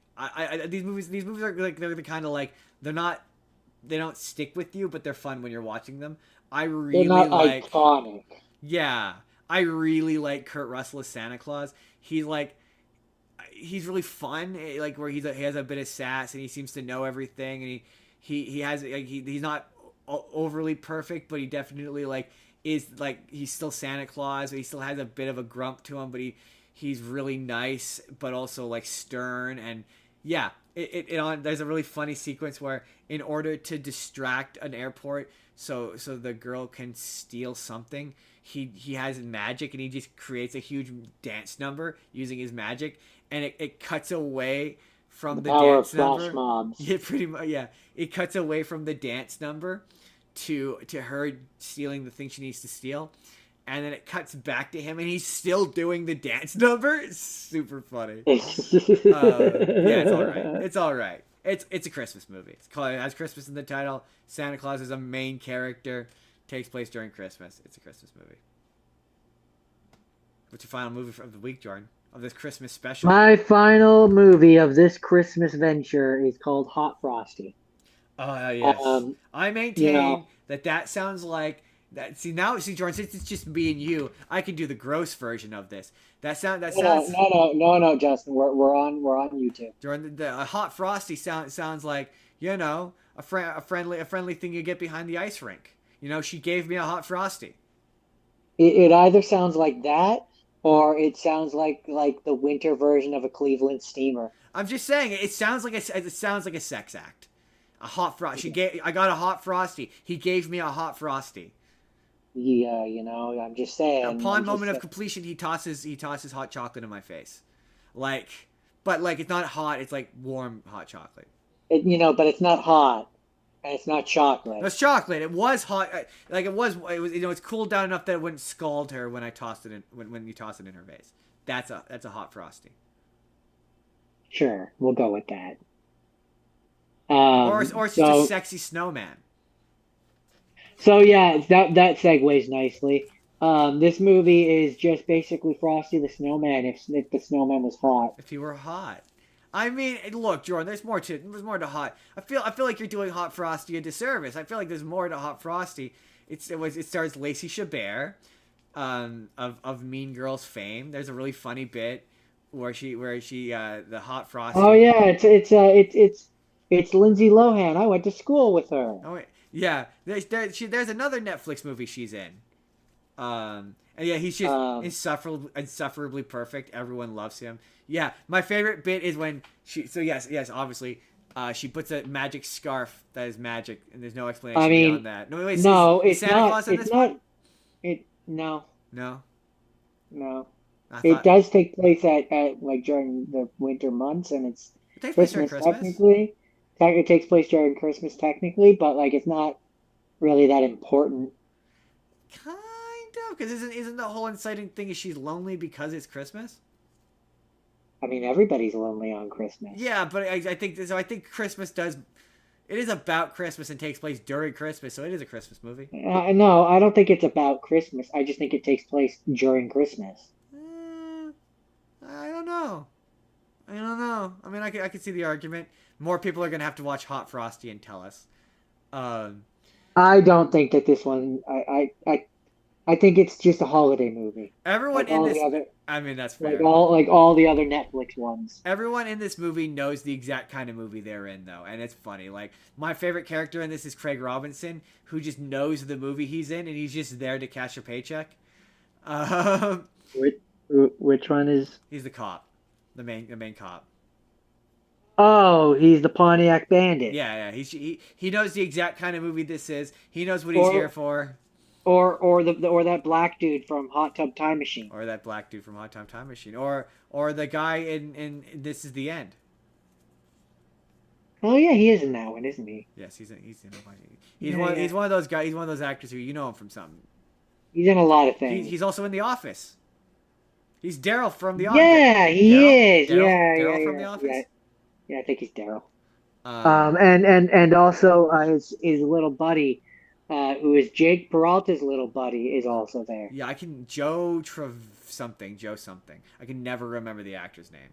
These movies are like, they're the kind of like, they don't stick with you, but they're fun when you're watching them.
They're not iconic.
Yeah, I really like Kurt Russell as Santa Claus. He's really fun, like where he has a bit of sass and he seems to know everything, and he's not overly perfect, but he definitely is he's still Santa Claus, but he still has a bit of a grump to him, but he's really nice, but also stern. And yeah, there's a really funny sequence where in order to distract an airport so the girl can steal something, he has magic, and he just creates a huge dance number using his magic, and it cuts away from the dance number. Mobs. Yeah, pretty much. Yeah, it cuts away from the dance number to her stealing the thing she needs to steal, and then it cuts back to him, and he's still doing the dance number. It's super funny. It's all right. It's all right. It's a Christmas movie. It has Christmas in the title. Santa Claus is a main character. Takes place during Christmas. It's a Christmas movie. What's your final movie of the week, Jordan? Of this Christmas special?
My final movie of this Christmas venture is called Hot Frosty.
Oh, yes. I maintain that sounds like that. See, Jordan, since it's just me and you, I can do the gross version of this. That sounds.
No, Justin. We're on YouTube.
Jordan, the Hot Frosty sounds like a friendly thing you get behind the ice rink. She gave me a Hot Frosty.
It either sounds like that, or it sounds like the winter version of a Cleveland steamer. I'm
just saying, it sounds like a sex act. A Hot Frosty. I got a Hot Frosty. He gave me a Hot Frosty.
Yeah, I'm just saying.
Upon moment of completion, he tosses hot chocolate in my face, but it's not hot. It's like warm hot chocolate.
But it's not hot. And it's not chocolate.
It's chocolate. It was hot. It was. It's cooled down enough that it wouldn't scald her when I tossed it in. When you toss it in her face. That's a Hot Frosty.
Sure, we'll go with that.
Or it's just a sexy snowman.
So yeah, that segues nicely. This movie is just basically Frosty the Snowman if the snowman was hot.
If he were hot. I mean, look, Jordan. There's more to Hot. I feel like you're doing Hot Frosty a disservice. I feel like there's more to Hot Frosty. It stars Lacey Chabert, of Mean Girls fame. There's a really funny bit where she the Hot Frosty.
Oh yeah, it's Lindsay Lohan. I went to school with her.
Oh yeah, there's another Netflix movie she's in. And yeah, he's just insufferably perfect. Everyone loves him. Yeah, my favorite bit is when obviously, she puts a magic scarf that is magic, and there's no explanation beyond that. No, wait,
no,
it's Santa
not.
Claus in
it's
this
not.
one?
No.
No.
It does take place at during the winter months, and it takes place during Christmas technically. It takes place during Christmas technically, but it's not really that important.
Kind of, because isn't the whole inciting thing is she's lonely because it's Christmas?
I mean, everybody's lonely on Christmas.
Yeah, but I think Christmas does. It is about Christmas and takes place during Christmas, so it is a Christmas movie.
No, I don't think it's about Christmas. I just think it takes place during Christmas.
I don't know. I mean, I could see the argument. More people are gonna have to watch Hot Frosty and tell us.
I don't think that this one. I think it's just a holiday movie,
Everyone
like
in
all the
this,
other,
I mean, that's
like
fair.
all the other Netflix ones.
Everyone in this movie knows the exact kind of movie they're in, though, and it's funny. Like, my favorite character in this is Craig Robinson, who just knows the movie he's in, and he's just there to cash a paycheck. Um,
Which which one is?
he's the cop, the main cop.
Oh, he's the Pontiac Bandit,
Yeah, yeah. He knows the exact kind of movie this is. He knows what he's here
or
for.
or that black dude from Hot Tub Time Machine.
Or that black dude from Hot Time Machine. Or the guy in This Is the End.
Oh yeah, he is in that one, isn't he?
Yes, he's in a bunch.
Yeah, yeah.
He's one of those guys. He's one of those actors who you know him from something.
He's in a lot of things.
He's also in The Office. He's Daryl from The Office.
Yeah, he is.
Daryl from The
Yeah.
Office.
Yeah, I think he's Daryl.
Um,
And also his little buddy, who is Jake Peralta's little buddy, is also there.
yeah, I can Joe something. I can never remember the actor's name.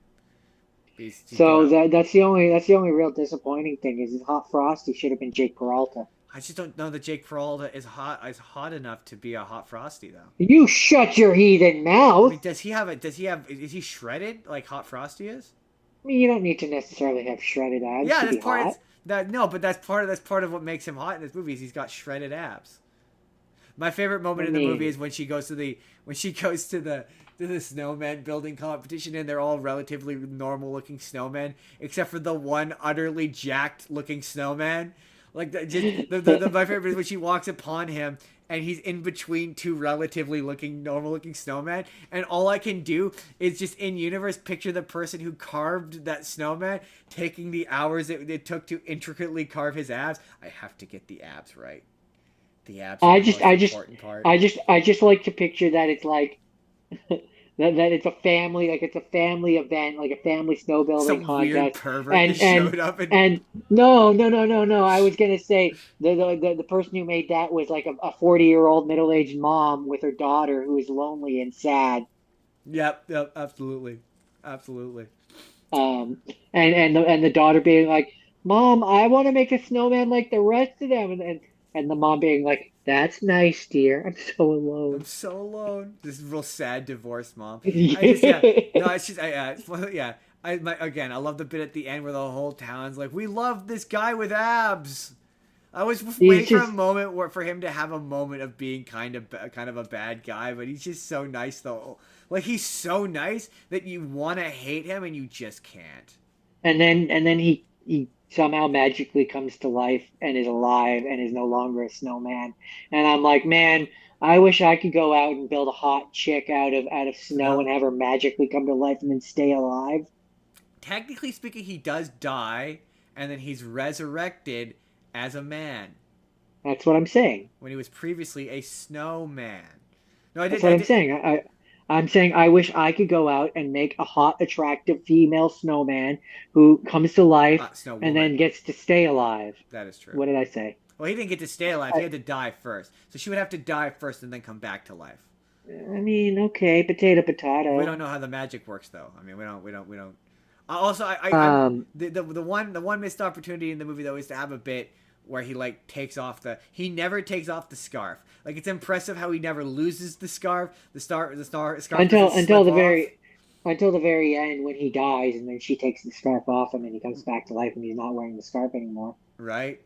He's
So
Daryl.
that's the only real disappointing thing is Hot Frosty should have been Jake Peralta.
I just don't know that Jake Peralta is hot enough to be a hot Frosty though.
You shut your heathen
I mean,
mouth.
is he shredded like Hot Frosty is?
I mean, you don't need to necessarily have shredded abs
Yeah,
to
that's
be
part
hot.
of that. No, but that's part of what makes him hot in this movie. Is he's got shredded abs. My favorite moment
I
in the movie
mean,
is when she goes to the snowman building competition, and they're all relatively normal looking snowmen, except for the one utterly jacked looking snowman. Like my favorite is when she walks upon him and he's in between two relatively normal looking snowmen, and all I can do is just in universe picture the person who carved that snowman taking the hours it took to intricately carve his abs. I have to get the abs right. The abs are
I
the
just,
most
I just,
important part.
I just like to picture that it's like that it's a family event, like a family snowbuilding
Some weird
contest,
pervert just showed up and
and no. I was gonna say the person who made that was like a 40-year-old middle-aged mom with her daughter who is lonely and sad.
yep, absolutely, absolutely.
Um, and the daughter being like, "Mom, I want to make a snowman like the rest of them," and the mom being like, "That's nice, dear. I'm so
I'm
alone."
so alone. This is real sad divorced mom. I just yeah. No,
Yeah.
it's just it's yeah. Again, I love the bit at the end where the whole town's like, "We love this guy with abs." I was
He's
waiting for a
just
moment for him to have a moment of being kind of a bad guy, but he's just so nice though. Like he's so nice that you want to hate him and you just can't.
and then he somehow magically comes to life and is alive and is no longer a snowman. And I'm like, man, I wish I could go out and build a hot chick out of snow and
Well,
have her magically come to life and then stay alive.
technically speaking, he does die, and then he's resurrected as a man
That's what I'm saying.
when he was previously a snowman. No, I
That's
did.
what
I
I'm
did.
saying. I'm saying I wish I could go out and make a hot, attractive female snowman who comes to life
Snow
and
woman.
then gets to stay alive.
That is true.
What did I say?
Well, he didn't get to stay alive. He
I,
had to die first. So she would have to die first and then come back to life.
I mean, okay, potato,
We
potato.
don't know how the magic works, though. I mean, we don't. Also, I'm
Um,
the one missed opportunity in the movie though is to have a bit where he like he never takes off the scarf. Like it's impressive how he never loses the scarf. The scarf doesn't
until
slip
the
off.
very end when he dies and then she takes the scarf off him and he comes back to life and he's not wearing the scarf anymore.
Right?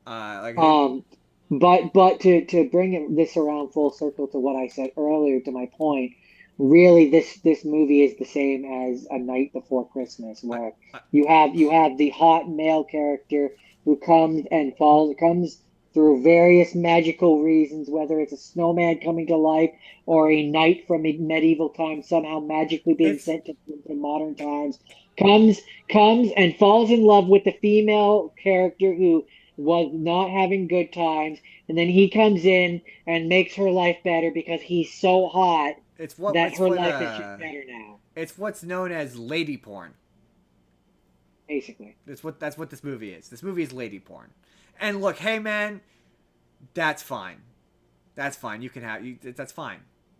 Like he,
Um, but to bring this around full circle to what I said earlier to my point, really this movie is the same as A Night Before Christmas,
I,
where
I,
you have the hot male character who comes through various magical reasons, whether it's a snowman coming to life or a knight from medieval times somehow magically being
it's
sent to modern times, comes comes and falls in love with the female character who was not having good times, and then he comes in and makes her life better because he's so hot
it's what
that
it's
her
what
life is just better now,
it's what's known as lady porn.
basically.
That's what this movie is. This movie is lady porn. And look, hey man, that's fine. That's fine. You can have you. That's fine.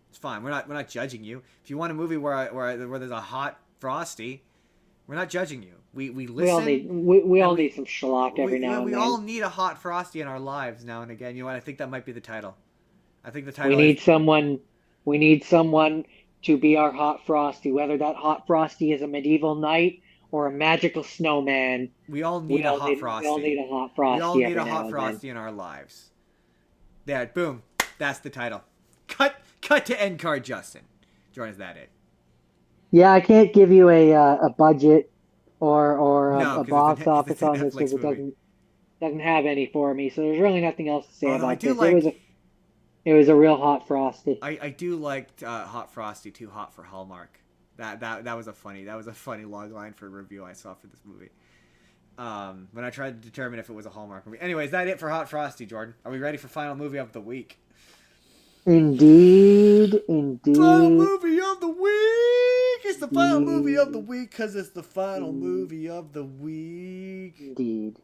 It's fine. We're not judging you. If you want a movie where there's a hot Frosty, we're not judging you. We listen
We
and
all need some schlock every now and
we all
then.
need a hot Frosty in our lives now and again. You know what? I think that might be the title. I think the
We
title is.
need someone. We need someone to be our hot frosty. Whether that hot frosty is a medieval knight or a magical snowman,
We all need a hot
we all
frosty.
need a hot
We all
frosty
need
every
a
now
hot
and then.
frosty in our lives. There, boom. That's the title. Cut to end card, Justin. Jordan, is that it?
Yeah, I can't give you a budget or
No,
a
because
box
it's
office
a
on this because
Netflix
it
movie.
doesn't have any for me. So there's really nothing else to say
Although I
about
do
this.
like
It was a real hot frosty.
I do like Hot Frosty, Too Hot for Hallmark. That was a funny log line for a review I saw for this movie. When I tried to determine if it was a Hallmark movie. Anyways, that it for Hot Frosty, Jordan. Are we ready for final movie of the week?
Indeed,
Final
indeed,
movie of the week. It's the final movie of the
indeed,
week because it's the final movie of the week.
indeed,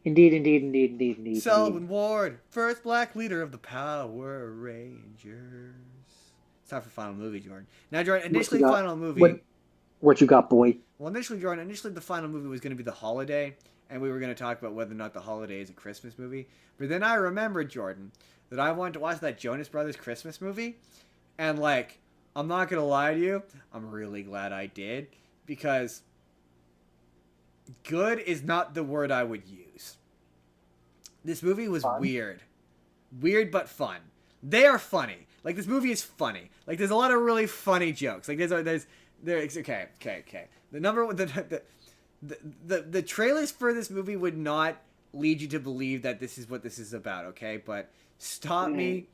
indeed, indeed, indeed, indeed, indeed.
Selwyn Ward, first black leader of the Power Rangers. It's time for final movie, Jordan. Now, Jordan, initially final movie.
What you got, boy?
Well, initially, Jordan, the final movie was going to be The Holiday, and we were going to talk about whether or not The Holiday is a Christmas movie. But then I remembered, Jordan, that I wanted to watch that Jonas Brothers Christmas movie, and, like, I'm not going to lie to you, I'm really glad I did, because good is not the word I would use. This movie was weird. Weird but fun. They are funny. Like, this movie is funny. Like, there's a lot of really funny jokes. Like, there's okay. The number one, the trailers for this movie would not lead you to believe that this is what this is about, okay? But stop me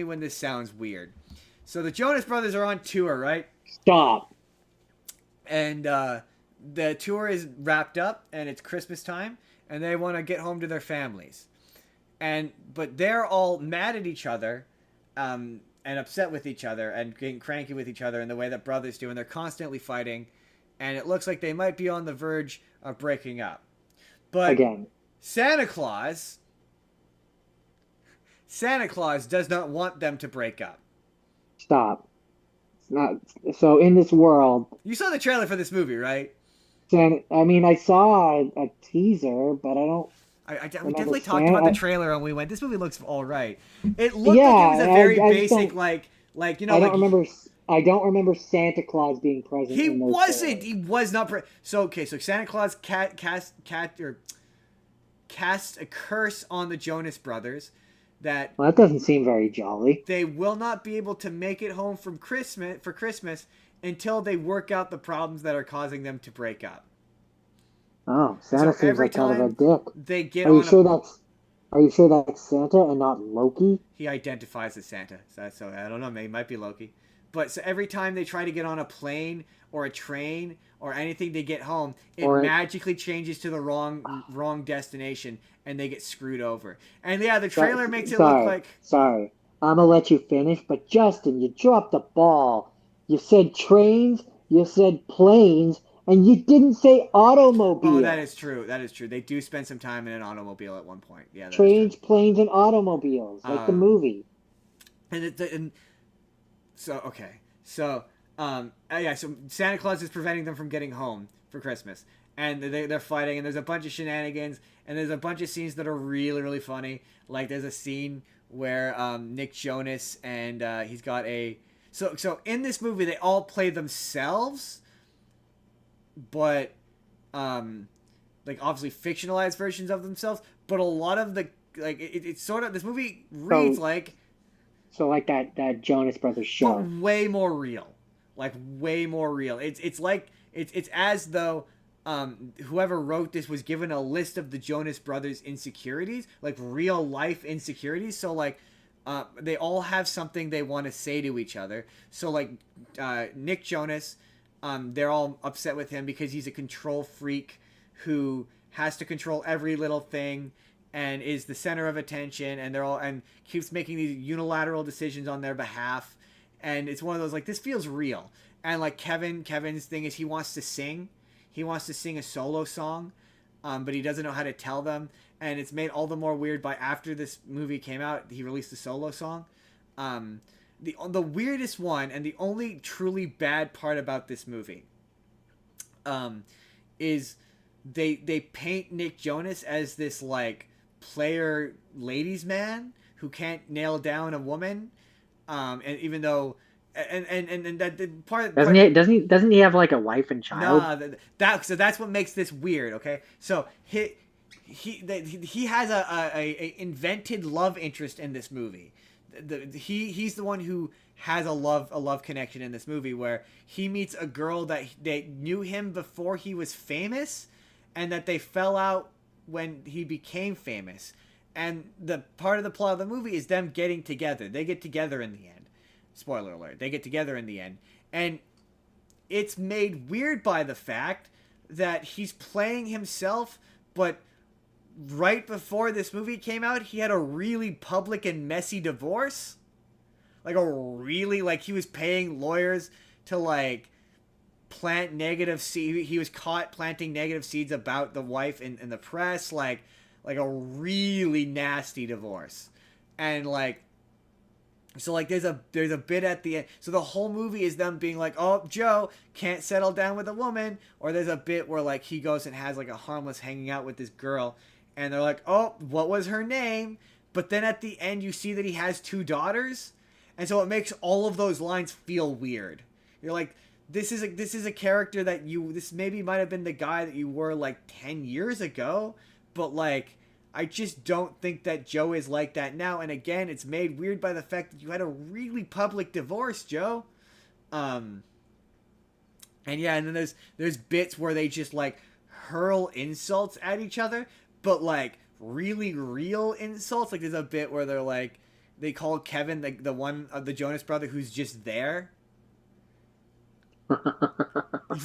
when this sounds weird. So the Jonas Brothers are on tour, right?
Stop.
And the tour is wrapped up, and it's Christmas time, and they want to get home to their families. But they're all mad at each other, and upset with each other, and getting cranky with each other in the way that brothers do, and they're constantly fighting, and it looks like they might be on the verge of breaking up. But
Again.
Santa Claus does not want them to break up.
Stop. It's not so in this world.
You saw the trailer for this movie, right?
I mean, I saw a teaser, but I don't.
We definitely talked about the trailer and we went, this movie looks all right. It looked
Yeah,
like it was a very
I
basic, like you know,
I
like
don't remember. I don't remember Santa Claus being present.
he
in those
wasn't.
trailers.
He was not. So Santa Claus cast a curse on the Jonas Brothers that
Well, that doesn't seem very jolly.
they will not be able to make it home from Christmas until they work out the problems that are causing them to break up.
Oh, Santa
So
seems
every
like kind of a
time
dick.
they get
Are you
on
sure that's? Are you sure that's Santa and not Loki?
he identifies as Santa. So I don't know, maybe it might be Loki. But so every time they try to get on a plane or a train or anything to get home, it magically changes to the wrong destination and they get screwed over. And yeah, the trailer makes it look like...
Sorry, I'm gonna let you finish, but Justin, you dropped the ball. You said trains, you said planes, and you didn't say automobile.
Oh, that is true. They do spend some time in an automobile at one point. Yeah,
trains, planes, and automobiles, like the movie.
So Santa Claus is preventing them from getting home for Christmas, and they're fighting, and there's a bunch of shenanigans, and there's a bunch of scenes that are really, really funny. Like there's a scene where Nick Jonas and he's got a so in this movie they all play themselves, but like obviously fictionalized versions of themselves. But a lot of the it's sort of this movie reads like.
So like that Jonas Brothers show.
But way more real. Like way more real. It's like it's as though whoever wrote this was given a list of the Jonas Brothers insecurities, like real life insecurities. So like they all have something they want to say to each other. So like Nick Jonas, they're all upset with him because he's a control freak who has to control every little thing and is the center of attention, and keeps making these unilateral decisions on their behalf. And it's one of those, like, this feels real. And like Kevin's thing is he wants to sing a solo song, but he doesn't know how to tell them. And it's made all the more weird by after this movie came out, he released a solo song. The weirdest one, and the only truly bad part about this movie, is they paint Nick Jonas as this like player ladies man who can't nail down a woman, and even though and that the
Doesn't he have like a wife and child?
nah, so that's what makes this weird. Okay, so he has a invented love interest in this movie. He's the one who has a love connection in this movie where he meets a girl that they knew him before he was famous, and that they fell out when he became famous. And the part of the plot of the movie is them getting together. They get together in the end. Spoiler alert. They get together in the end. And it's made weird by the fact that he's playing himself, but right before this movie came out, he had a really public and messy divorce. Like he was paying lawyers to like plant negative seed. He was caught planting negative seeds about the wife in the press, like a really nasty divorce. And like, so like there's a bit at the end. So the whole movie is them being like, oh, Joe can't settle down with a woman. Or there's a bit where like he goes and has like a harmless hanging out with this girl, and they're like, oh, what was her name? But then at the end you see that he has 2 daughters, and so it makes all of those lines feel weird. You're like, this is a character that this maybe might have been the guy that you were like 10 years ago, but like I just don't think that Joe is like that now. And again, it's made weird by the fact that you had a really public divorce, Joe. And yeah, and then there's bits where they just like hurl insults at each other, but like really real insults. Like there's a bit where they're like, they call Kevin the one of the Jonas brother who's just there.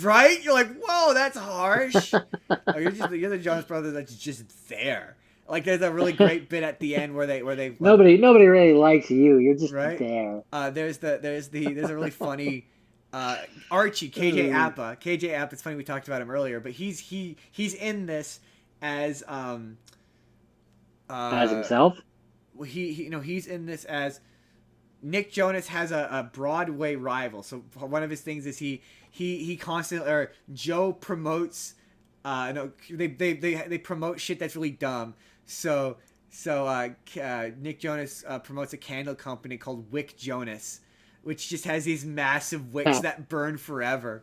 Right? You're like, whoa, that's harsh. Oh, you're the Jonas brother that's just there. Like there's a really great bit at the end where they
Nobody really likes you. You're just
right?
there.
There's a really funny Archie, KJ Appa. KJ Appa, it's funny we talked about him earlier, but he's in this as
himself?
He's in this as Nick Jonas has a Broadway rival. So one of his things is he constantly, or Joe promotes they promote shit that's really dumb. So Nick Jonas promotes a candle company called Wick Jonas, which just has these massive wicks that burn forever.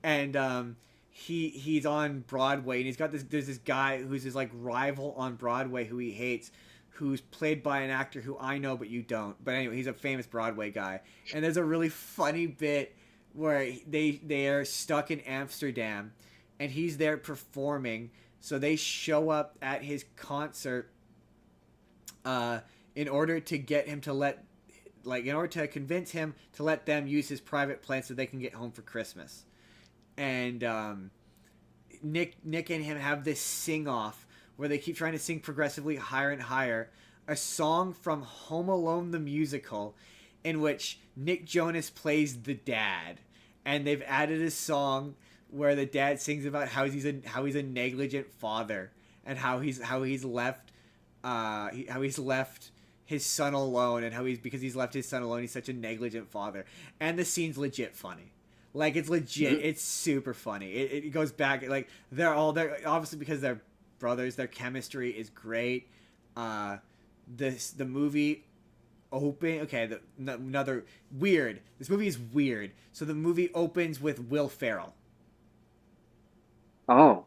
And he's on Broadway, and there's this guy who's his like rival on Broadway who he hates, who's played by an actor who I know but you don't. But anyway, he's a famous Broadway guy. And there's a really funny bit where they are stuck in Amsterdam, and he's there performing. So they show up at his concert in order to get him to in order to convince him to let them use his private plane so they can get home for Christmas. And Nick and him have this sing-off where they keep trying to sing progressively higher and higher a song from Home Alone the musical, in which Nick Jonas plays the dad, and they've added a song where the dad sings about how he's a negligent father, and how he's left his son alone, and because he's left his son alone, he's such a negligent father. And the scene's legit funny. Like, it's legit. It's super funny. It goes back, like, they're obviously, because they're brothers, their chemistry is great. The movie another weird. This movie is weird. So the movie opens with Will Ferrell.
Oh,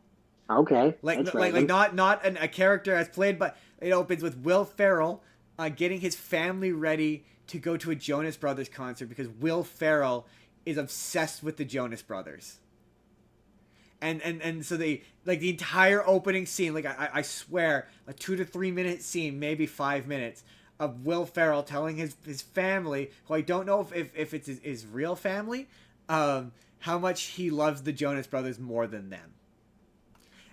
okay.
Like not a character as played, but it opens with Will Ferrell getting his family ready to go to a Jonas Brothers concert, because Will Ferrell is obsessed with the Jonas Brothers. And so the entire opening scene, like I swear, a 2 to 3 minute scene, maybe 5 minutes, of Will Ferrell telling his family, who I don't know if it's his real family, how much he loves the Jonas Brothers more than them.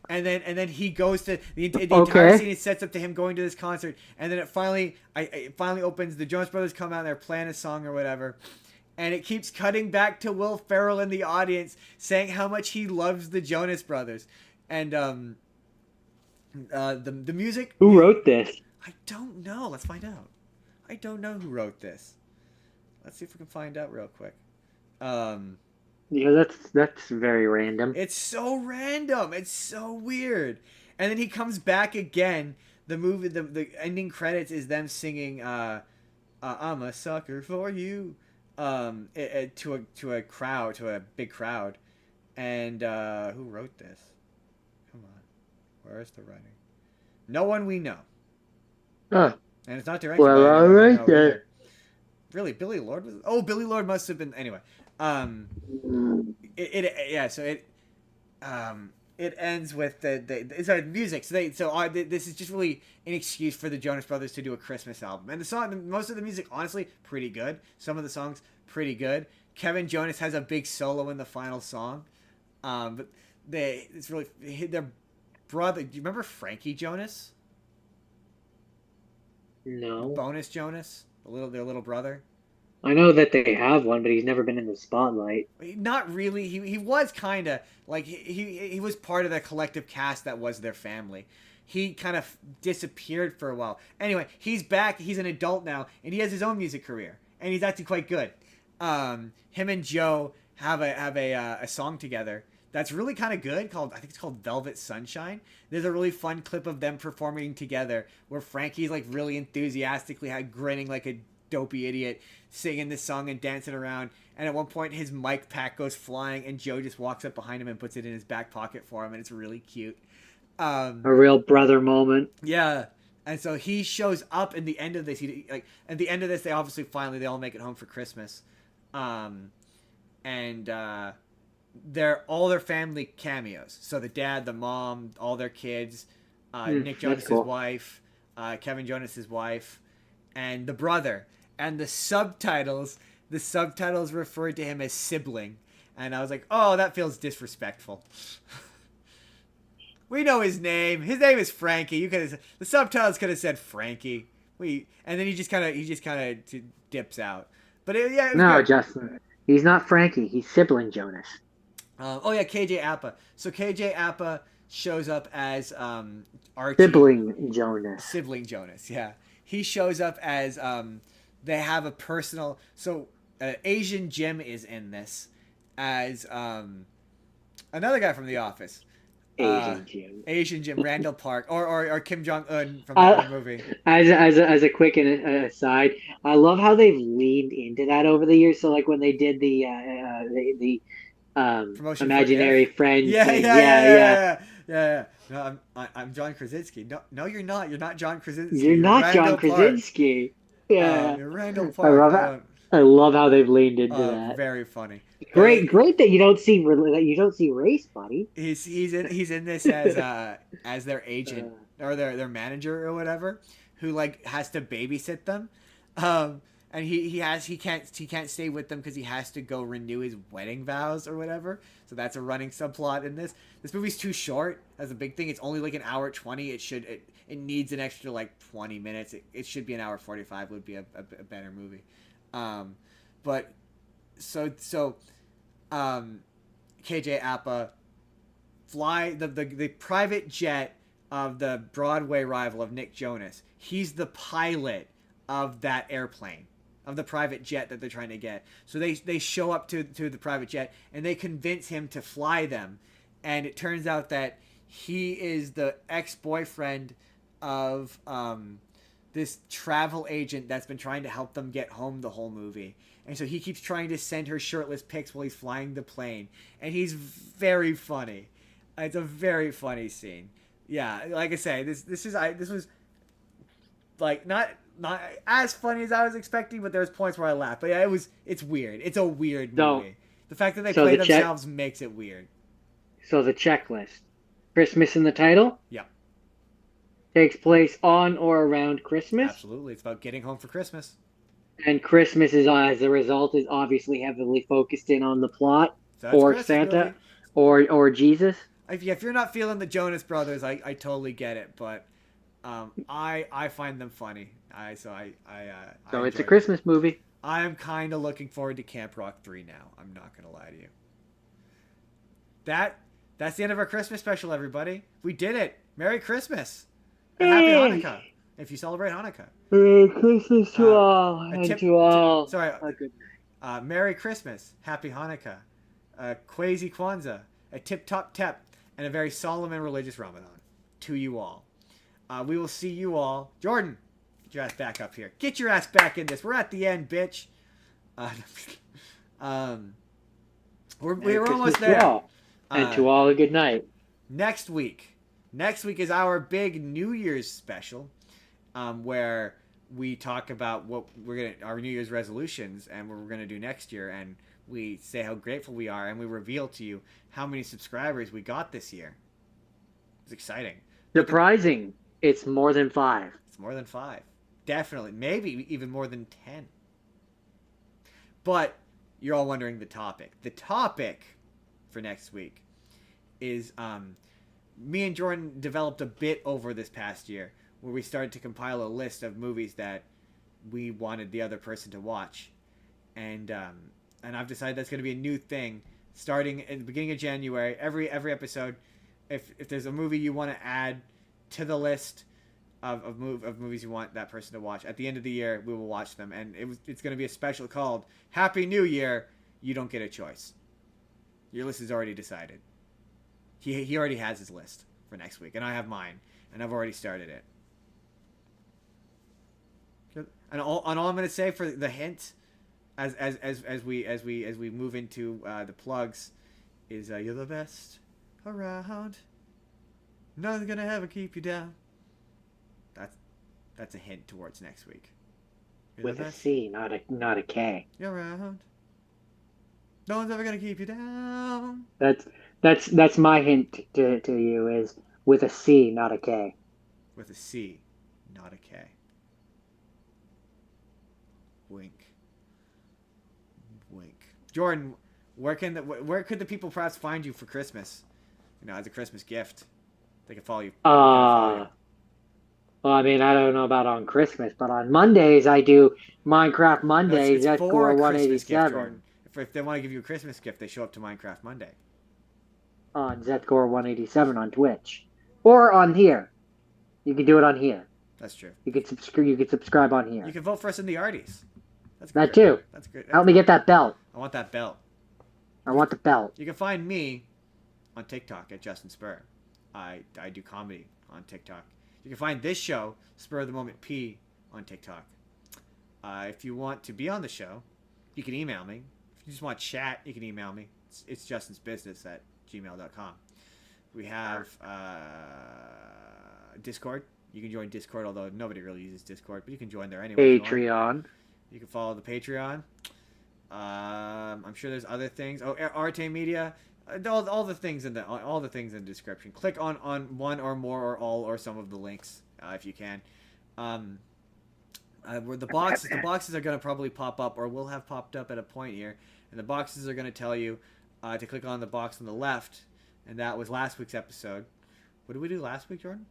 And then he goes to the entire scene. It sets up to him going to this concert, and then it finally opens. The Jonas Brothers come out and they're playing a song or whatever, and it keeps cutting back to Will Ferrell in the audience saying how much he loves the Jonas Brothers. And the music.
Who wrote this?
I don't know. Let's find out. I don't know who wrote this. Let's see if we can find out real quick.
Yeah, that's very random.
It's so random. It's so weird. And then he comes back again. the movie, the ending credits is them singing "I'm a sucker for you," to a crowd, to a big crowd, and who wrote this? Come on, where is the writing? No one we know.
Huh.
And it's not directed
Well,
by anyone we
alright
know
then.
either. Really, Billy Lord was? Oh, Billy Lord must have been. Anyway, it ends with the music. This is just really an excuse for the Jonas Brothers to do a Christmas album. And the song, most of the music, honestly, pretty good. Some of the songs, pretty good. Kevin Jonas has a big solo in the final song. But it's really their brother. Do you remember Frankie Jonas?
No.
Bonus Jonas, their little brother.
I know that they have one, but he's never been in the spotlight.
Not really. He was kind of like he was part of the collective cast that was their family. He kind of disappeared for a while. Anyway, he's back. He's an adult now, and he has his own music career, and he's actually quite good. Him and Joe have a song together that's really kind of good. I think it's called Velvet Sunshine. There's a really fun clip of them performing together where Frankie's like really enthusiastically grinning like a dopey idiot, singing this song and dancing around. And at one point, his mic pack goes flying, and Joe just walks up behind him and puts it in his back pocket for him, and it's really cute.
A real brother moment.
Yeah. And so he shows up in the end of this. At the end of this, they all make it home for Christmas. They're all their family cameos. So the dad, the mom, all their kids, Nick Jonas'
cool.
wife, Kevin Jonas' wife, and the brother. And the subtitles referred to him as sibling. And I was like, oh, that feels disrespectful. We know his name. His name is Frankie. The subtitles could have said Frankie. And then he just kind of dips out. But it was
No,
good.
Justin. He's not Frankie. He's sibling Jonas.
KJ Appa. So KJ Appa shows up as Artie.
Sibling Jonas.
Sibling Jonas, yeah. He shows up as they have a personal. So Asian Jim is in this as another guy from The Office. Asian Jim, Randall Park, or Kim Jong Un from the movie.
As a quick aside, I love how they've leaned into that over the years. So like when they did the imaginary friend thing.
Yeah. No, I'm John Krasinski. No, you're not. You're not John Krasinski.
You're not
Randall
John Krasinski. Yeah.
You're Randall Park.
I love how they've leaned into that.
Very funny.
Great that you don't see race, buddy.
He's in this as their agent or their manager or whatever, who like has to babysit them, and he can't stay with them because he has to go renew his wedding vows or whatever. So that's a running subplot in this. This movie's too short. That's a big thing. It's only like an hour 20. It needs an extra like 20 minutes. It should be an hour 45. Would be a better movie. But KJ Appa fly the private jet of the Broadway rival of Nick Jonas. He's the pilot of that airplane, of the private jet that they're trying to get. So they show up to the private jet and they convince him to fly them. And it turns out that he is the ex-boyfriend of this travel agent that's been trying to help them get home the whole movie. And so he keeps trying to send her shirtless pics while he's flying the plane. And he's very funny. It's a very funny scene. Yeah, like I say, this was like not as funny as I was expecting, but there was points where I laughed. But yeah, it's weird. It's a weird movie. The fact that they play themselves makes it weird.
So the checklist. Christmas in the title?
Yeah.
Takes place on or around Christmas?
Absolutely. It's about getting home for Christmas.
And Christmas is, as a result, is obviously heavily focused in on the plot, or Santa, or Jesus.
If you're not feeling the Jonas Brothers, I totally get it, but I find them funny. So
it's a Christmas movie.
I am kind of looking forward to Camp Rock 3 now. I'm not gonna lie to you. That's the end of our Christmas special, everybody. We did it. Merry Christmas. And Happy Hanukkah. If you celebrate Hanukkah.
Merry Christmas to all, and to all.
Sorry. Merry Christmas. Happy Hanukkah. Kwezi Kwanzaa. A tip-top tep. And a very solemn and religious Ramadan. To you all. We will see you all. Jordan, get your ass back up here. Get your ass back in this. We're at the end, bitch. We're almost there.
And to all a good night.
Next week is our big New Year's special, where we talk about what our New Year's resolutions and what we're gonna do next year, and we say how grateful we are, and we reveal to you how many subscribers we got this year. It's exciting.
Surprising. It's more than 5.
It's more than 5. Definitely. Maybe even more than 10. But you're all wondering the topic. The topic for next week is me and Jordan developed a bit over this past year where we started to compile a list of movies that we wanted the other person to watch. And I've decided that's going to be a new thing starting at the beginning of January. Every episode, if there's a movie you want to add to the list of movies you want that person to watch, at the end of the year we will watch them, and it's going to be a special called Happy New Year. You don't get a choice. Your list is already decided. He already has his list for next week, and I have mine, and I've already started it. And all I'm going to say for the hint, as we move into the plugs, is you're the best around. Nothing's gonna ever keep you down. That's a hint towards next week. You're
with a C, not a K.
You're around. No one's ever gonna keep you down.
That's my hint to you is with a C, not a K.
With a C, not a K. Wink. Wink. Jordan, where could the people perhaps find you for Christmas? As a Christmas gift. They can follow you.
Well, I mean, I don't know about on Christmas, but on Mondays I do Minecraft Mondays. That's Core 187.
If they want to give you a Christmas gift, they show up to Minecraft Monday.
On Zcore 187 on Twitch. Or on here. You can do it on here.
That's true.
You can subscribe on here.
You can vote for us in the Arties.
That's that too.
That's good.
Help me get that belt.
I want that belt.
I want the belt.
You can find me on TikTok at Justin Spurr. I do comedy on TikTok. You can find this show, Spur of the Moment P, on TikTok. If you want to be on the show, you can email me. If you just want to chat, you can email me. It's justinsbusiness@gmail.com. We have Discord. You can join Discord, although nobody really uses Discord, but you can join there anyway.
Patreon.
You can follow the Patreon. I'm sure there's other things. Oh, Arte Media. All the things in the description. Click on one or more or all or some of the links if you can. Where the boxes are going to probably pop up, or will have popped up at a point here, and the boxes are going to tell you to click on the box on the left, and that was last week's episode. What did we do last week, Jordan?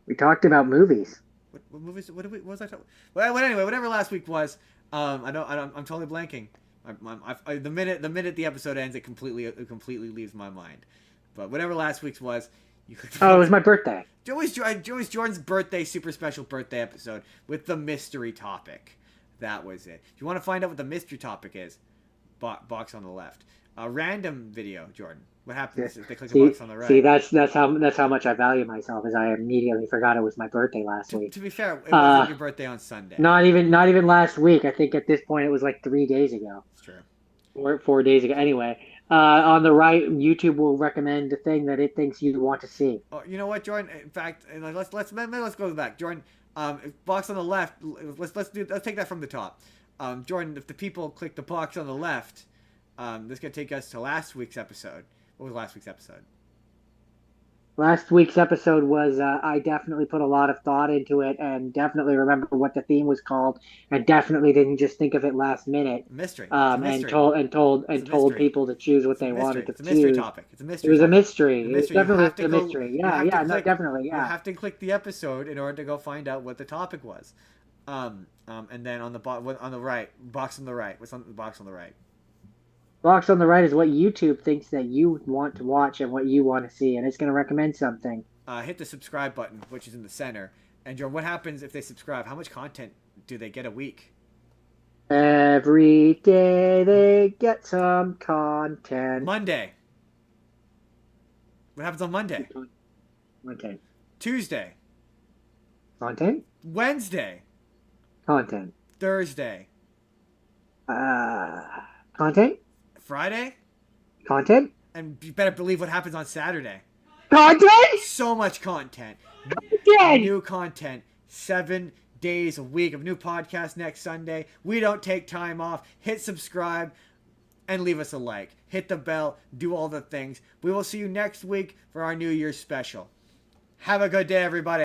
We talked about movies.
What movies? What was I talking? Well, anyway, whatever last week was. I'm totally blanking. The minute the episode ends, it completely leaves my mind. But whatever last week's was, you could.
Oh, it was my birthday.
Joey's Jordan's birthday, super special birthday episode with the mystery topic. That was it. If you want to find out what the mystery topic is, box on the left. A random video, Jordan. What happens if they click the box on the right?
See, that's how much I value myself. Is I immediately forgot it was my birthday last week.
To be fair, it wasn't your birthday on Sunday.
Not even last week. I think at this point it was like 3 days ago.
It's true.
Or 4 days ago. Anyway, on the right, YouTube will recommend the thing that it thinks you want to see.
Oh, you know what, Jordan? In fact, let's go back, Jordan. Box on the left. Let's take that from the top. Jordan, if the people click the box on the left, this is gonna take us to last week's episode. What was last week's episode?
Last week's episode was I definitely put a lot of thought into it and definitely remember what the theme was called and definitely didn't just think of it last minute.
Mystery.
And told people to choose what they wanted to choose.
It's a mystery topic. It's a mystery.
It was a mystery.
It's
Definitely a mystery. Definitely.
You have to click the episode in order to go find out what the topic was. And then on the right, box on the right. What's on the box on the right?
Box on the right is what YouTube thinks that you want to watch and what you want to see, and it's going to recommend something.
Hit the subscribe button, which is in the center. And Jordan, what happens if they subscribe? How much content do they get a week?
Every day they get some content.
Monday. What happens on Monday?
Content.
Tuesday.
Content.
Wednesday.
Content.
Thursday.
Content.
Friday.
Content.
And you better believe what happens on Saturday.
Content.
So much content.
Content.
New content. 7 days a week of new podcast next Sunday. We don't take time off. Hit subscribe and leave us a like. Hit the bell. Do all the things. We will see you next week for our New Year's special. Have a good day, everybody.